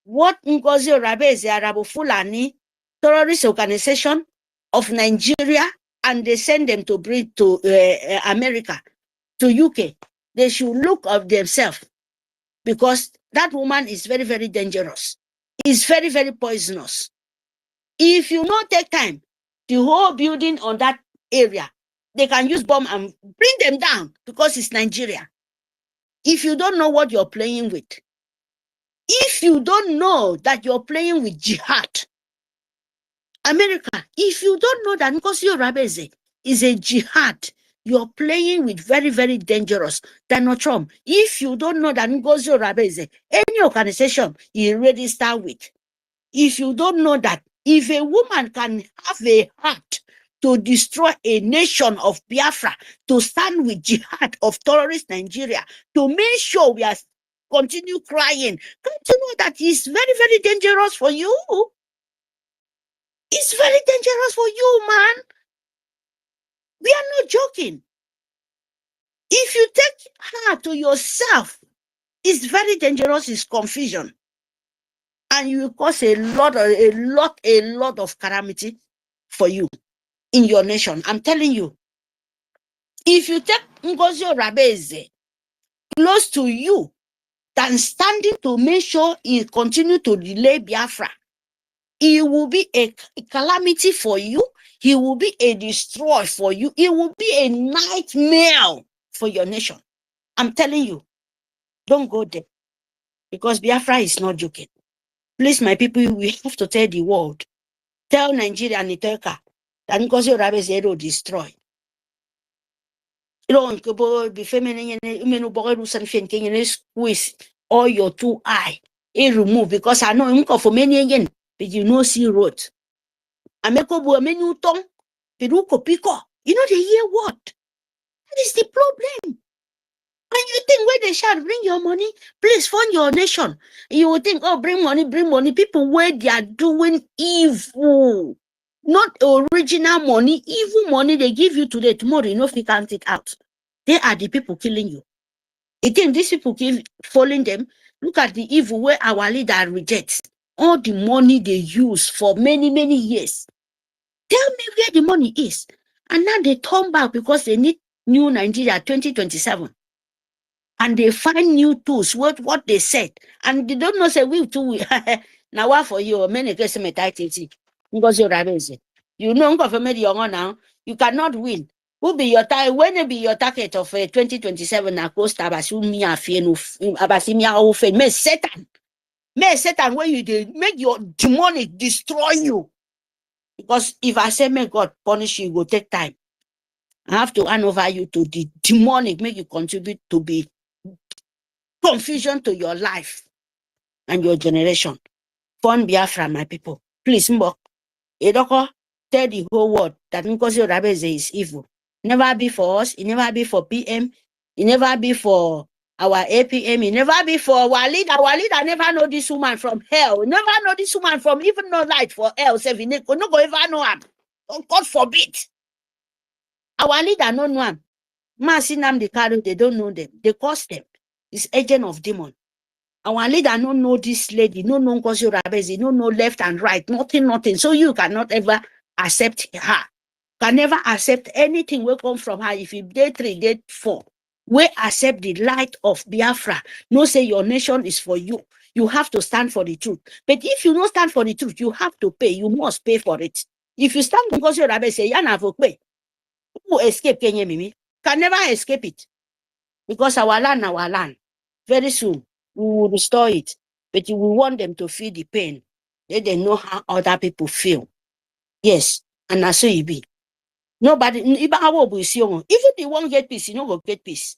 what Ngozi Rabeze, Arabo Fulani, terrorist organization of Nigeria, and they send them to bring to America, to UK. They should look at themselves because that woman is very, very dangerous. It's very, very poisonous. If you not take time, the whole building on that area, they can use bomb and bring them down because it's Nigeria. If you don't know what you're playing with, if you don't know that you're playing with jihad, America, if you don't know that Ngozi Rabeze is a jihad, You're playing with very, very dangerous Donald Trump. If you don't know that NGOZI Rabeze, any organization you already start with, if you don't know that, if a woman can have a heart to destroy a nation of Biafra, to stand with Jihad of terrorist Nigeria, to make sure we are continue crying, can't you know that it's very, very dangerous for you? It's very dangerous for you, man. We are not joking. If you take her to yourself, it's very dangerous, it's confusion. And you will cause a lot of calamity for you in your nation. I'm telling you. If you take NGOZI Rabeze close to you than standing to make sure he continue to delay Biafra, it will be a calamity for you. He will be a destroyer for you. It will be a nightmare for your nation. I'm telling you, don't go there. Because Biafra is not joking. Please, my people, we have to tell the world. Tell Nigeria and Ethiopia that NGOZI Rabeze will destroy. You know, be feminine, squeeze all your 2 eye. It remove because I know for many again, but you know see road. I make up a menu tongue, piruko pico. You know they hear what? That is the problem. And you think when they shout, bring your money, please fund your nation. You will think, oh, bring money, bring money. People where they are doing evil. Not original money, evil money they give you today, tomorrow, you know if you can't take out. They are the people killing you. You think these people keep following them? Look at the evil where our leader rejects. All the money they use for many, many years. Tell me where the money is. And now they turn back because they need new Nigeria 2027. And they find new tools, what they said. And they don't know, say, we too. Now, what for you? Many cases, NGOZI Rabeze. You know, now, you cannot win. Who be your time? When it be your target of 2027? Na costa Abasimia me Satan. Me Satan, where you did make your demonic destroy you. Because if I say may God punish you, it will take time. I have to hand over you to the demonic, make you contribute to be confusion to your life and your generation. Fund Biafra, my people. Please, Mbok. Edoko, tell the whole world that NGOZI Rabeze is evil. Never be for us, it never be for PM, it never be for our APM, it never be for our leader. Our leader never know this woman from hell. Never know this woman from even no light for hell. No go ever know him. God forbid. Our leader no know him. Masinam the carry, they don't know them. They cost them. It's agent of demon. Our leader no know this lady, no know NGOZI Rabeze, no know left and right, nothing. So you cannot ever accept her. Can never accept anything will come from her. If you day 3, day 4, we accept the light of Biafra. No say your nation is for you. You have to stand for the truth. But if you don't stand for the truth, you have to pay. You must pay for it. If you stand NGOZI Rabeze, you never pay. Who escape Kenya Mimi? Can never escape it. Because our land. Very soon, we will restore it. But we want them to feel the pain. They know how other people feel. Yes, and that's so it be. Nobody, even the one get peace, you know go get peace.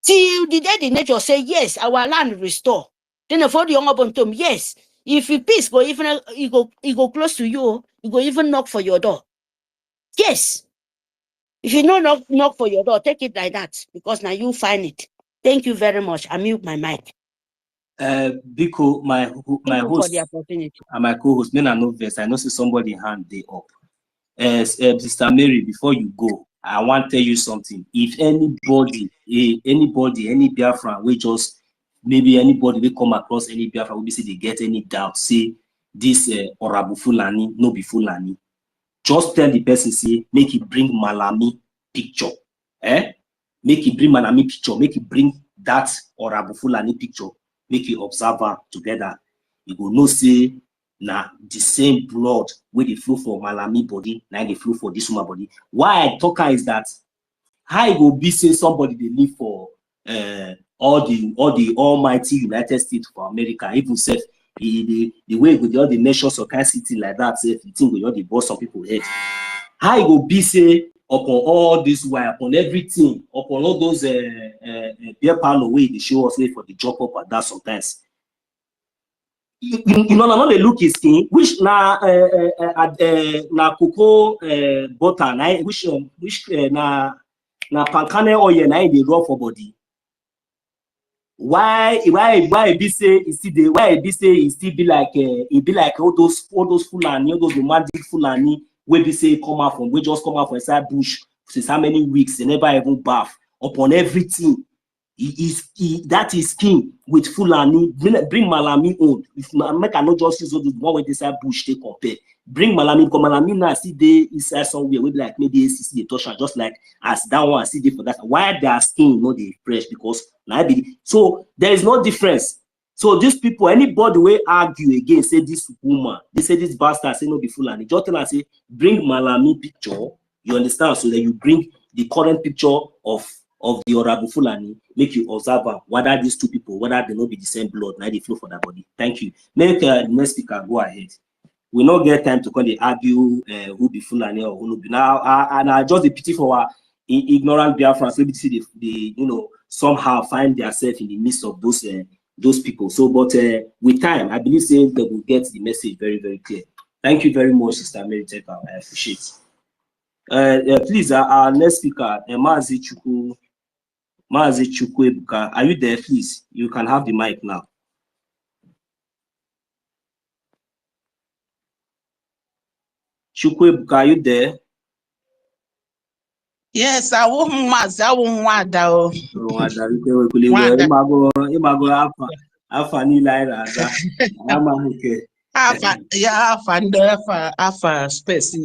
Till the day the nature say, yes, our land restore. Then for the young Bontom, yes. If you peace go even you go close to you, you go even knock for your door. Yes. If you don't knock for your door, take it like that. Because now you find it. Thank you very much. I mute my mic. Biko, my host for the opportunity. And my co-host, men are no verse. I know see somebody hand they up. Sister Mary, before you go, I want to tell you something. If anybody, any Biafran, we just maybe anybody will come across any Biafra, will be say they get any doubt, say this Orabu Fulani, no be Fulani. Just tell the person, say, make it bring Malami picture. Make it bring Malami picture, make it bring that Orabu Fulani picture, make it observe her together. You go no say na the same blood where they flow for Malami body, now they flow for this woman body. Why I talk is that how it will be say somebody they live for all the almighty United States of America, even self the way with all the nations of kind city like that, say you think we all the boss some people head. How it will be say upon all this while, upon everything, upon all those beer parlor way they show us way for the drop up and that sometimes. You know, not they look his skin, which na cocoa butter, na which na pancane oil na they rub for body. Why be say it still the why be say it still be like it be like all those Fulani, all those romantic Fulani where be say come out from, we just come out from inside bush since how many weeks they never even bath upon everything. That is skin with Fulani. Bring Malami on. If I cannot just use the one with inside bush, they compare. Bring Malami because Malami now see they inside somewhere with like maybe ACC they touch just like as that one see they for that. Why their skin not they fresh because now so there is no difference. So these people, anybody will argue again, say this woman, they say this bastard, say no be Fulani. Just tell and say bring Malami picture. You understand? So that you bring the current picture of the Honorable Fulani, make you observe whether these two people, whether they not be the same blood, now they flow for that body. Thank you. Make the next speaker go ahead. We not get time to kind of argue who be Fulani or who no be. Now, and I just the pity for our ignorant Biafrans, maybe see the you know somehow find themselves in the midst of those people. So, but with time, I believe say they will get the message very, very clear. Thank you very much, Sister Mary Teka. I appreciate it. Please, our next speaker, Mazi Chukwu, are you there, please? You can have the mic now. Chukwu, are you there? Yes, I won't Mazi, I won't want that. Space in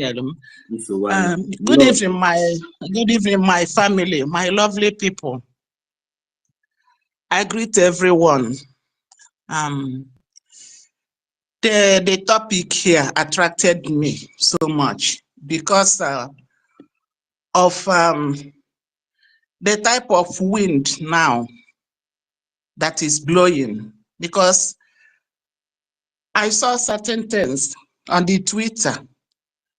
good evening, my family, my lovely people. I greet everyone. The topic here attracted me so much because of the type of wind now that is blowing. Because I saw certain things on the Twitter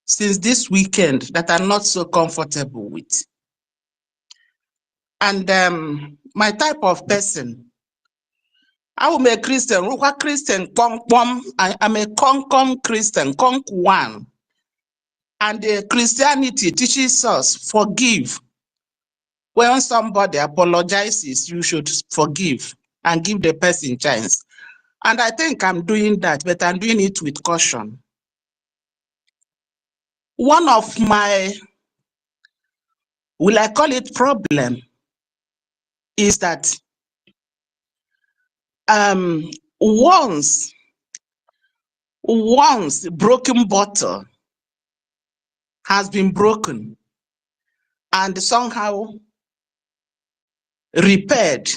since this weekend that I'm not so comfortable with. And my type of person, I am a Christian, I'm a Kong Christian, Kong one. And Christianity teaches us forgive. When somebody apologizes, you should forgive and give the person a chance. And I think I'm doing that, but I'm doing it with caution. One of my, will I call it problem, is that once broken bottle has been broken and somehow repaired,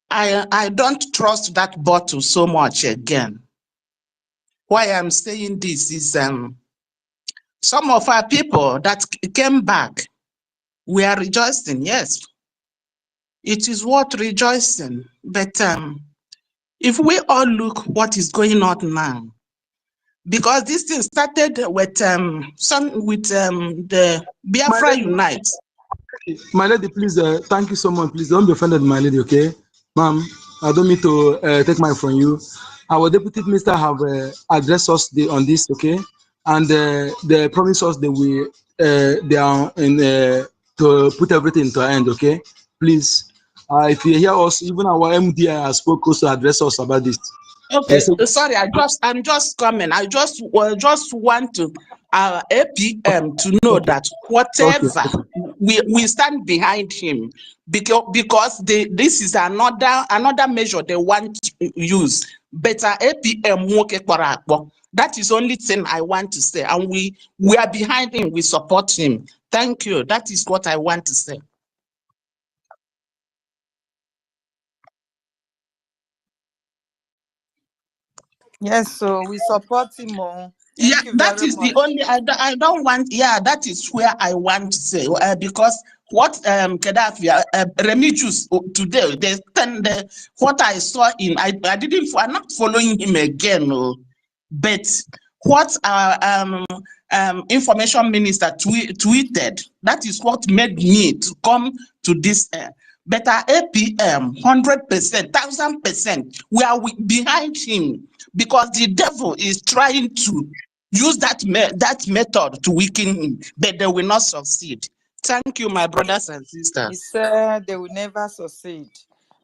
I don't trust that bottle so much again. Why I'm saying this is some of our people that came back, we are rejoicing, yes. It is worth rejoicing, but if we all look what is going on now, because this thing started with the Biafra Unite. My lady, please, thank you so much. Please don't be offended, my lady, okay? Ma'am, I don't mean to take mine from you. Our deputy minister have addressed us on this, okay? And they promised us that they are in to put everything to an end, okay? Please, if you hear us, even our MD has spoken to address us about this. Okay, sorry, I'm just coming. I just want to APM to know that whatever we stand behind him because this is another measure they want to use. Better APM that is only thing I want to say, and we are behind him. We support him. Thank you. That is what I want to say. Yes, so we support him on. Yeah, that is the only, I don't want, yeah, that is where I want to say, because what Gaddafi, Remigius today, what I saw in, I'm not following him again, but what information minister tweeted. That is what made me to come to this. But our APM, 100%, 1000%, we are behind him because the devil is trying to use that method to weaken him, but they will not succeed. Thank you, my brothers and He sisters. said they will never succeed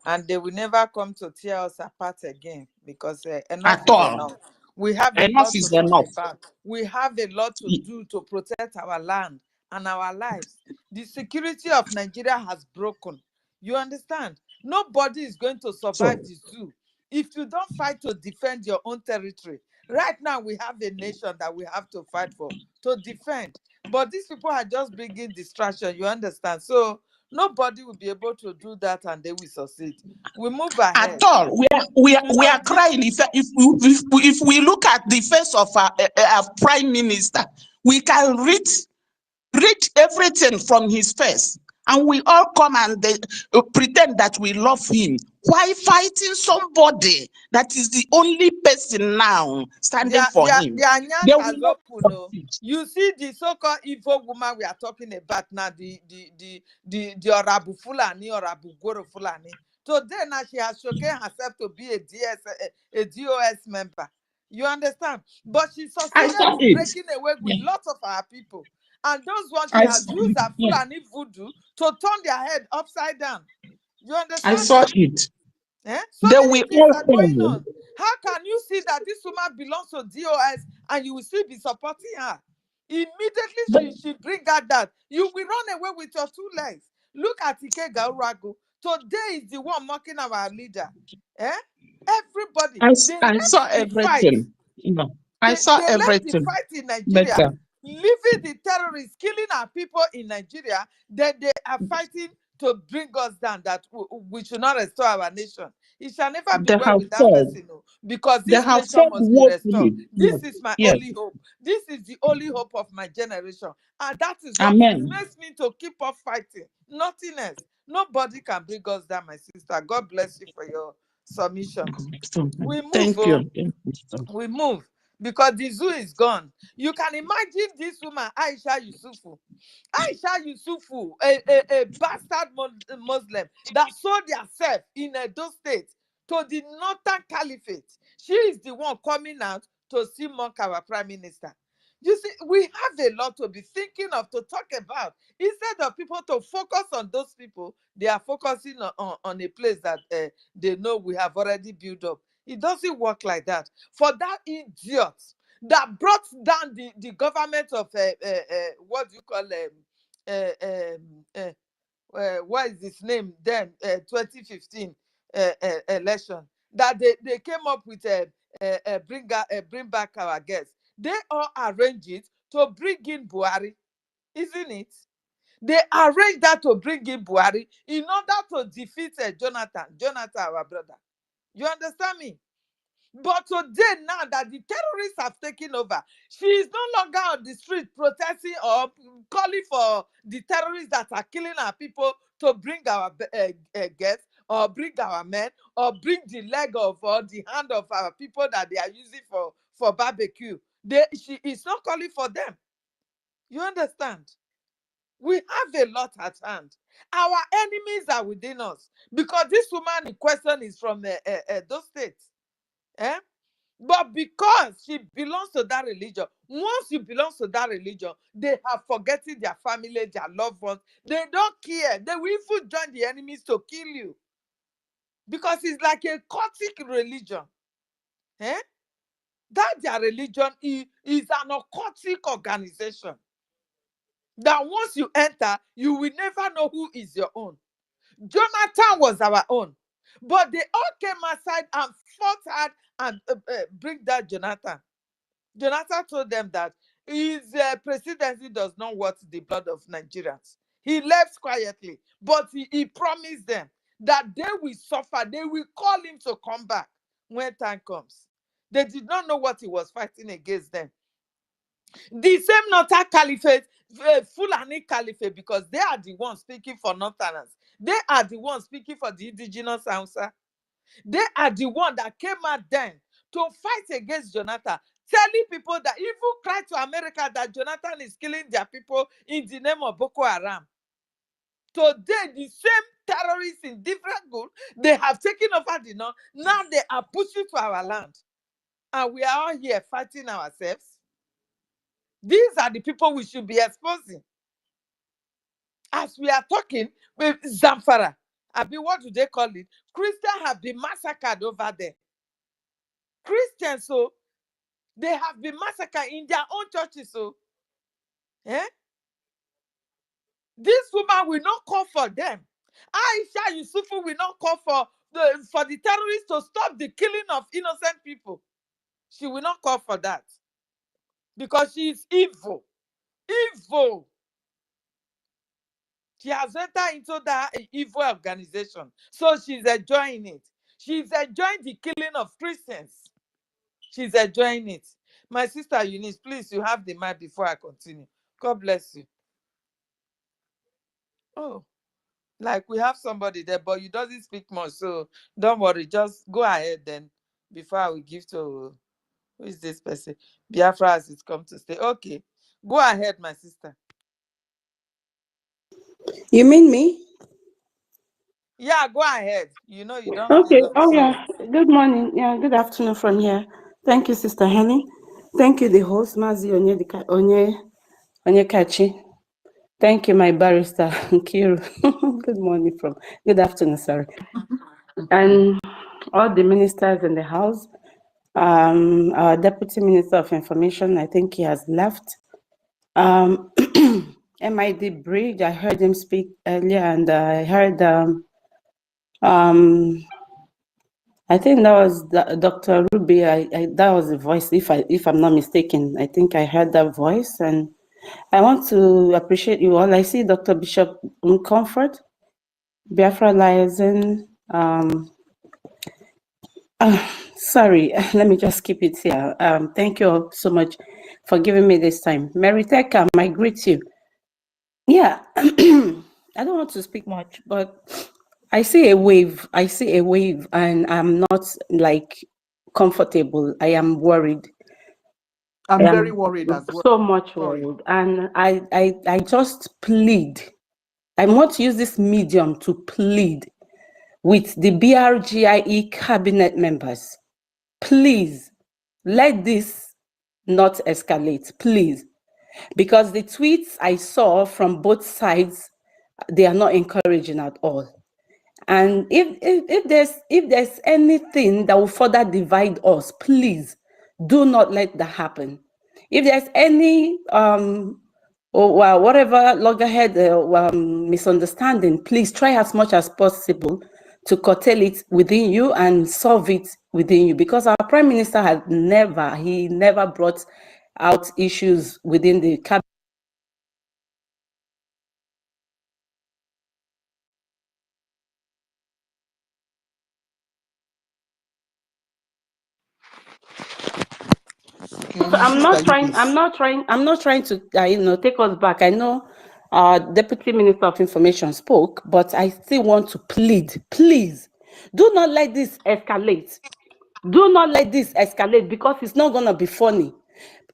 and they will never come to tear us apart again because enough At is all. enough. We have a Enough lot to is talk enough. about. We have a lot to do to protect our land and our lives. The security of Nigeria has broken. You understand? Nobody is going to survive So, the zoo if you don't fight to defend your own territory. Right now, we have a nation that we have to fight for, to defend. But these people are just bringing distraction, you understand? So nobody will be able to do that and they will succeed. We move ahead. at all, we are crying. If we look at the face of our prime minister, we can read everything from his face, and we all come and pretend that we love him. Why fighting somebody that is the only person now standing for him? Their They nyank will has not opened. No. You see the so-called evil woman we are talking about now, the Orabu Fulani or Abu Goro Fulani. Today now she has showcased herself to be a DOS member. You understand? But she I succeeded saw in it. breaking away with Yeah. lots of our people. And those ones she I has saw used it. her Yeah. Fulani voodoo to turn their head upside down. You I understand saw me? it. So They many will things all are going come. on. How can you see that this woman belongs to DOS and you will still be supporting her? Immediately she bring out that you will run away with your two legs. Look at Ike Gaurago. Today is the one mocking our leader. Everybody, they I saw left the fight. everything. You know, I saw They left the everything. fight in But Nigeria, leaving the terrorists, killing our people in Nigeria. Then they are fighting to bring us down, that we should not restore our nation. It shall never be they well have with that fought. person, no, because They this have nation fought must be restored. woefully. Yes. This is my Yes. only hope. This is the only hope of my generation. And that is what Amen. makes me to keep on fighting. Nothing else. Nobody can bring us down, my sister. God bless you for your submissions. We move. Thank you. We move because the zoo is gone. You can imagine this woman, Aisha Yusufu. Aisha Yusufu, a bastard Muslim that sold herself in Edo State to the Northern Caliphate. She is the one coming out to see mock our prime minister. You see, we have a lot to be thinking of, to talk about. Instead of people to focus on those people, they are focusing on a place that they know we have already built up. It doesn't work like that. For that idiot that brought down the government of what do you call what is his name then 2015 election, that they came up with bring back our guests. They all arranged it to bring in Buhari, isn't it? They arranged that to bring in Buhari in order to defeat Jonathan, our brother. You understand me? But today, now that the terrorists have taken over, she is no longer on the street protesting or calling for the terrorists that are killing our people to bring our guests or bring our men or bring the leg of or the hand of our people that they are using for barbecue. She is not calling for them. You understand? We have a lot at hand. Our enemies are within us because this woman in question is from those states. Eh? But because she belongs to that religion, once you belong to that religion, they have forgotten their family, their loved ones. They don't care. They will even join the enemies to kill you. Because it's like a cultic religion. That their religion is an occultic organization. That once you enter, you will never know who is your own. Jonathan was our own. But they all came aside and fought hard and bring that Jonathan. Jonathan told them that his presidency does not want the blood of Nigerians. He left quietly, but he promised them that they will suffer. They will call him to come back when time comes. They did not know what he was fighting against them. The same Northern Caliphate, Fulani Caliphate, because they are the ones speaking for Northerners. They are the ones speaking for the indigenous Hausa. They are the one that came out then to fight against Jonathan, telling people that even cry to America that Jonathan is killing their people in the name of Boko Haram. Today, the same terrorists in different groups, they have taken over the north. Now they are pushing to our land. And we are all here fighting ourselves. These are the people we should be exposing. As we are talking with Zamfara, what do they call it? Christians have been massacred over there. Christians, so they have been massacred in their own churches. So, this woman will not call for them. Aisha Yusufu will not call for the terrorists to stop the killing of innocent people. She will not call for that because she is evil. Evil. She has entered into that evil organization. So she's enjoying it. She's enjoying the killing of Christians. She's enjoying it. My sister Eunice, please, you have the mic before I continue. God bless you. Oh, like we have somebody there, but you doesn't speak much. So don't worry. Just go ahead then before I will give to, who is this person? Biafra has it come to stay. Okay. Go ahead, my sister. You mean me? Yeah, go ahead. You know, you don't Okay. speak. Oh, So. yeah. Good morning. Yeah, good afternoon from here. Thank you, Sister Henny. Thank you, the host, Mazi Onyekachi. Thank you, my barrister, Kiru. Good afternoon, sorry. And all the ministers in the house. Our Deputy Minister of Information, I think he has left. MID Bridge, I heard him speak earlier, and I heard I think that was Dr. Ruby. That was the voice, if I'm not mistaken. I think I heard that voice, and I want to appreciate you all. I see Dr. Bishop Comfort, Biafra Liaison. Sorry, let me just keep it here. Thank you all so much for giving me this time. Mary Teka, I greet you. Yeah, I don't want to speak much, but I see a wave. And I'm not like comfortable. I am worried. I'm very worried as well. So much worried. And I just plead. I want to use this medium to plead with the BRGIE cabinet members. Please, let this not escalate, please. Because the tweets I saw from both sides, they are not encouraging at all. And if there's anything that will further divide us, please do not let that happen. If there's any or whatever loggerhead misunderstanding, please try as much as possible to curtail it within you and solve it within you, because our Prime Minister had never brought out issues within the cabinet. I'm not trying to take us back. I know Deputy Minister of Information spoke, but I still want to plead, please, do not let this escalate. Do not let this escalate, because it's not going to be funny.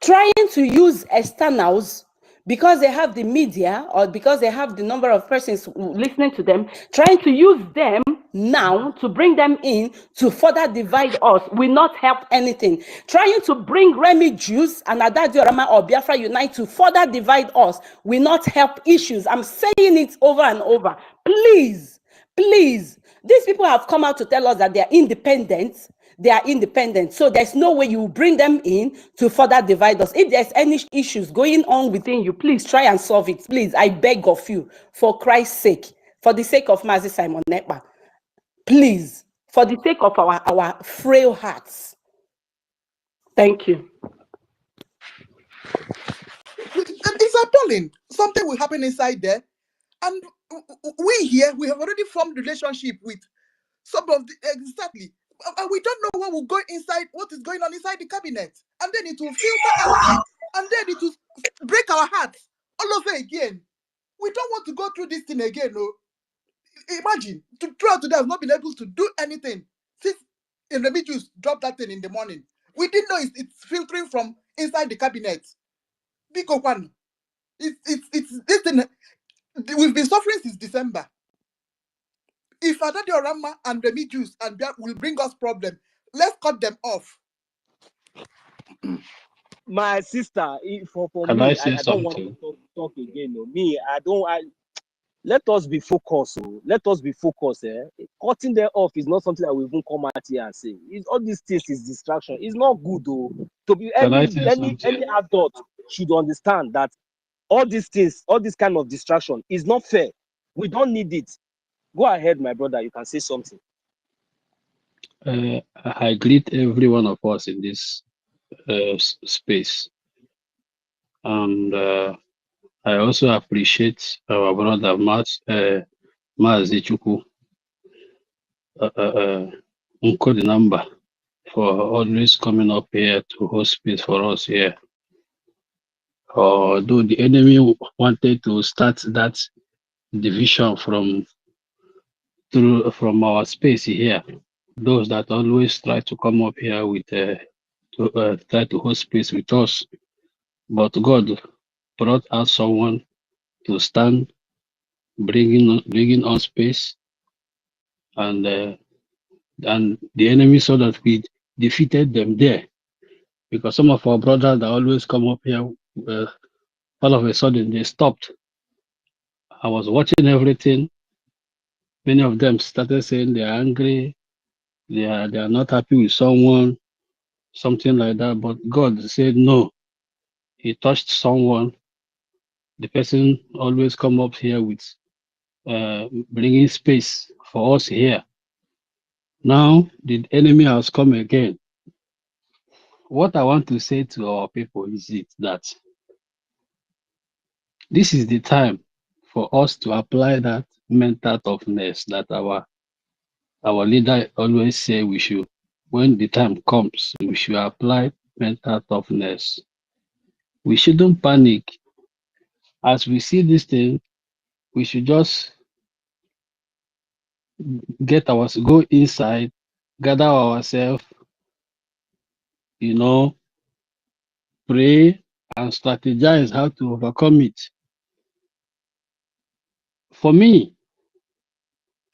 Trying to use externals because they have the media or because they have the number of persons listening to them, trying to use them now to bring them in to further divide us will not help anything. Trying to bring Remy Jews and Ada Diorama or Biafra Unite to further divide us will not help issues. I'm saying it over and over. Please, please. These people have come out to tell us that they are independent. They are independent. So there's no way you bring them in to further divide us. If there's any issues going on within you, please try and solve it. Please, I beg of you, for Christ's sake, for the sake of Mazi Simon Nekpa, please, for the sake of our frail hearts. Thank you. It's appalling. Something will happen inside there. And we have already formed relationship with some of the, exactly. And we don't know what will go inside, what is going on inside the cabinet. And then it will filter out. And then it will break our hearts all over again. We don't want to go through this thing again. No. Imagine, throughout today, I've not been able to do anything since Remedios dropped that thing in the morning. We didn't know it's filtering from inside the cabinet. Big one. It's this thing. We've been suffering since December. If Adadi Orama and Remi Juice and will bring us problem, let's cut them off. My sister, for Can I me, say I don't want something? to talk again. No. Me, let us be focused. Oh. Let us be focused. Cutting them off is not something that we even come out here and say. All these things is distraction. It's not good though. To be Can I any say something? adult should understand that all these things, all this kind of distraction is not fair. We don't need it. Go ahead, my brother. You can say something. I greet every one of us in this space, and I also appreciate our brother Mazi Chukwu Nkodinamba for always coming up here to host space for us here. Although the enemy wanted to start that division from our space here, those that always try to come up here with try to host space with us, but God brought out someone to stand, bringing on space, and the enemy saw that we defeated them there, because some of our brothers that always come up here, all of a sudden they stopped. I was watching everything. Many of them started saying they are angry, they are not happy with someone, something like that. But God said no. He touched someone. The person always come up here with bringing space for us here. Now the enemy has come again. What I want to say to our people is that this is the time for us to apply that mental toughness that our leader always say we should. When the time comes, we should apply mental toughness. We shouldn't panic. As we see this thing, we should just go inside, gather ourselves, pray and strategize how to overcome it. For me,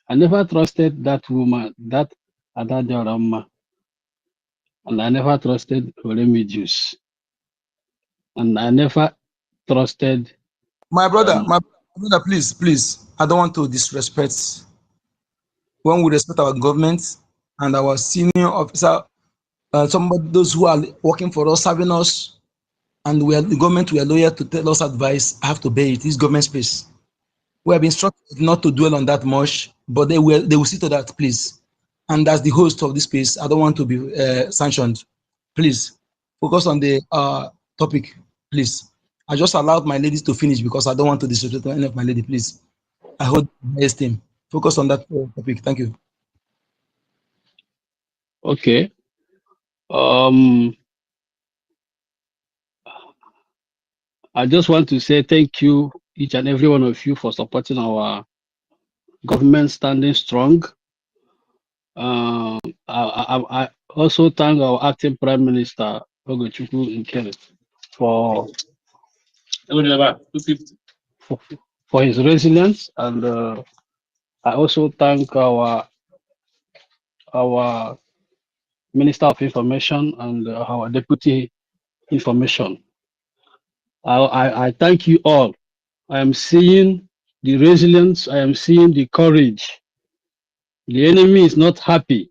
I never trusted that woman, that Adadorama, and I never trusted Remedios, and I never trusted. My brother, please, I don't want to disrespect. When we respect our government and our senior officer, those who are working for us, serving us, and the government, we are loyal to tell us advice, I have to obey it. This government space. We have been instructed not to dwell on that much, but they will see to that, please. And as the host of this space, I don't want to be sanctioned. Please focus on the topic, please. I just allowed my ladies to finish because I don't want to disrespect any of my ladies, please. I hold my esteem. Focus on that topic. Thank you. Okay. I just want to say thank you, each and every one of you, for supporting our government standing strong. I also thank our acting Prime Minister, Ogochukwu Nkele, for his resilience, and I also thank our Minister of Information and our Deputy Information. I thank you all. I am seeing the resilience, I am seeing the courage. The enemy is not happy.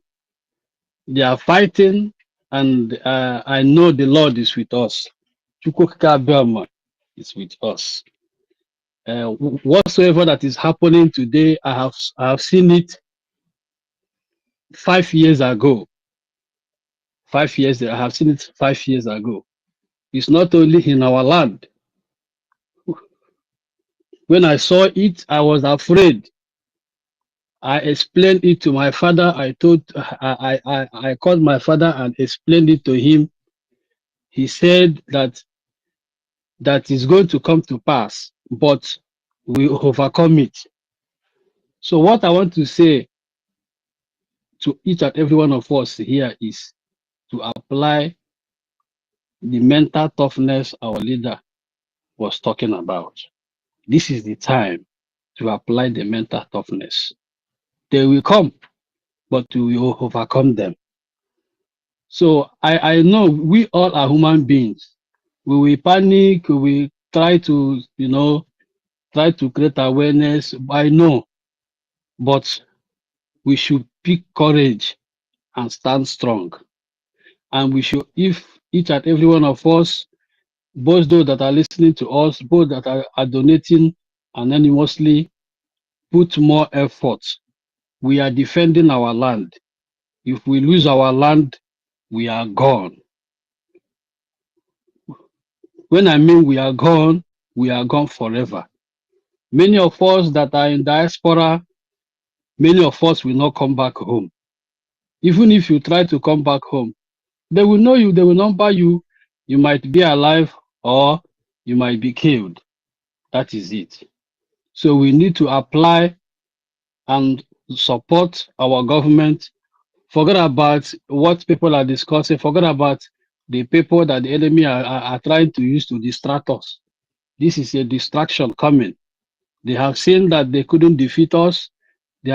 They are fighting, and I know the Lord is with us. Chukwuka is with us. Whatsoever that is happening today, I have seen it 5 years ago. 5 years, I have seen it 5 years ago. It's not only in our land. When I saw it, I was afraid. I explained it to my father. I called my father and explained it to him. He said that is going to come to pass, but we overcome it. So what I want to say to each and every one of us here is to apply the mental toughness our leader was talking about. This is the time to apply the mental toughness. They will come, but we will overcome them. So I know we all are human beings. We will panic, we will try to, try to create awareness. I know, but we should pick courage and stand strong. And we should, if each and every one of us, both those that are listening to us, both that are donating anonymously, put more effort. We are defending our land. If we lose our land, we are gone. When I mean we are gone forever. Many of us that are in diaspora, many of us will not come back home. Even if you try to come back home, they will know you, they will number you. You might be alive or you might be killed. That is it. So we need to apply and support our government. Forget about what people are discussing. Forget about the people that the enemy are trying to use to distract us. This is a distraction coming. They have seen that they couldn't defeat us. They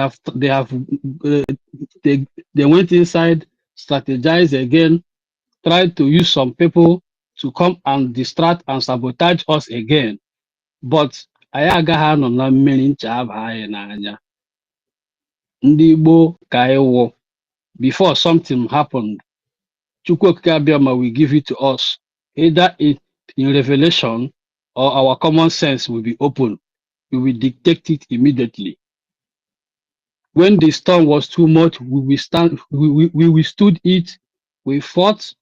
went inside, strategized again, tried to use some people to come and distract and sabotage us again. But anyị agaghị anọ na mmiri ncha aba anyị n'anya. Ndị Igbo ka anyị wụ. Before something happened, Chukwu Okike Abiama will give it to us, either in revelation or our common sense will be open. We will dictate it immediately. When the storm was too much, we withstood it. We fought.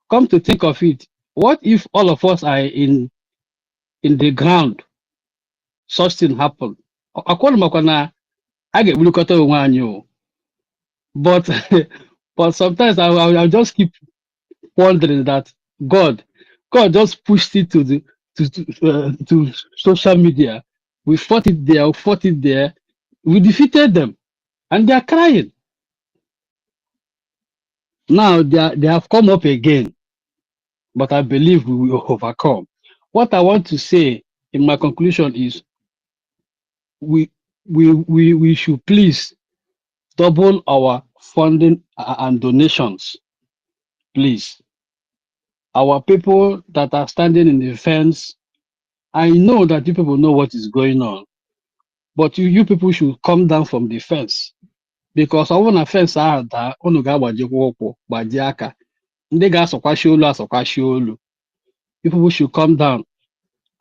Come to think of it, what if all of us are in the ground? Such thing happened. But but sometimes I just keep wondering that God just pushed it to social media. We fought it there, we defeated them, and they are crying. Now they have come up again, but I believe we will overcome. What I want to say in my conclusion is we should please double our funding and donations, please. Our people that are standing in the fence, I know that you people know what is going on, but you people should come down from the fence, because I want a fence that you people should come down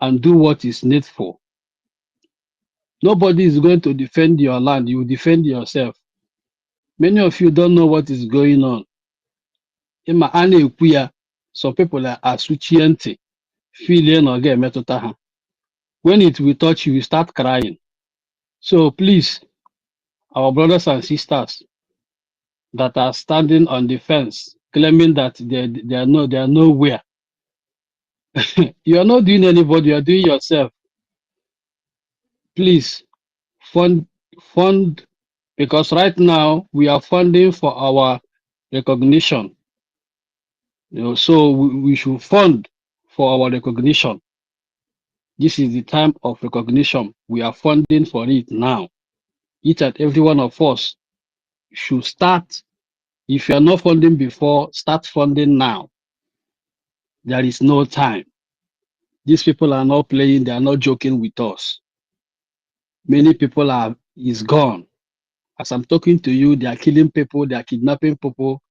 and do what is needful. Nobody is going to defend your land, you defend yourself. Many of you don't know what is going on. Some people are switching, feeling or get metota. When it will touch you, you start crying. So please, our brothers and sisters that are standing on the fence, claiming that they are nowhere. You are not doing anybody, you are doing yourself. Please fund, because right now we are funding for our recognition. So we should fund for our recognition. This is the time of recognition. We are funding for it now. Each and every one of us should start. If you are not funding before, start funding now. There is no time. These people are not playing, they are not joking with us. Many people is gone. As I'm talking to you, they are killing people, they are kidnapping people,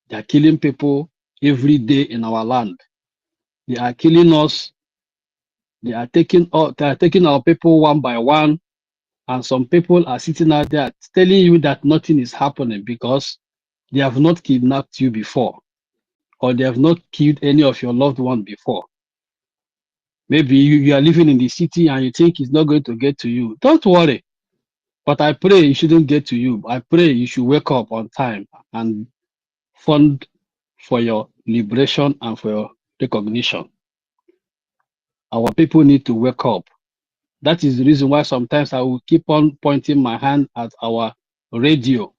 they are killing people every day in our land. They are killing us. They are taking our people one by one, and some people are sitting out there telling you that nothing is happening because they have not kidnapped you before, or they have not killed any of your loved one before. Maybe you are living in the city and you think it's not going to get to you. Don't worry. But I pray it shouldn't get to you. I pray you should wake up on time and fund for your liberation and for your recognition. Our people need to wake up. That is the reason why sometimes I will keep on pointing my hand at our radio.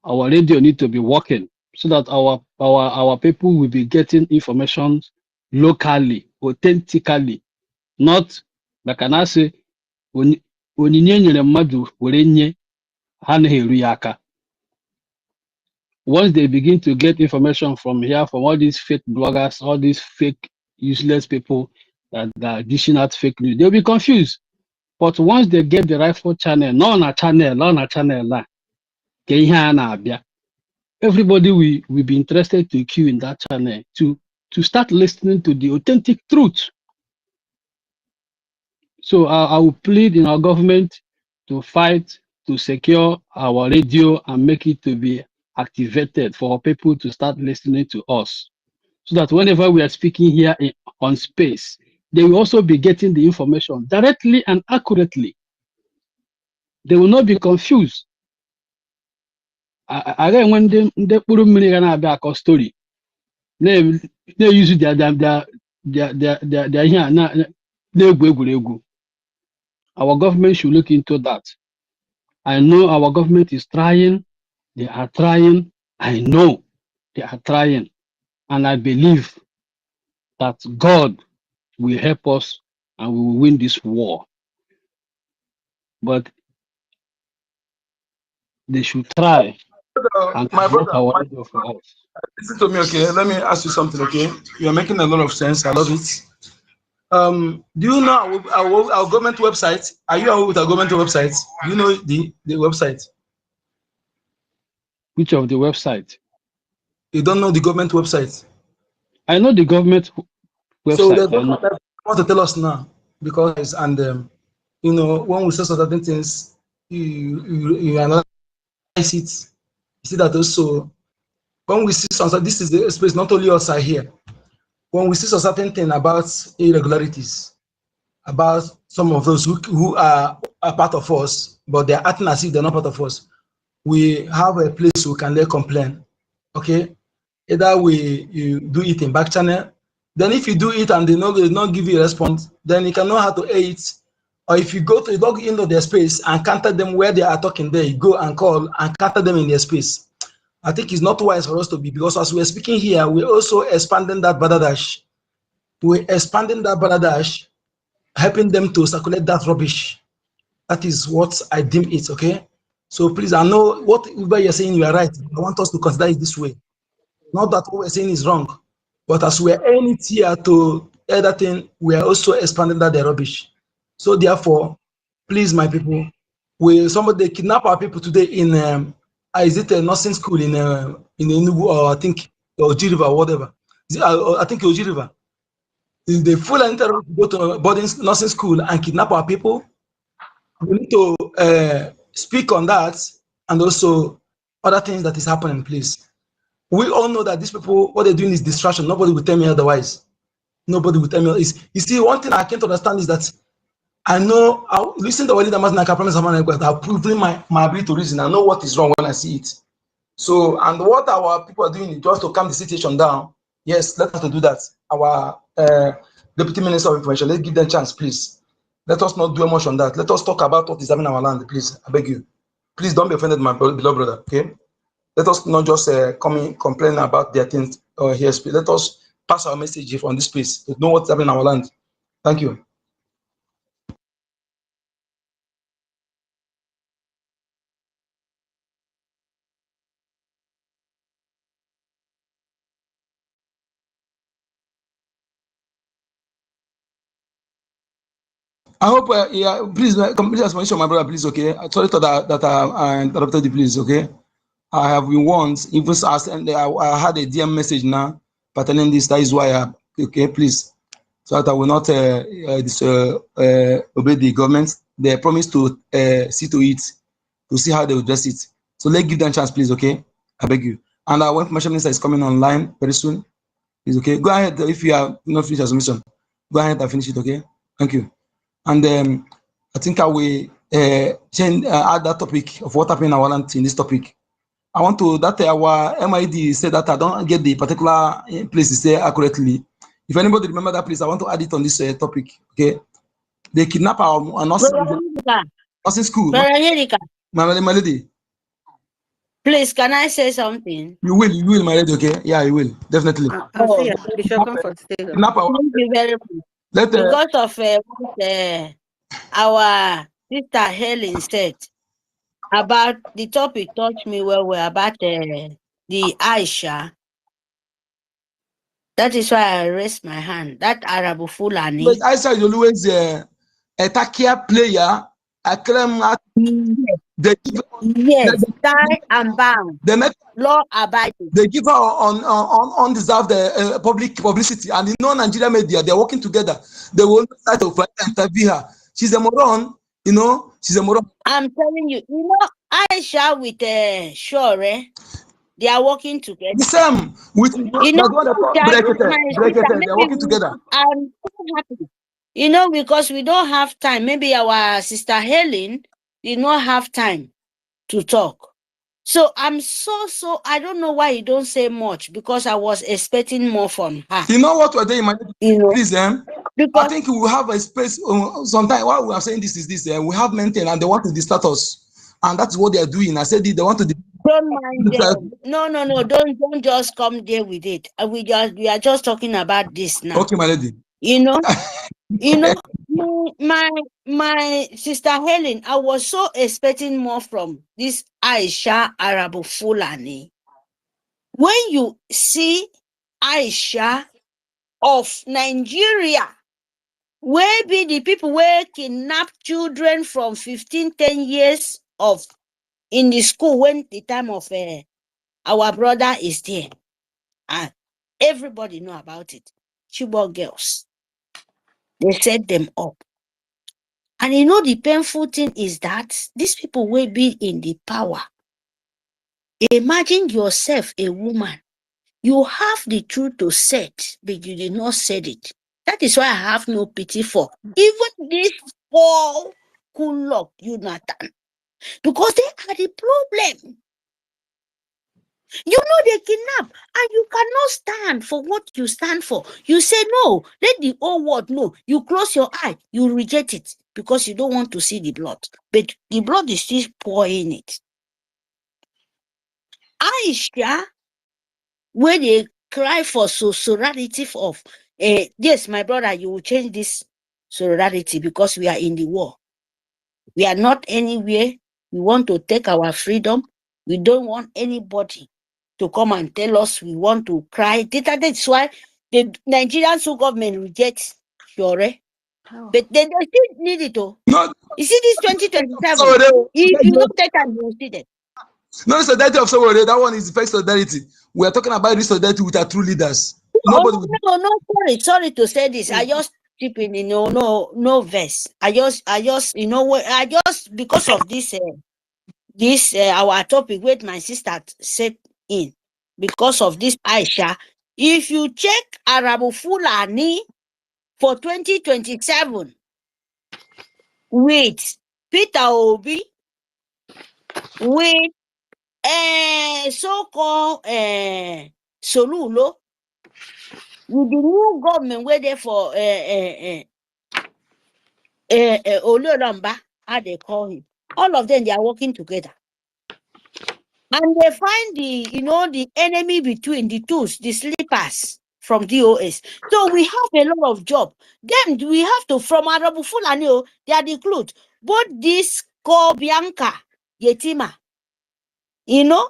our radio need to be working so that our people will be getting information locally, authentically, not like I say onyinye nyere mmadụ were nye ha na-eru ya aka. Once they begin to get information from here, from all these fake bloggers, all these fake useless people that are dishing out fake news, they'll be confused. But once they get the rightful channel, not on a channel, everybody will be interested to queue in that channel to start listening to the authentic truth. So I will plead in our government to fight to secure our radio and make it to be activated for people to start listening to us, so that whenever we are speaking here on space, they will also be getting the information directly and accurately. They will not be confused. Again, when they put a story, they use their our government should look into that. I know our government is trying. They are trying. I know they are trying. And I believe that God will help us and we will win this war. But they should try and My promote brother, our radio for us. listen to me, okay? Let me ask you something, okay? You are making a lot of sense. I love it. Do you know our government website? Are you aware with our government website? Do you know the website? Which of the website? You don't know the government website? I know the government website. So there's what I want to tell us now, because you know, when we say certain things, you analyze it. You see that also when we see something, this is the space. Not only us are here. When we see a certain thing about irregularities, about some of those who are a part of us, but they're acting as if they're not part of us, we have a place we can lay complaint. Okay, either you do it in back channel. Then if you do it and they not give you a response, then you can know how to aid it. Or if you go to log into their space and counter them where they are talking there, you go and call and counter them in their space. I think it's not wise for us to be, because as we're speaking here, we're also expanding that Bangladesh. We're expanding that Bangladesh, helping them to circulate that rubbish. That is what I deem it, okay? So please, I know what you're saying, you are right. I want us to consider it this way. Not that what we're saying is wrong, but as we're aiming it here to other thing, we are also expanding that the rubbish. So therefore, please, my people, somebody kidnap our people today in is it a nursing school in Enugu, or I think Oji River, or whatever. I think Oji River. The full entire go to boarding nursing school and kidnap our people. We need to speak on that, and also other things that is happening, please. We all know that these people, what they're doing is distraction. Nobody will tell me otherwise. Nobody will tell me. You see, one thing I can't understand is that I know, I'll listen to what leader Martin, I can promise someone, but I've proven my ability to reason. I know what is wrong when I see it. So, and what our people are doing is just to calm the situation down. Yes, let us do that. Our Deputy Minister of Information, let's give them a chance, please. Let us not do much on that. Let us talk about what is happening in our land, please. I beg you. Please don't be offended, my beloved brother, okay? Let us not just complain about their things or here. Let us pass our message on this place to know what's happening in our land. Thank you. I hope, yeah, please complete explanation, my brother, please, okay? Sorry to that I interrupted you, please, okay? I have been once, even asked, and I had a DM message now pertaining this. That is why, okay, please, so that I will not obey the government. They promised to see to it, to see how they will address it. So let's give them a chance, please, okay? I beg you. And our information minister is coming online very soon. Please, okay? Go ahead if you are not finished your submission. Go ahead and finish it, okay? Thank you. And I think I will change add that topic of what happened in our land in this topic. I want to that our MID said that I don't get the particular place to say accurately. If anybody remember that place, I want to add it on this topic. Okay, they kidnap our nursing school. My lady. Please, can I say something? You will, my lady, okay? Yeah, you will, definitely. Oh, Bishop Comfort, stay there. thank you very much. Let Because of what our sister Helen said about the topic, touched me well about the Aisha. That is why I raised my hand. That Arabu Fulani. But Aisha is always a takia player. Yes, tie and bound. They make law abiding. They give her on undeserved public publicity, and in non-Nigeria media, they're working together. They will try to interview her. She's a moron, you know. She's a moron. I'm telling you, you know, Aisha with Shore, they are working together. The same with you know, they're working together. I'm so happy. You know, because we don't have time. Maybe our sister Helen did not have time to talk. So I'm so I don't know why you don't say much, because I was expecting more from her. You know what we're doing, please, because I think we will have a space. Sometime while we are saying this is this, we have maintained, and they want to distort us, and that's what they are doing. I said they want to. Don't mind them. No. Don't just come there with it. We are just talking about this now. Okay, my lady. You know, my sister Helen, I was so expecting more from this Aisha Arabu Fulani. When you see Aisha of Nigeria, where be the people where kidnap children from 10 years of in the school when the time of our brother is there, and everybody know about it. Chibok girls, they set them up. And you know, the painful thing is that these people will be in the power. Imagine yourself a woman. You have the truth to say it, but you did not say it. That is why I have no pity for even this poor Kulok Jonathan. Because they are the problem. You know they kidnap, and you cannot stand for what you stand for. You say no, let the whole world know. You close your eye, you reject it because you don't want to see the blood. But the blood is still pouring it. Aisha, when they cry for sorority of, yes, my brother, you will change this sorority because we are in the war. We are not anywhere. We want to take our freedom. We don't want anybody to come and tell us we want to cry. That's why the Nigerian government rejects Shore. But they still need it. No. You see this 2027. If you don't take and you see that. No, solidarity of somebody, that one is fake solidarity. We are talking about this solidarity with our true leaders. Nobody no, sorry to say this. I just chip in, no verse. I just, because of this, our topic with my sister set in, because of this Aisha, if you check Arabu Fulani for 2027 with Peter Obi, with so-called Solulo, with the new government waiting for Oloramba, how they call him, all of them, they are working together. And they find the enemy between the tools, the sleepers from DOS. So we have a lot of job. Then we have to, from Arabu Fulani, they are the clues. Both this Bianca, Yetima, even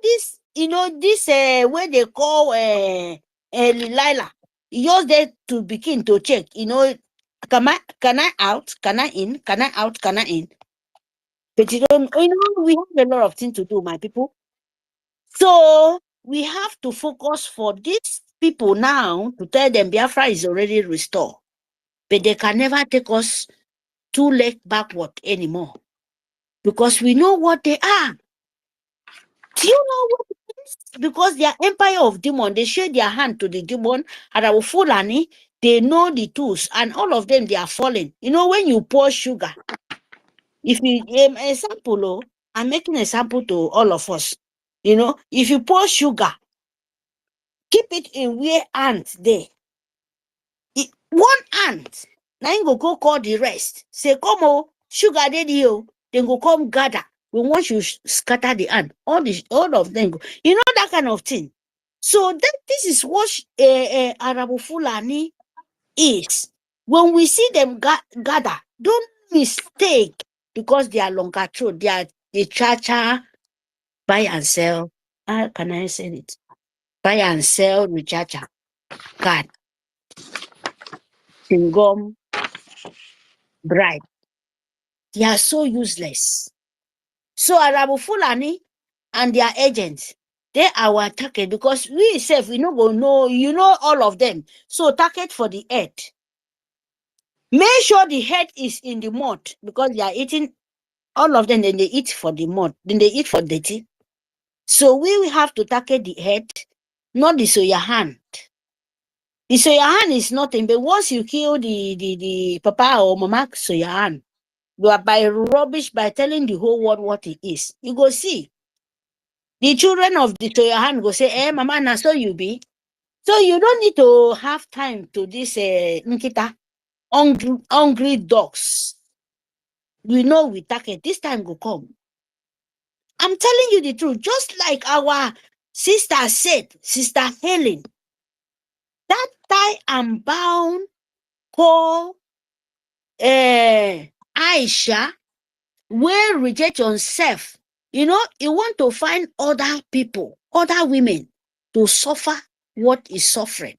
this, this where they call Lila, yours there to begin to check, can I out? Can I in? Can I out? Can I in? But we have a lot of things to do, my people. So we have to focus for these people now to tell them Biafra is already restored. But they can never take us 2 legs backward anymore. Because we know what they are. Do you know what it is? Because they are empire of demon. They shake their hand to the demon. And our Fulani, they know the tools. And all of them, they are falling. When you pour sugar, if you example, I'm making an example to all of us. If you pour sugar, keep it in where ant there. One ant, now you go call the rest. Say, come sugar daddy, then go come gather. we want you scatter the hand. All of them go. You know that kind of thing. So this is what Arabo Fulani is. When we see them gather, don't mistake because they are longer throat. They are the cha-cha, buy and sell. How can I say it? Buy and sell recharger card, gum, bribe. They are so useless. So Arabo Fulani and their agents, they are our target because we self, we no go know, you know all of them. So target for the head. Make sure the head is in the mud because they are eating all of them, then they eat for the mud, then they eat for dirty. So we will have to target the head, not the soya hand. The soya hand is nothing, but once you kill the papa or mama soya hand, you are by rubbish, by telling the whole world what it is. You go see. The children of the soya hand go say, mama, na so you be. So you don't need to have time to this Nkita, hungry dogs. We know we target. This time go come. I'm telling you the truth. Just like our sister said, Sister Helen, that tie and bound Paul Aisha will reject yourself. You know, you want to find other people, other women to suffer what is suffering.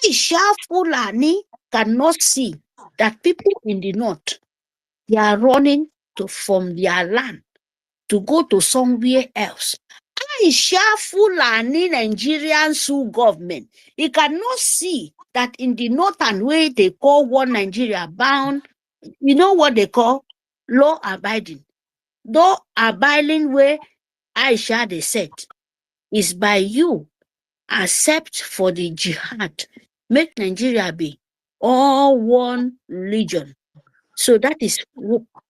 Aisha Fulani cannot see that people in the north, they are running from their land to go to somewhere else. Aisha Fulani Nigerian Sioux government, he cannot see that in the northern way they call one Nigeria bound, you know what they call law abiding. Law abiding way Aisha they said is by you accept for the jihad, make Nigeria be all one religion. So that is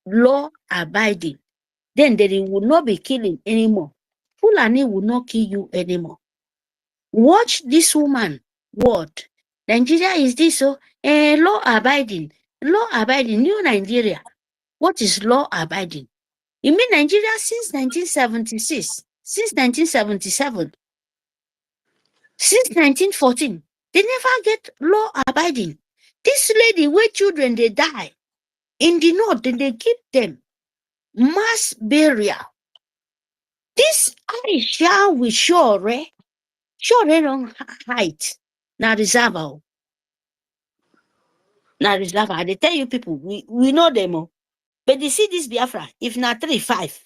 law abiding. Then they will not be killing anymore. Fulani will not kill you anymore. Watch this woman word. Nigeria is this so law abiding. Law abiding, new Nigeria. What is law abiding? You mean Nigeria since 1976, since 1977, since 1914, they never get law abiding. This lady where children they die in the north, then they give them mass burial. This Aisha will sure don't height. Now reserve. Now reserve. They tell you people, we know them all. But they see this Biafra, if not 3-5,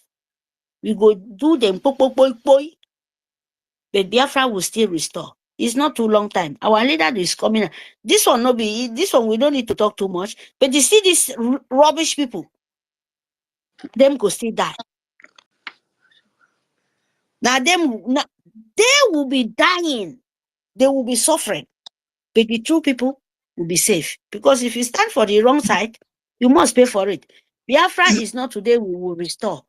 we go do them boy. But Biafra will still restore. It's not too long time. Our leader is coming. This one we don't need to talk too much. But you see these rubbish people, them go still die. Now they will be dying. They will be suffering. But the true people will be safe. Because if you stand for the wrong side, you must pay for it. Biafra is not today we will restore.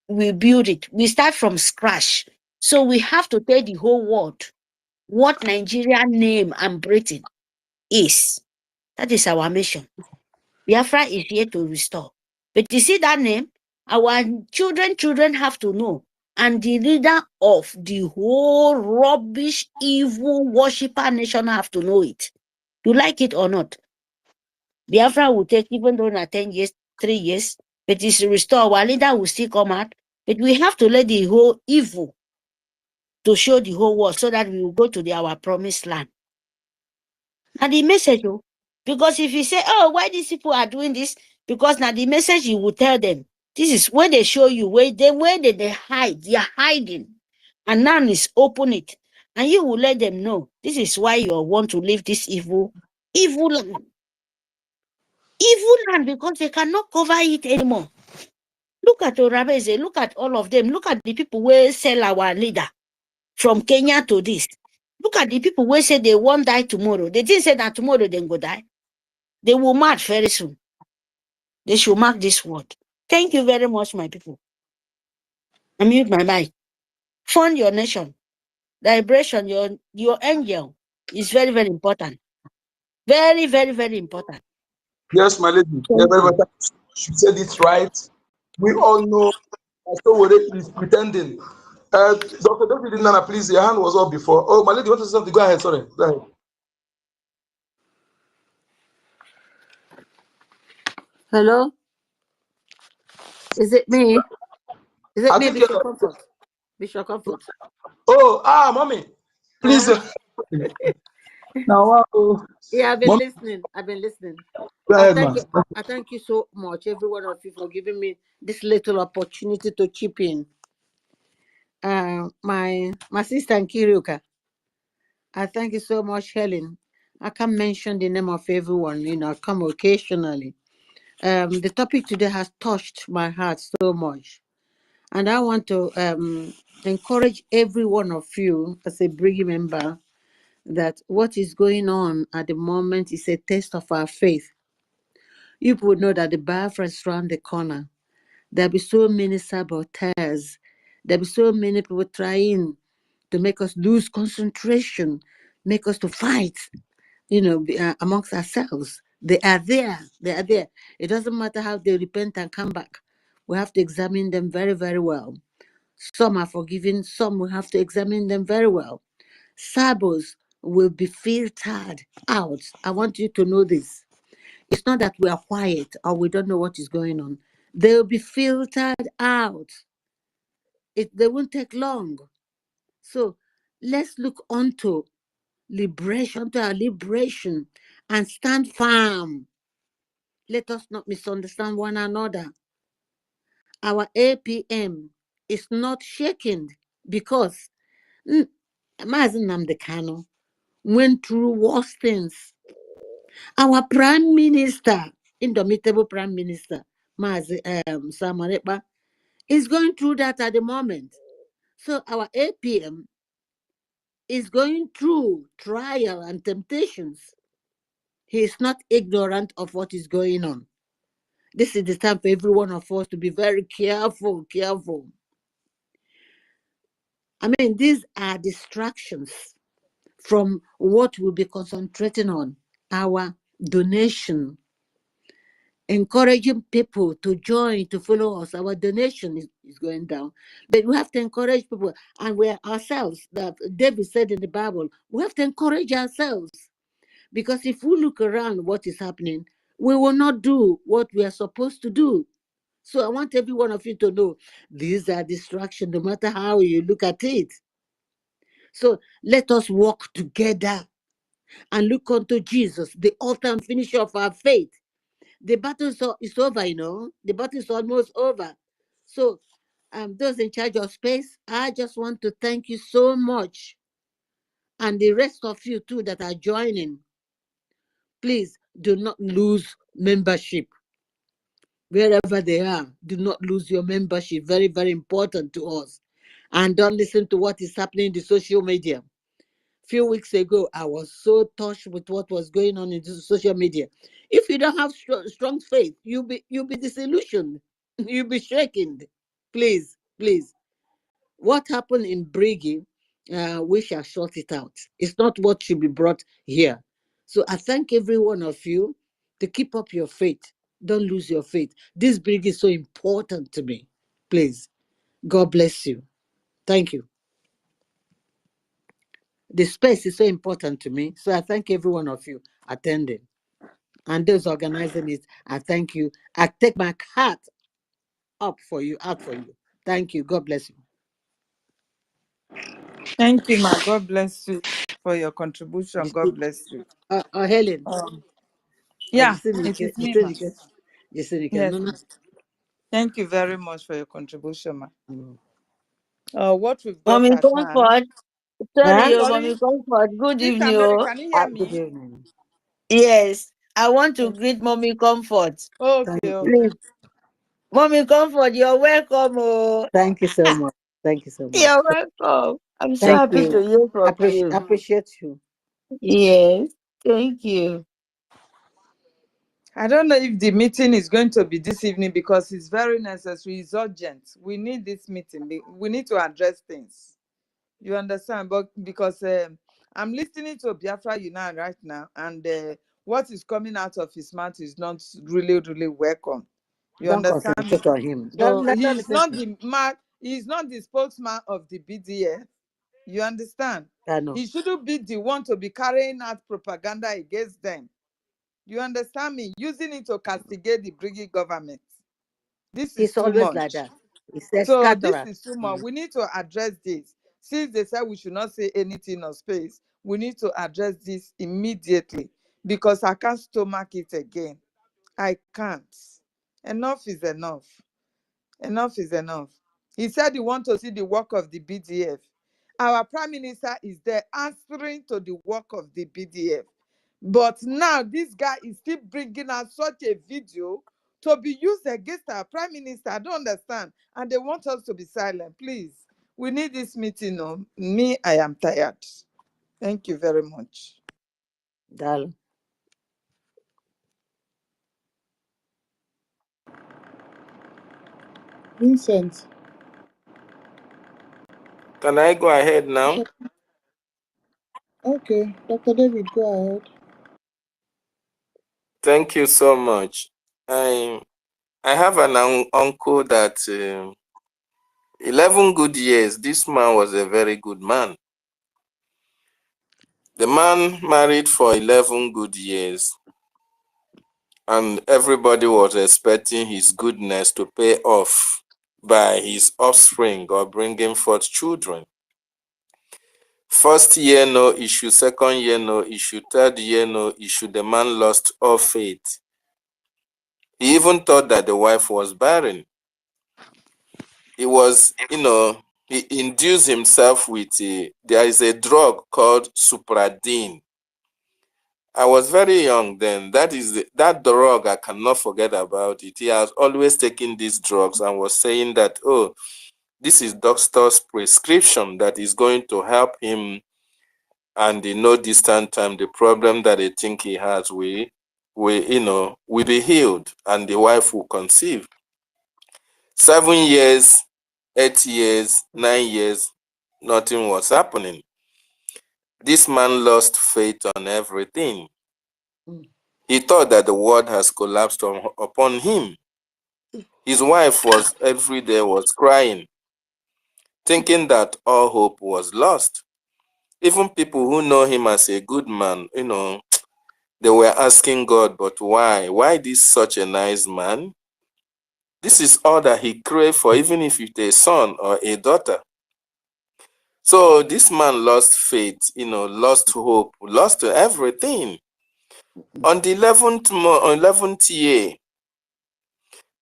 We build it. We start from scratch. So we have to tell the whole world what Nigeria name and Britain is. That is our mission. Biafra is here to restore. But you see that name? Our children have to know. And the leader of the whole rubbish, evil, worshipper nation have to know it. You like it or not? Biafra will take, even though not 10 years, 3 years, but it's restored. Our leader will still come out. But we have to let the whole evil to show the whole world so that we will go to our promised land. And the message, because if you say, oh, why these people are doing this? Because now the message you will tell them, this is when they show you where they hide, they are hiding. And now is open it. And you will let them know, this is why you want to leave this evil land. Evil land, because they cannot cover it anymore. Look at Orabeze, look at all of them. Look at the people who sell our leader from Kenya to this. Look at the people who say they won't die tomorrow. They didn't say that tomorrow they go die. They will march very soon. They should mark this word. Thank you very much, my people. I mute my mic. Fund your nation. Liberation, your angel is very, very important. Very, very, very important. Yes, my lady. Thank you. She said it right. We all know Sowore is pretending. Dr. David Nana, please, your hand was up before. Oh, my lady, you want to say something? Go ahead, sorry. Go ahead. Hello? Is it me? Is it I me, think you're. Bishop Comfort? Bishop Comfort. Oh, mommy. Please. Now, yeah, I've been Mommy, listening. I've been listening. go I ahead, thank man. you. I thank you so much, every one of you, for giving me this little opportunity to chip in. My sister Nkiriuka, I thank you so much, Helen. I can't mention the name of everyone. I come occasionally. The topic today has touched my heart so much, and I want to encourage every one of you as a BRGIE member that what is going on at the moment is a test of our faith. You would know that the Biafra is around the corner. There'll be so many saboteurs. There'll be so many people trying to make us lose concentration, make us to fight, amongst ourselves. They are there. They are there. It doesn't matter how they repent and come back. We have to examine them very, very well. Some are forgiven. Some we have to examine them very well. Sabos will be filtered out. I want you to know this. It's not that we are quiet or we don't know what is going on. They'll be filtered out. They won't take long. So let's look onto liberation, to our liberation, and stand firm. Let us not misunderstand one another. Our APM is not shaken because Mazen Namdekano went through worse things. Our Prime Minister, indomitable Prime Minister, Samarepa, is going through that at the moment. So our APM is going through trial and temptations. He is not ignorant of what is going on. This is the time for every one of us to be very careful. I mean, these are distractions from what we'll be concentrating on, our donation, encouraging people to join, to follow us. Our donation is going down. But we have to encourage people, and we're ourselves, that David said in the Bible, we have to encourage ourselves. Because if we look around what is happening, we will not do what we are supposed to do. So I want every one of you to know these are distractions, no matter how you look at it. So let us walk together and look unto Jesus, the author and finisher of our faith. The battle is over, The battle is almost over. So those in charge of space, I just want to thank you so much. And the rest of you too that are joining. Please do not lose membership. Wherever they are, do not lose your membership. Very, very important to us. And don't listen to what is happening in the social media. Few weeks ago, I was so touched with what was going on in the social media. If you don't have strong faith, you'll be disillusioned. You'll be shaken. Please. What happened in BRGIE, we shall sort it out. It's not what should be brought here. So I thank every one of you to keep up your faith. Don't lose your faith. This BRGIE is so important to me. Please. God bless you. Thank you. The space is so important to me. So I thank every one of you attending. And those organizing it, I thank you. I take my heart out for you. Thank you. God bless you. Thank you, ma. God bless you for your contribution. God bless you. Helen. Yeah, it is me, ma. Yes. Thank you very much for your contribution, ma. What we've got Mommy at hand. Comfort. Sorry, Sorry, Mommy Comfort. Good Sister evening. Mary, can you hear me? Good evening. Yes, I want to greet Mommy Comfort. Okay. Please. Mommy Comfort, you're welcome. Oh. Thank you so much. You're welcome. I'm so Thank happy you. to hear from you. Appreciate you. Yes, thank you. I don't know if the meeting is going to be this evening because it's very necessary. It's urgent. We need this meeting. We need to address things. You understand? But because I'm listening to Biafra United right now, and what is coming out of his mouth is not really, really welcome. You Don't understand me? concentrate on him. So Let them he's listen not to. the man, he's not the spokesman of the BDF. You understand? I know. He shouldn't be the one to be carrying out propaganda against them. You understand me? Using it to castigate the BRGIE government. This is He's too always like much. that. He's a So this scatterer. is too much. We need to address this. Since they said we should not say anything on space, we need to address this immediately because I can't stomach it again. I can't. Enough is enough. Enough is enough. He said he wants to see the work of the BDF. Our prime minister is there answering to the work of the BDF. But now this guy is still bringing out such a video to be used against our prime minister. I don't understand. And they want us to be silent. Please, we need this meeting. No? Me, I am tired. Thank you very much. Darling. Vincent. Can I go ahead now? Okay, Dr. David, go ahead. Thank you so much. I have an uncle that 11 good years, this man was a very good man. The man married for 11 good years, and everybody was expecting his goodness to pay off by his offspring or bringing forth children. First year, no issue. Second year, no issue. Third year, no issue. The man lost all faith. He even thought that the wife was barren. He was, he induced himself with there is a drug called Supradine. I was very young then. That drug, I cannot forget about it. He has always taken these drugs and was saying that, oh, this is doctor's prescription that is going to help him, and in no distant time, the problem that they think he has will be healed, and the wife will conceive. 7 years, 8 years, 9 years, nothing was happening. This man lost faith on everything. He thought that the world has collapsed upon him. His wife was every day was crying, thinking that all hope was lost. Even people who know him as a good man, they were asking God, but why? Why this such a nice man? This is all that he craved for, even if it's a son or a daughter. So this man lost faith, lost hope, lost everything. On the 11th year,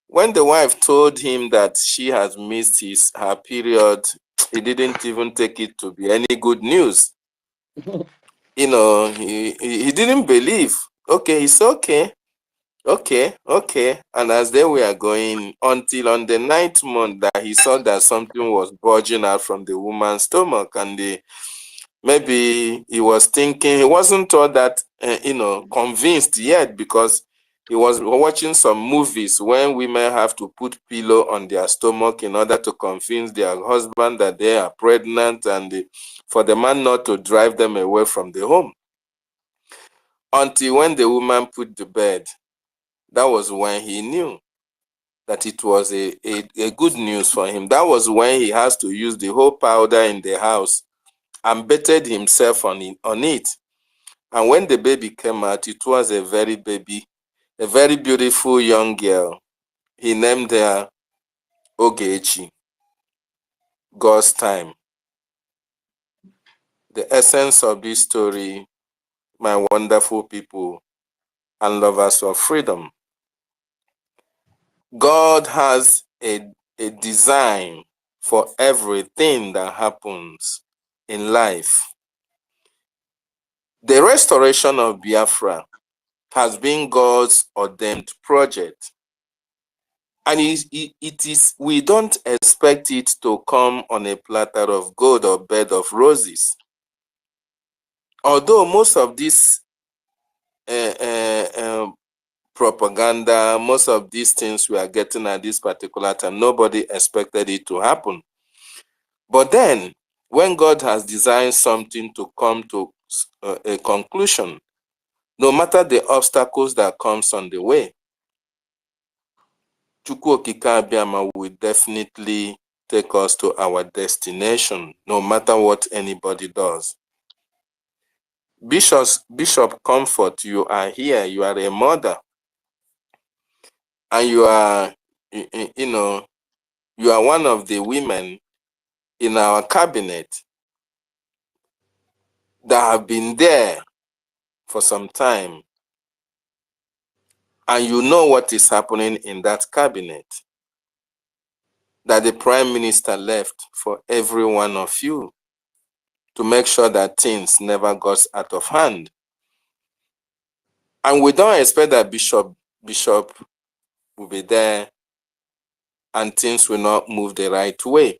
when the wife told him that she has missed her period, he didn't even take it to be any good news. He didn't believe. Okay, it's okay. Okay. And as they were going, until on the 9th month that he saw that something was bulging out from the woman's stomach, and maybe he was thinking, he wasn't all that, convinced yet, because he was watching some movies when women have to put pillow on their stomach in order to convince their husband that they are pregnant, and for the man not to drive them away from the home. Until when the woman put the bed, that was when he knew that it was a good news for him. That was when he has to use the whole powder in the house and bettered himself on it. And when the baby came out, it was a very beautiful young girl. He named her Ogechi, God's time. The essence of this story, my wonderful people and lovers of freedom, God has a design for everything that happens in life. The restoration of Biafra has been God's ordained project. And we don't expect it to come on a platter of gold or bed of roses. Although most of this propaganda, most of these things we are getting at this particular time, nobody expected it to happen. But then, when God has designed something to come to a conclusion, no matter the obstacles that comes on the way, Chukwu Okike Abiama will definitely take us to our destination, no matter what anybody does. Bishop Comfort, you are here. You are a mother, and you are, you know, you are one of the women in our cabinet that have been there for some time, and you know what is happening in that cabinet, that the Prime Minister left for every one of you to make sure that things never got out of hand. And we don't expect that Bishop will be there and things will not move the right way.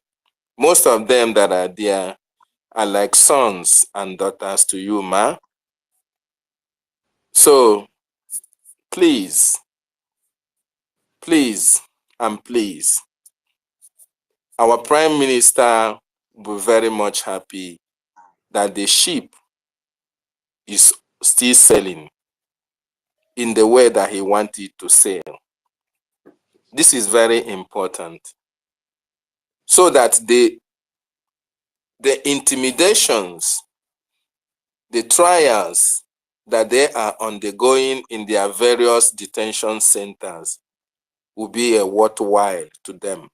Most of them that are there are like sons and daughters to you, ma. So please, please, and please, our Prime Minister will be very much happy that the ship is still sailing in the way that he wanted it to sail. This is very important, so that the intimidations, the trials that they are undergoing in their various detention centers will be a worthwhile to them.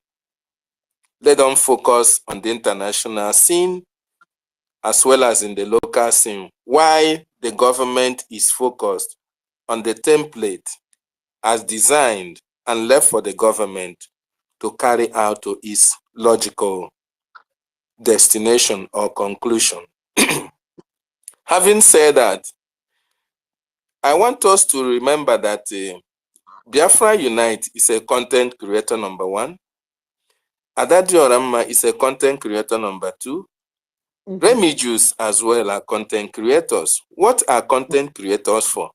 Let them focus on the international scene as well as in the local scene, while the government is focused on the template as designed and left for the government to carry out to its logical destination or conclusion. Having said that, I want us to remember that Biafra Unite is a content creator number 1. Adadi Orama is a content creator number 2. Remigius as well are content creators. What are content creators for?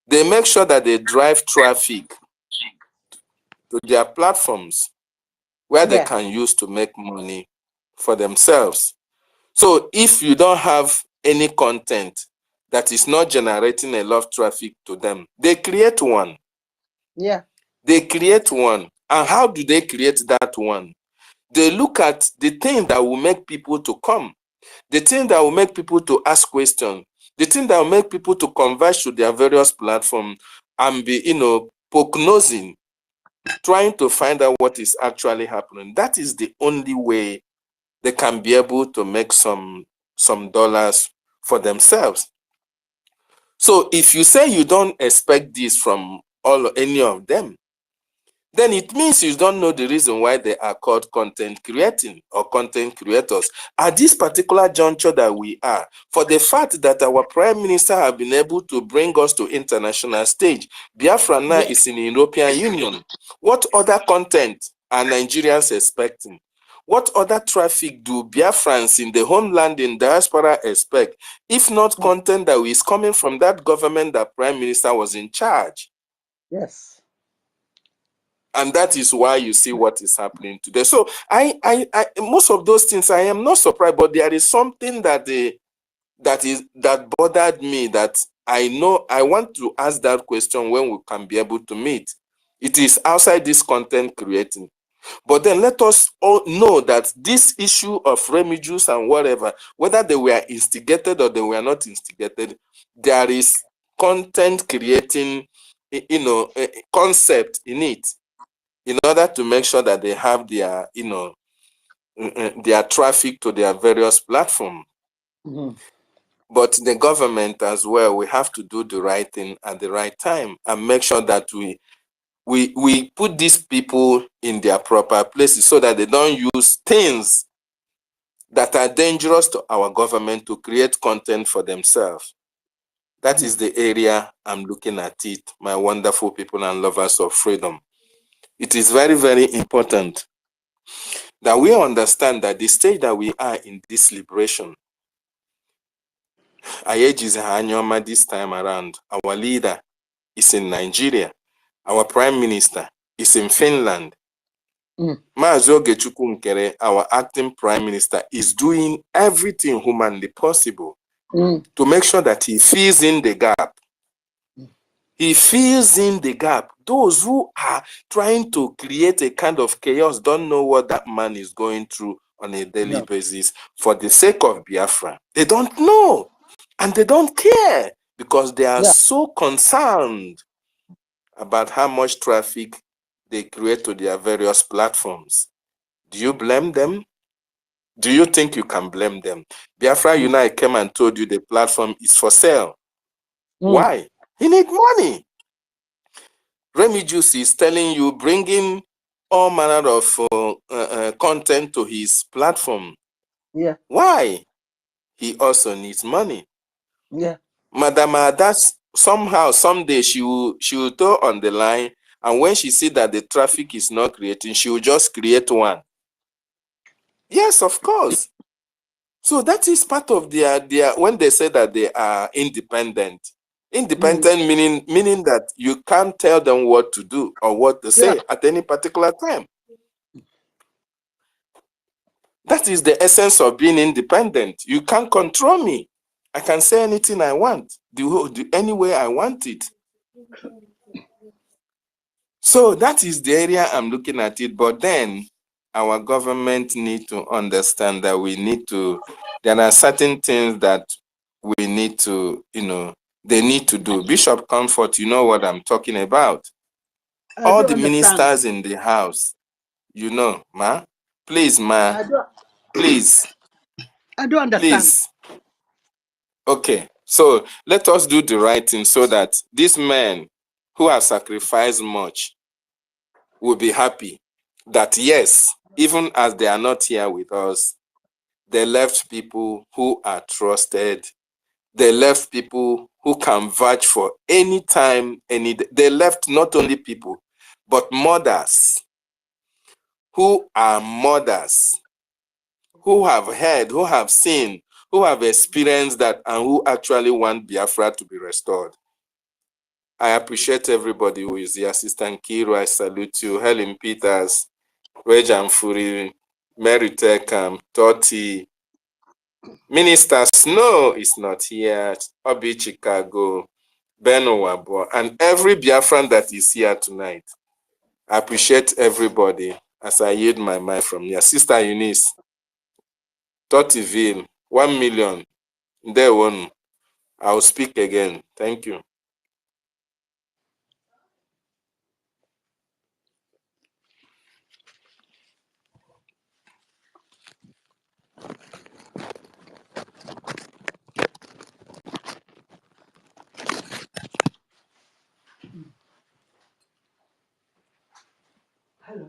They make sure that they drive traffic to their platforms where they can use to make money for themselves. So if you don't have any content that is not generating a lot of traffic to them, they create one. Yeah. They create one. And how do they create that one? They look at the thing that will make people to come, the thing that will make people to ask questions, the thing that will make people to converge to their various platforms and be, poke nosing, trying to find out what is actually happening. That is the only way they can be able to make some dollars for themselves. So if you say you don't expect this from any of them, then it means you don't know the reason why they are called content creating or content creators. At this particular juncture that we are, for the fact that our Prime Minister have been able to bring us to international stage, Biafra now is in the European Union. What other content are Nigerians expecting? What other traffic do Biafrans in the homeland in diaspora expect, if not content that is coming from that government that Prime Minister was in charge? Yes. And that is why you see what is happening today. So I most of those things I am not surprised, but there is something that bothered me that I know I want to ask that question when we can be able to meet. It is outside this content creating. But then let us all know that this issue of remigius and whatever, whether they were instigated or they were not instigated, there is content creating, a concept in it, in order to make sure that they have their, their traffic to their various platforms. But the government as well, we have to do the right thing at the right time and make sure that we put these people in their proper places so that they don't use things that are dangerous to our government to create content for themselves. That is the area I'm looking at it, my wonderful people and lovers of freedom. It is very, very important that we understand that the stage that we are in this liberation, this time around, our leader is in Nigeria, our prime minister is in Finland. Maazị Ogechukwu Nkere, our acting prime minister, is doing everything humanly possible to make sure that he fills in the gap. He fills in the gap. Those who are trying to create a kind of chaos don't know what that man is going through on a daily basis for the sake of Biafra. They don't know, and they don't care because they are so concerned about how much traffic they create to their various platforms. Do you blame them? Do you think you can blame them? Biafra Unite came and told you the platform is for sale. Why? He need money. Remy Juice is telling you, bringing all manner of content to his platform. Yeah. Why? He also needs money. Yeah. Madam Adas, somehow, someday, she will go on the line, and when she see that the traffic is not creating, she will just create one. Yes, of course. So that is part of their when they say that they are independent. Independent meaning that you can't tell them what to do or what to say at any particular time. That is the essence of being independent. You can't control me. I can say anything I want, do any way I want it. So that is the area I'm looking at it. But then our government need to understand that there are certain things that we need to, they need to do. Bishop Comfort, you know what I'm talking about. All the ministers in the house, ma. Please, ma. Please. I don't understand. Please. Okay. So let us do the right thing so that these men who have sacrificed much will be happy that yes, even as they are not here with us, they left people who are trusted. They left people who can vouch for any time, any day. They left not only people, but mothers who are mothers, who have heard, who have seen, who have experienced that, and who actually want Biafra to be restored. I appreciate everybody who is the Assistant Kiro. I salute you. Helen Peters, Rejan Furi, Mary Tekam, Toti, Minister Snow is not here, Obi Chicago, Ben Owabo, and every Biafran that is here tonight. I appreciate everybody as I yield my mic from here. Sister Eunice, Totiville, 1 million. There one. I'll speak again. Thank you. Hello.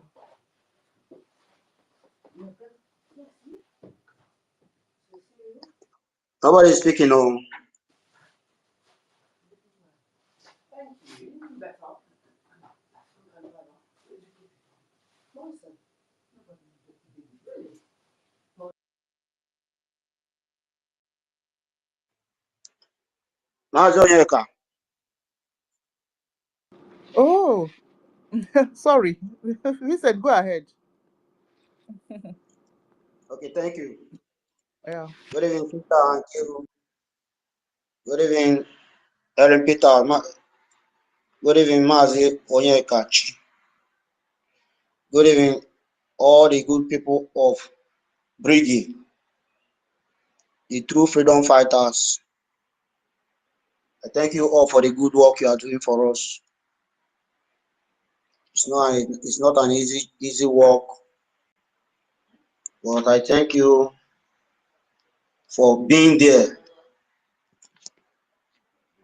Nobody is speaking. No. Oh, sorry. He said, go ahead. Okay, thank you. Yeah. Good evening, Peter and Kiru. Good evening, Aaron Peter. Good evening, Mazi Onyekachi. Good evening, all the good people of BRGIE, the true freedom fighters. I thank you all for the good work you are doing for us. It's not an easy work, but I thank you for being there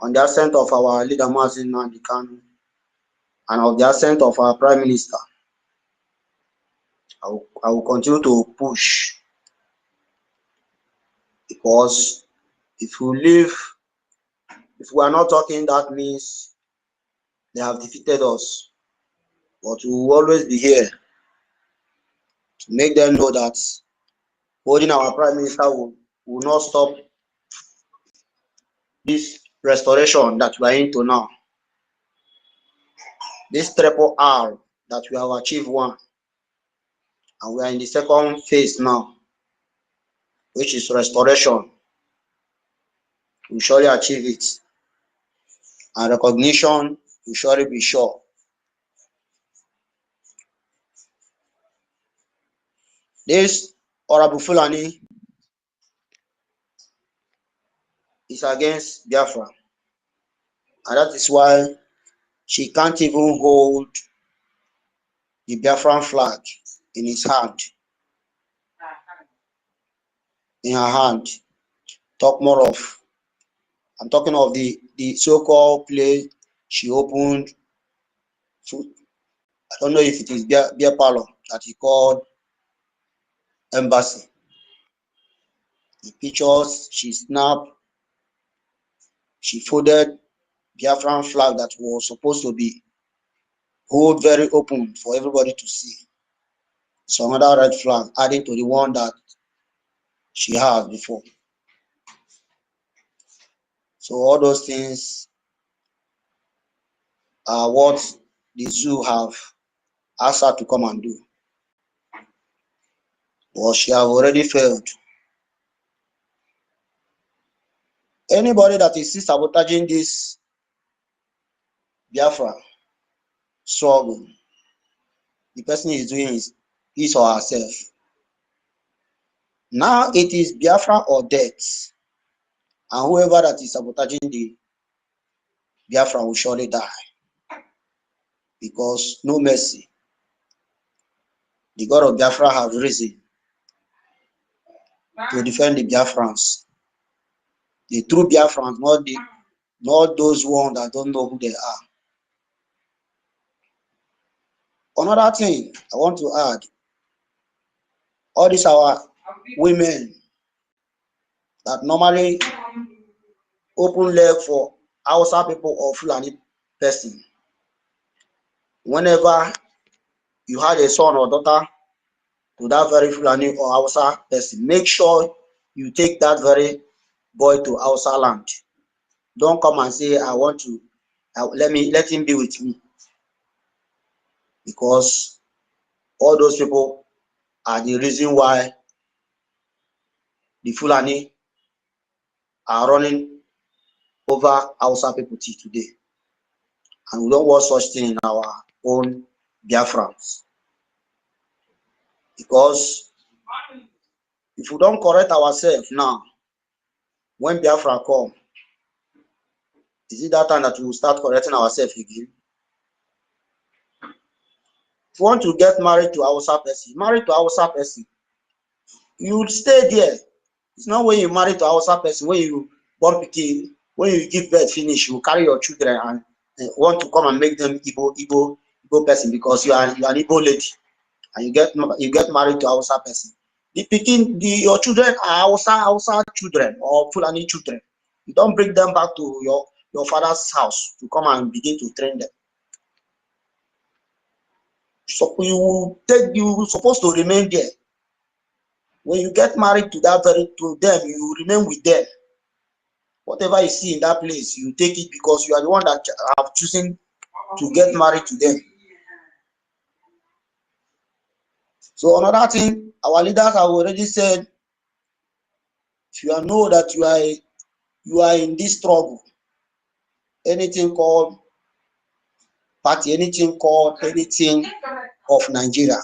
on the ascent of our leader Mazi Nnamdi Kanu and of the ascent of our Prime Minister. I will continue to push, because if we are not talking, that means they have defeated us. But we will always be here to make them know that holding our Prime Minister will not stop this restoration that we are into now. This triple R that we have achieved one, and we are in the second phase now, which is restoration. We surely achieve it. and recognition will surely be sure. This Honorable Fulani is against Biafra, and that is why she can't even hold the Biafran flag in his hand, in her hand. Talk more of, I'm talking of the so-called place she opened. I don't know if it is beer parlor that he called embassy. The pictures she snapped, she folded Biafran flag that was supposed to be hold very open for everybody to see. It's another red flag adding to the one that she has before. So all those things are what the zoo have asked her to come and do. But she have already failed. Anybody that is still sabotaging this Biafra struggle, the person is doing his or herself. Now it is Biafra or death. And whoever that is sabotaging the Biafra will surely die. Because no mercy. The God of Biafra has risen to defend the Biafrans. The true Biafrans, not those ones that don't know who they are. Another thing I want to add, all these our women that normally open leg for Hausa people or Fulani person. Whenever you had a son or daughter to that very Fulani or Hausa person, make sure you take that very boy to Hausa land. Don't come and say, I want to, let him be with me. Because all those people are the reason why the Fulani are running over Hausa people till today. And we don't want such thing in our own Biafrans. Because if we don't correct ourselves now, when Biafra come, is it that time that we will start correcting ourselves again? If you want to get married to Hausa person, marry to Hausa person. You will stay there. It's not when you marry to Hausa person, when you born pikin, when you give birth finish, you carry your children and want to come and make them Igbo person because you are an Igbo lady and you get married to Hausa person. Your children are Hausa children or Fulani children. You don't bring them back to your father's house to come and begin to train them. So you supposed to remain there. When you get married to them, you remain with them. Whatever you see in that place, you take it because you are the one that have chosen to get married to them. So another thing, our leaders have already said, if you know that you are in this struggle, anything called party, anything of Nigeria,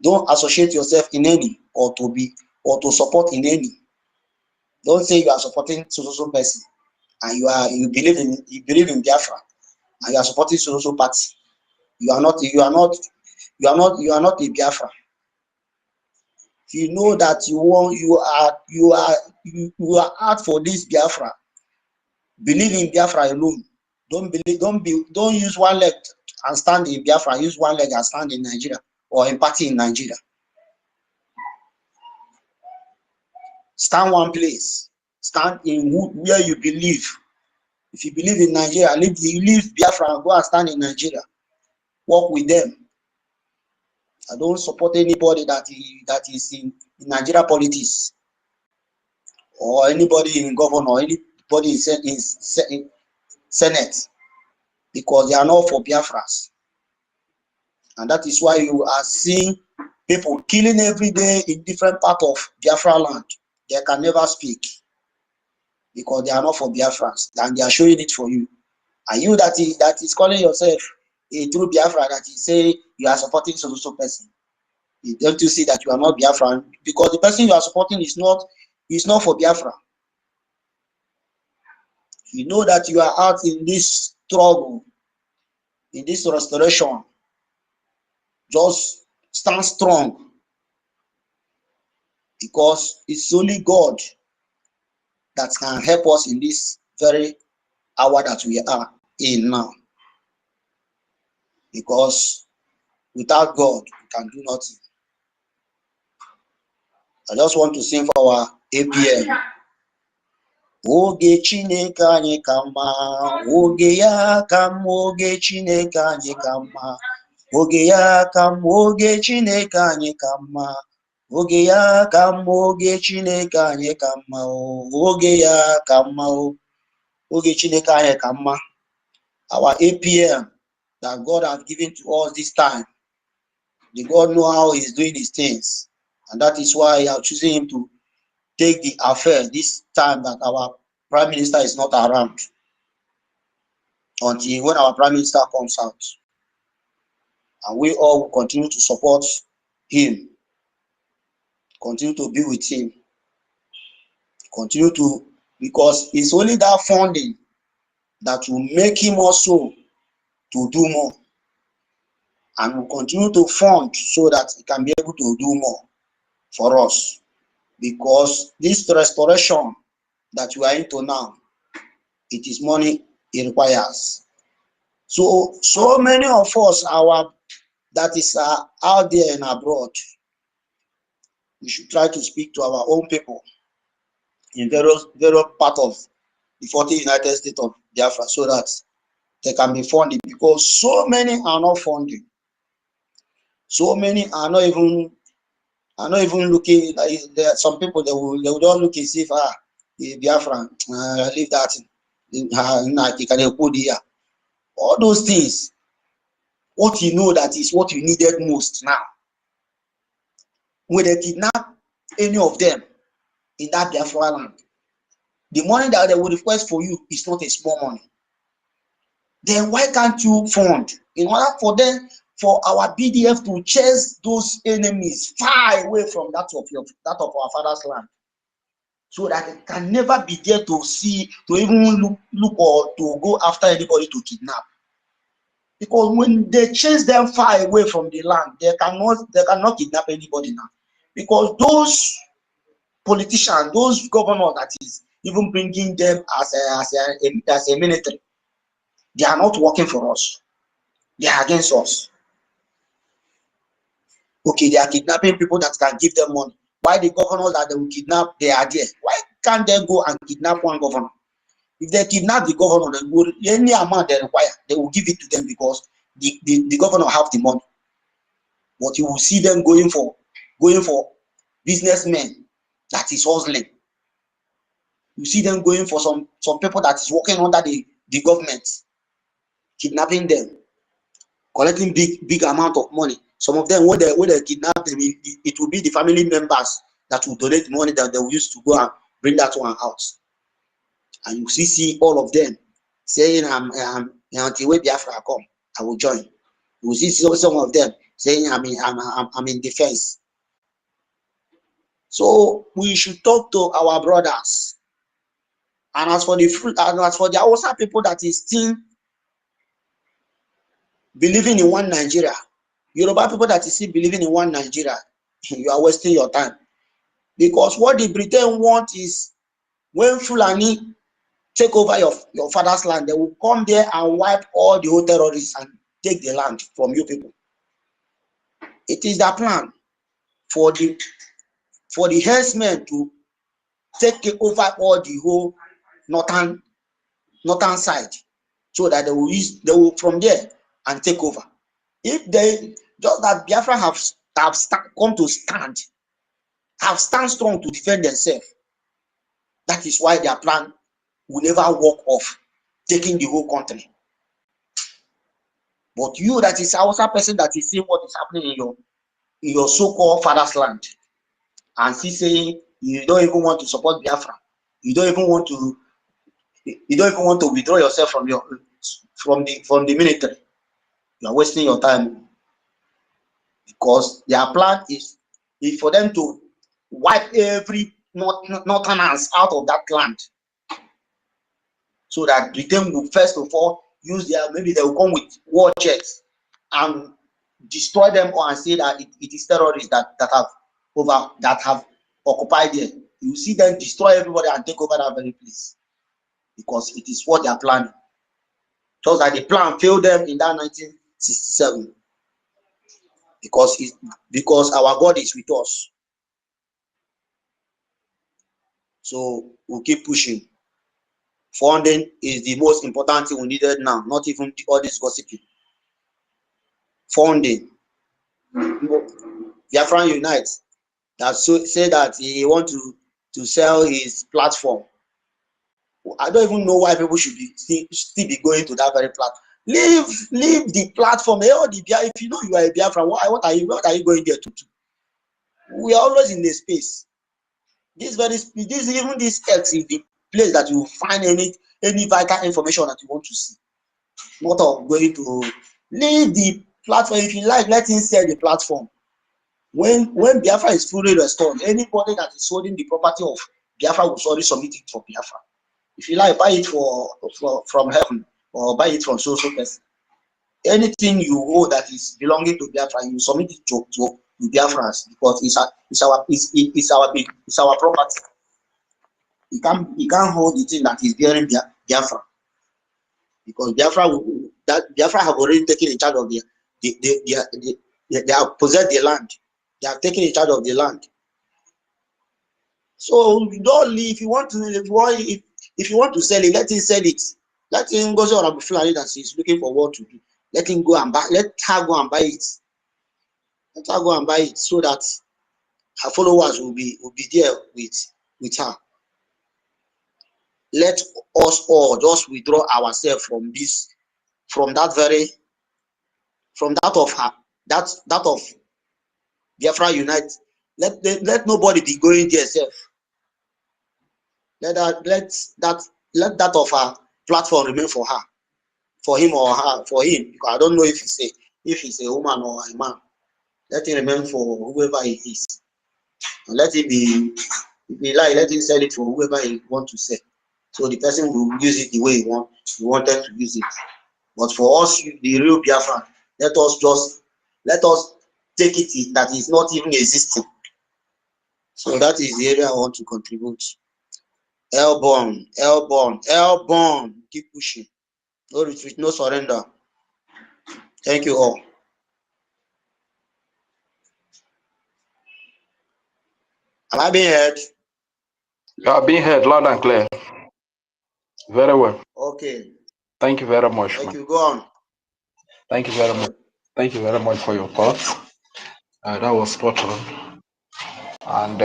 don't associate yourself in any or to support in any. Don't say you are supporting so person and you believe in Biafra and you are supporting so party. You are not a Biafra. If you know that you are out for this Biafra, believe in Biafra alone. Don't use one leg and stand in Biafra, use one leg and stand in Nigeria or in party in Nigeria. Stand one place. Stand in where you believe. If you believe in Nigeria, leave Biafra and go and stand in Nigeria. Work with them. I don't support anybody that is in Nigeria politics or anybody in governor or anybody in Senate because they are not for Biafras. And that is why you are seeing people killing every day in different parts of Biafra land. They can never speak. because they are not for Biafrans, and they are showing it for you. And you that is calling yourself a true Biafra, that is say you are supporting so person. Don't you see that you are not Biafran? Because the person you are supporting is not for Biafra. You know that you are out in this struggle, in this restoration. Just stand strong, because it's only God that can help us in this very hour that we are in now. Because without God, we can do nothing. I just want to sing for our APM. Oge Chineke anyị ka mma, oge ya ka mma, oge Chineke anyị ka mma, oge ya ka mma, oge Chineke anyị ka mma, oge ya ka mma, oge Chineke anyị ka mma, oge ya ka mma, oge Chineke anyị ka mma. Our APM that God has given to us this time, the God know how He's doing His things, and that is why I am choosing Him to take the affair this time that our Prime Minister is not around, until when our Prime Minister comes out. And we all will continue to support him, continue to be with him, continue to, because it's only that funding that will make him also to do more. And we'll continue to fund so that he can be able to do more for us. Because this restoration that we are into now, it is money it requires. So many of us, that is out there and abroad, we should try to speak to our own people in various parts of the 40 United States of Biafra, so that they can be funded, because so many are not funding. So many are not even looking. There are some people, they will just look and see if Biafra, leave that. All those things, what you know that is what you needed most now. When they kidnap any of them in that Biafra land, the money that they will request for you is not a small money. Then why can't you fund in order for them, for our BDF to chase those enemies far away from that of our father's land, so that it can never be there to see, to even look or to go after anybody to kidnap? Because when they chase them far away from the land, they cannot kidnap anybody now. Because those politicians, those governors that is even bringing them as a military, they are not working for us. They are against us. Okay, they are kidnapping people that can give them money. Why the governors that they will kidnap, they are there? Why can't they go and kidnap one governor? If they kidnap the governor, they will, any amount they require, they will give it to them, because the governor have the money. But you will see them going for businessmen that is hustling. You see them going for some people that is working under the government, kidnapping them, collecting big amount of money. Some of them, when they kidnap them, it will be the family members that will donate money that they will use to go and bring that one out. And you see all of them saying, until when Biafra come, I will join. You will see some of them saying, I'm in defense. So we should talk to our brothers. And as for the Hausa people that is still believing in one Nigeria, Yoruba people that is still believing in one Nigeria, you are wasting your time. Because what the Britain want is, when Fulani take over your father's land, they will come there and wipe all the whole terrorists and take the land from you people. It is their plan for the herdsmen to take over all the whole northern side, so that they will from there and take over. If they just that Biafra have stand strong to defend themselves, that is why their plan will never work off taking the whole country. But you that is Hausa person that is seeing what is happening in your so-called father's land, and see saying you don't even want to support Biafra, you don't even want to You don't even want to withdraw yourself from the military. You are wasting your time, because their plan is for them to wipe every northerners out of that land, so that Britain will first of all use maybe they will come with war jets and destroy them, or and say that it is terrorists that have occupied there. You see them destroy everybody and take over that very place, because it is what they are planning. Just like the plan failed them in that 1967, because our God is with us. So we'll keep pushing. Funding is the most important thing we needed now, not even all this gossiping. Funding. Biafran Unite that say that he want to sell his platform. I don't even know why people should be still be going to that very platform. Leave the platform. If you know you are a Biafran, what are you going there to do? We are always in the space. This X is the place that you find any vital information that you want to see. Not of going to leave the platform. If you like, let him sell the platform. When Biafra is fully restored, anybody that is holding the property of Biafra will sorry submit it for Biafra. If you like, buy it from heaven, or buy it from social person. Anything you owe that is belonging to Biafra, you submit it to Biafrans, because it's our property. You can't hold the thing that is bearing Biafra, because Biafra have already taken in charge of they have possessed the land. They have taken in charge of the land. So don't leave. If you want to sell it, let him sell it. Let him go to Arabu Fulani that he's looking for what to do. Let him go and buy. Let her go and buy it. Let her go and buy it, so that her followers will be there with her. Let us all just withdraw ourselves from that of Biafra Unite. Let nobody be going there self. Let that of her platform remain for her, for him or her, for him, because I don't know if he's a woman or a man. Let it remain for whoever he is. And let it be, if he like, let him sell it for whoever he want to sell. So the person will use it the way he wanted to use it. But for us, the real Biafra, let us take it that is not even existing. So that is the area I want to contribute. Airborne. Keep pushing. No retreat, no surrender. Thank you all. Am I being heard? You are being heard loud and clear. Very well. Okay. Thank you very much. Thank you. Go on. Thank you very much. Thank you very much for your thoughts. That was spot on. And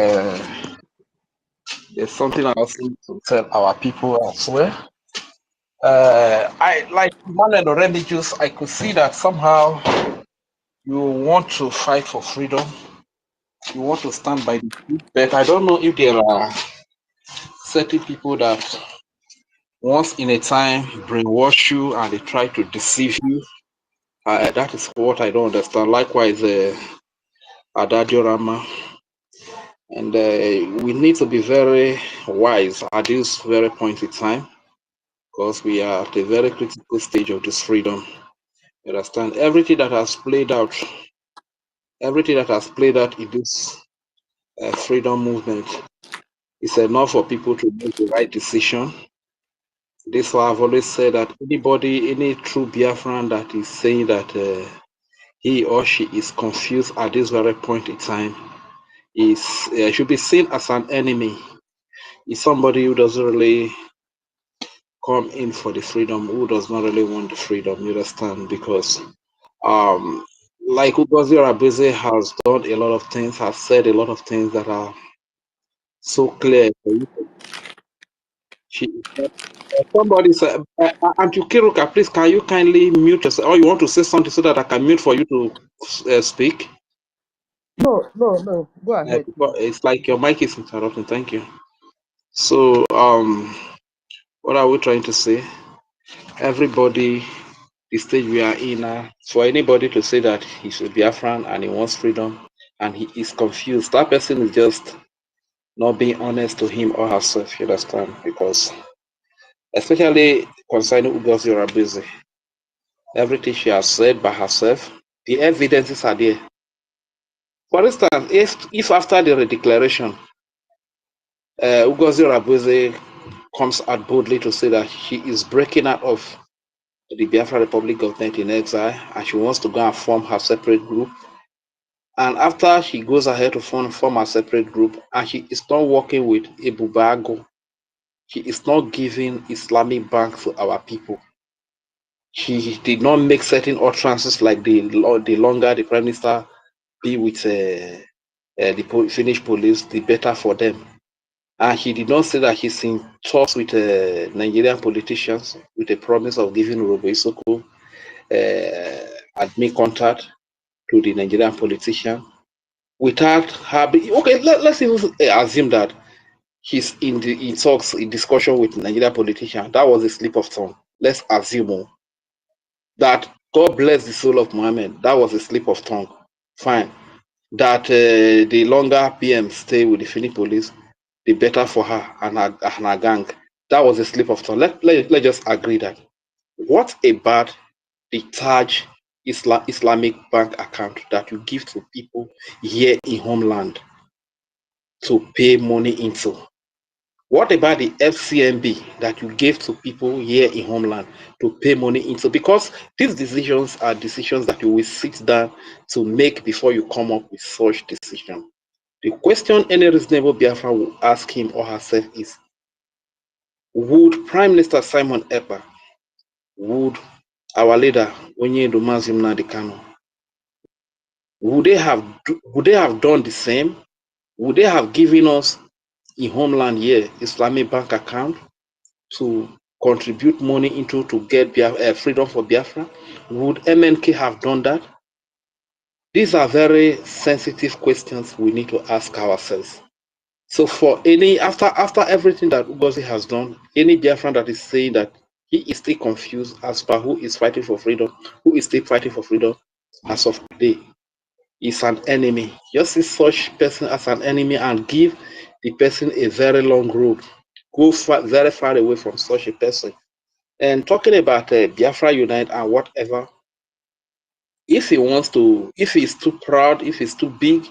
there's something I also need to tell our people as well. I like Manuel already just, I could see that somehow you want to fight for freedom. You want to stand by the truth, but I don't know if there are certain people that once in a time brainwash you and they try to deceive you. That is what I don't understand. Likewise, Adadio Rama. And we need to be very wise at this very point in time, because we are at a very critical stage of this freedom. You understand? Everything that has played out in this freedom movement is enough for people to make the right decision. This is why I've always said that any true Biafran that is saying that he or she is confused at this very point in time should be seen as an enemy. Is somebody who doesn't really come in for the freedom, who does not really want the freedom. You understand? Because like OGOJA has done a lot of things, has said a lot of things that are so clear for you. Somebody said, Auntie Kiruka, please, can you kindly mute yourself? Or you want to say something so that I can mute for you to speak? No. Go ahead. It's like your mic is interrupting. Thank you. So, What are we trying to say? Everybody, the stage we are in now, for anybody to say that he's a Biafran and he wants freedom and he is confused, that person is just not being honest to him or herself, you understand? Because especially concerning Ugozi Rabizi, everything she has said by herself, the evidences are there. For instance, if after the declaration, Ugozi Rabizi comes out boldly to say that she is breaking out of the Biafra Republic government in exile and she wants to go and form her separate group. And after she goes ahead to form her separate group and she is not working with Ebubago, she is not giving Islamic Bank to our people. She did not make certain utterances like the longer the Prime Minister be with the Finnish police, the better for them. And he did not say that he's in talks with Nigerian politicians with a promise of giving Urobo Isoko admin contact to the Nigerian politician without her. Okay, let's even assume that he's in talks, in discussion with Nigerian politician. That was a slip of tongue. Let's assume that God bless the soul of Muhammad. That was a slip of tongue. Fine. That the longer PM stay with the Finnish police, the better for her and her gang. That was a slip of tongue. Let's just agree that. What about the Taj Islamic bank account that you give to people here in homeland to pay money into? What about the FCMB that you gave to people here in homeland to pay money into? Because these decisions are decisions that you will sit down to make before you come up with such decision. The question any reasonable Biafra will ask him or herself is, would Prime Minister Simon Ekpa, would our leader Onyedo Mazim Nadikano, would they have done the same? Would they have given us in homeland here Islamic bank account to contribute money into to get freedom for Biafra? Would MNK have done that? These are very sensitive questions we need to ask ourselves. So for any, after everything that Ugozi has done, any Biafran that is saying that he is still confused as per who is fighting for freedom, who is still fighting for freedom as of today, is an enemy. Just see such person as an enemy and give the person a very long road. Go very far away from such a person. And talking about Biafra Unite and whatever, if he wants to, if he's too proud, if he's too big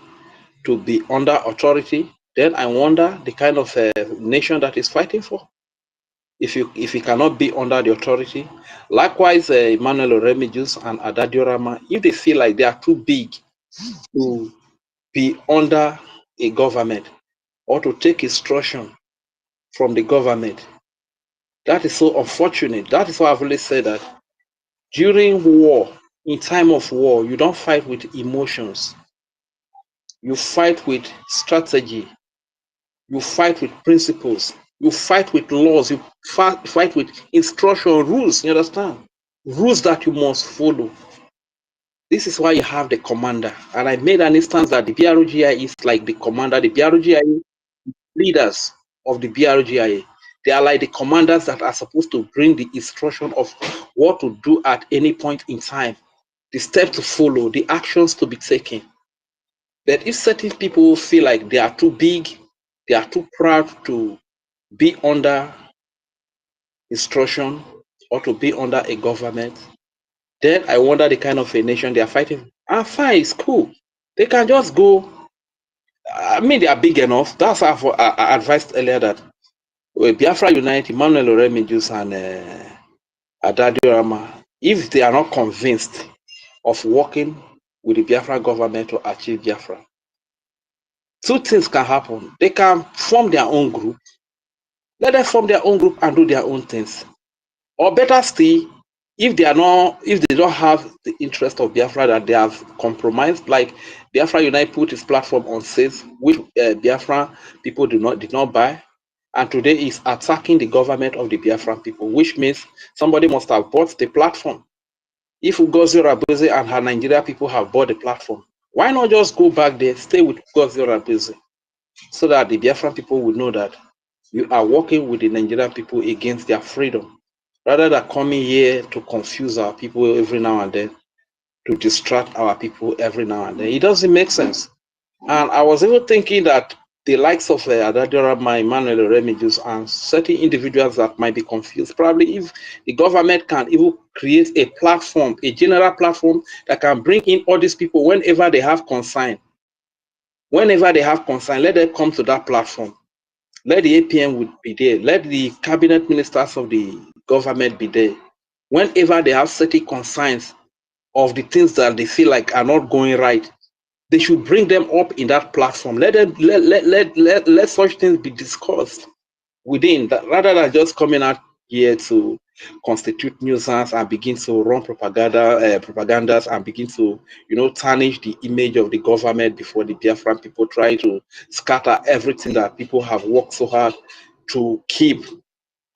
to be under authority, then I wonder the kind of nation that he's fighting for. If he cannot be under the authority, likewise, Emmanuel Remedios and Adadiorama, if they feel like they are too big to be under a government or to take instruction from the government, that is so unfortunate. That is why I've always said that during war, in time of war, you don't fight with emotions. You fight with strategy. You fight with principles. You fight with laws. You fight with instruction, rules. You understand? Rules that you must follow. This is why you have the commander. And I made an instance that the BRGIE is like the commander. The BRGIE leaders of the BRGIE, they are like the commanders that are supposed to bring the instruction of what to do at any point in time, the steps to follow, the actions to be taken. But if certain people feel like they are too big, they are too proud to be under instruction or to be under a government, then I wonder the kind of a nation they are fighting. And fine, it's cool. They can just go. I mean, they are big enough. That's how I advised earlier that Biafra Unite, Emmanuel Remedios and Adadiorama, if they are not convinced of working with the Biafra government to achieve Biafra, two things can happen. They can form their own group. Let them form their own group and do their own things. Or better still, if they don't have the interest of Biafra, that they have compromised, like Biafra Unite put its platform on sales, which Biafra people did not buy, and today is attacking the government of the Biafran people, which means somebody must have bought the platform. If Ugozi Rabizi and her Nigeria people have bought the platform, why not just go back there, stay with Ugozi Rabizi, so that the Biafran people would know that You are working with the Nigerian people against their freedom, rather than coming here to confuse our people every now and then, to distract our people every now and then. It doesn't make sense. And I was even thinking that the likes of Adadorama, Emmanuel Remigius, and certain individuals that might be confused, probably if the government can even create a platform, a general platform that can bring in all these people whenever they have concern. Whenever they have concern, let them come to that platform. Let the APM would be there. Let the cabinet ministers of the government be there. Whenever they have certain concerns of the things that they feel like are not going right, they should bring them up in that platform. Let such things be discussed within that, rather than just coming out here to constitute nuisance and begin to run propagandas and begin to, tarnish the image of the government before the Biafran people, trying to scatter everything that people have worked so hard to keep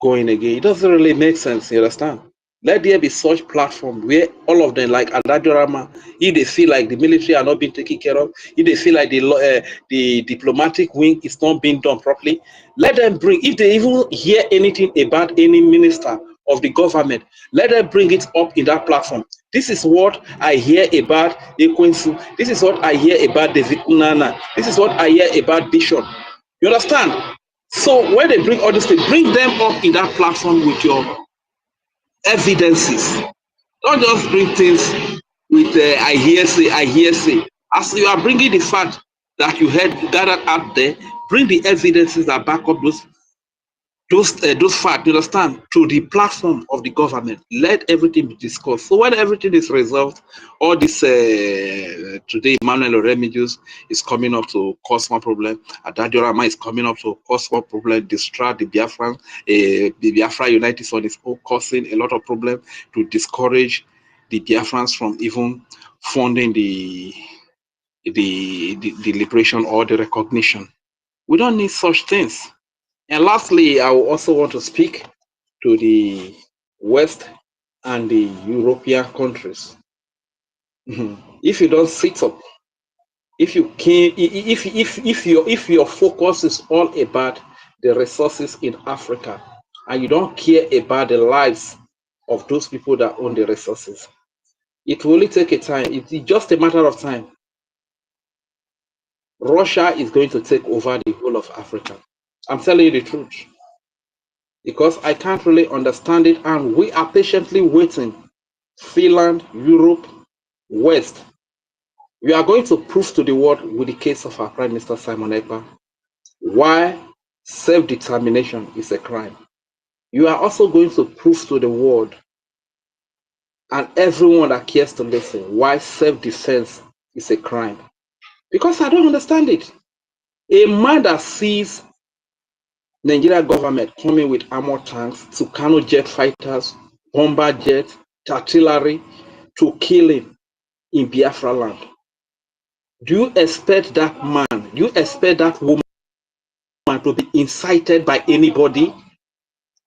going again. It doesn't really make sense, you understand? Let there be such platform where all of them, like Adadorama, if they feel like the military are not being taken care of, if they feel like the diplomatic wing is not being done properly, let them bring, if they even hear anything about any minister of the government, let them bring it up in that platform. This is what I hear about Ekwensu. This is what I hear about David Unana. This is what I hear about Bishop. You understand? So when they bring all this, they bring them up in that platform with your evidences. Don't just bring things with I hear say, I hear say. As you are bringing the fact that you had gathered out there, bring the evidences that back up those facts, you understand, to the platform of the government. Let everything be discussed. So when everything is resolved, all this today, Emmanuel Remigius is coming up to cause more problem. Adadiorama is coming up to cause more problem, distract the Biafran, the Biafra United on its own, causing a lot of problem to discourage the Biafrans from even funding the liberation or the recognition. We don't need such things. And lastly, I will also want to speak to the West and the European countries. If you don't sit up, if you can, if your focus is all about the resources in Africa, and you don't care about the lives of those people that own the resources, it will only take a time. It's just a matter of time. Russia is going to take over the whole of Africa. I'm telling you the truth, because I can't really understand it, and we are patiently waiting. Finland, Europe, West. We are going to prove to the world with the case of our Prime Minister Simon Ekpa why self-determination is a crime. You are also going to prove to the world and everyone that cares to listen why self-defense is a crime. Because I don't understand it. A man that sees Nigeria government coming with armored tanks, Tucano jet fighters, bomber jets, artillery to kill him in Biafra land. Do you expect that man, do you expect that woman to be incited by anybody?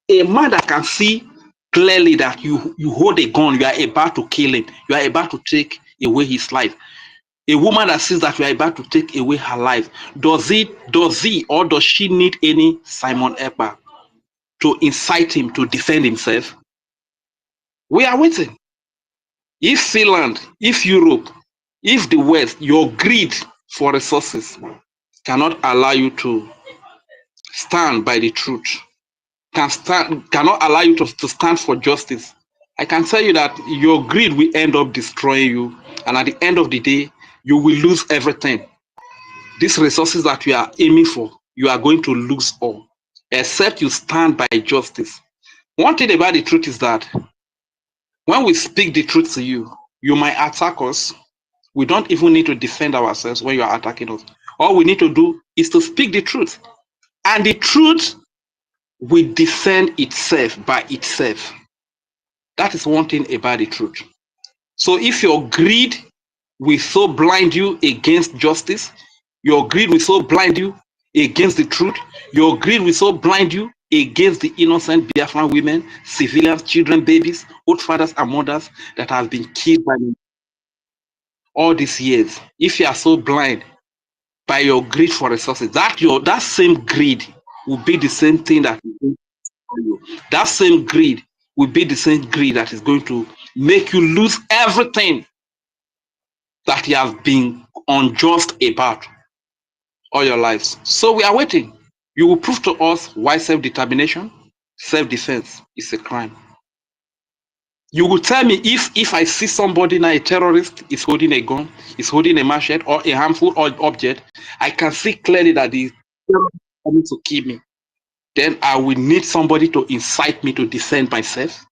A man that can see clearly that you hold a gun, you are about to kill him, you are about to take away his life. A woman that sees that you are about to take away her life, does he or does she need any Simon Ekpa to incite him to defend himself? We are waiting. If Finland, if Europe, if the West, your greed for resources cannot allow you to stand by the truth, cannot allow you to stand for justice, I can tell you that your greed will end up destroying you, and at the end of the day, you will lose everything. These resources that you are aiming for, you are going to lose all, except you stand by justice. One thing about the truth is that when we speak the truth to you, you might attack us. We don't even need to defend ourselves when you are attacking us. All we need to do is to speak the truth. And the truth will defend itself by itself. That is one thing about the truth. So if your greed will so blind you against justice, your greed will so blind you against the truth, your greed will so blind you against the innocent Biafran women, civilians, children, babies, old fathers and mothers that have been killed by all these years. If you are so blind by your greed for resources, that same greed will be the same thing that is going to destroy you. That same greed will be the same greed that is going to make you lose everything that you have been unjust about all your lives. So we are waiting. You will prove to us why self-determination, self-defense is a crime. You will tell me if I see somebody now, a terrorist is holding a gun, is holding a machete or a harmful object, I can see clearly that the terrorist is coming to kill me. Then I will need somebody to incite me to defend myself.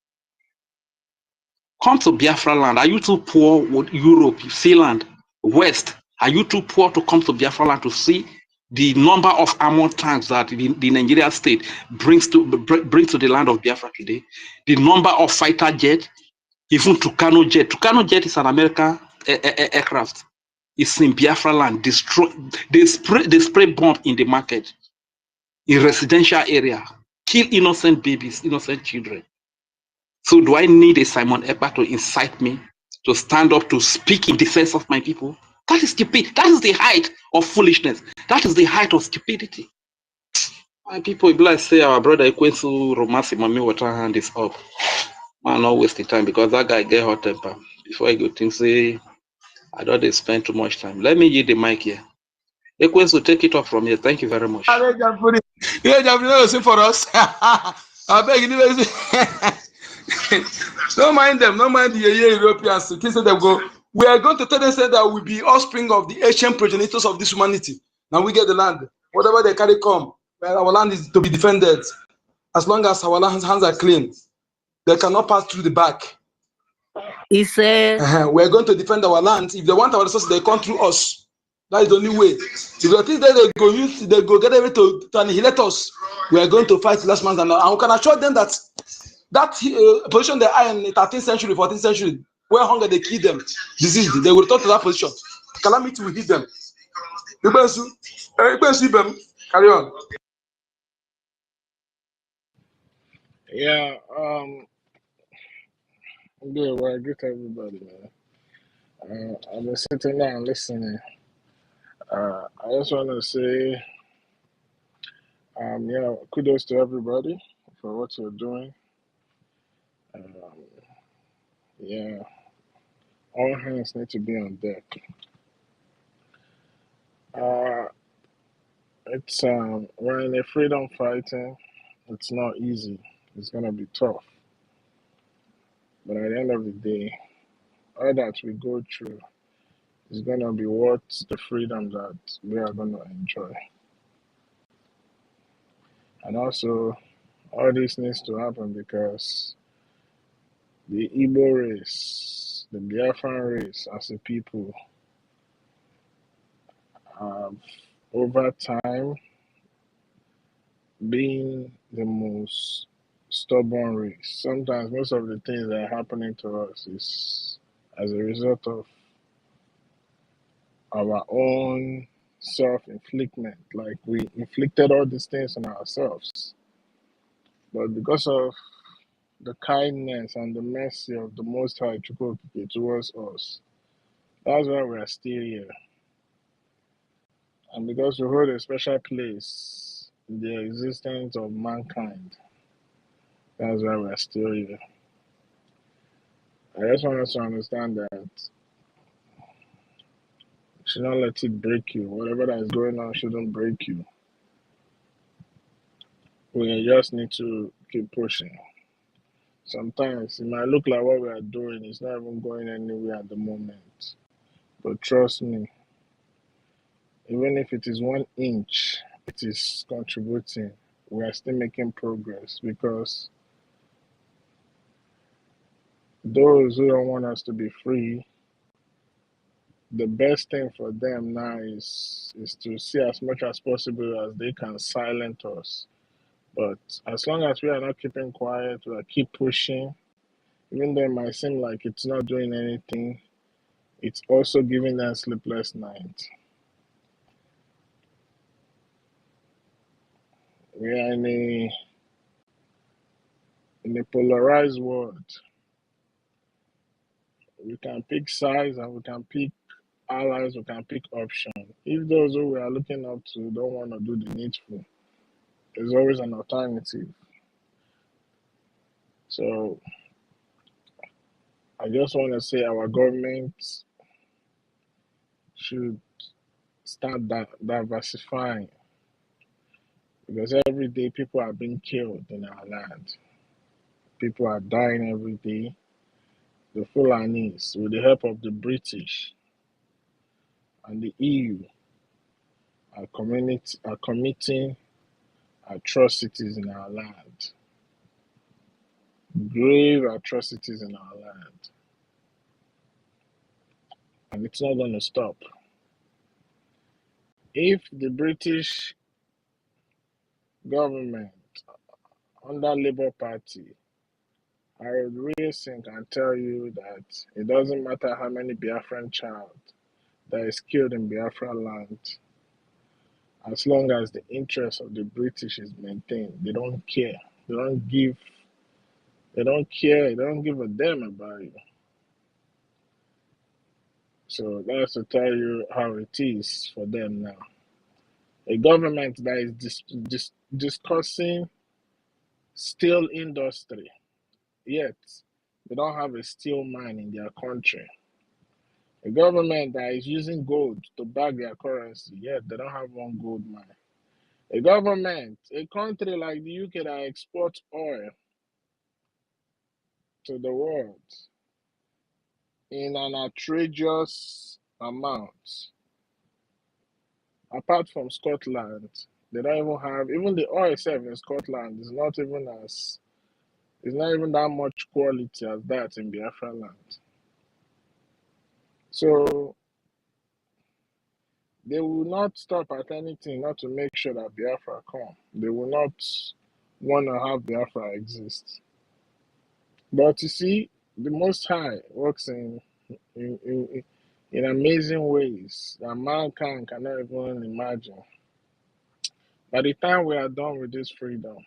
Come to Biafra land. Are you too poor with Europe, Finland, West? Are you too poor to come to Biafra land to see the number of armored tanks that the Nigerian state brings to the land of Biafra today? The number of fighter jets, even Tucano jet. Tucano jet is an American aircraft. It's in Biafra land. They spray bomb in the market, in residential area, kill innocent babies, innocent children. So do I need a Simon Ekpa to incite me to stand up to speak in defense of my people? That is stupid. That is the height of foolishness. That is the height of stupidity. My people, if I say our brother Ekwensu Romasi Mami Water hand is up, man, not waste the time because that guy get hot temper. Before I go think say I don't spend too much time. Let me yield the mic here. Ekwensu, take it off from here. Thank you very much. Yeah, Jamie, for us. I beg you. Don't mind them, don't mind the Europeans. Them go. We are going to tell them say that we be offspring of the ancient progenitors of this humanity. Now we get the land. Whatever they carry come, well, our land is to be defended. As long as our hands are clean, they cannot pass through the back. He said, we are going to defend our land. If they want our resources, they come through us. That is the only way. If they think that they go get away to annihilate us, we are going to fight last month. And we can assure them that position they are in the 13th century, 14th century, where hunger they kill them, disease, they will return to that position. Calamity will hit them. Carry on. Yeah, good. Well, good to everybody, man. I've been sitting down listening. I just want to say, kudos to everybody for what you're doing. Yeah, all hands need to be on deck. It's we're in a freedom fighting. It's not easy. It's gonna be tough. But at the end of the day, all that we go through is gonna be worth the freedom that we are gonna enjoy. And also, all this needs to happen because the Igbo race, the Biafran race as a people, have over time been the most stubborn race. Sometimes most of the things that are happening to us is as a result of our own self-inflictment. Like we inflicted all these things on ourselves. But because of the kindness and the mercy of the Most High Chukwuokike towards us, that's why we are still here. And because we hold a special place in the existence of mankind, that's why we are still here. I just want us to understand that you should not let it break you. Whatever that is going on shouldn't break you. We just need to keep pushing. Sometimes it might look like what we are doing is not even going anywhere at the moment. But trust me, even if it is 1 inch, it is contributing. We are still making progress because those who don't want us to be free, the best thing for them now is to see as much as possible as they can silence us. But as long as we are not keeping quiet, we are keep pushing, even though it might seem like it's not doing anything, it's also giving them sleepless nights. We are in a polarized world. We can pick sides and we can pick allies, we can pick options. If those who we are looking up to don't want to do the needful, There's always an alternative. So I just want to say our government should start diversifying, because every day people are being killed in our land. People are dying every day. The Fulanis, with the help of the British and the EU, are committing atrocities in our land. Grave atrocities in our land. And it's not going to stop. If the British government under Labour Party, I would really think and tell you that it doesn't matter how many Biafran child that is killed in Biafra land, as long as the interest of the British is maintained, they don't care. They don't care. They don't give a damn about you. So that's to tell you how it is for them now. A government that is discussing steel industry, yet they don't have a steel mine in their country. A government that is using gold to back their currency, yet they don't have one gold mine. A government, a country like the UK that exports oil to the world in an outrageous amount. Apart from Scotland, they don't even have, even the oil itself in Scotland is not even that much quality as that in Biafra land. So they will not stop at anything not to make sure that Biafra come. They will not want to have Biafra exist. But you see, the Most High works in amazing ways that mankind cannot even imagine. By the time we are done with this freedom,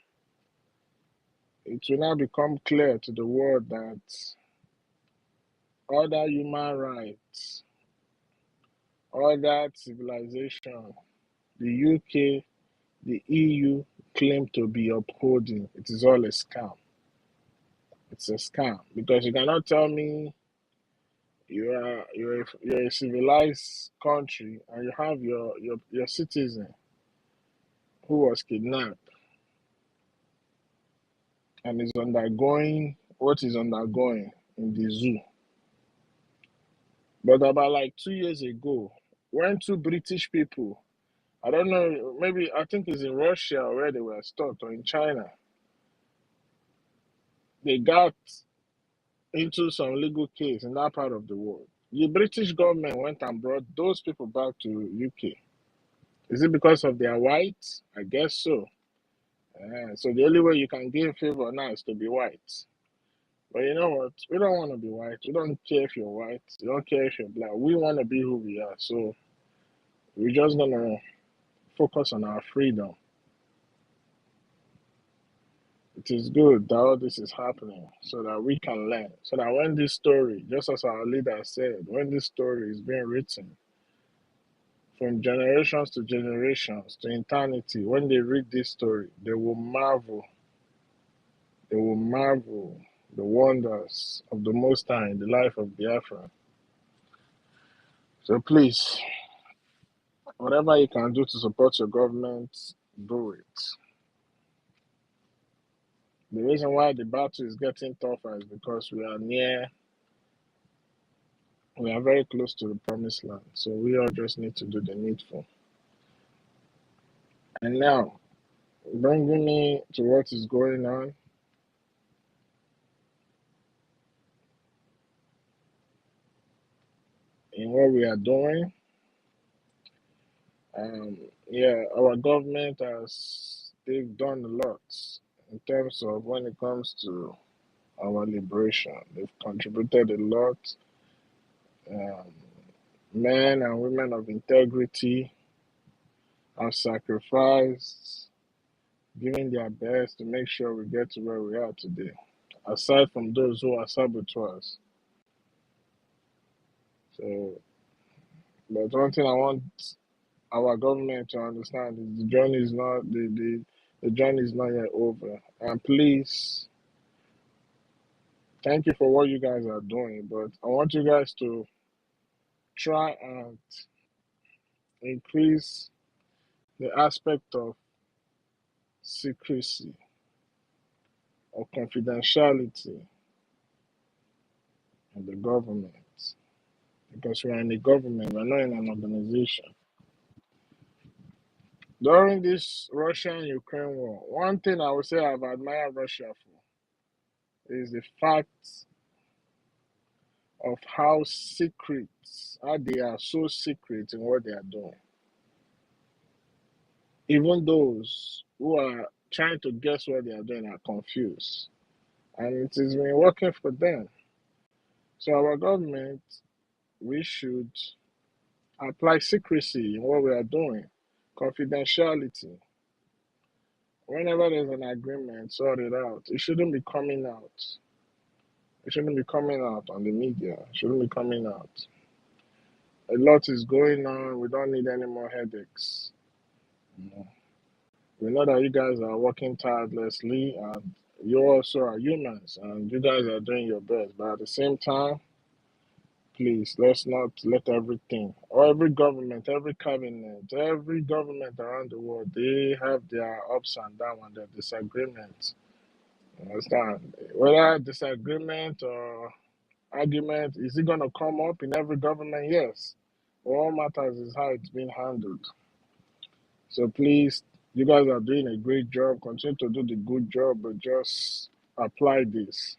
it will now become clear to the world that other human rights, other civilization, the UK, the EU claim to be upholding, it is all a scam. It's a scam, because you cannot tell me you're a civilized country and you have your citizen who was kidnapped and is undergoing what is undergoing in the zoo. But about like 2 years ago, when two British people, I don't know, maybe I think it's in Russia where they were stopped, or in China, they got into some legal case in that part of the world. The British government went and brought those people back to UK. Is it because of their white? I guess so. So the only way you can gain favor now is to be white. But you know what? We don't want to be white. We don't care if you're white. We don't care if you're black. We want to be who we are. So we're just going to focus on our freedom. It is good that all this is happening so that we can learn. So that when this story, just as our leader said, when this story is being written from generations to generations to eternity, when they read this story, they will marvel. They will marvel the wonders of the Most High in the life of Biafra. So please, whatever you can do to support your government, do it. The reason why the battle is getting tougher is because we are very close to the promised land. So we all just need to do the needful. And now, bringing me to what is going on, in what we are doing. Our government they've done a lot in terms of when it comes to our liberation. They've contributed a lot. Men and women of integrity have sacrificed, giving their best to make sure we get to where we are today, aside from those who are saboteurs. So, but one thing I want our government to understand is the journey is not the The journey is not yet over. And please, thank you for what you guys are doing, but I want you guys to try and increase the aspect of secrecy or confidentiality in the government. Because we are in the government, we're not in an organization. During this Russian-Ukraine war, one thing I would say I've admired Russia for is the fact of how secret, how they are so secret in what they are doing. Even those who are trying to guess what they are doing are confused. And it has been working for them. So our government, we should apply secrecy in what we are doing, confidentiality. Whenever there's an agreement, sort it out. It shouldn't be coming out. It shouldn't be coming out on the media. It shouldn't be coming out. A lot is going on. We don't need any more headaches. You know, we know that you guys are working tirelessly and you also are humans and you guys are doing your best. But at the same time, please, let's not let everything, or every government, every cabinet, every government around the world, they have their ups and downs and their disagreements. You understand? Whether disagreement or argument, is it going to come up in every government? Yes. All matters is how it's being handled. So please, you guys are doing a great job. Continue to do the good job, but just apply this.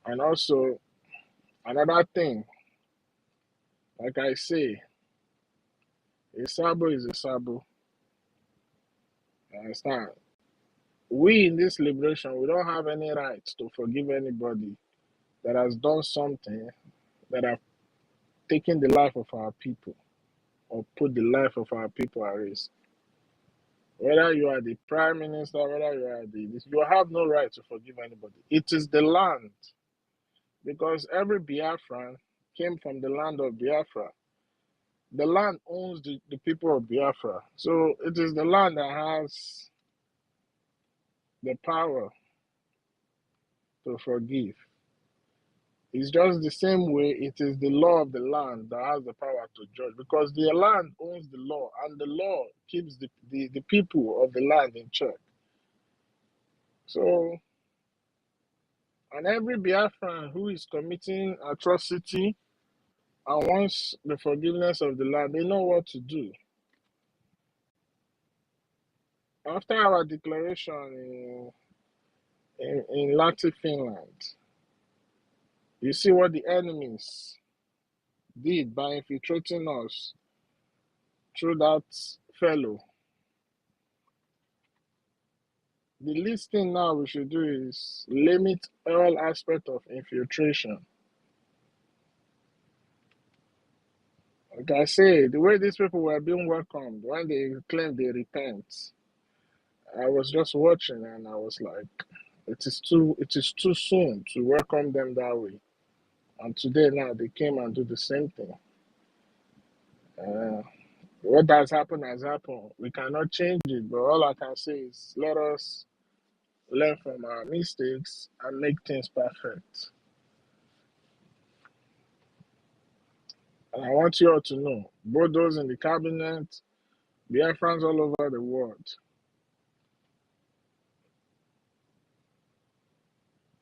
And also, another thing, like I say, a sabo is a sabo. You understand? We in this liberation, we don't have any right to forgive anybody that has done something that have taken the life of our people or put the life of our people at risk. Whether you are the prime minister, whether you are you have no right to forgive anybody. It is the land, because every Biafran came from the land of Biafra. The land owns the people of Biafra. So it is the land that has the power to forgive. It's just the same way it is the law of the land that has the power to judge, because the land owns the law and the law keeps the people of the land in check. So, and every Biafran who is committing atrocity and wants the forgiveness of the land, they know what to do. After our declaration in Latin Finland, you see what the enemies did by infiltrating us through that fellow. The least thing now we should do is limit all aspects of infiltration. Like I say, the way these people were being welcomed when they claimed they repent, I was just watching and I was like, it is too soon to welcome them that way. And today now they came and do the same thing. What has happened has happened. We cannot change it, but all I can say is let us learn from our mistakes and make things perfect. And I want you all to know, both those in the cabinet, BIAFRANS all over the world,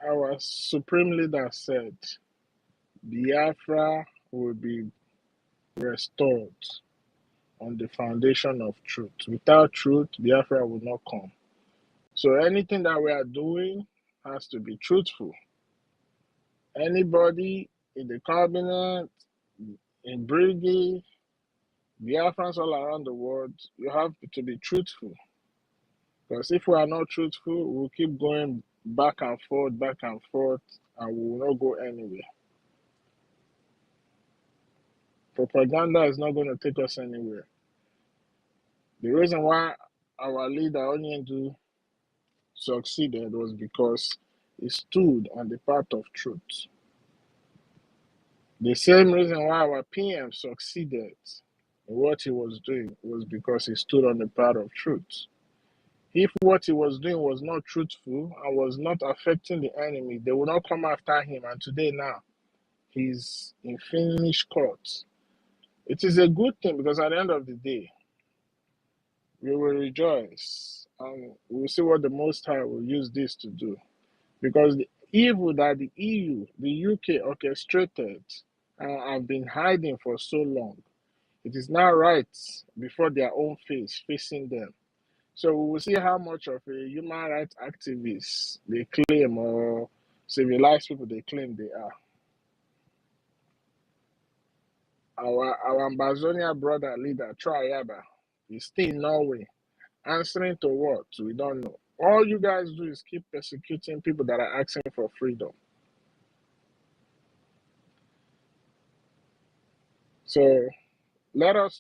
our supreme leader said, Biafra will be restored on the foundation of truth. Without truth, Biafra will not come. So anything that we are doing has to be truthful. Anybody in the cabinet, in BRGIE, Biafrans all around the world, you have to be truthful. Because if we are not truthful, we'll keep going back and forth, and we will not go anywhere. Propaganda is not going to take us anywhere. The reason why our leader Onyendu succeeded was because he stood on the path of truth. The same reason why our PM succeeded in what he was doing was because he stood on the path of truth. If what he was doing was not truthful and was not affecting the enemy, they will not come after him. And today now, he's in finished court. It is a good thing because at the end of the day, we will rejoice and we will see what the Most High will use this to do. Because the evil that the EU, the UK orchestrated and have been hiding for so long, it is now right before their own face, facing them. So we will see how much of a human rights activist they claim or civilized people they claim they are. Our Ambazonia brother leader, Triaba, is still in Norway. Answering to what? We don't know. All you guys do is keep persecuting people that are asking for freedom. So let us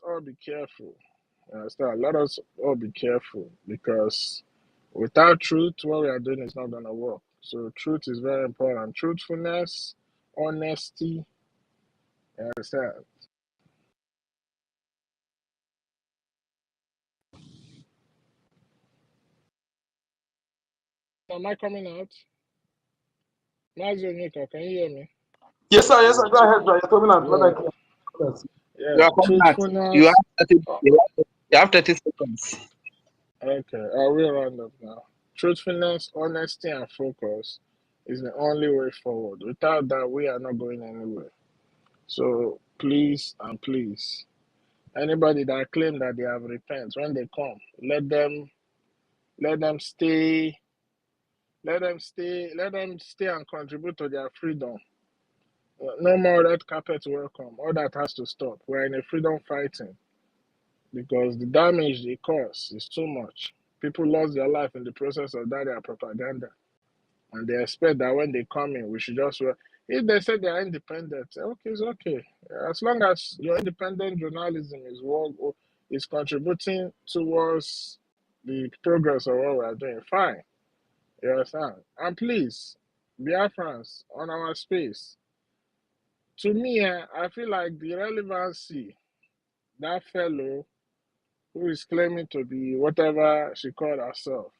all be careful. Understand? Let us all be careful because without truth, what we are doing is not going to work. So truth is very important. Truthfulness, honesty, you understand? Am I coming out? Mazunika, can you hear me? Yes, sir. Yes, sir. Go ahead, sir. You're talking about Yeah, You are coming back. truthfulness. You have 30 seconds. Okay, I will round up now. Truthfulness, honesty, and focus is the only way forward. Without that, we are not going anywhere. So please and please, anybody that claim that they have repented, when they come, let them stay, let them stay and contribute to their freedom. No more red carpet welcome. All that has to stop. We're in a freedom fighting because the damage they cause is too much. People lost their life in the process of that their propaganda. And they expect that when they come in, we should just, if they say they are independent, okay, it's okay. As long as your independent journalism is contributing towards the progress of what we are doing, fine. You understand? And please, Biafrans on our space, to me, I feel like the relevancy, that fellow who is claiming to be whatever she called herself,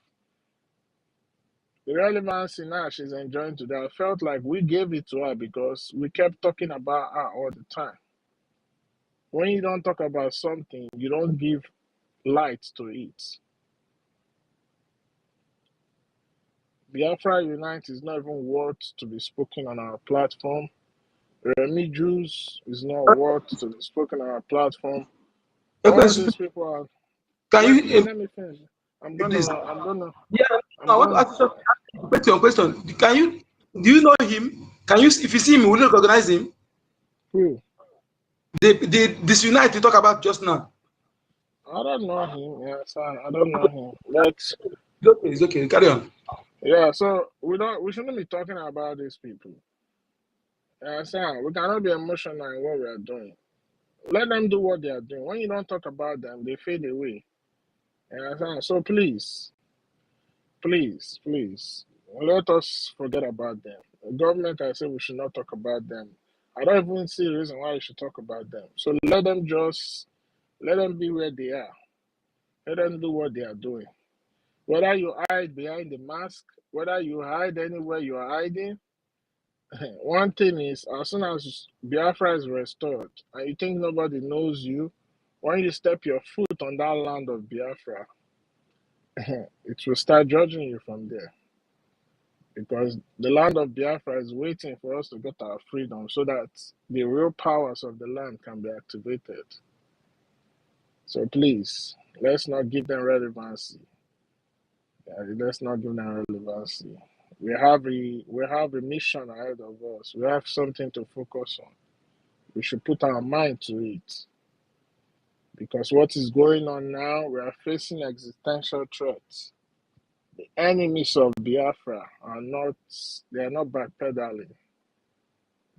the relevancy now she's enjoying today, I felt like we gave it to her because we kept talking about her all the time. When you don't talk about something, you don't give light to it. Biafra Unite is not even worth to be spoken on our platform. Remy Jews is not worth to be spoken on our platform. All these people are. Let me finish. I'm gonna. Yeah, I want to ask you a question. Do you know him? Can you, if you see him, will you recognize him? Who? This Unite you talk about just now. I don't know him. Yes, I don't know him. But it's okay. Carry on. Yeah, so we shouldn't be talking about these people. We cannot be emotional in what we are doing. Let them do what they are doing. When you don't talk about them, they fade away. So please, let us forget about them. The government, I say we should not talk about them. I don't even see a reason why we should talk about them. So let them be where they are. Let them do what they are doing. Whether you hide behind the mask, whether you hide anywhere you are hiding, one thing is, as soon as Biafra is restored and you think nobody knows you, when you step your foot on that land of Biafra, it will start judging you from there. Because the land of Biafra is waiting for us to get our freedom so that the real powers of the land can be activated. So please, let's not give them relevancy. Let's not give them relevancy. We have a mission ahead of us. We have something to focus on. We should put our mind to it. Because what is going on now, we are facing existential threats. The enemies of Biafra are not backpedaling.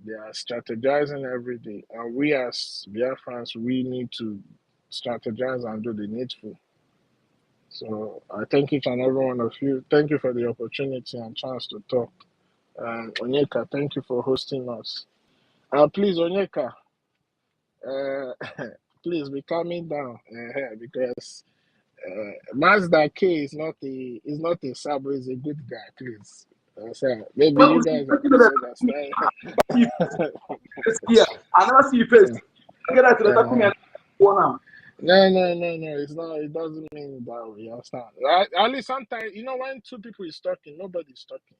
They are strategizing every day. And we as Biafrans, we need to strategize and do the needful. So I thank each and every one of you. Thank you for the opportunity and chance to talk. Onyeka, thank you for hosting us. Please, Onyeka, please be calming down because Mazda K is not a Sabo, is a good guy, please. Maybe But you we see, guys are you know that misunderstanding. here. I never see you face. Get out to the tackle me Uh, and one arm. no. It's not. It doesn't mean that way. You understand? At least sometimes, when two people is talking, nobody's talking.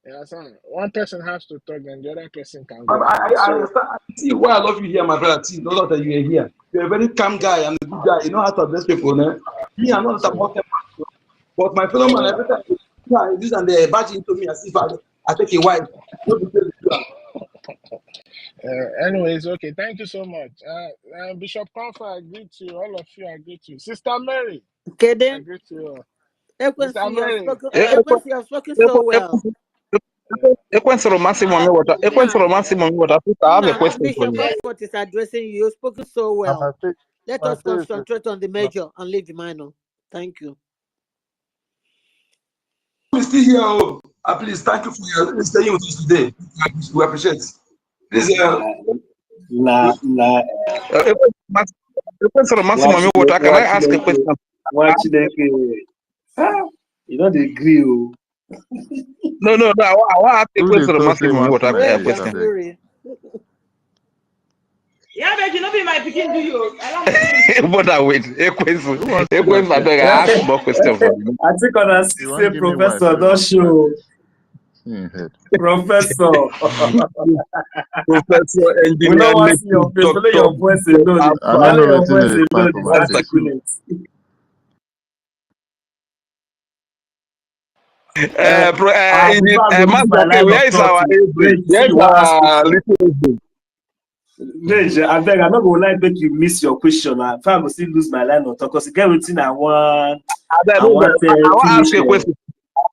You understand? One person has to talk, and the other person can But go ahead. I So, understand. I see why I love you here, my brother. See, no doubt that you are here. You're a very calm guy and a good guy. You know how to address people, man. Me, I'm not so about them. But my fellow man, every time this and they barge into me as if I take a wife. No be fair to do am. anyways, okay. Thank you so much. Bishop Comfort, I agree to you. All of you, I agree to you. Sister Mary, I Kede, agree to you. Sister Ekwensu, Mary, You have spoken so well. Ekwensoro Massimo Water. Now, Ekwensoro Massimo Water. I have a now question for Bishop you. Comfort is addressing you. You've spoken so well. Let my us face is concentrate on the major and leave the minor. Thank you. We still here. Oh, please, thank you for your staying with us today. We appreciate it. Please, Ekwensoro Massimo Water. Can I ask a question? You know the grill. No. I want to ask a who they question. talk say Massimo Water Massimo Praise dey and question. abeg. glory. Yeah, but you know, be my picking do you. Allow me to But I wait. Who wan steal my Ekwensoro, I beg. person? I ask more question for you. I think on a You wan say give me wife professor wey don't wan steal my show. face? See him head. Professor. Professor We don't Engineer want to see your Nephew face, only Doctor your voice alone. I don't Only know your wetin voice dem dey find alone for is my Alpha. face. articulate. Before I go use my Master, line of where is thought, our Rage, you say where you is want to ask our question. little wisdom? Rage, I beg, I'm not going to make you miss your question. If I go still lose my line of thought, because again, everything I want I want to ask a question.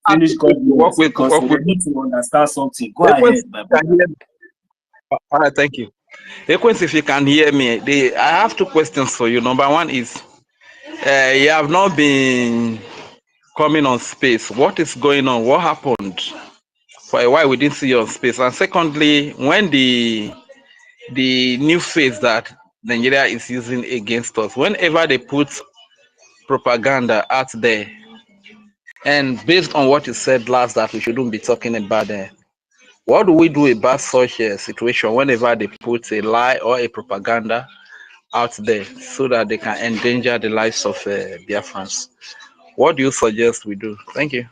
Ask finish a question. Work godliness, with, because work we with. need to understand something. Go Equence, ahead, my can brother. hear me. All right, thank you. Equence, if you can hear me, I have two questions for you. Number one is, you have not been coming on space. What is going on? What happened? For a while, we didn't see you on space. And secondly, when the new face that Nigeria is using against us, whenever they put propaganda out there, and based on what you said last, that we shouldn't be talking about what do we do about such a situation whenever they put a lie or a propaganda out there so that they can endanger the lives of Biafrans? What do you suggest we do? Thank you.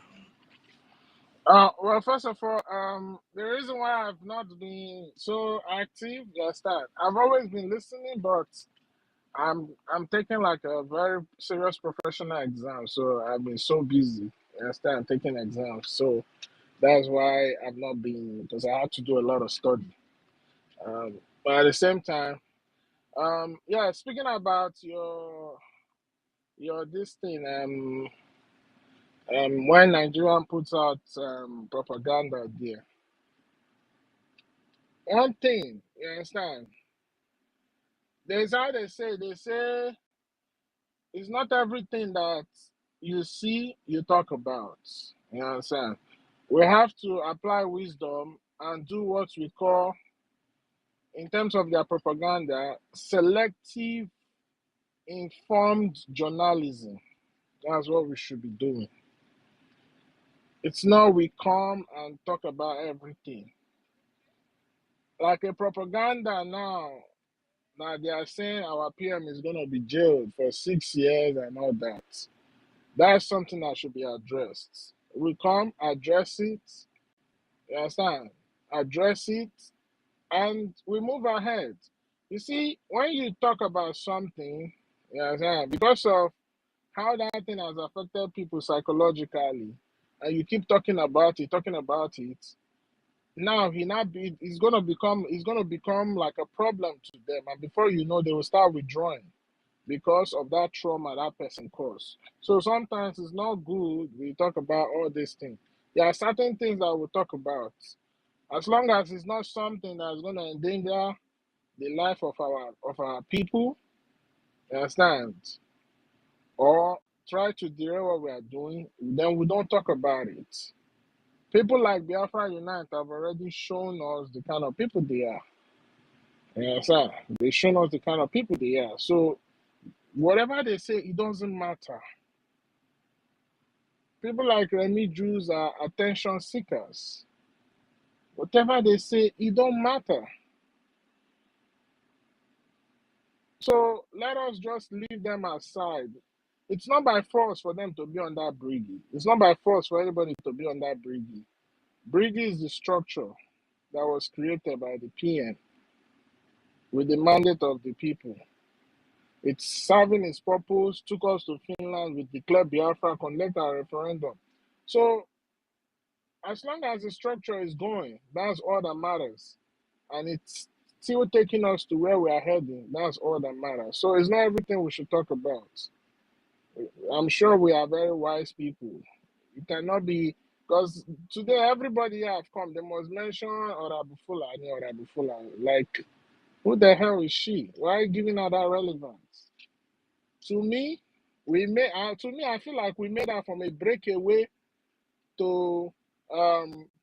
well, first of all, the reason why I've not been so active, I've always been listening, but I'm taking like a very serious professional exam, so I've been so busy. Taking exams, so that's why I've not been, because I had to do a lot of study. But at the same time, yeah. Speaking about your this thing, when Nigerian puts out propaganda there, one thing you understand. There's how they say it's not everything that you see you talk about. You understand? We have to apply wisdom and do what we call, in terms of their propaganda, selective informed journalism. That's what we should be doing. It's not we come and talk about everything. Like a propaganda now, they are saying our PM is going to be jailed for 6 years and all that. That's something that should be addressed. We come, address it, you understand? Address it, and we move ahead. You see, when you talk about something, you understand, because of how that thing has affected people psychologically, and you keep talking about it, now it's gonna become like a problem to them, and before you know, they will start withdrawing because of that trauma that person caused. So sometimes it's not good we talk about all these things. There are certain things that we'll talk about. As long as it's not something that's gonna endanger the life of our people, you understand? Or try to derail what we are doing, then we don't talk about it. People like Biafra Unite have already shown us the kind of people they are. Yeah, sir. They show us the kind of people they are. So whatever they say, it doesn't matter. People like Remy Jews are attention seekers. Whatever they say, it don't matter. So let us just leave them aside. It's not by force for them to be on that BRGIE. It's not by force for anybody to be on that BRGIE. BRGIE is the structure that was created by the PM with the mandate of the people. It's serving its purpose, took us to Finland, we declared Biafra, conduct our referendum. So as long as the structure is going, that's all that matters. And it's still taking us to where we are heading. That's all that matters. So it's not everything we should talk about. I'm sure we are very wise people. You cannot be, because today everybody have come, they must mention Orabufula. Like, who the hell is she? Why are you giving her that relevance? To me, I feel like we made her from a breakaway to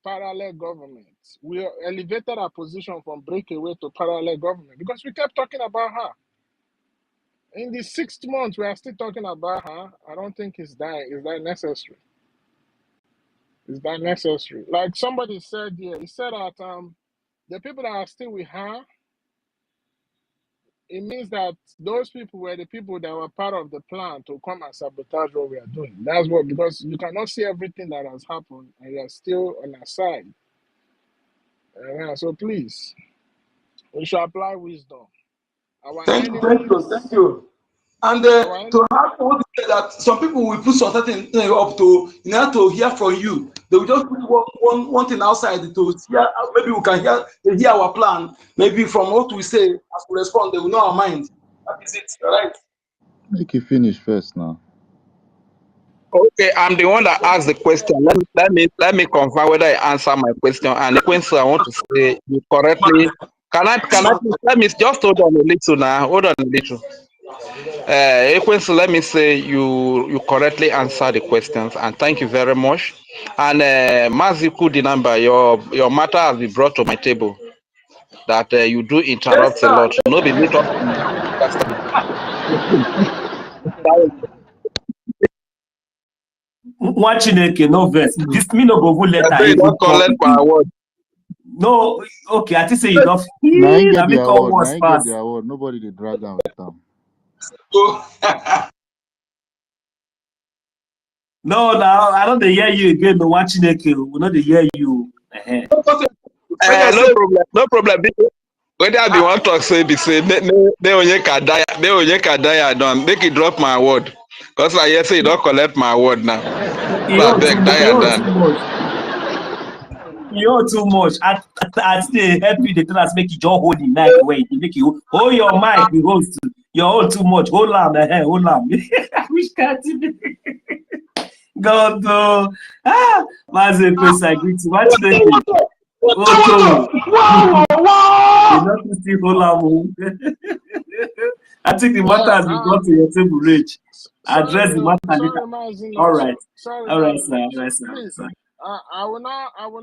parallel government. We elevated our position from breakaway to parallel government because we kept talking about her. In the 6th month, we are still talking about her. I don't think is that necessary. Is that necessary? Like somebody said here, he said that the people that are still with her, it means that those people were the people that were part of the plan to come and sabotage what we are doing. That's what, because you cannot see everything that has happened and you're still on our side. So please, we should apply wisdom. Our Thank you, thank you, thank enemies, you. And to have what you say that some people will put certain thing up to in order to hear from you. They will just put one thing outside to hear. Maybe we can hear our plan. Maybe from what we say, as we respond, they will know our mind. That is it, right? Make you finish first now. Okay, I'm the one that asked the question. Let me confirm whether I answer my question. And the question I want to say you correctly. Can I let me just hold on a little now? Hold on a little. Let me say you correctly answer the questions, and thank you very much. And Maziku Dinamba, your matter has been brought to my table. That you do interrupt a lot. No, be me talk. Watching no verse. This me no go letter. You don't collect my word. No, okay. I think say you don't Now you feel. get Let the me come award. Now once you get fast. the award. Nobody did drag down with them. No, now I don't hear you again. No watching we not hear you. No problem. Whether I be one talk say be say they only can die done. Make it drop my word. Because I hear say you don't collect my word now. You're too much. You're too much. I still help you. They tell us make you just hold the mic away. They make you hold your mic. The host. You're all too much. Hold on, hold on. Which can't God no. Mas a coisa agree to watch the Otto. You not to see hold on. I think the matter has been brought to your table, Rich. Address the matter later. Sorry, Mazin. All right. Sorry, All right, Mazin. sir. All right, sir. Please, Sorry. I will not